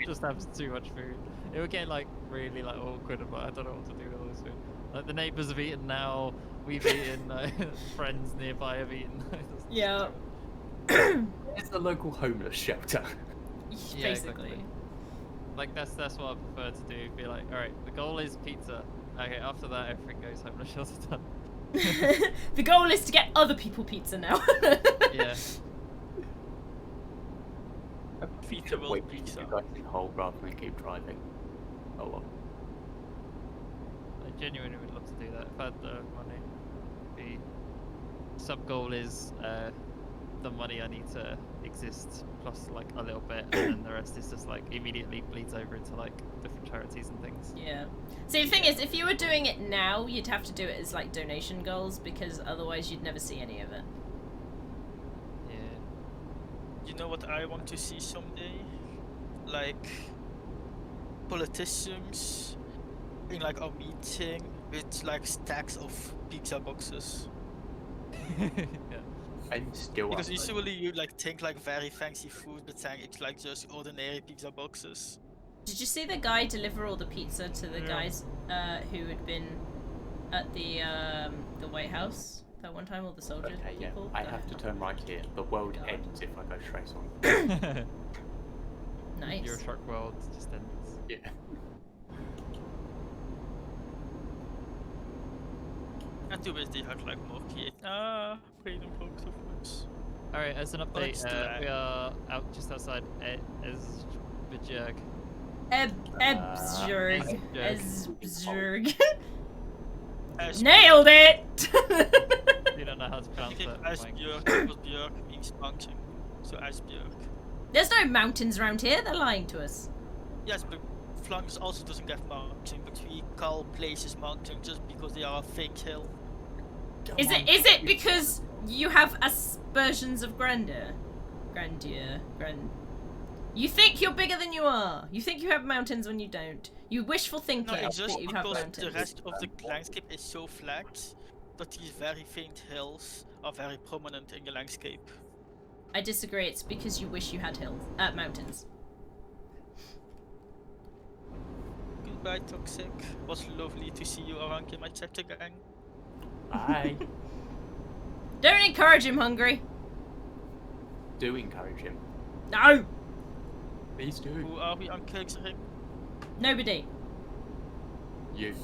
[SPEAKER 5] just have too much food. It would get like really like awkward, but I don't know what to do with all this food. Like the neighbours have eaten now, we've eaten, friends nearby have eaten.
[SPEAKER 2] Yeah.
[SPEAKER 4] It's the local homeless shelter.
[SPEAKER 5] Yeah,
[SPEAKER 2] Basically.
[SPEAKER 5] exactly. Like that's what I prefer to do. Be like, all right, the goal is pizza. Okay, after that everything goes homeless shelter done.
[SPEAKER 2] The goal is to get other people pizza now.
[SPEAKER 5] Yeah.
[SPEAKER 3] Pizza will
[SPEAKER 4] Wait,
[SPEAKER 3] pizza.
[SPEAKER 4] you guys can hold rather than keep driving. Oh well.
[SPEAKER 5] I genuinely would love to do that if I had the money. The sub goal is the money I need to exist plus like a little bit, and then the rest is just like immediately bleeds over into like different charities and things.
[SPEAKER 2] Yeah. See, the thing is, if you were doing it now, you'd have to do it as like donation goals, because otherwise you'd never see any of it.
[SPEAKER 5] Yeah.
[SPEAKER 3] You know what I want to see someday? Like politicians in like a meeting with like stacks of pizza boxes.
[SPEAKER 5] Yeah.
[SPEAKER 4] I'm still
[SPEAKER 3] Because
[SPEAKER 4] up,
[SPEAKER 3] usually you like think like very fancy food, but then it's like just ordinary pizza boxes.
[SPEAKER 2] Did you see the guy deliver all the pizza to the guys who had been at the White House that one time, all the soldiers?
[SPEAKER 4] Okay, yeah.
[SPEAKER 2] people?
[SPEAKER 4] I have to turn right here. The world
[SPEAKER 2] God.
[SPEAKER 4] ends if I go straight on.
[SPEAKER 2] Nice.
[SPEAKER 5] Your truck world just ends.
[SPEAKER 4] Yeah.
[SPEAKER 3] And to wish they had like more create freedom folks of course.
[SPEAKER 5] Alright, as an update,
[SPEAKER 3] Let's
[SPEAKER 5] we are out just outside Esbjerg.
[SPEAKER 2] Ebzurg.
[SPEAKER 5] Esbjerg.
[SPEAKER 3] As
[SPEAKER 2] Nailed it!
[SPEAKER 5] You don't know how to
[SPEAKER 3] I
[SPEAKER 5] pronounce
[SPEAKER 3] think
[SPEAKER 5] it.
[SPEAKER 3] it's
[SPEAKER 5] Mike.
[SPEAKER 3] Asbjörk, because Björk means mountain. So Asbjörk.
[SPEAKER 2] There's no mountains around here. They're lying to us.
[SPEAKER 3] Yes, but Flanders also doesn't get mountain, but we call places mountain just because they are a fake hill.
[SPEAKER 2] Is it because you have aspersions of grandeur? You think you're bigger than you are. You think you have mountains when you don't. You wishful thinking
[SPEAKER 3] No, it's just
[SPEAKER 2] that you have
[SPEAKER 3] because
[SPEAKER 2] mountains.
[SPEAKER 3] the rest of the landscape is so flat that these very faint hills are very prominent in the landscape.
[SPEAKER 2] I disagree. It's because you wish you had mountains.
[SPEAKER 3] Goodbye, Toxic. Was lovely to see you around in my chapter gang.
[SPEAKER 4] I
[SPEAKER 2] Don't encourage him, Hungry.
[SPEAKER 4] do encourage him.
[SPEAKER 2] No,
[SPEAKER 4] Please do.
[SPEAKER 3] Who are we encouraging?
[SPEAKER 2] nobody.
[SPEAKER 4] You.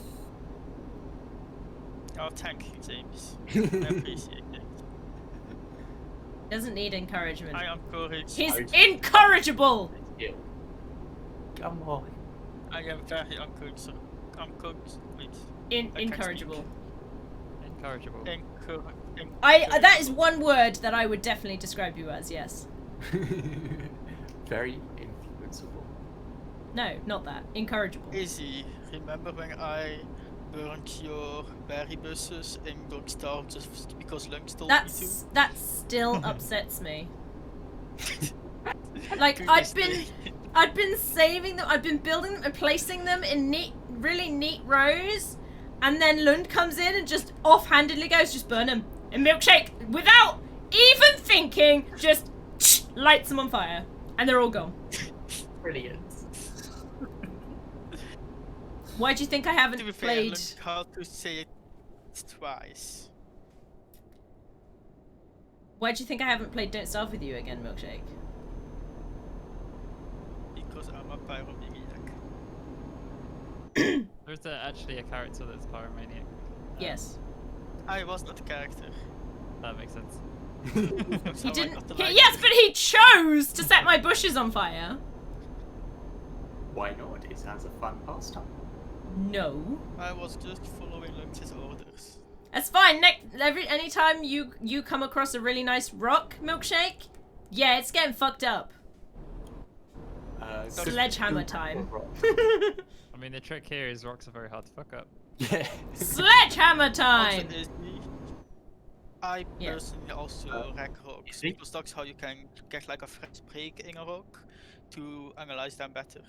[SPEAKER 3] Oh, thank you, James. I appreciate it.
[SPEAKER 2] Doesn't need encouragement.
[SPEAKER 3] I encourage.
[SPEAKER 2] He's incorrigible.
[SPEAKER 4] You. Come on.
[SPEAKER 3] I am very encouraging. Wait. can't
[SPEAKER 2] Incorrigible.
[SPEAKER 5] Incorrigible.
[SPEAKER 2] That is one word that I would definitely describe you as. Yes.
[SPEAKER 4] Very influenceable.
[SPEAKER 2] No, not that. Incorrigible.
[SPEAKER 3] Izzy, remember when I burned your berry buses in Dogstar just because Lunk told me
[SPEAKER 2] That still upsets me. Like
[SPEAKER 3] to?
[SPEAKER 2] I'd been saving them. I'd been building them and placing them in really neat rows, and then Lund comes in and just offhandedly goes, "Just burn them." And Milkshake, without even thinking, just lights them on fire, and they're all gone.
[SPEAKER 4] Brilliant.
[SPEAKER 2] Why do you think I haven't
[SPEAKER 3] To be fair,
[SPEAKER 2] played?
[SPEAKER 3] Lunk had to say it twice.
[SPEAKER 2] Why do you think I haven't played Don't Starve with You again, Milkshake?
[SPEAKER 3] Because I'm a pyromaniac.
[SPEAKER 5] There's actually a character that's Pyromaniac.
[SPEAKER 2] Yes.
[SPEAKER 3] I was not a character.
[SPEAKER 5] That makes sense.
[SPEAKER 3] That's
[SPEAKER 2] He
[SPEAKER 3] how I
[SPEAKER 2] didn't.
[SPEAKER 3] got the
[SPEAKER 2] He,
[SPEAKER 3] light.
[SPEAKER 2] yes, but he chose to set my bushes on fire.
[SPEAKER 4] Why not? It sounds a fun pastime.
[SPEAKER 2] No.
[SPEAKER 3] I was just following Lunk's orders.
[SPEAKER 2] That's fine. Anytime you come across a really nice rock, Milkshake, yeah, it's getting fucked up. Sledgehammer time.
[SPEAKER 5] I mean, the trick here is rocks are very hard to fuck up.
[SPEAKER 4] Yeah.
[SPEAKER 2] Sledgehammer time.
[SPEAKER 3] Also, Izzy, I
[SPEAKER 2] Yeah.
[SPEAKER 3] personally also wreck rocks
[SPEAKER 4] Izzy?
[SPEAKER 3] because that's how you can get like a fresh break in a rock to analyze them better.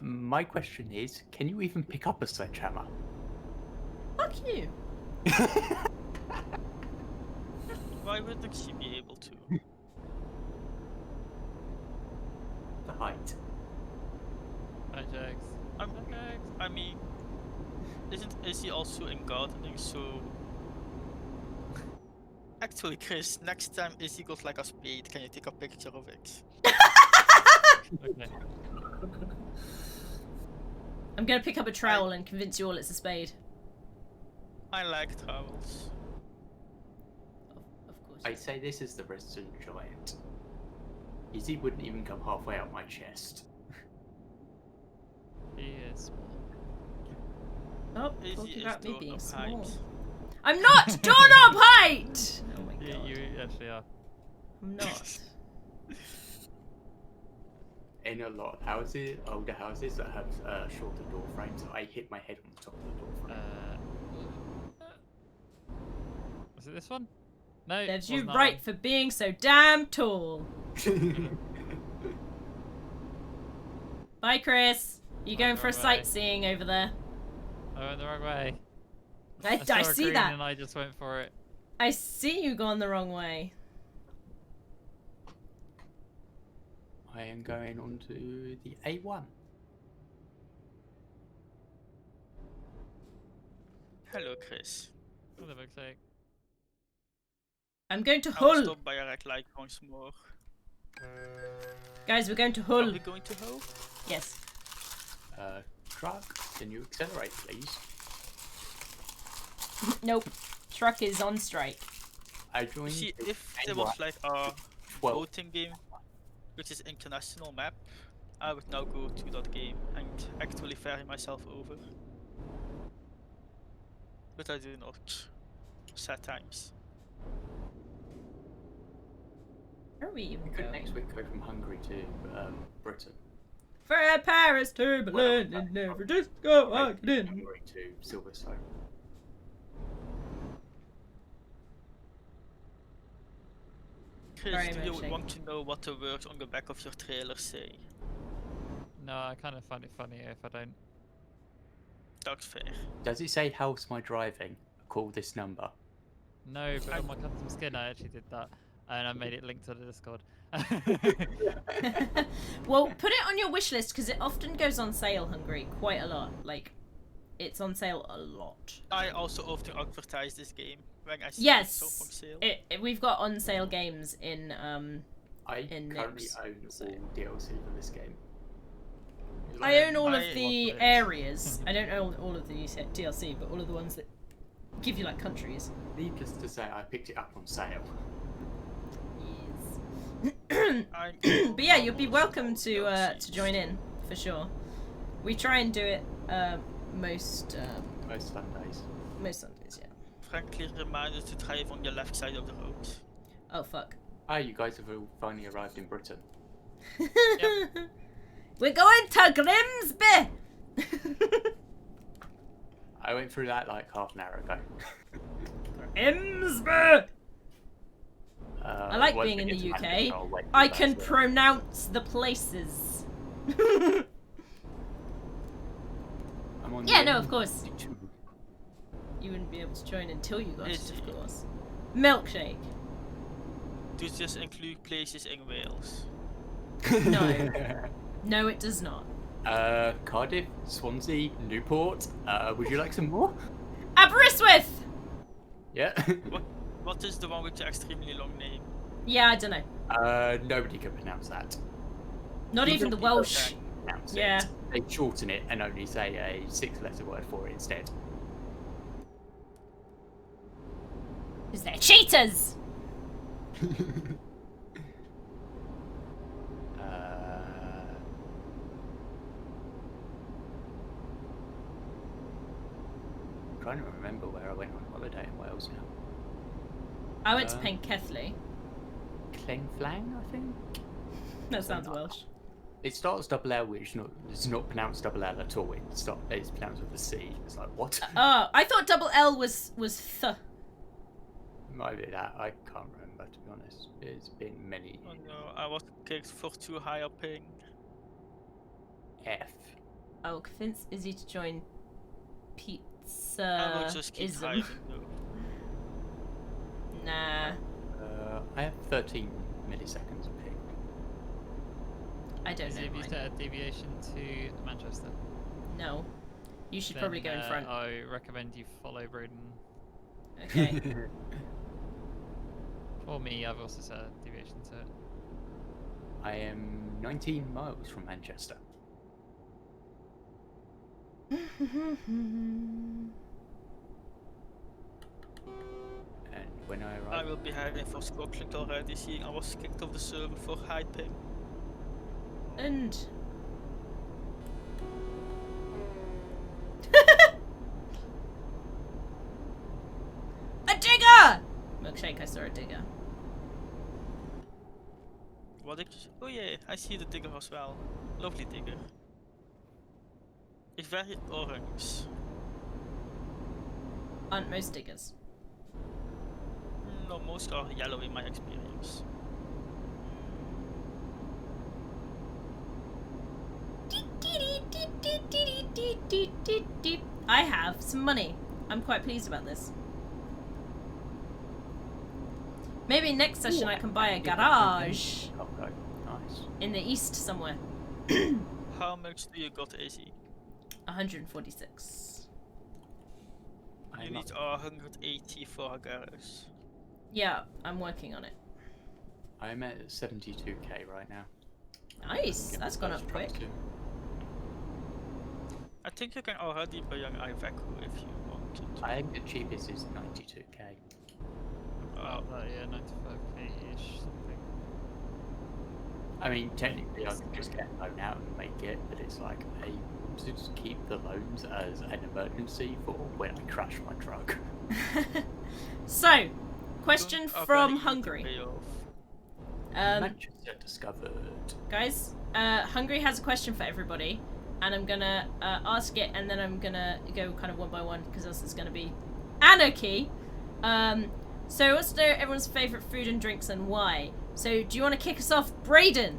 [SPEAKER 4] My question is, can you even pick up a sledgehammer?
[SPEAKER 2] Fuck you.
[SPEAKER 3] Why wouldn't she be able to?
[SPEAKER 4] The height.
[SPEAKER 5] Hi, Jax.
[SPEAKER 3] I mean, isn't Izzy also in gardening? So actually, Chris, next time Izzy got like a spade, can you take a picture of it?
[SPEAKER 5] Okay.
[SPEAKER 2] I'm gonna pick up a trowel and convince you all it's a spade.
[SPEAKER 3] I like travels.
[SPEAKER 2] Of course.
[SPEAKER 4] I say this is the resident giant. Izzy wouldn't even come halfway up my chest.
[SPEAKER 5] He is small.
[SPEAKER 2] Oh,
[SPEAKER 3] Izzy
[SPEAKER 2] talking
[SPEAKER 3] is
[SPEAKER 2] about me being
[SPEAKER 3] doorknob
[SPEAKER 2] small.
[SPEAKER 3] height.
[SPEAKER 2] I'm not doorknob height. Oh my god.
[SPEAKER 5] You actually are.
[SPEAKER 2] I'm not.
[SPEAKER 4] In a lot of houses, older houses that have shorter door frames, I hit my head on the top of the door frame.
[SPEAKER 5] Was it this one? No.
[SPEAKER 2] Serves you
[SPEAKER 5] wasn't that
[SPEAKER 2] right
[SPEAKER 5] one.
[SPEAKER 2] for being so damn tall. Bye, Chris. You going for a
[SPEAKER 5] Wrong way.
[SPEAKER 2] sightseeing over there?
[SPEAKER 5] I went the wrong way.
[SPEAKER 2] I
[SPEAKER 5] saw a
[SPEAKER 2] see
[SPEAKER 5] green
[SPEAKER 2] that.
[SPEAKER 5] And I just went for it.
[SPEAKER 2] I see you gone the wrong way.
[SPEAKER 4] I am going on to the A1.
[SPEAKER 3] Hello, Chris.
[SPEAKER 5] What the fuck's sake?
[SPEAKER 2] I'm going to
[SPEAKER 3] I will
[SPEAKER 2] Hull.
[SPEAKER 3] stop by a red light once more.
[SPEAKER 2] Guys, we're going to
[SPEAKER 3] Are
[SPEAKER 2] Hull.
[SPEAKER 3] we going to Hull?
[SPEAKER 2] Yes.
[SPEAKER 4] Truck, can you accelerate, please?
[SPEAKER 2] Nope. Truck is on strike.
[SPEAKER 4] I joined.
[SPEAKER 3] See,
[SPEAKER 4] the
[SPEAKER 3] if there
[SPEAKER 4] NY
[SPEAKER 3] was like a
[SPEAKER 4] 12.
[SPEAKER 3] voting game, which is international map, I would now go to that game and actually ferry myself over. But I do not. Sad times.
[SPEAKER 2] Where are we even
[SPEAKER 4] We could
[SPEAKER 2] going?
[SPEAKER 4] next week go from Hungary to Britain.
[SPEAKER 2] For Paris to Berlin and never just go
[SPEAKER 4] Right,
[SPEAKER 2] again.
[SPEAKER 4] Hungary to Silverstone.
[SPEAKER 3] Chris,
[SPEAKER 2] Very
[SPEAKER 3] do you
[SPEAKER 2] milkshake.
[SPEAKER 3] want to know what the words on the back of your trailer say?
[SPEAKER 5] No, I kind of find it funny if I don't.
[SPEAKER 3] That's fair.
[SPEAKER 4] Does it say how's my driving? Call this number.
[SPEAKER 5] No, but on my custom skin, I actually did that, and I made it linked to the Discord.
[SPEAKER 2] Well, put it on your wish list because it often goes on sale, Hungary, quite a lot. Like, it's on sale a lot.
[SPEAKER 3] I also often advertise this game when I see
[SPEAKER 2] Yes,
[SPEAKER 3] stuff on sale.
[SPEAKER 2] we've got on sale games in
[SPEAKER 4] I
[SPEAKER 2] In
[SPEAKER 4] currently
[SPEAKER 2] Nips,
[SPEAKER 4] own
[SPEAKER 2] so-
[SPEAKER 4] all DLC for this game.
[SPEAKER 2] I own all of
[SPEAKER 3] I-
[SPEAKER 2] the
[SPEAKER 5] What
[SPEAKER 2] areas. I don't own all of the DLC, but all of the ones that give you like countries.
[SPEAKER 4] Needless to say, I picked it up on sale.
[SPEAKER 2] Yes.
[SPEAKER 3] I'm
[SPEAKER 2] But yeah, you'll be
[SPEAKER 3] almost
[SPEAKER 2] welcome
[SPEAKER 3] all
[SPEAKER 2] to
[SPEAKER 3] DLCs.
[SPEAKER 2] join in for sure. We try and do it most
[SPEAKER 4] Most fun days.
[SPEAKER 2] Sundays. Yeah.
[SPEAKER 3] Frankly reminded to drive on the left side of the road.
[SPEAKER 2] Oh fuck.
[SPEAKER 4] Ah, you guys have all finally arrived in Britain.
[SPEAKER 2] We're going to Grimsby.
[SPEAKER 4] I went through that like half an hour ago.
[SPEAKER 2] Grimsby. I like
[SPEAKER 4] once
[SPEAKER 2] being
[SPEAKER 4] we
[SPEAKER 2] in
[SPEAKER 4] get
[SPEAKER 2] the
[SPEAKER 4] to
[SPEAKER 2] UK.
[SPEAKER 4] Manchester, I'll wait for
[SPEAKER 2] I
[SPEAKER 4] that
[SPEAKER 2] can
[SPEAKER 4] as well.
[SPEAKER 2] pronounce the places.
[SPEAKER 4] I'm on
[SPEAKER 2] Yeah,
[SPEAKER 4] the
[SPEAKER 2] no, of course.
[SPEAKER 4] 22.
[SPEAKER 2] You wouldn't be able to join until you got
[SPEAKER 3] Is
[SPEAKER 2] it, of
[SPEAKER 3] it?
[SPEAKER 2] course. Milkshake.
[SPEAKER 3] Does this include places in Wales?
[SPEAKER 2] No. No, it does not.
[SPEAKER 4] Cardiff, Swansea, Newport. Would you like some more?
[SPEAKER 2] Aberystwyth!
[SPEAKER 4] Yeah.
[SPEAKER 3] What is the one with the extremely long name?
[SPEAKER 2] Yeah, I don't know.
[SPEAKER 4] Nobody can pronounce that.
[SPEAKER 2] Not even the
[SPEAKER 4] people
[SPEAKER 2] Welsh.
[SPEAKER 4] can pronounce
[SPEAKER 2] Yeah.
[SPEAKER 4] it. They shorten it and only say a 6-letter word for it instead.
[SPEAKER 2] Because they're cheaters!
[SPEAKER 4] I'm trying to remember where I went on holiday in Wales now.
[SPEAKER 2] I went to
[SPEAKER 4] Uh,
[SPEAKER 2] Penkethly.
[SPEAKER 4] Kleinflang, I think?
[SPEAKER 2] That sounds Welsh.
[SPEAKER 4] It starts double L, which it's not pronounced double L at all. It's pronounced with a C. It's like, what?
[SPEAKER 2] Oh, I thought double L was th.
[SPEAKER 4] Might be that. I can't remember, to be honest. It's been many
[SPEAKER 3] Oh no, I was kicked for too high a ping.
[SPEAKER 4] F.
[SPEAKER 2] I will convince Izzy to join
[SPEAKER 3] I will just keep
[SPEAKER 2] Pizza-ism.
[SPEAKER 3] driving though.
[SPEAKER 2] Nah,
[SPEAKER 4] I have 13 milliseconds of ping.
[SPEAKER 2] I don't
[SPEAKER 5] Is
[SPEAKER 2] know
[SPEAKER 5] it if you
[SPEAKER 2] mine.
[SPEAKER 5] set a deviation to Manchester?
[SPEAKER 2] No. You should
[SPEAKER 5] Then,
[SPEAKER 2] probably go in front.
[SPEAKER 5] I recommend you follow Broden.
[SPEAKER 2] Okay.
[SPEAKER 5] For me, I've also set a deviation to it.
[SPEAKER 4] I am 19 miles from Manchester. And when I
[SPEAKER 3] I
[SPEAKER 4] arrive,
[SPEAKER 3] will be heading for Scotland already, seeing I was kicked off the server for high ping.
[SPEAKER 2] And a digger! Milkshake, I saw a digger.
[SPEAKER 3] What did you... Oh yeah, I see the digger as well. Lovely digger. It's very orange.
[SPEAKER 2] Aren't most diggers?
[SPEAKER 3] No, most are yellow in my experience.
[SPEAKER 2] I have some money. I'm quite pleased about this. Maybe next session I can buy a garage
[SPEAKER 4] oh, go. Nice.
[SPEAKER 2] in the east somewhere.
[SPEAKER 3] How much do you got, AC?
[SPEAKER 2] 146.
[SPEAKER 3] You
[SPEAKER 4] I'm
[SPEAKER 3] need 180 for a garage.
[SPEAKER 2] Yeah, I'm working on it.
[SPEAKER 4] I'm at 72k right now.
[SPEAKER 2] Nice,
[SPEAKER 4] Get
[SPEAKER 2] that's
[SPEAKER 4] my
[SPEAKER 2] gone
[SPEAKER 4] first
[SPEAKER 2] up
[SPEAKER 4] truck
[SPEAKER 2] quick.
[SPEAKER 4] soon.
[SPEAKER 3] I think you can already buy an Iveco if you wanted.
[SPEAKER 4] I think the cheapest is 92k.
[SPEAKER 5] about that, yeah, 95k-ish something.
[SPEAKER 4] I mean, technically, I could just get a loan out and make it, but it's like, I want to just keep the loans as an emergency for when I crash my truck.
[SPEAKER 2] So, question
[SPEAKER 3] Don't
[SPEAKER 2] from
[SPEAKER 3] really
[SPEAKER 2] Hungary.
[SPEAKER 3] pay off.
[SPEAKER 4] Manchester discovered.
[SPEAKER 2] Guys, Hungary has a question for everybody, and I'm gonna ask it, and then I'm gonna go kind of one by one because else it's gonna be anarchy. So what's everyone's favourite food and drinks and why? So do you want to kick us off, Brayden?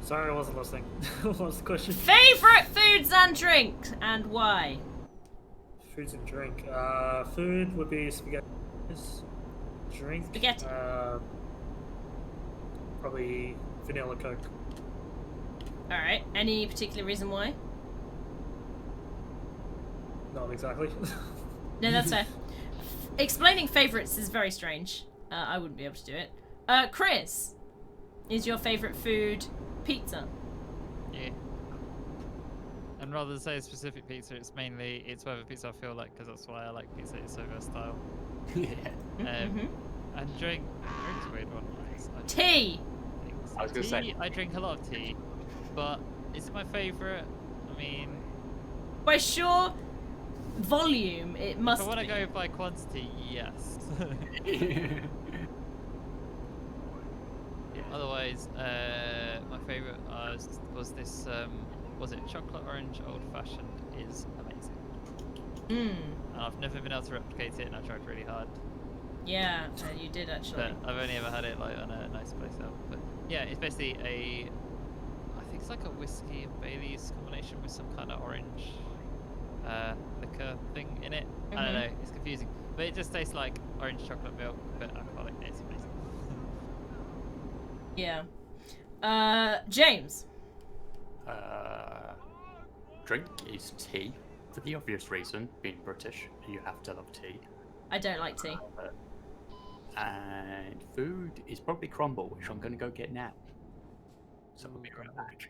[SPEAKER 6] Sorry, I wasn't listening. What was the question?
[SPEAKER 2] Favourite foods and drinks and why?
[SPEAKER 6] Foods and drink. Food would be spaghetti. Drink.
[SPEAKER 2] Spaghetti.
[SPEAKER 6] Probably vanilla Coke.
[SPEAKER 2] All right. Any particular reason why?
[SPEAKER 6] Not exactly.
[SPEAKER 2] No, that's fair. Explaining favourites is very strange. I wouldn't be able to do it. Chris, is your favourite food pizza?
[SPEAKER 5] Yeah. And rather than say a specific pizza, it's whatever pizza I feel like, because that's why I like pizza. It's so versatile.
[SPEAKER 4] Yeah.
[SPEAKER 5] And drink's a weird one.
[SPEAKER 2] Tea.
[SPEAKER 4] I was gonna say-
[SPEAKER 5] I drink a lot of tea, but is it my favourite? I mean,
[SPEAKER 2] By sure volume, it must
[SPEAKER 5] if I want to
[SPEAKER 2] be.
[SPEAKER 5] go by quantity, yes. Otherwise, my favourite was this. Was it chocolate orange old fashioned? Is amazing. And I've never been able to replicate it, and I tried really hard.
[SPEAKER 2] Yeah, you did actually.
[SPEAKER 5] But I've only ever had it like on a nice place out. But yeah, it's basically I think it's like a whiskey and Bailey's combination with some kind of orange liquor thing in it. I don't know, it's confusing. But it just tastes like orange chocolate milk, but alcoholic. It's amazing.
[SPEAKER 2] Yeah. James.
[SPEAKER 4] Drink is tea, for the obvious reason, being British, you have to love tea.
[SPEAKER 2] I don't like tea.
[SPEAKER 4] And food is probably crumble, which I'm going to go get now. So I'll be right back.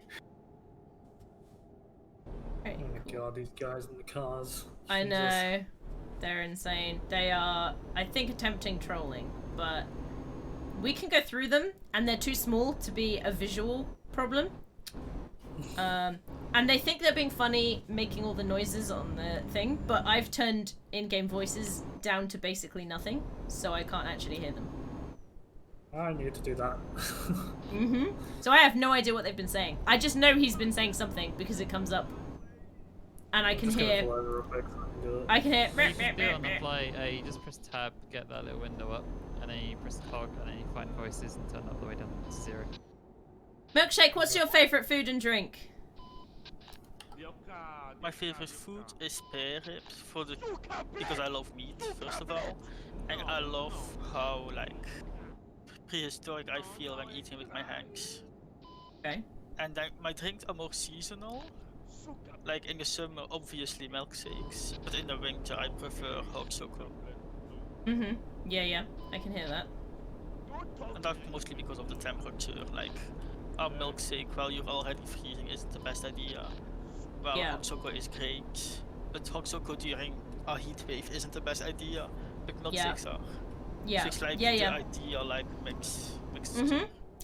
[SPEAKER 2] Right,
[SPEAKER 6] Oh my god, these guys in the cars.
[SPEAKER 2] I
[SPEAKER 6] Jesus.
[SPEAKER 2] know. They're insane. They are, I think, attempting trolling, but we can go through them, and they're too small to be a visual problem. And they think they're being funny, making all the noises on the thing, but I've turned in-game voices down to basically nothing, so I can't actually hear them.
[SPEAKER 6] I need to do that.
[SPEAKER 2] So I have no idea what they've been saying. I just know he's been saying something because it comes up. And I can
[SPEAKER 6] Just gonna
[SPEAKER 2] hear...
[SPEAKER 6] pull over real quick so I can do it.
[SPEAKER 2] I can hear...
[SPEAKER 5] You can do it on the fly. You just press tab, get that little window up, and then you press hog, and then you find voices and turn it all the way down to 0.
[SPEAKER 2] Milkshake, what's your favourite food and drink?
[SPEAKER 3] My favorite food is spare ribs because I love meat first of all, and I love how like prehistoric I feel when eating with my hands.
[SPEAKER 2] Okay.
[SPEAKER 3] And then my drinks are more seasonal. Like in the summer, obviously milkshakes, but in the winter I prefer hot chocolate.
[SPEAKER 2] Yeah, I can hear that.
[SPEAKER 3] And that's mostly because of the temperature. Like a milkshake while you're already freezing isn't the best idea. Well,
[SPEAKER 2] Yeah.
[SPEAKER 3] hot chocolate is great, but hot chocolate during a heat wave isn't the best idea. But milkshakes are.
[SPEAKER 2] Yeah.
[SPEAKER 3] So it's like
[SPEAKER 2] Yeah.
[SPEAKER 3] the idea, like mixed.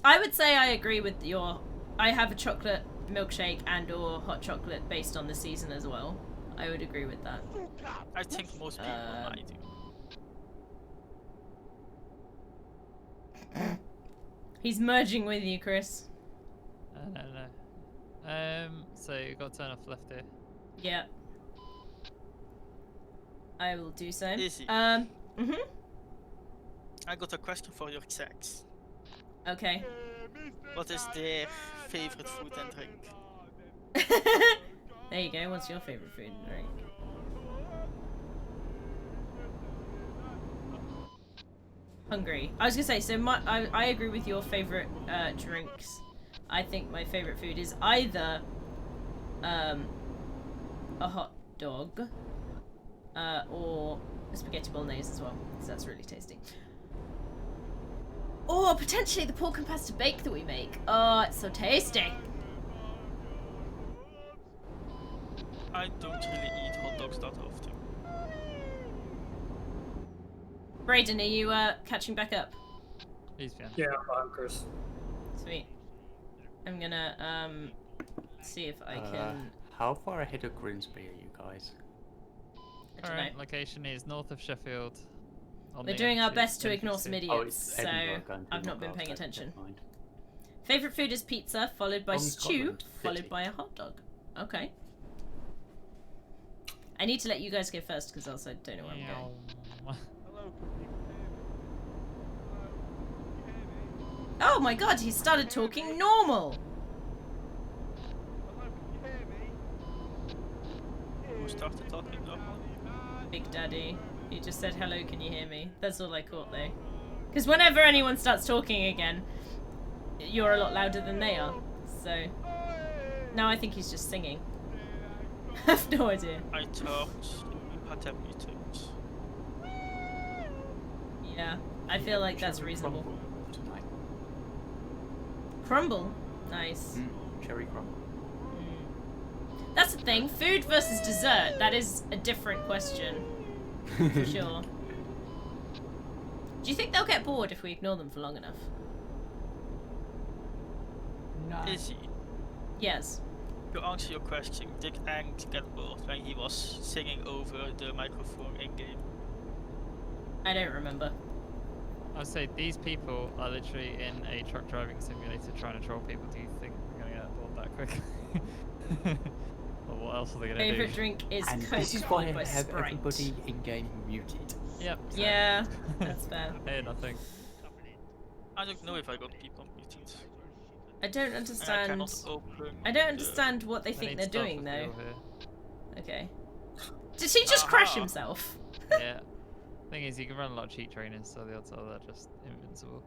[SPEAKER 2] I would say I agree with your... I have a chocolate milkshake and or hot chocolate based on the season as well. I would agree with that.
[SPEAKER 3] I think most people might do.
[SPEAKER 2] He's merging with you, Chris.
[SPEAKER 5] No. So you got to turn off left here.
[SPEAKER 2] Yeah. I will do so.
[SPEAKER 3] Easy.
[SPEAKER 2] I
[SPEAKER 3] I got a question for your chat.
[SPEAKER 2] Okay.
[SPEAKER 3] What is their favorite food and drink?
[SPEAKER 2] There you go. What's your favorite food and drink? Hungry. I was gonna say, so I agree with your favorite drinks. I think my favorite food is either a hot dog or a spaghetti bolognese as well, because that's really tasty. Or potentially the pork and pasta bake that we make. Oh, it's so tasty.
[SPEAKER 3] I don't really eat hot dogs that often.
[SPEAKER 2] Brayden, are you catching back up?
[SPEAKER 5] He's fine.
[SPEAKER 6] Yeah, I'm behind Chris.
[SPEAKER 2] Sweet. I'm gonna see if I can.
[SPEAKER 4] How far ahead of Grimsby are you guys?
[SPEAKER 2] I don't
[SPEAKER 5] Current
[SPEAKER 2] know.
[SPEAKER 5] location is north of Sheffield. On
[SPEAKER 2] We're
[SPEAKER 5] the
[SPEAKER 2] doing our
[SPEAKER 5] M2,
[SPEAKER 2] best to ignore some
[SPEAKER 5] M60.
[SPEAKER 2] idiots,
[SPEAKER 4] it's
[SPEAKER 2] so
[SPEAKER 4] Edinburgh going through
[SPEAKER 2] I've not been
[SPEAKER 4] Newcastle,
[SPEAKER 2] paying attention.
[SPEAKER 4] never mind.
[SPEAKER 2] Favorite food is pizza, followed by
[SPEAKER 4] From
[SPEAKER 2] stew,
[SPEAKER 4] Scotland,
[SPEAKER 2] followed
[SPEAKER 4] City.
[SPEAKER 2] by a hot dog. Okay. I need to let you guys go first because else I don't know where I'm going.
[SPEAKER 5] Meow.
[SPEAKER 9] Hello, can you hear me? Hello, can you hear me?
[SPEAKER 2] Oh my god, he started talking normal!
[SPEAKER 9] Hello, can you hear me?
[SPEAKER 3] Who started talking now?
[SPEAKER 2] Big Daddy. He just said, hello, can you hear me? That's all I caught though. Because whenever anyone starts talking again, you're a lot louder than they are. So, now I think he's just singing. I have no idea.
[SPEAKER 3] I talked. You had that meetings.
[SPEAKER 2] Yeah, I feel like that's
[SPEAKER 4] Cherry
[SPEAKER 2] reasonable.
[SPEAKER 4] crumble tonight.
[SPEAKER 2] Crumble? Nice.
[SPEAKER 4] Cherry crumble.
[SPEAKER 2] That's the thing. Food versus dessert. That is a different question. For sure. Do you think they'll get bored if we ignore them for long enough?
[SPEAKER 4] No.
[SPEAKER 3] Is he?
[SPEAKER 2] Yes.
[SPEAKER 3] To answer your question, did Ang get bored when he was singing over the microphone in game?
[SPEAKER 2] I don't remember.
[SPEAKER 5] I would say these people are literally in a truck driving simulator trying to troll people. Do you think we're going to get bored that quick? Or what else are they going to do?
[SPEAKER 2] Favorite drink is
[SPEAKER 4] And
[SPEAKER 2] Coke
[SPEAKER 4] this is why
[SPEAKER 2] followed
[SPEAKER 4] I
[SPEAKER 2] by
[SPEAKER 4] have
[SPEAKER 2] Sprite.
[SPEAKER 4] everybody in game muted.
[SPEAKER 5] Yep.
[SPEAKER 2] Yeah, that's fair.
[SPEAKER 5] I hear nothing.
[SPEAKER 3] I don't know if I got people muted.
[SPEAKER 2] I don't
[SPEAKER 3] And I
[SPEAKER 2] understand.
[SPEAKER 3] cannot open.
[SPEAKER 2] I don't understand what they
[SPEAKER 5] I
[SPEAKER 2] think
[SPEAKER 5] need
[SPEAKER 2] they're
[SPEAKER 5] stuff
[SPEAKER 2] doing
[SPEAKER 5] if
[SPEAKER 2] though.
[SPEAKER 5] you're here.
[SPEAKER 2] Okay. Did he just crash
[SPEAKER 3] Aha.
[SPEAKER 2] himself?
[SPEAKER 5] Yeah. Thing is, you can run a lot of cheat trainers, so the odds are they're just invincible.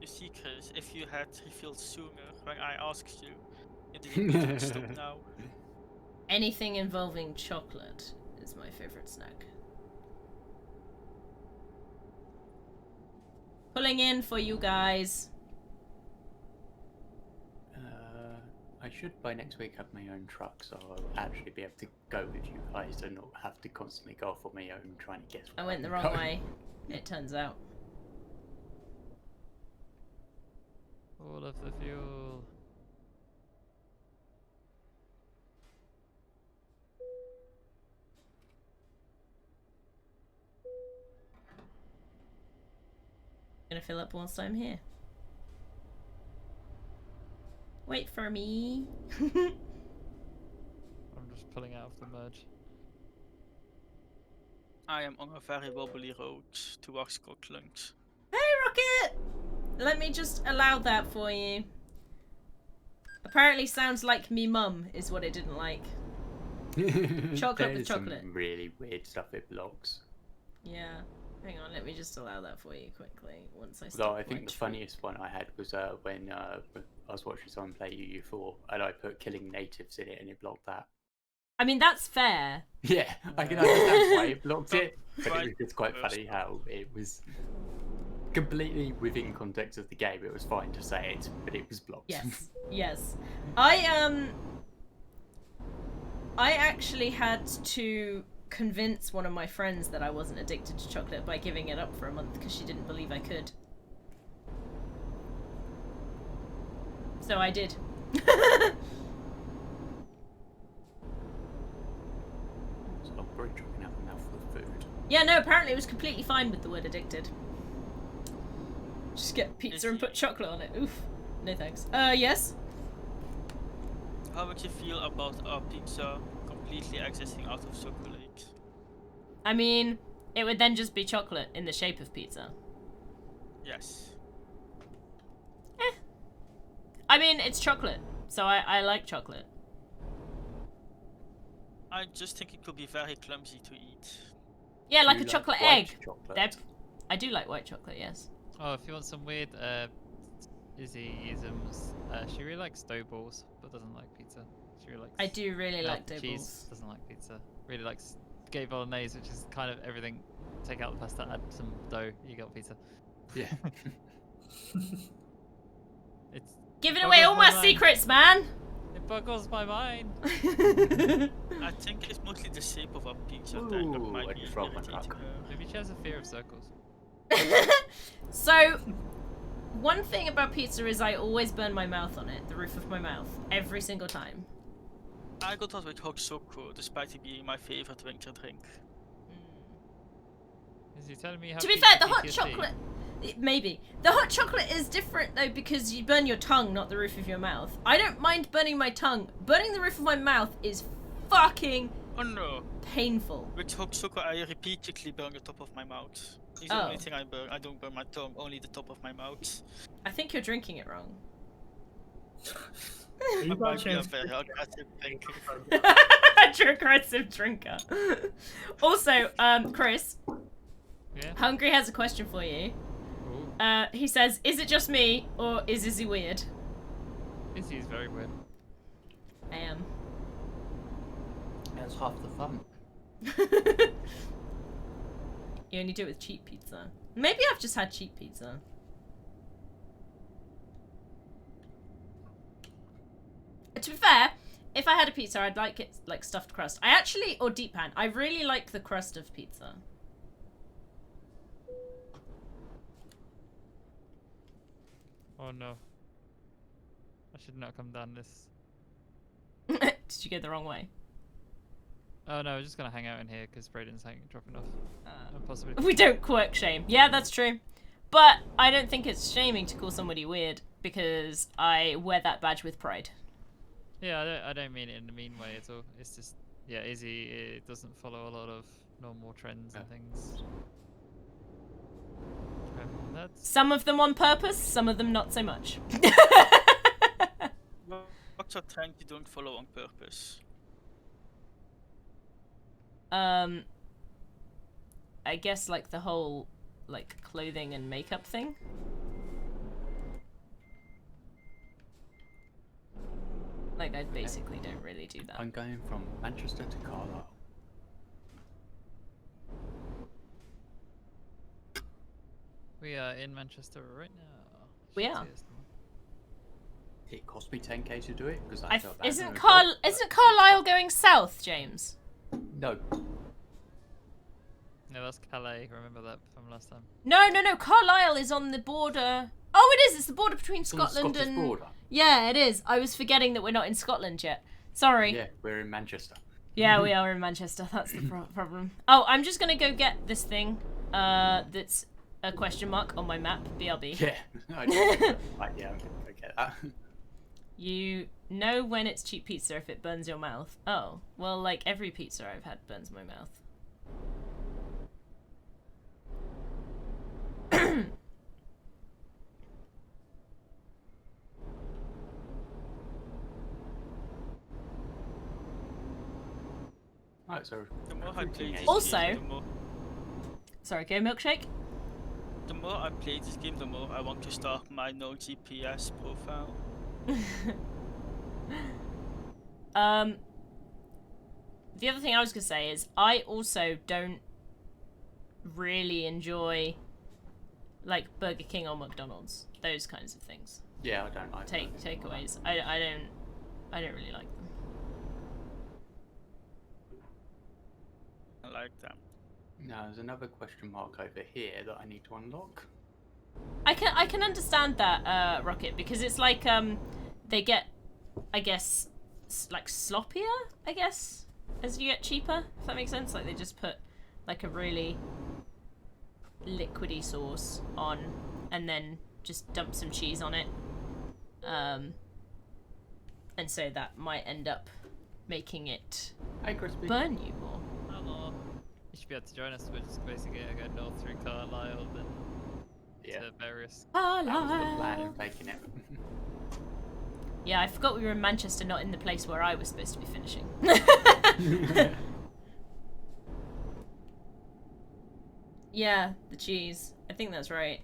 [SPEAKER 3] You see, Chris, if you had refilled sooner when I asked you, you didn't stop now.
[SPEAKER 2] Anything involving chocolate is my favorite snack. Pulling in for you guys.
[SPEAKER 4] I should by next week have my own truck, so I'll actually be able to go with you guys and not have to constantly go off on my own trying to guess.
[SPEAKER 2] I
[SPEAKER 4] where
[SPEAKER 2] went the
[SPEAKER 4] I'm
[SPEAKER 2] wrong
[SPEAKER 4] going.
[SPEAKER 2] way, it turns out.
[SPEAKER 5] All of the fuel.
[SPEAKER 2] Gonna fill up whilst I'm here. Wait for me.
[SPEAKER 5] I'm just pulling out of the merge.
[SPEAKER 3] I am on a very wobbly road towards Scotland.
[SPEAKER 2] Hey, Rocket! Let me just allow that for you. Apparently sounds like me mum is what it didn't like. Chocolate with
[SPEAKER 4] There's
[SPEAKER 2] chocolate.
[SPEAKER 4] Some really weird stuff it blocks.
[SPEAKER 2] Yeah. Hang on, let me just allow that for you quickly once I
[SPEAKER 4] Although
[SPEAKER 2] stop
[SPEAKER 4] I
[SPEAKER 2] my
[SPEAKER 4] think the
[SPEAKER 2] tweet.
[SPEAKER 4] funniest one I had was when I was watching someone play UU4 and I put killing natives in it and it blocked that.
[SPEAKER 2] I mean, that's fair.
[SPEAKER 4] Yeah, I can understand why it blocked it, but it
[SPEAKER 3] Right.
[SPEAKER 4] was just quite funny how it was completely within context of the game. It was fine to say it, but it was blocked.
[SPEAKER 2] Yes. Yes. I actually had to convince one of my friends that I wasn't addicted to chocolate by giving it up for a month because she didn't believe I could. So I did.
[SPEAKER 4] It's a long bridge I can have a mouthful of food.
[SPEAKER 2] Yeah, no, apparently it was completely fine with the word addicted. Just get pizza and put chocolate on it. Oof. No thanks. Yes?
[SPEAKER 3] How would you feel about our pizza completely existing out of chocolate?
[SPEAKER 2] I mean, it would then just be chocolate in the shape of pizza.
[SPEAKER 3] Yes.
[SPEAKER 2] I mean, it's chocolate, so I like chocolate.
[SPEAKER 3] I just think it could be very clumsy to eat.
[SPEAKER 2] Yeah,
[SPEAKER 4] Do
[SPEAKER 2] like
[SPEAKER 4] you
[SPEAKER 2] a chocolate
[SPEAKER 4] white
[SPEAKER 2] egg.
[SPEAKER 4] chocolate?
[SPEAKER 2] They're- I do like white chocolate, yes.
[SPEAKER 5] Oh, if you want some weird Izzy-isms, she really likes dough balls, but doesn't like pizza. She really likes.
[SPEAKER 2] I do really like
[SPEAKER 5] melted
[SPEAKER 2] dough
[SPEAKER 5] cheese,
[SPEAKER 2] balls.
[SPEAKER 5] doesn't like pizza. Really likes spaghetti bolognese, which is kind of everything. Take out the pasta, add some dough, you got pizza.
[SPEAKER 4] Yeah.
[SPEAKER 5] It's
[SPEAKER 2] Giving
[SPEAKER 5] Boggles
[SPEAKER 2] away all
[SPEAKER 5] my
[SPEAKER 2] my
[SPEAKER 5] mind.
[SPEAKER 2] secrets, man!
[SPEAKER 5] it boggles my mind.
[SPEAKER 3] I think it's mostly the shape of a pizza that
[SPEAKER 4] Ooh,
[SPEAKER 3] might
[SPEAKER 4] I
[SPEAKER 3] be
[SPEAKER 4] just rolled my
[SPEAKER 3] irritating
[SPEAKER 4] luck.
[SPEAKER 3] her.
[SPEAKER 5] Maybe she has a fear of circles.
[SPEAKER 2] So, one thing about pizza is I always burn my mouth on it, the roof of my mouth, every single time.
[SPEAKER 3] I got that with hot chocolate, despite it being my favorite winter drink.
[SPEAKER 5] Is he telling me you have
[SPEAKER 2] To be
[SPEAKER 5] pizza
[SPEAKER 2] fair, the hot
[SPEAKER 5] PTSD?
[SPEAKER 2] chocolate... Maybe. The hot chocolate is different, though, because you burn your tongue, not the roof of your mouth. I don't mind burning my tongue. Burning the roof of my mouth is fucking
[SPEAKER 3] Oh no!
[SPEAKER 2] painful.
[SPEAKER 3] With hot chocolate, I repeatedly burn the top of my mouth. It's the only thing I burn. I don't burn my tongue, only the top of my mouth.
[SPEAKER 2] I think you're drinking it wrong.
[SPEAKER 6] You
[SPEAKER 3] I
[SPEAKER 6] got
[SPEAKER 3] might be a
[SPEAKER 6] chance.
[SPEAKER 3] very aggressive drinker.
[SPEAKER 2] You're a aggressive drinker. Also, Chris,
[SPEAKER 5] Yeah.
[SPEAKER 2] Hungry has a question for you.
[SPEAKER 5] Ooh.
[SPEAKER 2] He says, is it just me, or is Izzy weird?
[SPEAKER 5] Izzy's very weird.
[SPEAKER 2] I am.
[SPEAKER 4] That's half the fun.
[SPEAKER 2] You only do it with cheap pizza. Maybe I've just had cheap pizza. To be fair, if I had a pizza, I'd like it like stuffed crust. Or deep pan. I really like the crust of pizza.
[SPEAKER 5] Oh no. I should not come down this.
[SPEAKER 2] Did you go the wrong way?
[SPEAKER 5] Oh no, we're just gonna hang out in here because Braden's dropping off. And possibly.
[SPEAKER 2] We don't quirk shame. Yeah, that's true. But I don't think it's shaming to call somebody weird because I wear that badge with pride.
[SPEAKER 5] Yeah, I don't mean it in a mean way at all. It's just, yeah, Izzy it doesn't follow a lot of normal trends and things. That's
[SPEAKER 2] Some of them on purpose, some of them not so much.
[SPEAKER 3] What's a trend you don't follow on purpose?
[SPEAKER 2] I guess like the whole like clothing and makeup thing. Like I basically don't really do that.
[SPEAKER 4] I'm going from Manchester to Carlisle.
[SPEAKER 5] we are in Manchester right now.
[SPEAKER 2] We
[SPEAKER 5] Should
[SPEAKER 2] are.
[SPEAKER 5] see us now.
[SPEAKER 4] It cost me 10k to do it because I felt bad.
[SPEAKER 2] Isn't Carlisle going south, James?
[SPEAKER 4] No.
[SPEAKER 5] No, that's Calais. Remember that from last time.
[SPEAKER 2] No. Carlisle is on the border. Oh, it is. It's the border between
[SPEAKER 4] It's on the
[SPEAKER 2] Scotland
[SPEAKER 4] Scottish
[SPEAKER 2] and.
[SPEAKER 4] border.
[SPEAKER 2] Yeah, it is. I was forgetting that we're not in Scotland yet. Sorry.
[SPEAKER 4] Yeah, we're in Manchester.
[SPEAKER 2] Yeah, we are in Manchester. That's the problem. Oh, I'm just gonna go get this thing. That's a question mark on my map. BRB.
[SPEAKER 4] Yeah. Yeah, I'm gonna go get that.
[SPEAKER 2] You know when it's cheap pizza if it burns your mouth. Oh, well, like every pizza I've had burns my mouth.
[SPEAKER 4] Right, so
[SPEAKER 3] The more I play this
[SPEAKER 2] Also-
[SPEAKER 3] game,
[SPEAKER 2] Sorry, go milkshake.
[SPEAKER 3] the more I play this game, the more I want to start my no GPS profile.
[SPEAKER 2] The other thing I was gonna say is I also don't really enjoy like Burger King or McDonald's, those kinds of things.
[SPEAKER 4] yeah, I don't like
[SPEAKER 2] Takeaways. I don't really like them.
[SPEAKER 3] I like them.
[SPEAKER 4] Now there's another question mark over here that I need to unlock.
[SPEAKER 2] I can understand that, Rocket, because it's like they get, I guess, like sloppier, I guess, as you get cheaper. If that makes sense. Like they just put like a really liquidy sauce on, and then just dump some cheese on it. And so that might end up making it
[SPEAKER 4] Hey, Crispy.
[SPEAKER 2] burn you more.
[SPEAKER 5] Hello. You should be able to join us. We're just basically gonna go north through Carlisle, then
[SPEAKER 4] Yeah,
[SPEAKER 5] to various.
[SPEAKER 4] that was the plan of making it.
[SPEAKER 2] Yeah, I forgot we were in Manchester, not in the place where I was supposed to be finishing. Yeah, the cheese. I think that's right.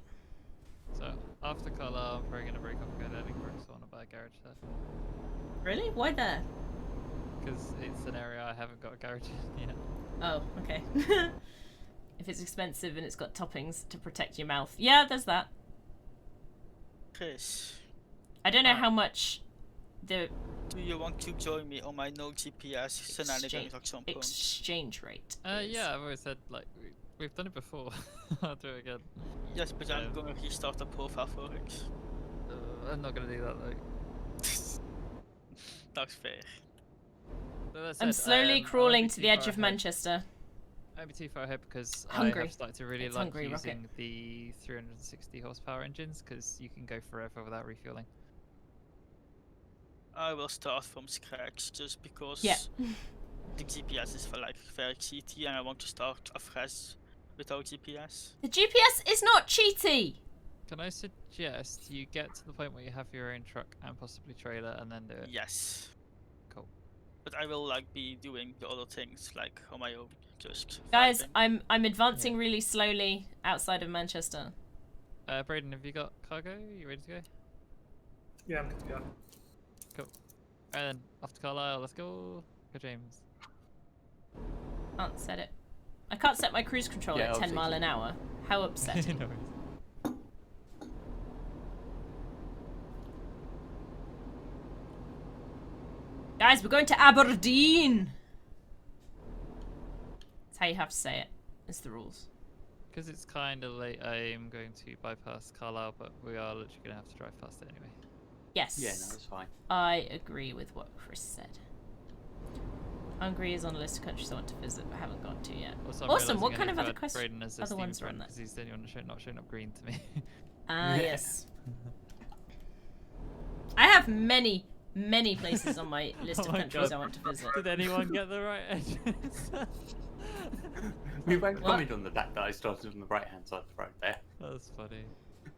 [SPEAKER 5] So after Carlisle, I'm probably gonna break up and go to Edinburgh. So I want to buy a garage there
[SPEAKER 2] Really? Why there?
[SPEAKER 5] because it's an area I haven't got a garage in yet.
[SPEAKER 2] Oh, okay. If it's expensive and it's got toppings to protect your mouth. Yeah, there's that.
[SPEAKER 3] Chris,
[SPEAKER 2] I don't know how much the
[SPEAKER 3] Do you want to join me on my no GPS shenanigans at some point?
[SPEAKER 2] Exchange rate. is-
[SPEAKER 5] Yeah, I've always said like we've done it before. I'll do it again.
[SPEAKER 3] Yes, but I'm
[SPEAKER 5] Um,
[SPEAKER 3] gonna restart the profile for it.
[SPEAKER 5] I'm not gonna do that though.
[SPEAKER 3] That's fair.
[SPEAKER 5] But that
[SPEAKER 2] I'm
[SPEAKER 5] said,
[SPEAKER 2] slowly
[SPEAKER 5] I won't
[SPEAKER 2] crawling
[SPEAKER 5] be
[SPEAKER 2] to
[SPEAKER 5] too
[SPEAKER 2] the edge
[SPEAKER 5] far
[SPEAKER 2] of
[SPEAKER 5] ahead.
[SPEAKER 2] Manchester.
[SPEAKER 5] I won't be too far ahead because I
[SPEAKER 2] Hungry.
[SPEAKER 5] have started to really
[SPEAKER 2] It's
[SPEAKER 5] like
[SPEAKER 2] hungry, Rocket.
[SPEAKER 5] using the 360 horsepower engines because you can go forever without refueling.
[SPEAKER 3] I will start from scratch just because
[SPEAKER 2] Yeah.
[SPEAKER 3] the GPS is for like very cheaty and I want to start afresh without GPS.
[SPEAKER 2] The GPS is not cheaty.
[SPEAKER 5] Can I suggest you get to the point where you have your own truck and possibly trailer and then do it?
[SPEAKER 3] Yes.
[SPEAKER 5] Cool.
[SPEAKER 3] But I will like be doing the other things like on my own, just
[SPEAKER 2] Guys,
[SPEAKER 3] vibing.
[SPEAKER 2] I'm advancing really slowly outside of Manchester.
[SPEAKER 5] Braden, have you got cargo? You ready to go?
[SPEAKER 6] Yeah, I'm good to go.
[SPEAKER 5] Cool. Alright then, off to Carlisle, let's go. Go James.
[SPEAKER 2] Can't set it. I can't set my cruise control
[SPEAKER 4] Yeah,
[SPEAKER 2] at 10 mile an hour. How upsetting.
[SPEAKER 5] No worries.
[SPEAKER 2] Guys, we're going to Aberdeen. That's how you have to say it. It's the rules.
[SPEAKER 5] Because it's kind of late, I'm going to bypass Carlisle, but we are literally going to have to drive past it anyway.
[SPEAKER 2] Yes.
[SPEAKER 4] Yeah, no, that's fine.
[SPEAKER 2] I agree with what Chris said. Hungary is on a list of countries I want to visit but haven't gone to yet.
[SPEAKER 5] Also, I'm
[SPEAKER 2] Awesome. What
[SPEAKER 5] realising
[SPEAKER 2] kind of
[SPEAKER 5] I
[SPEAKER 2] other
[SPEAKER 5] need to add
[SPEAKER 2] questions?
[SPEAKER 5] Braden as a
[SPEAKER 2] other
[SPEAKER 5] Steam
[SPEAKER 2] ones are
[SPEAKER 5] friend
[SPEAKER 2] on that?
[SPEAKER 5] because he's the only one not showing up green to me.
[SPEAKER 2] Ah,
[SPEAKER 4] Yeah.
[SPEAKER 2] yes. I have many places on my list
[SPEAKER 5] Oh
[SPEAKER 2] of
[SPEAKER 5] my
[SPEAKER 2] countries
[SPEAKER 5] God.
[SPEAKER 2] I want to visit.
[SPEAKER 5] Did anyone get the right edges?
[SPEAKER 4] We won't
[SPEAKER 2] What?
[SPEAKER 4] comment on the fact that I started on the right hand side of the road there.
[SPEAKER 5] That's funny.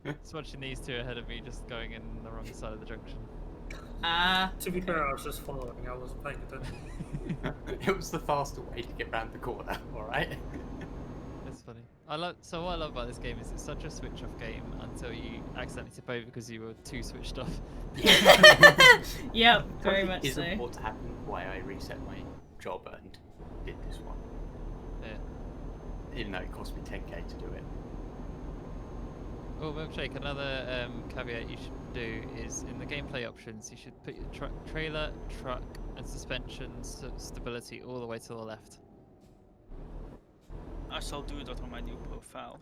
[SPEAKER 5] Just watching these two ahead of me just going in the wrong side of the junction.
[SPEAKER 2] Ah.
[SPEAKER 6] To be fair, I was just following. I wasn't paying attention.
[SPEAKER 4] It was the faster way to get round the corner, alright?
[SPEAKER 5] That's funny. So what I love about this game is it's such a switch off game until you accidentally tip over because you were too switched off.
[SPEAKER 2] Yep, very much
[SPEAKER 4] Isn't
[SPEAKER 2] so.
[SPEAKER 4] what happened why I reset my job and did this one.
[SPEAKER 5] Yeah.
[SPEAKER 4] Even though it cost me 10k to do it.
[SPEAKER 5] Oh, Milkshake, another caveat you should do is in the gameplay options, you should put your trailer, truck, and suspension stability all the way to the left.
[SPEAKER 3] I shall do that on my new profile.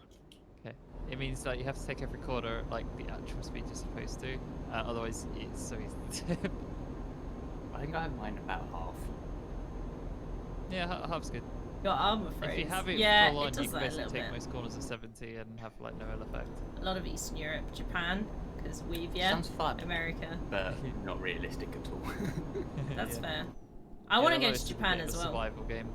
[SPEAKER 5] Okay. It means that you have to take every corner like the actual speed you're supposed to, otherwise it's so easy to tip.
[SPEAKER 4] I think I have mine about half.
[SPEAKER 5] Yeah, half's good.
[SPEAKER 2] Your armor
[SPEAKER 5] If
[SPEAKER 2] phrase.
[SPEAKER 5] you have it
[SPEAKER 2] yeah,
[SPEAKER 5] full
[SPEAKER 2] it
[SPEAKER 5] on,
[SPEAKER 2] does
[SPEAKER 5] you can
[SPEAKER 2] that a
[SPEAKER 5] basically
[SPEAKER 2] little
[SPEAKER 5] take
[SPEAKER 2] bit.
[SPEAKER 5] most corners at 70 and have like no ill effect.
[SPEAKER 2] A lot of Eastern Europe, Japan, because we've
[SPEAKER 4] Sounds fun,
[SPEAKER 2] America.
[SPEAKER 4] but not realistic at all.
[SPEAKER 2] That's
[SPEAKER 5] Yeah.
[SPEAKER 2] fair.
[SPEAKER 5] Yeah,
[SPEAKER 2] I want to
[SPEAKER 5] although
[SPEAKER 2] go
[SPEAKER 5] it's
[SPEAKER 2] to
[SPEAKER 5] just a
[SPEAKER 2] Japan
[SPEAKER 5] bit of
[SPEAKER 2] as
[SPEAKER 5] a
[SPEAKER 2] well.
[SPEAKER 5] Survival game.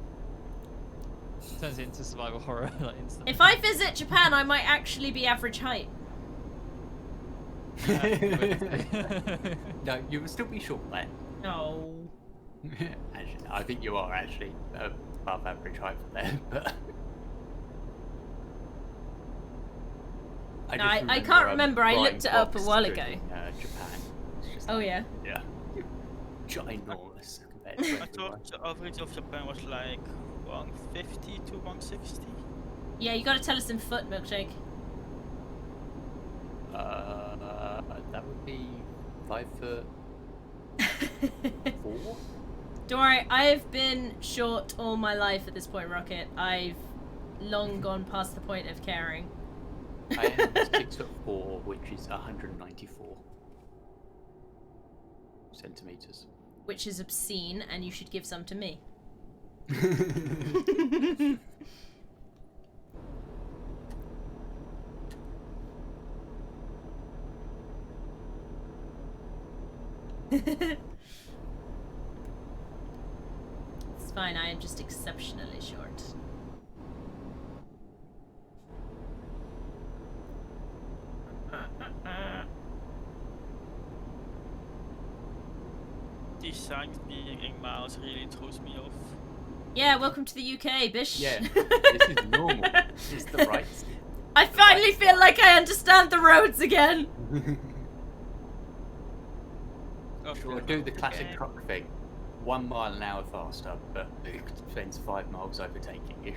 [SPEAKER 5] Turns it into survival horror like instantly.
[SPEAKER 2] If I visit Japan, I might actually be average height.
[SPEAKER 4] No, you will still be short then.
[SPEAKER 2] No.
[SPEAKER 4] Actually, I think you are actually above average height for there, but...
[SPEAKER 2] No,
[SPEAKER 4] just
[SPEAKER 2] I can't remember, I
[SPEAKER 4] Brian
[SPEAKER 2] looked it up a
[SPEAKER 4] Cox
[SPEAKER 2] while
[SPEAKER 4] doing,
[SPEAKER 2] ago.
[SPEAKER 4] Japan. It's just
[SPEAKER 2] Oh
[SPEAKER 4] like,
[SPEAKER 2] yeah.
[SPEAKER 4] Yeah. Ginormous compared to
[SPEAKER 3] I
[SPEAKER 4] everywhere.
[SPEAKER 3] thought the average of Japan was like 150 to 160.
[SPEAKER 2] Yeah, you gotta tell us in foot, Milkshake.
[SPEAKER 4] That would be 5'4".
[SPEAKER 2] Don't worry, I've been short all my life at this point, Rocket. I've long gone past the point of caring.
[SPEAKER 4] I am 6'4", which is 194 centimeters.
[SPEAKER 2] Which is obscene, and you should give some to me. It's fine, I am just exceptionally short.
[SPEAKER 3] These signs being in miles really throws me off.
[SPEAKER 2] Yeah, welcome to the UK, bish.
[SPEAKER 4] Yeah, this is normal. This is the right.
[SPEAKER 2] I finally feel like I understand the roads again.
[SPEAKER 4] Sure, do the classic truck thing. 1 mile an hour faster, but it spends 5 miles overtaking you.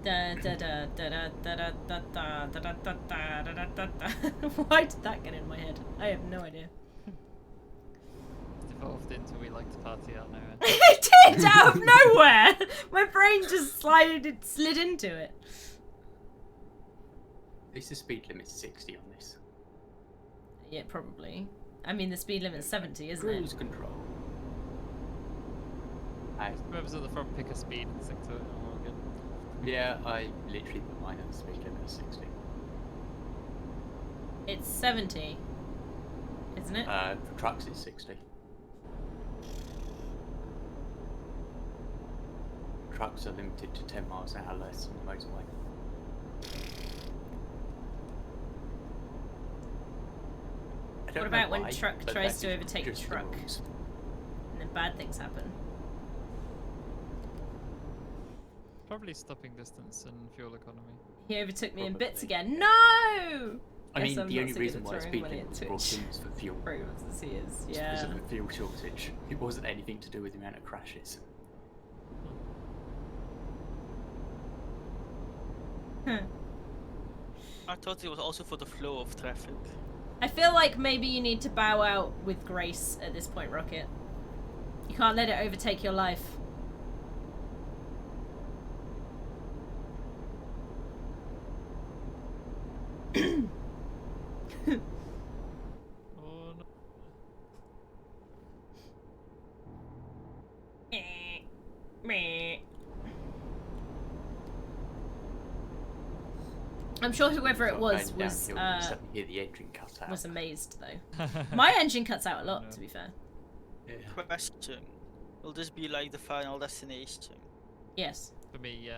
[SPEAKER 2] Da, da, da, da, da, da, da, da, da, da, da, da, da, da, da. Why did that get in my head? I have no idea.
[SPEAKER 5] It's evolved into we like to party out nowhere.
[SPEAKER 2] It did out of nowhere. My brain just slid into it.
[SPEAKER 4] At least the speed limit's 60 on this.
[SPEAKER 2] Yeah, probably. I mean, the speed limit's 70, isn't
[SPEAKER 4] Cruise
[SPEAKER 2] it?
[SPEAKER 4] control.
[SPEAKER 5] Whoever's at the front, pick a speed and stick to it, and we're all good.
[SPEAKER 4] Yeah, I literally put mine on the speed limit of 60.
[SPEAKER 2] It's 70, isn't it?
[SPEAKER 4] For trucks it's 60. Trucks are limited to 10 miles an hour less than the motorway. I don't
[SPEAKER 2] What
[SPEAKER 4] know
[SPEAKER 2] about when
[SPEAKER 4] why,
[SPEAKER 2] truck
[SPEAKER 4] but
[SPEAKER 2] tries
[SPEAKER 4] that
[SPEAKER 2] to
[SPEAKER 4] is
[SPEAKER 2] overtake the
[SPEAKER 4] just
[SPEAKER 2] truck?
[SPEAKER 4] rules.
[SPEAKER 2] And then bad things happen.
[SPEAKER 5] Probably stopping distance and fuel economy.
[SPEAKER 2] He overtook me in bits
[SPEAKER 4] Probably.
[SPEAKER 2] again. No!
[SPEAKER 4] I
[SPEAKER 2] Guess
[SPEAKER 4] mean,
[SPEAKER 2] I'm
[SPEAKER 4] the
[SPEAKER 2] not
[SPEAKER 4] only
[SPEAKER 2] so good
[SPEAKER 4] reason
[SPEAKER 2] at
[SPEAKER 4] why
[SPEAKER 2] throwing
[SPEAKER 4] speed
[SPEAKER 2] money
[SPEAKER 4] limit
[SPEAKER 2] at
[SPEAKER 4] was brought
[SPEAKER 2] Twitch.
[SPEAKER 4] in was for fuel.
[SPEAKER 2] Programs as he is,
[SPEAKER 4] It's because
[SPEAKER 2] yeah.
[SPEAKER 4] of the fuel shortage. It wasn't anything to do with the amount of crashes.
[SPEAKER 3] I thought it was also for the flow of traffic.
[SPEAKER 2] I feel like maybe you need to bow out with grace at this point, Rocket. You can't let it overtake your life.
[SPEAKER 5] Oh no.
[SPEAKER 2] I'm sure whoever it
[SPEAKER 4] Got
[SPEAKER 2] was
[SPEAKER 4] going
[SPEAKER 2] was
[SPEAKER 4] downhill, you suddenly hear the engine cut out.
[SPEAKER 2] was amazed though. My engine cuts out a lot,
[SPEAKER 5] No.
[SPEAKER 2] to be fair.
[SPEAKER 4] Yeah.
[SPEAKER 3] Question. Will this be like the final destination?
[SPEAKER 2] Yes.
[SPEAKER 5] For me, yeah.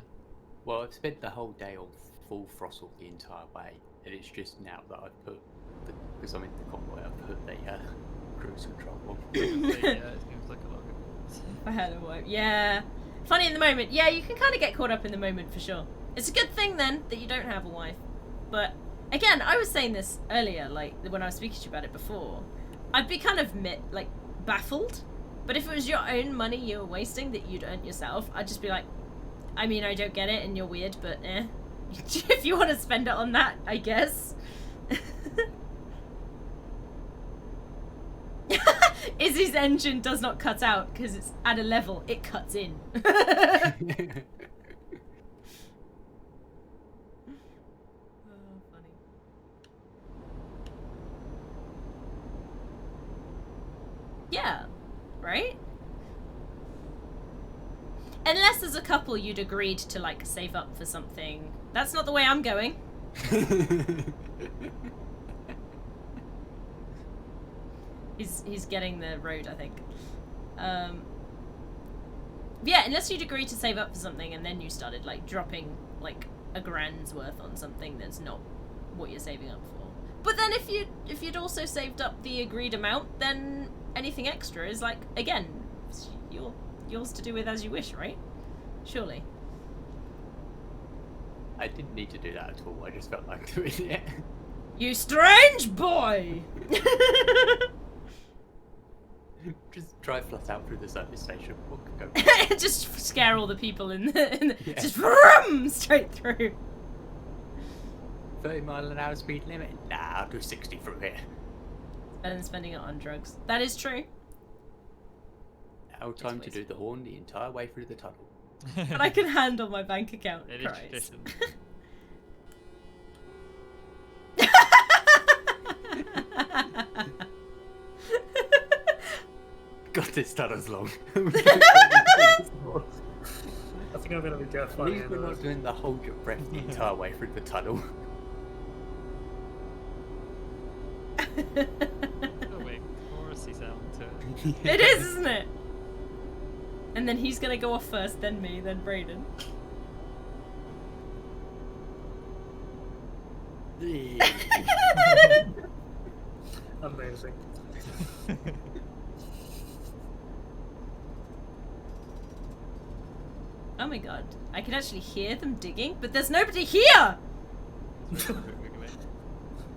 [SPEAKER 4] Well, I've spent the whole day on full throttle the entire way, and it's just now that I've put, because I'm in the convoy, I've put the cruise control on.
[SPEAKER 5] Yeah, it seems like a lot of
[SPEAKER 2] I had a wife. Yeah. Funny in the moment. Yeah, you can kind of get caught up in the moment for sure. It's a good thing then that you don't have a wife. But again, I was saying this earlier, like when I was speaking to you about it before. I'd be kind of baffled. But if it was your own money you were wasting that you'd earned yourself, I'd just be like, I mean, I don't get it and you're weird, but eh. If you want to spend it on that, I guess. Izzy's engine does not cut out because it's at a level, it cuts in. Oh, funny. Yeah, right? Unless as a couple you'd agreed to like save up for something. That's not the way I'm going. He's getting the road, I think. Yeah, unless you'd agreed to save up for something and then you started like dropping like $1,000's worth on something that's not what you're saving up for. But then if you'd also saved up the agreed amount, then anything extra is like, again, it's yours to do with as you wish, right? Surely.
[SPEAKER 4] I didn't need to do that at all, I just felt like doing it.
[SPEAKER 2] You strange boy!
[SPEAKER 4] Just drive flat out through the service station. What could go wrong?
[SPEAKER 2] Just scare all the people in the
[SPEAKER 4] Yeah.
[SPEAKER 2] just vroom, straight through.
[SPEAKER 4] 30-mile-an-hour speed limit? Nah, I'll do 60 through here.
[SPEAKER 2] Better than spending it on drugs. That is true.
[SPEAKER 4] Now time to
[SPEAKER 2] waste.
[SPEAKER 4] do the horn the entire way through the tunnel.
[SPEAKER 2] But I can handle my bank account.
[SPEAKER 5] It is
[SPEAKER 2] Christ.
[SPEAKER 5] tradition.
[SPEAKER 4] God, this tunnel's long.
[SPEAKER 6] I think I'm gonna be deaf by
[SPEAKER 4] At
[SPEAKER 6] the
[SPEAKER 4] least
[SPEAKER 6] end
[SPEAKER 4] we're
[SPEAKER 6] of
[SPEAKER 4] not
[SPEAKER 6] this.
[SPEAKER 4] doing the hold your breath the entire way through the tunnel.
[SPEAKER 5] Oh wait, chorusy sound to it.
[SPEAKER 2] It is, isn't it? And then he's gonna go off first, then me, then Brayden.
[SPEAKER 6] Amazing.
[SPEAKER 2] Oh my god. I can actually hear them digging, but there's nobody here!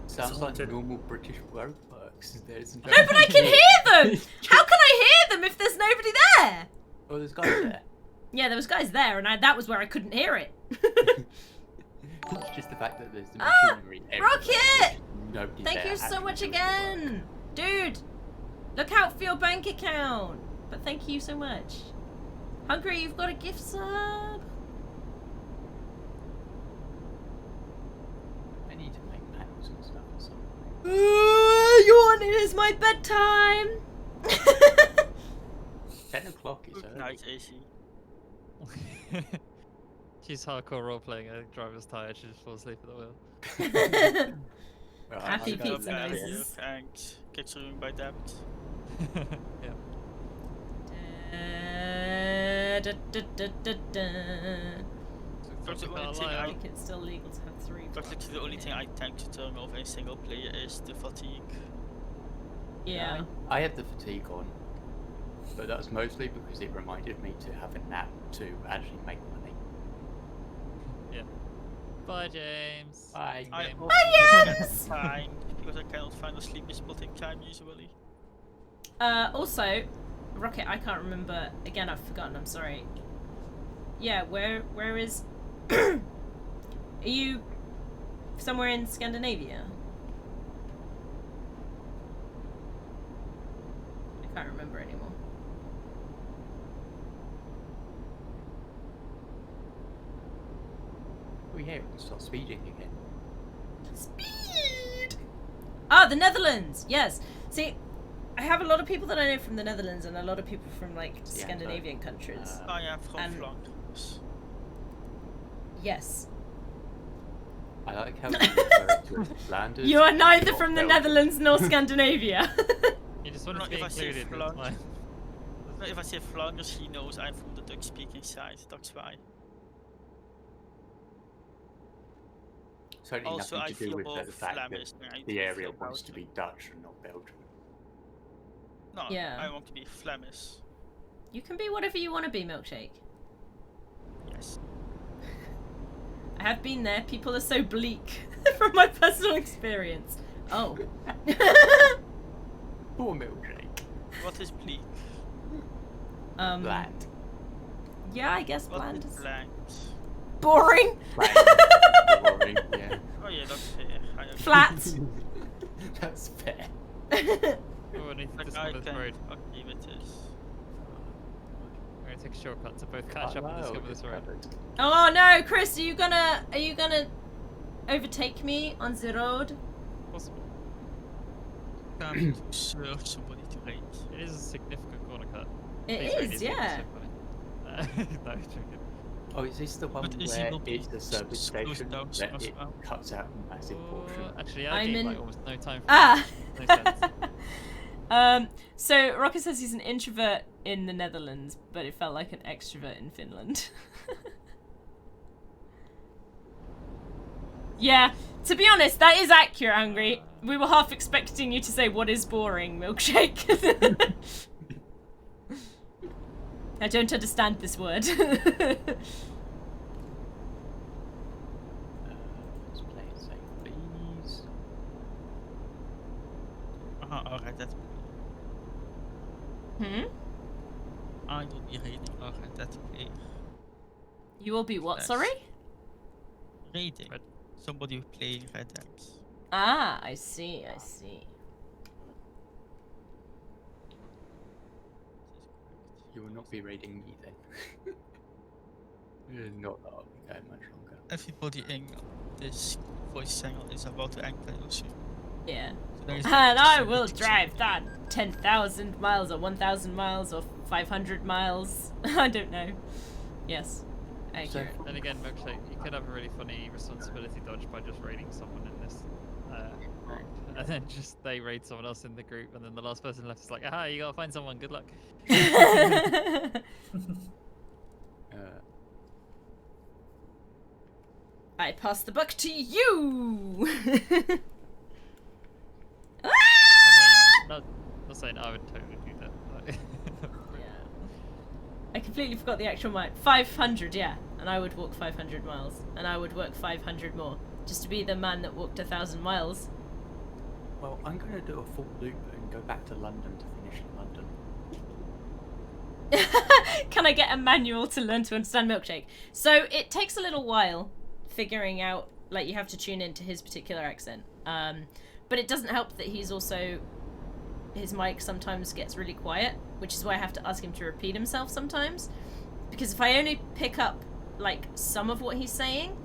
[SPEAKER 4] Sounds like
[SPEAKER 6] haunted.
[SPEAKER 4] normal British road works. There's
[SPEAKER 2] No, but I can hear them! How can I hear them if there's nobody there?
[SPEAKER 4] Oh, there's guys there.
[SPEAKER 2] Yeah, there was guys there, and that was where I couldn't hear it.
[SPEAKER 4] It's just the fact that there's the
[SPEAKER 2] Ah,
[SPEAKER 4] machinery everywhere,
[SPEAKER 2] Rocket!
[SPEAKER 4] which nobody
[SPEAKER 2] Thank
[SPEAKER 4] there
[SPEAKER 2] you so
[SPEAKER 4] actually
[SPEAKER 2] much
[SPEAKER 4] does work.
[SPEAKER 2] again! Dude! Look out for your bank account! But thank you so much. Hungry, you've got a gift sub!
[SPEAKER 4] I need to make panels and stuff or something.
[SPEAKER 2] Yawn, it is my bedtime!
[SPEAKER 4] 10 o'clock is
[SPEAKER 3] Good
[SPEAKER 4] early.
[SPEAKER 3] night, AC.
[SPEAKER 5] She's hardcore role playing. Her driver's tired. She just falls asleep at the wheel.
[SPEAKER 4] Right,
[SPEAKER 2] Happy
[SPEAKER 4] I'll go
[SPEAKER 2] pizza
[SPEAKER 4] back.
[SPEAKER 2] noises.
[SPEAKER 3] And gets ruined by that.
[SPEAKER 5] Yeah.
[SPEAKER 2] Da, da, da, da, da.
[SPEAKER 3] That's the
[SPEAKER 5] Can't
[SPEAKER 3] only thing
[SPEAKER 5] lie,
[SPEAKER 2] I think it's still legal to have 3
[SPEAKER 3] But
[SPEAKER 2] blocks.
[SPEAKER 3] the only thing I tend to turn off in single player is the fatigue.
[SPEAKER 2] Yeah.
[SPEAKER 4] I had the fatigue on, but that was mostly because it reminded me to have a nap to actually make money.
[SPEAKER 5] Yeah. Bye, James.
[SPEAKER 4] Bye.
[SPEAKER 3] I
[SPEAKER 5] Game.
[SPEAKER 3] often
[SPEAKER 2] yes!
[SPEAKER 3] get find because I cannot find a sleeping spot in time usually.
[SPEAKER 2] Also, Rocket, I can't remember. Again, I've forgotten. I'm sorry. Yeah, where is? Are you somewhere in Scandinavia? I can't remember anymore.
[SPEAKER 4] Oh yeah, we can start speeding again.
[SPEAKER 2] Speed! Ah, the Netherlands! Yes. See, I have a lot of people that I know from the Netherlands and a lot of people from, like,
[SPEAKER 4] Yeah,
[SPEAKER 2] Scandinavian countries.
[SPEAKER 3] I am from
[SPEAKER 2] And-
[SPEAKER 3] Flanders.
[SPEAKER 2] Yes.
[SPEAKER 4] I like how you refer to it as Flanders.
[SPEAKER 2] You are neither
[SPEAKER 4] not
[SPEAKER 2] from the
[SPEAKER 4] Belgium.
[SPEAKER 2] Netherlands nor Scandinavia.
[SPEAKER 5] You just want
[SPEAKER 3] No,
[SPEAKER 5] to be
[SPEAKER 3] if I say
[SPEAKER 5] included. That's
[SPEAKER 3] Flanders-
[SPEAKER 5] fine.
[SPEAKER 3] No, if I say Flanders, he knows I'm from the Dutch-speaking side. That's why.
[SPEAKER 4] Certainly
[SPEAKER 3] Also,
[SPEAKER 4] nothing
[SPEAKER 3] I
[SPEAKER 4] to do
[SPEAKER 3] feel
[SPEAKER 4] with
[SPEAKER 3] more
[SPEAKER 4] the fact that
[SPEAKER 3] Flemish than I do
[SPEAKER 4] the area
[SPEAKER 3] feel
[SPEAKER 4] wants to
[SPEAKER 3] Belgian.
[SPEAKER 4] be Dutch and not Belgium.
[SPEAKER 3] No,
[SPEAKER 2] Yeah.
[SPEAKER 3] I want to be Flemish.
[SPEAKER 2] You can be whatever you want to be, Milkshake.
[SPEAKER 3] Yes.
[SPEAKER 2] I have been there. People are so bleak from my personal experience. Oh.
[SPEAKER 4] Poor milkshake.
[SPEAKER 3] What is bleak?
[SPEAKER 4] Bland.
[SPEAKER 2] Yeah, I guess
[SPEAKER 3] What
[SPEAKER 2] bland
[SPEAKER 3] is
[SPEAKER 2] is
[SPEAKER 3] blank?
[SPEAKER 2] boring.
[SPEAKER 4] Bland. Boring, yeah.
[SPEAKER 3] Oh yeah, that's fair. I agree.
[SPEAKER 2] Flat.
[SPEAKER 4] That's fair.
[SPEAKER 5] Oh, I need to
[SPEAKER 3] Like, I
[SPEAKER 5] discover this
[SPEAKER 3] can
[SPEAKER 5] road.
[SPEAKER 3] agree with this.
[SPEAKER 5] We're gonna take a shortcut to both catch up and discover this road.
[SPEAKER 2] Oh no, Chris, are you gonna overtake me on the road?
[SPEAKER 5] Possible.
[SPEAKER 3] Time to serve somebody to raid.
[SPEAKER 5] It is a significant corner cut.
[SPEAKER 2] It
[SPEAKER 5] Please raid
[SPEAKER 2] is,
[SPEAKER 5] equal
[SPEAKER 2] yeah.
[SPEAKER 5] so funny. No, joking.
[SPEAKER 4] Oh, is this the one
[SPEAKER 3] But is he
[SPEAKER 4] where
[SPEAKER 3] not
[SPEAKER 4] it's a service
[SPEAKER 3] close
[SPEAKER 4] station
[SPEAKER 3] down
[SPEAKER 4] that
[SPEAKER 3] as
[SPEAKER 4] it
[SPEAKER 3] well?
[SPEAKER 4] cuts out a massive portion?
[SPEAKER 5] Actually,
[SPEAKER 2] I'm
[SPEAKER 5] I gained
[SPEAKER 2] in-
[SPEAKER 5] like almost no time for
[SPEAKER 2] Ah.
[SPEAKER 5] it. No sense.
[SPEAKER 2] So Rocket says he's an introvert in the Netherlands, but it felt like an extrovert in Finland. Yeah, to be honest, that is accurate, Hungry. We were half expecting you to say, "What is boring, Milkshake?" I don't understand this word.
[SPEAKER 4] Let's play it safe, please.
[SPEAKER 3] Alright, that's. I will be raiding. Alright, that's clear.
[SPEAKER 2] You will be what,
[SPEAKER 3] Yes.
[SPEAKER 2] sorry?
[SPEAKER 3] Raiding.
[SPEAKER 5] Red.
[SPEAKER 3] Somebody playing Red Dead.
[SPEAKER 2] Ah, I see, I see.
[SPEAKER 4] You will not be raiding me then. Not that I'll be going much longer.
[SPEAKER 3] Everybody in this voice channel is about to enter soon.
[SPEAKER 2] Yeah.
[SPEAKER 3] So there is
[SPEAKER 2] And I
[SPEAKER 3] some
[SPEAKER 2] will
[SPEAKER 3] big
[SPEAKER 2] drive that 10,000 miles or 1,000 miles or 500 miles. I don't know. Yes. Accurate.
[SPEAKER 5] Then again, Milkshake, you could have a really funny responsibility dodge by just raiding someone in this group, and then just they raid someone else in the group, and then the last person left is like, aha, you gotta find someone, good luck.
[SPEAKER 2] I pass the buck to you!
[SPEAKER 5] I mean, not saying I would totally do that. But
[SPEAKER 2] Yeah. I completely forgot the actual mile. 500, yeah. And I would walk 500 miles. And I would work 500 more. Just to be the man that walked 1,000 miles.
[SPEAKER 4] Well, I'm going to do a full loop and go back to London to finish in London.
[SPEAKER 2] Can I get a manual to learn to understand Milkshake? So it takes a little while figuring out, like, you have to tune into his particular accent. But it doesn't help that he's also, his mic sometimes gets really quiet, which is why I have to ask him to repeat himself sometimes. Because if I only pick up, like, some of what he's saying,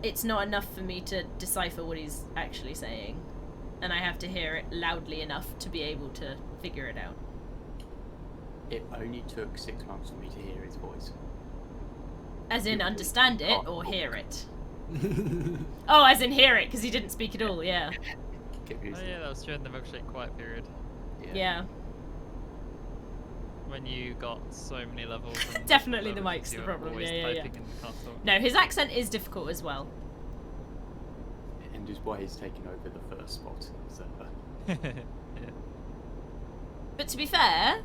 [SPEAKER 2] it's not enough for me to decipher what he's actually saying. And I have to hear it loudly enough to be able to figure it out.
[SPEAKER 4] It only took 6 months for me to hear his voice.
[SPEAKER 2] As in
[SPEAKER 4] You
[SPEAKER 2] understand it
[SPEAKER 4] can't
[SPEAKER 2] or
[SPEAKER 4] talk.
[SPEAKER 2] hear it? Oh, as in hear it, because he didn't speak at all, yeah.
[SPEAKER 4] Get
[SPEAKER 5] Oh
[SPEAKER 4] used to
[SPEAKER 5] yeah,
[SPEAKER 4] it.
[SPEAKER 5] that was during the milkshake quiet period
[SPEAKER 2] Yeah.
[SPEAKER 5] when you got so many levels. And
[SPEAKER 2] Definitely the
[SPEAKER 5] levels
[SPEAKER 2] mic's the
[SPEAKER 5] you were
[SPEAKER 2] problem,
[SPEAKER 5] always
[SPEAKER 2] yeah.
[SPEAKER 5] typing and can't talk.
[SPEAKER 2] No, his accent is difficult as well.
[SPEAKER 4] And is why he's taken over the first spot on the server.
[SPEAKER 5] Yeah.
[SPEAKER 2] But to be fair,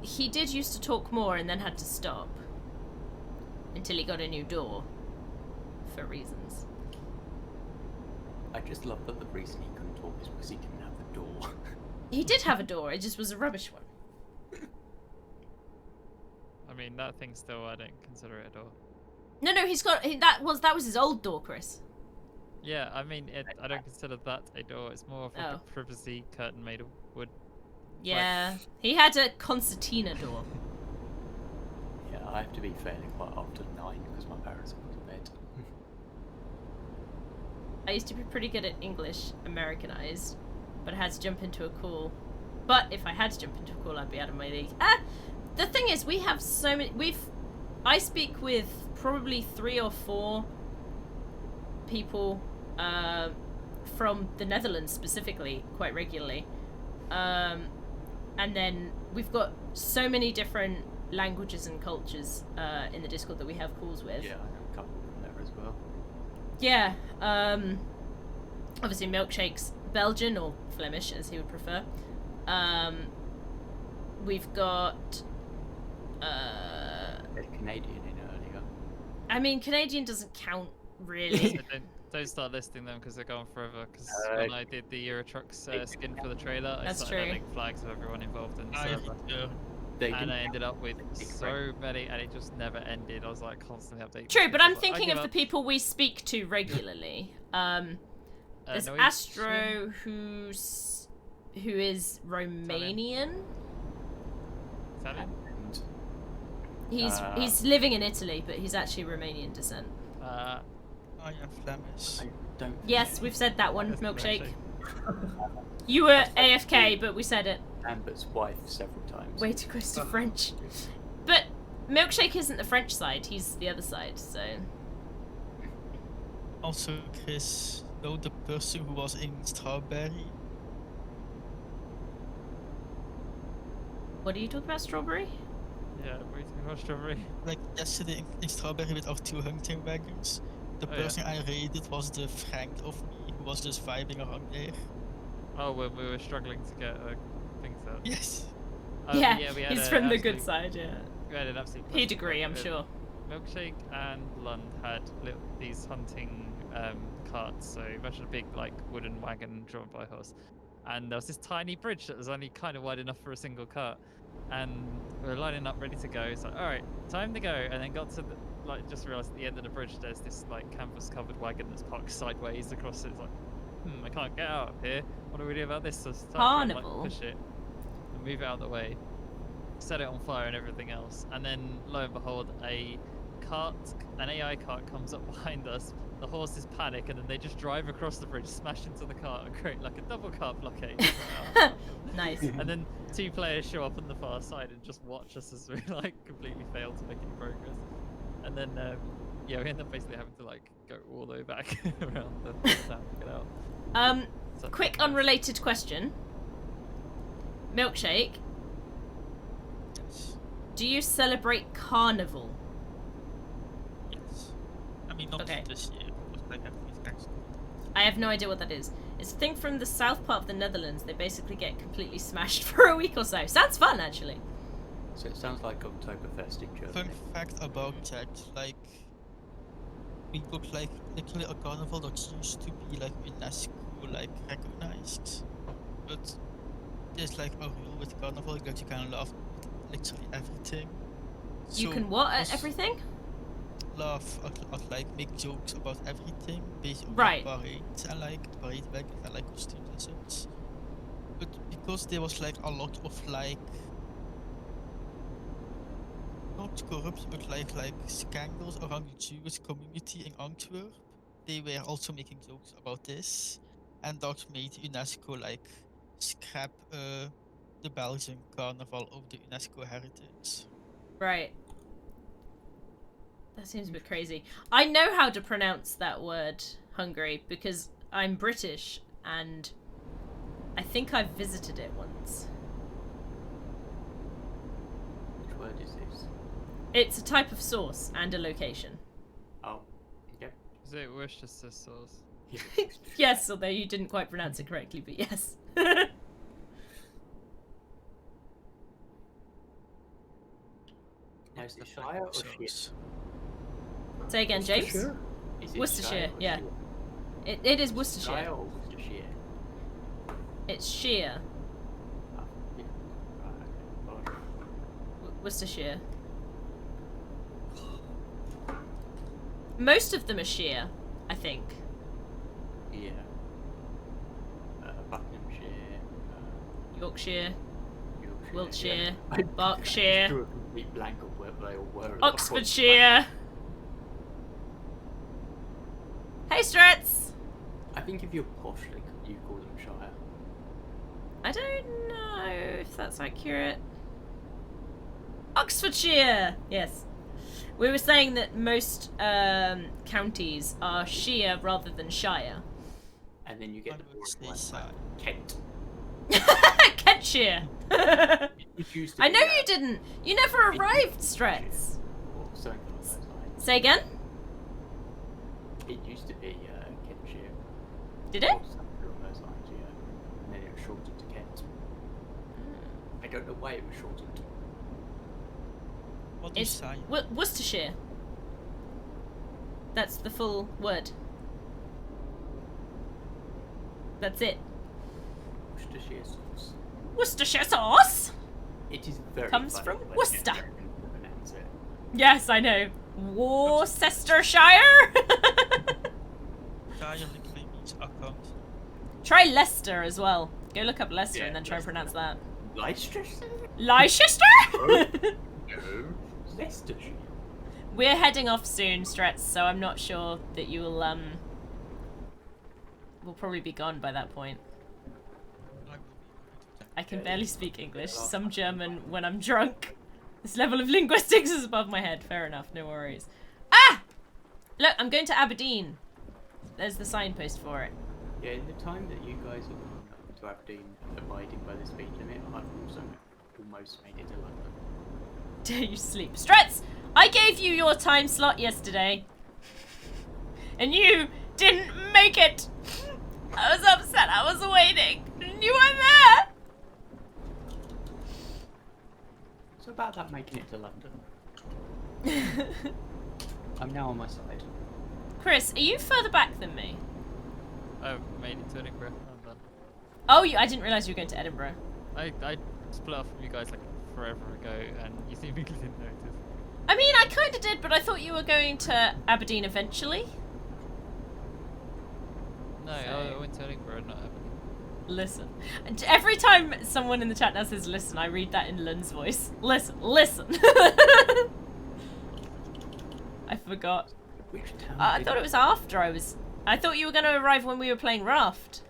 [SPEAKER 2] he did used to talk more and then had to stop. Until he got a new door. For reasons.
[SPEAKER 4] I just love that the reason he couldn't talk is because he didn't have the door.
[SPEAKER 2] He did have a door, it just was a rubbish one.
[SPEAKER 5] I mean, that thing still, I don't consider it a door.
[SPEAKER 2] No, he's got, that was his old door, Chris.
[SPEAKER 5] Yeah, I mean, I don't consider that a door. It's more of like
[SPEAKER 2] Oh.
[SPEAKER 5] a privacy curtain made of wood.
[SPEAKER 2] Yeah, he had a concertina door.
[SPEAKER 4] Yeah, I have to be fairly quiet after 9 because my parents have gone to bed.
[SPEAKER 2] I used to be pretty good at English, Americanized, but I had to jump into a call. But if I had to jump into a call, I'd be out of my league. The thing is, we have so many. I speak with probably 3 or 4 people from the Netherlands specifically quite regularly, and then we've got so many different languages and cultures in the Discord that we have calls with.
[SPEAKER 4] Yeah, I know a couple from there as well.
[SPEAKER 2] Yeah, obviously Milkshake's Belgian, or Flemish as he would prefer. We've got
[SPEAKER 4] They're Canadian in earlier.
[SPEAKER 2] I mean, Canadian doesn't count really.
[SPEAKER 5] So don't start listing them because they're going forever. Because
[SPEAKER 4] Uh,
[SPEAKER 5] when I did the Euro Trucks skin for the trailer, I
[SPEAKER 2] That's
[SPEAKER 5] started
[SPEAKER 2] true.
[SPEAKER 5] adding flags of everyone involved in the
[SPEAKER 3] I
[SPEAKER 5] server.
[SPEAKER 4] They
[SPEAKER 5] And
[SPEAKER 4] didn't
[SPEAKER 5] I ended
[SPEAKER 4] count
[SPEAKER 5] up with
[SPEAKER 4] big
[SPEAKER 5] so
[SPEAKER 4] friends.
[SPEAKER 5] many, and it just never ended. I was like constantly updating.
[SPEAKER 2] True, but I'm
[SPEAKER 5] I was like, I
[SPEAKER 2] thinking
[SPEAKER 5] give
[SPEAKER 2] of the
[SPEAKER 5] up.
[SPEAKER 2] people we speak to regularly. There's
[SPEAKER 5] Norwegian.
[SPEAKER 2] Astro, who is Romanian.
[SPEAKER 5] Italian?
[SPEAKER 4] And
[SPEAKER 2] He's living in Italy, but he's actually Romanian descent.
[SPEAKER 3] I am Flemish.
[SPEAKER 4] I don't.
[SPEAKER 2] Yes, we've said that one,
[SPEAKER 5] That's
[SPEAKER 2] Milkshake.
[SPEAKER 5] Milkshake.
[SPEAKER 2] You were AFK, but we said it.
[SPEAKER 4] Amber's wife several times.
[SPEAKER 2] Way too close to French. But Milkshake isn't the French side, he's the other side, so...
[SPEAKER 3] Also, Chris, know the person who was in Strawberry?
[SPEAKER 2] What are you talking about, Strawberry?
[SPEAKER 5] Yeah, we talking about strawberry.
[SPEAKER 3] Like yesterday in Strawberry with our 2 hunting wagons. The
[SPEAKER 5] Oh, yeah.
[SPEAKER 3] person I raided was the friend of me who was just vibing around there.
[SPEAKER 5] Oh, when we were struggling to get things out.
[SPEAKER 3] Yes.
[SPEAKER 2] Yeah,
[SPEAKER 5] we had
[SPEAKER 2] he's
[SPEAKER 5] a
[SPEAKER 2] from the good
[SPEAKER 5] absolute-
[SPEAKER 2] side, yeah.
[SPEAKER 5] We had an absolute.
[SPEAKER 2] He'd
[SPEAKER 5] clusterfuck
[SPEAKER 2] agree, I'm
[SPEAKER 5] with
[SPEAKER 2] sure.
[SPEAKER 5] Milkshake and Lund had these hunting carts. So imagine a big like wooden wagon drawn by a horse, and there was this tiny bridge that was only kind of wide enough for a single cart, and we were lining up ready to go. It's like, all right, time to go, and then got to the, like just realised at the end of the bridge there's this like canvas covered wagon that's parked sideways across it. It's like, I can't get out of here. What do we do about this? So it's time to, like,
[SPEAKER 2] Carnival.
[SPEAKER 5] push it and move it out of the way, set it on fire and everything else, and then lo and behold, an AI cart comes up behind us. The horses panic, and then they just drive across the bridge, smash into the cart, and create like a double cart blockade.
[SPEAKER 2] Nice.
[SPEAKER 5] And then 2 players show up on the far side and just watch us as we like completely fail to make any progress. And then yeah, we end up basically having to like go all the way back around the town to get out. So-
[SPEAKER 2] Quick unrelated question. Milkshake,
[SPEAKER 3] Yes.
[SPEAKER 2] do you celebrate Carnival?
[SPEAKER 3] Yes. I mean, not
[SPEAKER 2] Okay.
[SPEAKER 3] this year, because I have these guys.
[SPEAKER 2] I have no idea what that is. It's a thing from the south part of the Netherlands. They basically get completely smashed for a week or so. Sounds fun, actually.
[SPEAKER 4] So it sounds like Oktoberfest in Germany.
[SPEAKER 3] Fun fact about that, like, we got like literally a carnival that used to be like UNESCO like recognized, but there's like a rule with carnival that you can love literally everything.
[SPEAKER 2] You
[SPEAKER 3] So
[SPEAKER 2] can what at
[SPEAKER 3] was-
[SPEAKER 2] everything?
[SPEAKER 3] Laugh at like make jokes about everything based on
[SPEAKER 2] Right.
[SPEAKER 3] parades and like parade wagons and like costumes and such. But because there was like a lot of like not corruption but like scandals around the Jewish community in Antwerp, they were also making jokes about this, and that made UNESCO like scrap the Belgian carnival of the UNESCO heritage.
[SPEAKER 2] Right. That seems a bit crazy. I know how to pronounce that word, Hungary, because I'm British and I think I've visited it once.
[SPEAKER 4] Which word is this?
[SPEAKER 2] It's a type of sauce and a location.
[SPEAKER 4] Oh, yep.
[SPEAKER 5] Is it Worcestershire sauce?
[SPEAKER 2] Yes, although you didn't quite pronounce it correctly, but yes.
[SPEAKER 4] Now, is it Shire or Shire?
[SPEAKER 2] Say again, James?
[SPEAKER 6] Sure.
[SPEAKER 4] Is it
[SPEAKER 2] Worcestershire,
[SPEAKER 4] Shire or
[SPEAKER 2] yeah.
[SPEAKER 4] Shire?
[SPEAKER 2] It is
[SPEAKER 4] Shire
[SPEAKER 2] Worcestershire.
[SPEAKER 4] or Worcestershire?
[SPEAKER 2] It's sheer.
[SPEAKER 4] Oh, yeah. Right, okay. Well,
[SPEAKER 2] Worcestershire. Most of them are sheer, I think.
[SPEAKER 4] yeah. Buckinghamshire,
[SPEAKER 2] Yorkshire,
[SPEAKER 4] Yorkshire,
[SPEAKER 2] Wiltshire,
[SPEAKER 4] yeah. I
[SPEAKER 2] Berkshire,
[SPEAKER 4] drew a complete blank of where they all were.
[SPEAKER 2] Oxfordshire. Hey, Strats!
[SPEAKER 4] I think if you're posh, like, you call them Shire.
[SPEAKER 2] I don't know if that's accurate. Oxfordshire! Yes. We were saying that most counties are shire rather than shire.
[SPEAKER 4] And then you get the
[SPEAKER 3] I would say
[SPEAKER 4] boring ones like
[SPEAKER 3] Shire.
[SPEAKER 4] Kent.
[SPEAKER 2] Kentshire!
[SPEAKER 4] It used to
[SPEAKER 2] I
[SPEAKER 4] be,
[SPEAKER 2] know you didn't! You never arrived, Strats!
[SPEAKER 4] Or something along those lines.
[SPEAKER 2] Say again?
[SPEAKER 4] It used to be Kentshire.
[SPEAKER 2] Did it?
[SPEAKER 4] Or something along those lines, yeah. And then it was shortened to Kent. I don't know why it was shortened.
[SPEAKER 3] What is
[SPEAKER 2] It's
[SPEAKER 3] Shire?
[SPEAKER 2] Worcestershire. That's the full word. That's it.
[SPEAKER 4] Worcestershire sauce.
[SPEAKER 2] Worcestershire sauce?
[SPEAKER 4] It is very
[SPEAKER 2] Comes
[SPEAKER 4] funny
[SPEAKER 2] from
[SPEAKER 4] when
[SPEAKER 2] Worcester.
[SPEAKER 4] Americans pronounce it.
[SPEAKER 2] Yes, I know. Worcestershire?
[SPEAKER 3] Shire literally means account.
[SPEAKER 2] Try Leicester as well. Go look up Leicester
[SPEAKER 4] Yeah,
[SPEAKER 2] and then try and pronounce that.
[SPEAKER 4] Leicestershire?
[SPEAKER 2] Leicester?
[SPEAKER 4] No. Leicestershire.
[SPEAKER 2] We're heading off soon, Stretz, so I'm not sure that you will, we'll probably be gone by that point. I can barely speak English, some German when I'm drunk. This level of linguistics is above my head. Fair enough, no worries. Ah! Look, I'm going to Aberdeen. There's the signpost for it.
[SPEAKER 4] Yeah, in the time that you guys have gone up to Aberdeen abiding by the speed limit, I've also almost made it to London.
[SPEAKER 2] Dare you sleep. Stretz! I gave you your time slot yesterday. And you didn't make it. I was upset. I was waiting. And you weren't there.
[SPEAKER 4] So about that making it to London. I'm now on my side.
[SPEAKER 2] Chris, are you further back than me?
[SPEAKER 5] I've made it to Edinburgh. I'm done.
[SPEAKER 2] Oh, I didn't realise you were going to Edinburgh.
[SPEAKER 5] I split off from you guys like forever ago, and you seemingly didn't notice.
[SPEAKER 2] I mean, I kind of did, but I thought you were going to Aberdeen eventually.
[SPEAKER 5] No, I went to Edinburgh, not Aberdeen.
[SPEAKER 2] Listen. And every time someone in the chat now says listen, I read that in Lun's voice. Listen, listen. I forgot.
[SPEAKER 4] Which town?
[SPEAKER 2] I thought it was after I thought you were going to arrive when we were playing Raft.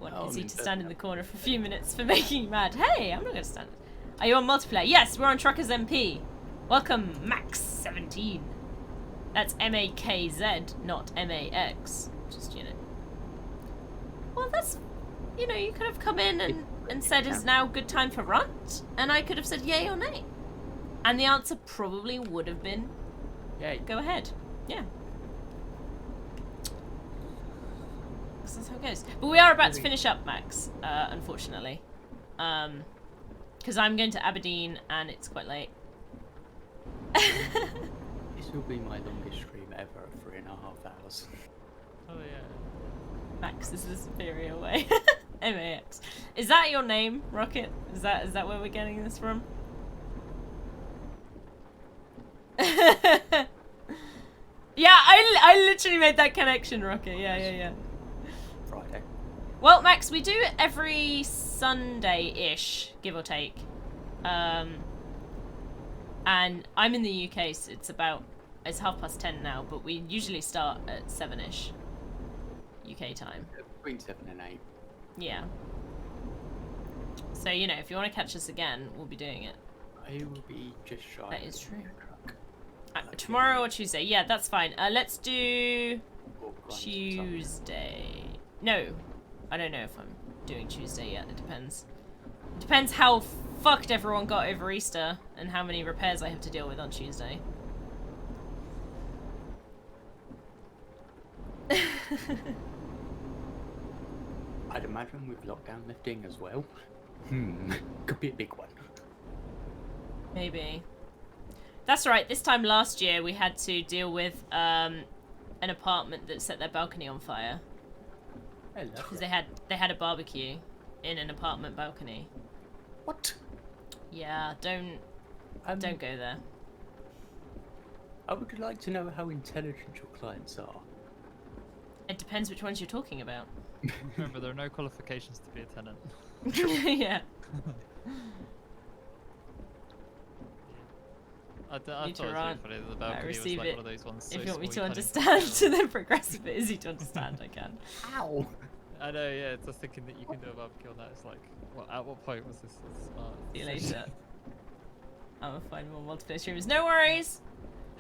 [SPEAKER 2] Want
[SPEAKER 4] Oh,
[SPEAKER 2] Izzy
[SPEAKER 4] I
[SPEAKER 2] to
[SPEAKER 4] mean,
[SPEAKER 2] stand in the corner for a few minutes for making you mad. Hey, I'm not going to stand. Are you on multiplayer? Yes, we're on Truckers MP. Welcome, Max17. That's M-A-K-Z, not M-A-X. Just, you know. Well, that's... You know, you could have come in and said, is now a good time for Runt? And I could have said yay or nay. And the answer probably would have been,
[SPEAKER 4] Yay.
[SPEAKER 2] go ahead. Yeah. 'Cause that's how it goes. But we are about to finish up, Max, unfortunately. Because I'm going to Aberdeen and it's quite late.
[SPEAKER 4] This will be my longest stream ever at 3.5 hours.
[SPEAKER 5] Oh yeah.
[SPEAKER 2] Max is the superior way. MAX. Is that your name, Rocket? Is that where we're getting this from? Yeah, I literally made that connection, Rocket. Yeah.
[SPEAKER 4] Friday.
[SPEAKER 2] Well, Max, we do it every Sunday-ish, give or take. And I'm in the UK, so it's 10:30 now, but we usually start at 7-ish UK time.
[SPEAKER 4] Between 7 and 8.
[SPEAKER 2] Yeah. So, if you want to catch us again, we'll be doing it.
[SPEAKER 4] I will be just shy.
[SPEAKER 2] That is
[SPEAKER 4] of
[SPEAKER 2] true.
[SPEAKER 4] the truck.
[SPEAKER 2] Tomorrow or Tuesday. Yeah, that's fine. Let's do
[SPEAKER 4] Or grind some
[SPEAKER 2] Tuesday. No, I don't know if I'm doing Tuesday yet. It depends. Depends how fucked everyone got over Easter and how many repairs I have to deal with on Tuesday.
[SPEAKER 4] I'd imagine with lockdown lifting as well. Could be a big one.
[SPEAKER 2] Maybe. That's right. This time last year we had to deal with an apartment that set their balcony on fire
[SPEAKER 4] Hello.
[SPEAKER 2] because they had a barbecue in an apartment balcony.
[SPEAKER 4] What?
[SPEAKER 2] Yeah, don't go there.
[SPEAKER 4] I would like to know how intelligent your clients are.
[SPEAKER 2] It depends which ones you're talking about.
[SPEAKER 5] Remember, there are no qualifications to be a tenant.
[SPEAKER 2] Yeah.
[SPEAKER 5] I thought it was really
[SPEAKER 2] rant.
[SPEAKER 5] funny that the balcony was
[SPEAKER 2] receive
[SPEAKER 5] like
[SPEAKER 2] it.
[SPEAKER 5] one of those ones.
[SPEAKER 2] If
[SPEAKER 5] so
[SPEAKER 2] you want me
[SPEAKER 5] small
[SPEAKER 2] to
[SPEAKER 5] can't even
[SPEAKER 2] understand,
[SPEAKER 5] see
[SPEAKER 2] to the progressive bit easy to understand, I can.
[SPEAKER 4] Ow!
[SPEAKER 5] I know, yeah. It's just thinking that you can do a barbecue on that. It's like, at what point was this smart?
[SPEAKER 2] See you later. I'm gonna find more multiplayer streamers. No worries.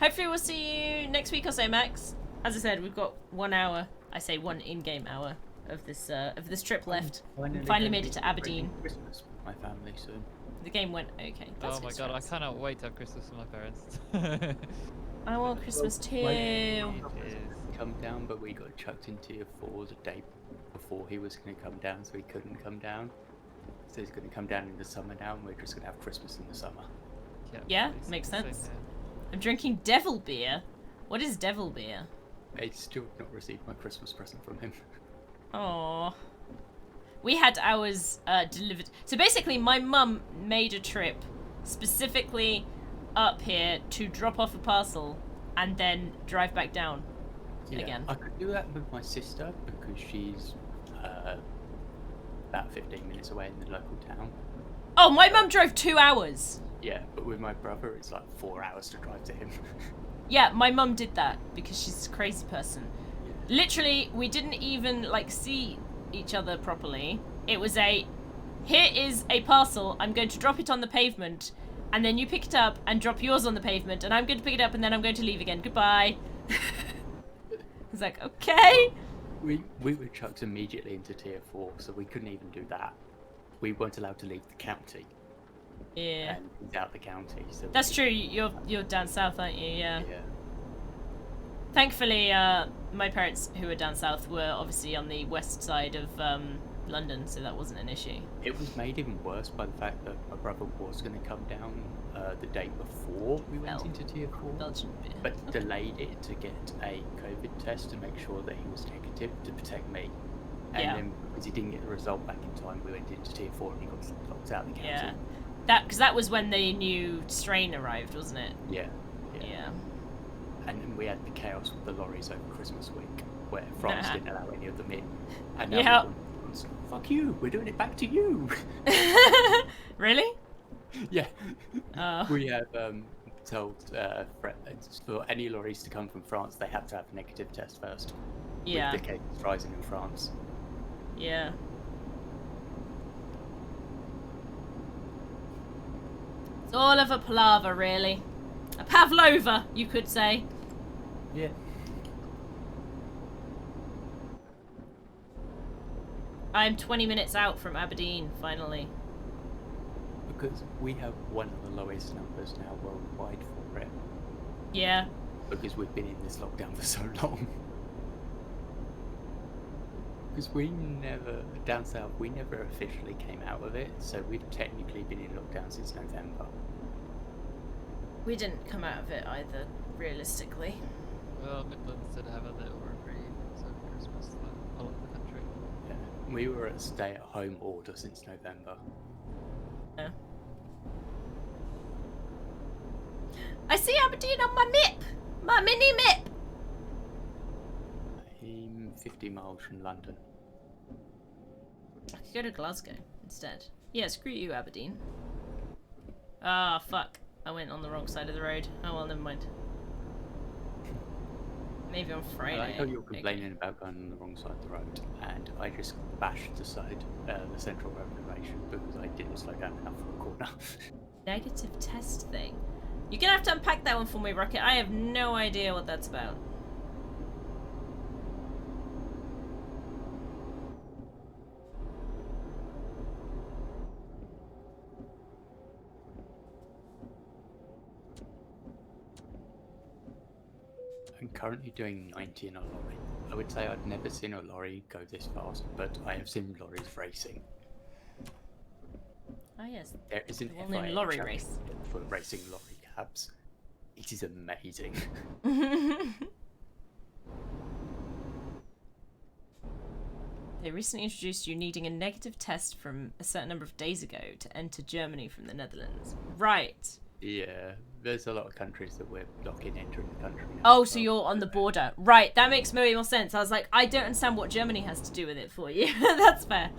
[SPEAKER 2] Hopefully we'll see you next week or so, Max. As I said, we've got 1 hour. I say 1 in-game hour of this trip left. Finally made it to Aberdeen.
[SPEAKER 4] Christmas with my family soon.
[SPEAKER 2] The game went okay. That's
[SPEAKER 5] Oh my
[SPEAKER 2] good
[SPEAKER 5] god, I
[SPEAKER 2] stress.
[SPEAKER 5] cannot wait to have Christmas with my parents.
[SPEAKER 2] I want Christmas too.
[SPEAKER 4] Come down, but we got chucked into Tier 4 the day before he was going to come down, so he couldn't come down. So he's going to come down in the summer now, and we're just going to have Christmas in the summer.
[SPEAKER 2] Yeah,
[SPEAKER 5] basically
[SPEAKER 2] makes
[SPEAKER 5] same
[SPEAKER 2] sense.
[SPEAKER 5] here.
[SPEAKER 2] I'm drinking devil beer. What is devil beer?
[SPEAKER 4] I still have not received my Christmas present from him.
[SPEAKER 2] Aww. We had ours delivered. So basically, my mum made a trip specifically up here to drop off a parcel and then drive back down again.
[SPEAKER 4] I could do that with my sister because she's about 15 minutes away in the local town.
[SPEAKER 2] Oh, my mum drove 2 hours.
[SPEAKER 4] Yeah, but with my brother, it's like 4 hours to drive to him.
[SPEAKER 2] Yeah, my mum did that because she's a crazy person. Literally, we didn't even see each other properly. It was here is a parcel, I'm going to drop it on the pavement, and then you pick it up and drop yours on the pavement, and I'm going to pick it up and then I'm going to leave again. Goodbye. I was like, okay.
[SPEAKER 4] We were chucked immediately into Tier 4, so we couldn't even do that. We weren't allowed to leave the county.
[SPEAKER 2] Yeah.
[SPEAKER 4] And he's out the county, so
[SPEAKER 2] That's true, you're down south, aren't you? Yeah.
[SPEAKER 4] Yeah.
[SPEAKER 2] Thankfully, my parents, who were down south, were obviously on the west side of London, so that wasn't an issue.
[SPEAKER 4] It was made even worse by the fact that my brother was going to come down the day before we went into Tier 4,
[SPEAKER 2] Belgian beer.
[SPEAKER 4] but delayed it to get a COVID test to make sure that he was negative to protect me. And
[SPEAKER 2] Yeah.
[SPEAKER 4] then because he didn't get the result back in time, we went into Tier 4 and he got locked out of the county.
[SPEAKER 2] Yeah. Because that was when the new strain arrived, wasn't it?
[SPEAKER 4] Yeah.
[SPEAKER 2] Yeah.
[SPEAKER 4] And then we had the chaos with the lorries over Christmas week, where France
[SPEAKER 2] Nah.
[SPEAKER 4] didn't allow any of them in. And now
[SPEAKER 2] Yeah.
[SPEAKER 4] everyone's, fuck you, we're doing it back to you.
[SPEAKER 2] Really?
[SPEAKER 4] Yeah.
[SPEAKER 2] Oh.
[SPEAKER 4] We have told for any lorries to come from France, they have to have a negative test first.
[SPEAKER 2] Yeah.
[SPEAKER 4] With the cases rising in France.
[SPEAKER 2] Yeah. It's all of a palaver, really. A pavlova, you could say.
[SPEAKER 4] Yeah.
[SPEAKER 2] I'm 20 minutes out from Aberdeen, finally.
[SPEAKER 4] Because we have one of the lowest numbers now worldwide for it.
[SPEAKER 2] Yeah.
[SPEAKER 4] Because we've been in this lockdown for so long. Because down south, we never officially came out of it, so we've technically been in lockdown since November.
[SPEAKER 2] We didn't come out of it either, realistically.
[SPEAKER 5] Well, Midlands did have a little reprieve over Christmas, like a lot of the country.
[SPEAKER 4] Yeah. We were at stay-at-home order since November.
[SPEAKER 2] Yeah. I see Aberdeen on my map! My mini map!
[SPEAKER 4] I'm 50 miles from London.
[SPEAKER 2] I could go to Glasgow instead. Yeah, screw you, Aberdeen. Ah, fuck. I went on the wrong side of the road. Oh well, never mind. Maybe on Friday.
[SPEAKER 4] I like how you're complaining about going on the wrong side of the road, and I just bashed the central road relation because I didn't slow down enough for a corner.
[SPEAKER 2] Negative test thing. You're gonna have to unpack that one for me, Rocket. I have no idea what that's about.
[SPEAKER 4] I'm currently doing 90 in a lorry. I would say I've never seen a lorry go this fast, but I have seen lorries racing.
[SPEAKER 2] Oh yes.
[SPEAKER 4] There is an
[SPEAKER 2] The well-known
[SPEAKER 4] FIA
[SPEAKER 2] lorry
[SPEAKER 4] championship
[SPEAKER 2] race.
[SPEAKER 4] for racing lorry cabs. It is amazing.
[SPEAKER 2] They recently introduced you needing a negative test from a certain number of days ago to enter Germany from the Netherlands. Right.
[SPEAKER 4] Yeah, there's a lot of countries that we're blocking entering the country now.
[SPEAKER 2] Oh, so you're on the border. Right, that makes way more sense. I was like, I don't understand what Germany has to do with it for you. That's fair.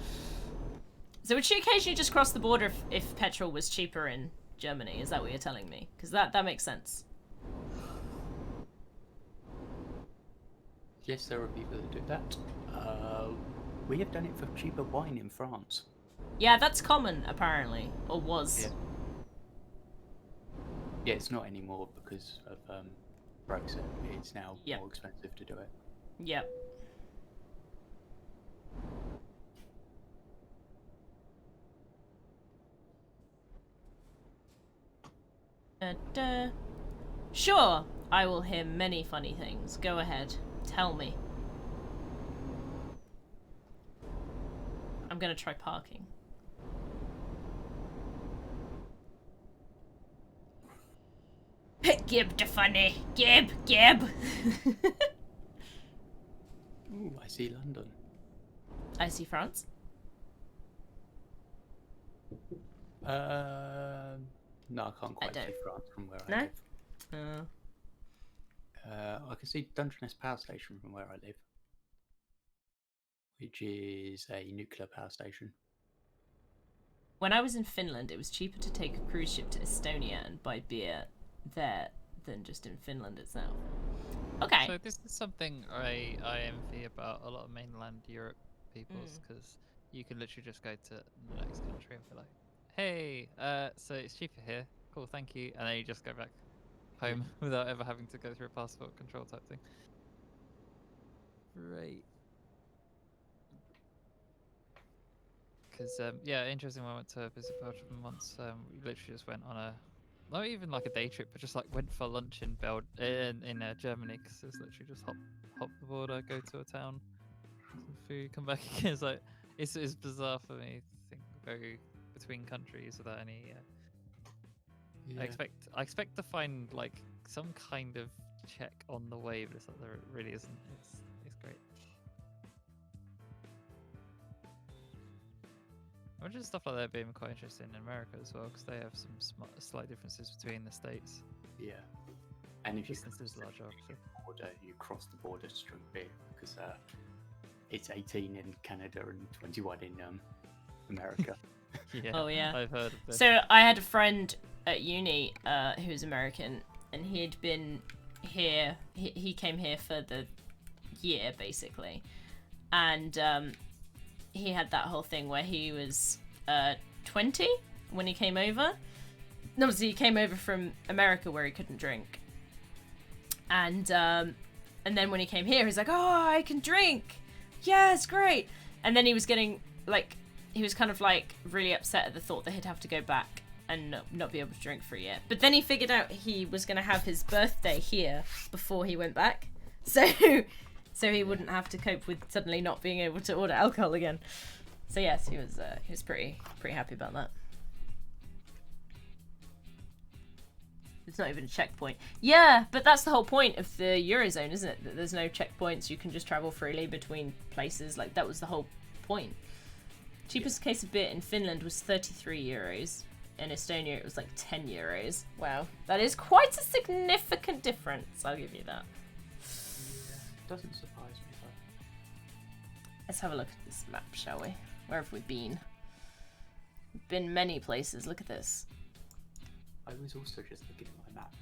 [SPEAKER 2] So would you occasionally just cross the border if petrol was cheaper in Germany? Is that what you're telling me? Because that makes sense.
[SPEAKER 4] Yes, there are people that do that. We have done it for cheaper wine in France.
[SPEAKER 2] Yeah, that's common, apparently. Or was.
[SPEAKER 4] Yeah. Yeah, it's not anymore because of Brexit. It's now
[SPEAKER 2] Yep.
[SPEAKER 4] more expensive to do it.
[SPEAKER 2] Yep. Sure, I will hear many funny things. Go ahead. Tell me. I'm gonna try parking. Gib the funny. Gib.
[SPEAKER 4] Ooh, I see London.
[SPEAKER 2] I see France.
[SPEAKER 4] No, I can't quite see
[SPEAKER 2] don't.
[SPEAKER 4] France from where I
[SPEAKER 2] No?
[SPEAKER 4] live. I can see Dungeness Power Station from where I live, which is a nuclear power station.
[SPEAKER 2] When I was in Finland, it was cheaper to take a cruise ship to Estonia and buy beer there than just in Finland itself. Okay.
[SPEAKER 5] So this is something I envy about a lot of mainland Europe peoples, because you can literally just go to the next country and be like, hey, so it's cheaper here. Cool, thank you. And then you just go back home without ever having to go through a passport control type thing. Right. Because, yeah, interesting when I went to visit Belgium once. We literally just went on a, not even like a day trip, but just like went for lunch in Germany, because it's literally just hop the border, go to a town, some food, come back again. It's like, it's bizarre for me to think go between countries without any.
[SPEAKER 4] Yeah.
[SPEAKER 5] I expect to find like some kind of check on the way, but it's like there really isn't. It's great. I imagine stuff like that being quite interesting in America as well, because they have some slight differences between the states.
[SPEAKER 4] Yeah. And if you
[SPEAKER 5] Distances are larger, obviously.
[SPEAKER 4] border, you cross the border to drink beer because it's 18 in Canada and 21 in America.
[SPEAKER 5] Yeah.
[SPEAKER 2] Oh, yeah.
[SPEAKER 5] I've heard of this.
[SPEAKER 2] So I had a friend at uni who's American, and he'd been here. He came here for the year basically, and he had that whole thing where he was 20 when he came over. No, obviously he came over from America where he couldn't drink, and then when he came here, he's like, "Oh, I can drink. Yeah, it's great." And then he was getting like. He was kind of like really upset at the thought that he'd have to go back and not be able to drink for a year. But then he figured out he was going to have his birthday here before he went back. So he wouldn't have to cope with suddenly not being able to order alcohol again. So yes, he was pretty happy about that. It's not even a checkpoint. Yeah, but that's the whole point of the Eurozone, isn't it? That there's no checkpoints. You can just travel freely between places. Like that was the whole point. Cheapest case of beer in Finland was 33 euros. In Estonia, it was like 10 euros. Wow, that is quite a significant difference. I'll give you that.
[SPEAKER 4] Doesn't surprise me though.
[SPEAKER 2] Let's have a look at this map, shall we? Where have we been? We've been many places. Look at this.
[SPEAKER 4] I was also just looking at my map.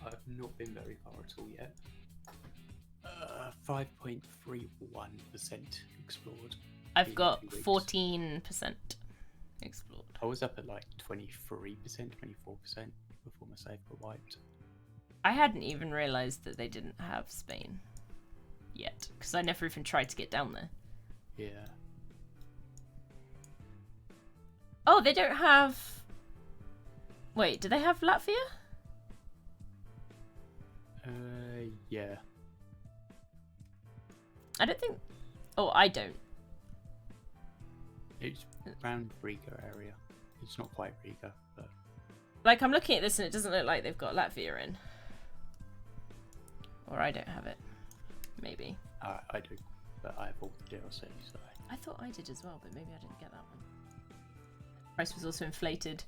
[SPEAKER 4] I've not been very far at all yet. 5.31% explored.
[SPEAKER 2] I've
[SPEAKER 4] in
[SPEAKER 2] got
[SPEAKER 4] 2 weeks.
[SPEAKER 2] 14% explored.
[SPEAKER 4] I was up at like 23%, 24% before my save got wiped.
[SPEAKER 2] I hadn't even realised that they didn't have Spain yet, because I never even tried to get down there.
[SPEAKER 4] Yeah.
[SPEAKER 2] Oh, they don't have... Wait, do they have Latvia?
[SPEAKER 4] Yeah.
[SPEAKER 2] I don't think... Oh, I don't.
[SPEAKER 4] It's around Riga area. It's not quite Riga, but...
[SPEAKER 2] Like, I'm looking at this and it doesn't look like they've got Latvia in. Or I don't have it. Maybe.
[SPEAKER 4] I do, but I have all the DLC, so...
[SPEAKER 2] I thought I did as well, but maybe I didn't get that one. Price was also inflated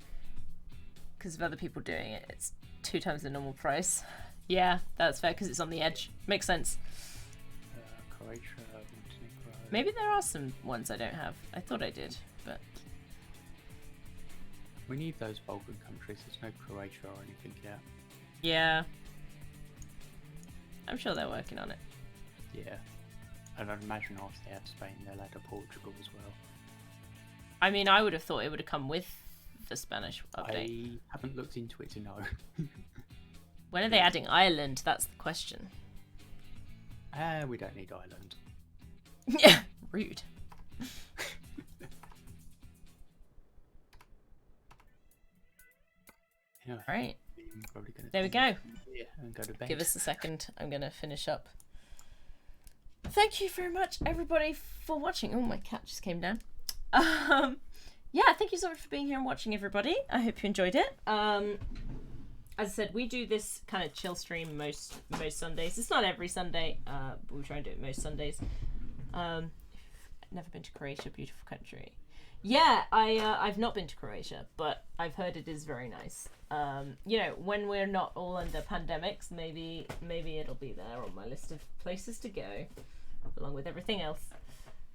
[SPEAKER 2] because of other people doing it. It's 2 times the normal price. Yeah, that's fair because it's on the edge. Makes sense.
[SPEAKER 4] Croatia, Montenegro...
[SPEAKER 2] Maybe there are some ones I don't have. I thought I did, but...
[SPEAKER 4] We need those Balkan countries. There's no Croatia or anything yet.
[SPEAKER 2] Yeah. I'm sure they're working on it.
[SPEAKER 4] Yeah. And I'd imagine after they had Spain, they'll add a Portugal as well.
[SPEAKER 2] I mean, I would have thought it would have come with the Spanish update.
[SPEAKER 4] I haven't looked into it to know.
[SPEAKER 2] When are they adding Ireland? That's the question.
[SPEAKER 4] We don't need Ireland.
[SPEAKER 2] Yeah, rude.
[SPEAKER 4] Yeah.
[SPEAKER 2] Right.
[SPEAKER 4] I'm probably gonna
[SPEAKER 2] There we
[SPEAKER 4] take
[SPEAKER 2] go.
[SPEAKER 4] it. Yeah, and go to bed.
[SPEAKER 2] Give us a second. I'm going to finish up. Thank you very much, everybody, for watching. Oh, my cat just came down. Yeah, thank you so much for being here and watching, everybody. I hope you enjoyed it. As I said, we do this kind of chill stream most Sundays. It's not every Sunday, but we try and do it most Sundays. Never been to Croatia, beautiful country. Yeah, I've not been to Croatia, but I've heard it is very nice. You know, when we're not all under pandemics, maybe it'll be there on my list of places to go, along with everything else.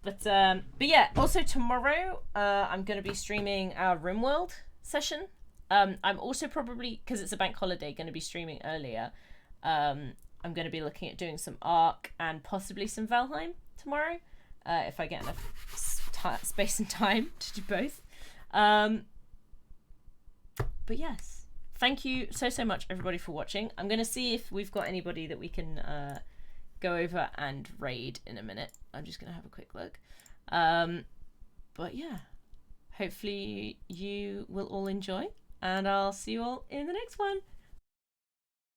[SPEAKER 2] But yeah, also tomorrow, I'm going to be streaming our RimWorld session. I'm also probably, because it's a bank holiday, going to be streaming earlier. I'm going to be looking at doing some Ark and possibly some Valheim tomorrow, if I get enough space and time to do both. But yes, thank you so much, everybody, for watching. I'm going to see if we've got anybody that we can go over and raid in a minute. I'm just going to have a quick look. But yeah, hopefully you will all enjoy, and I'll see you all in the next one.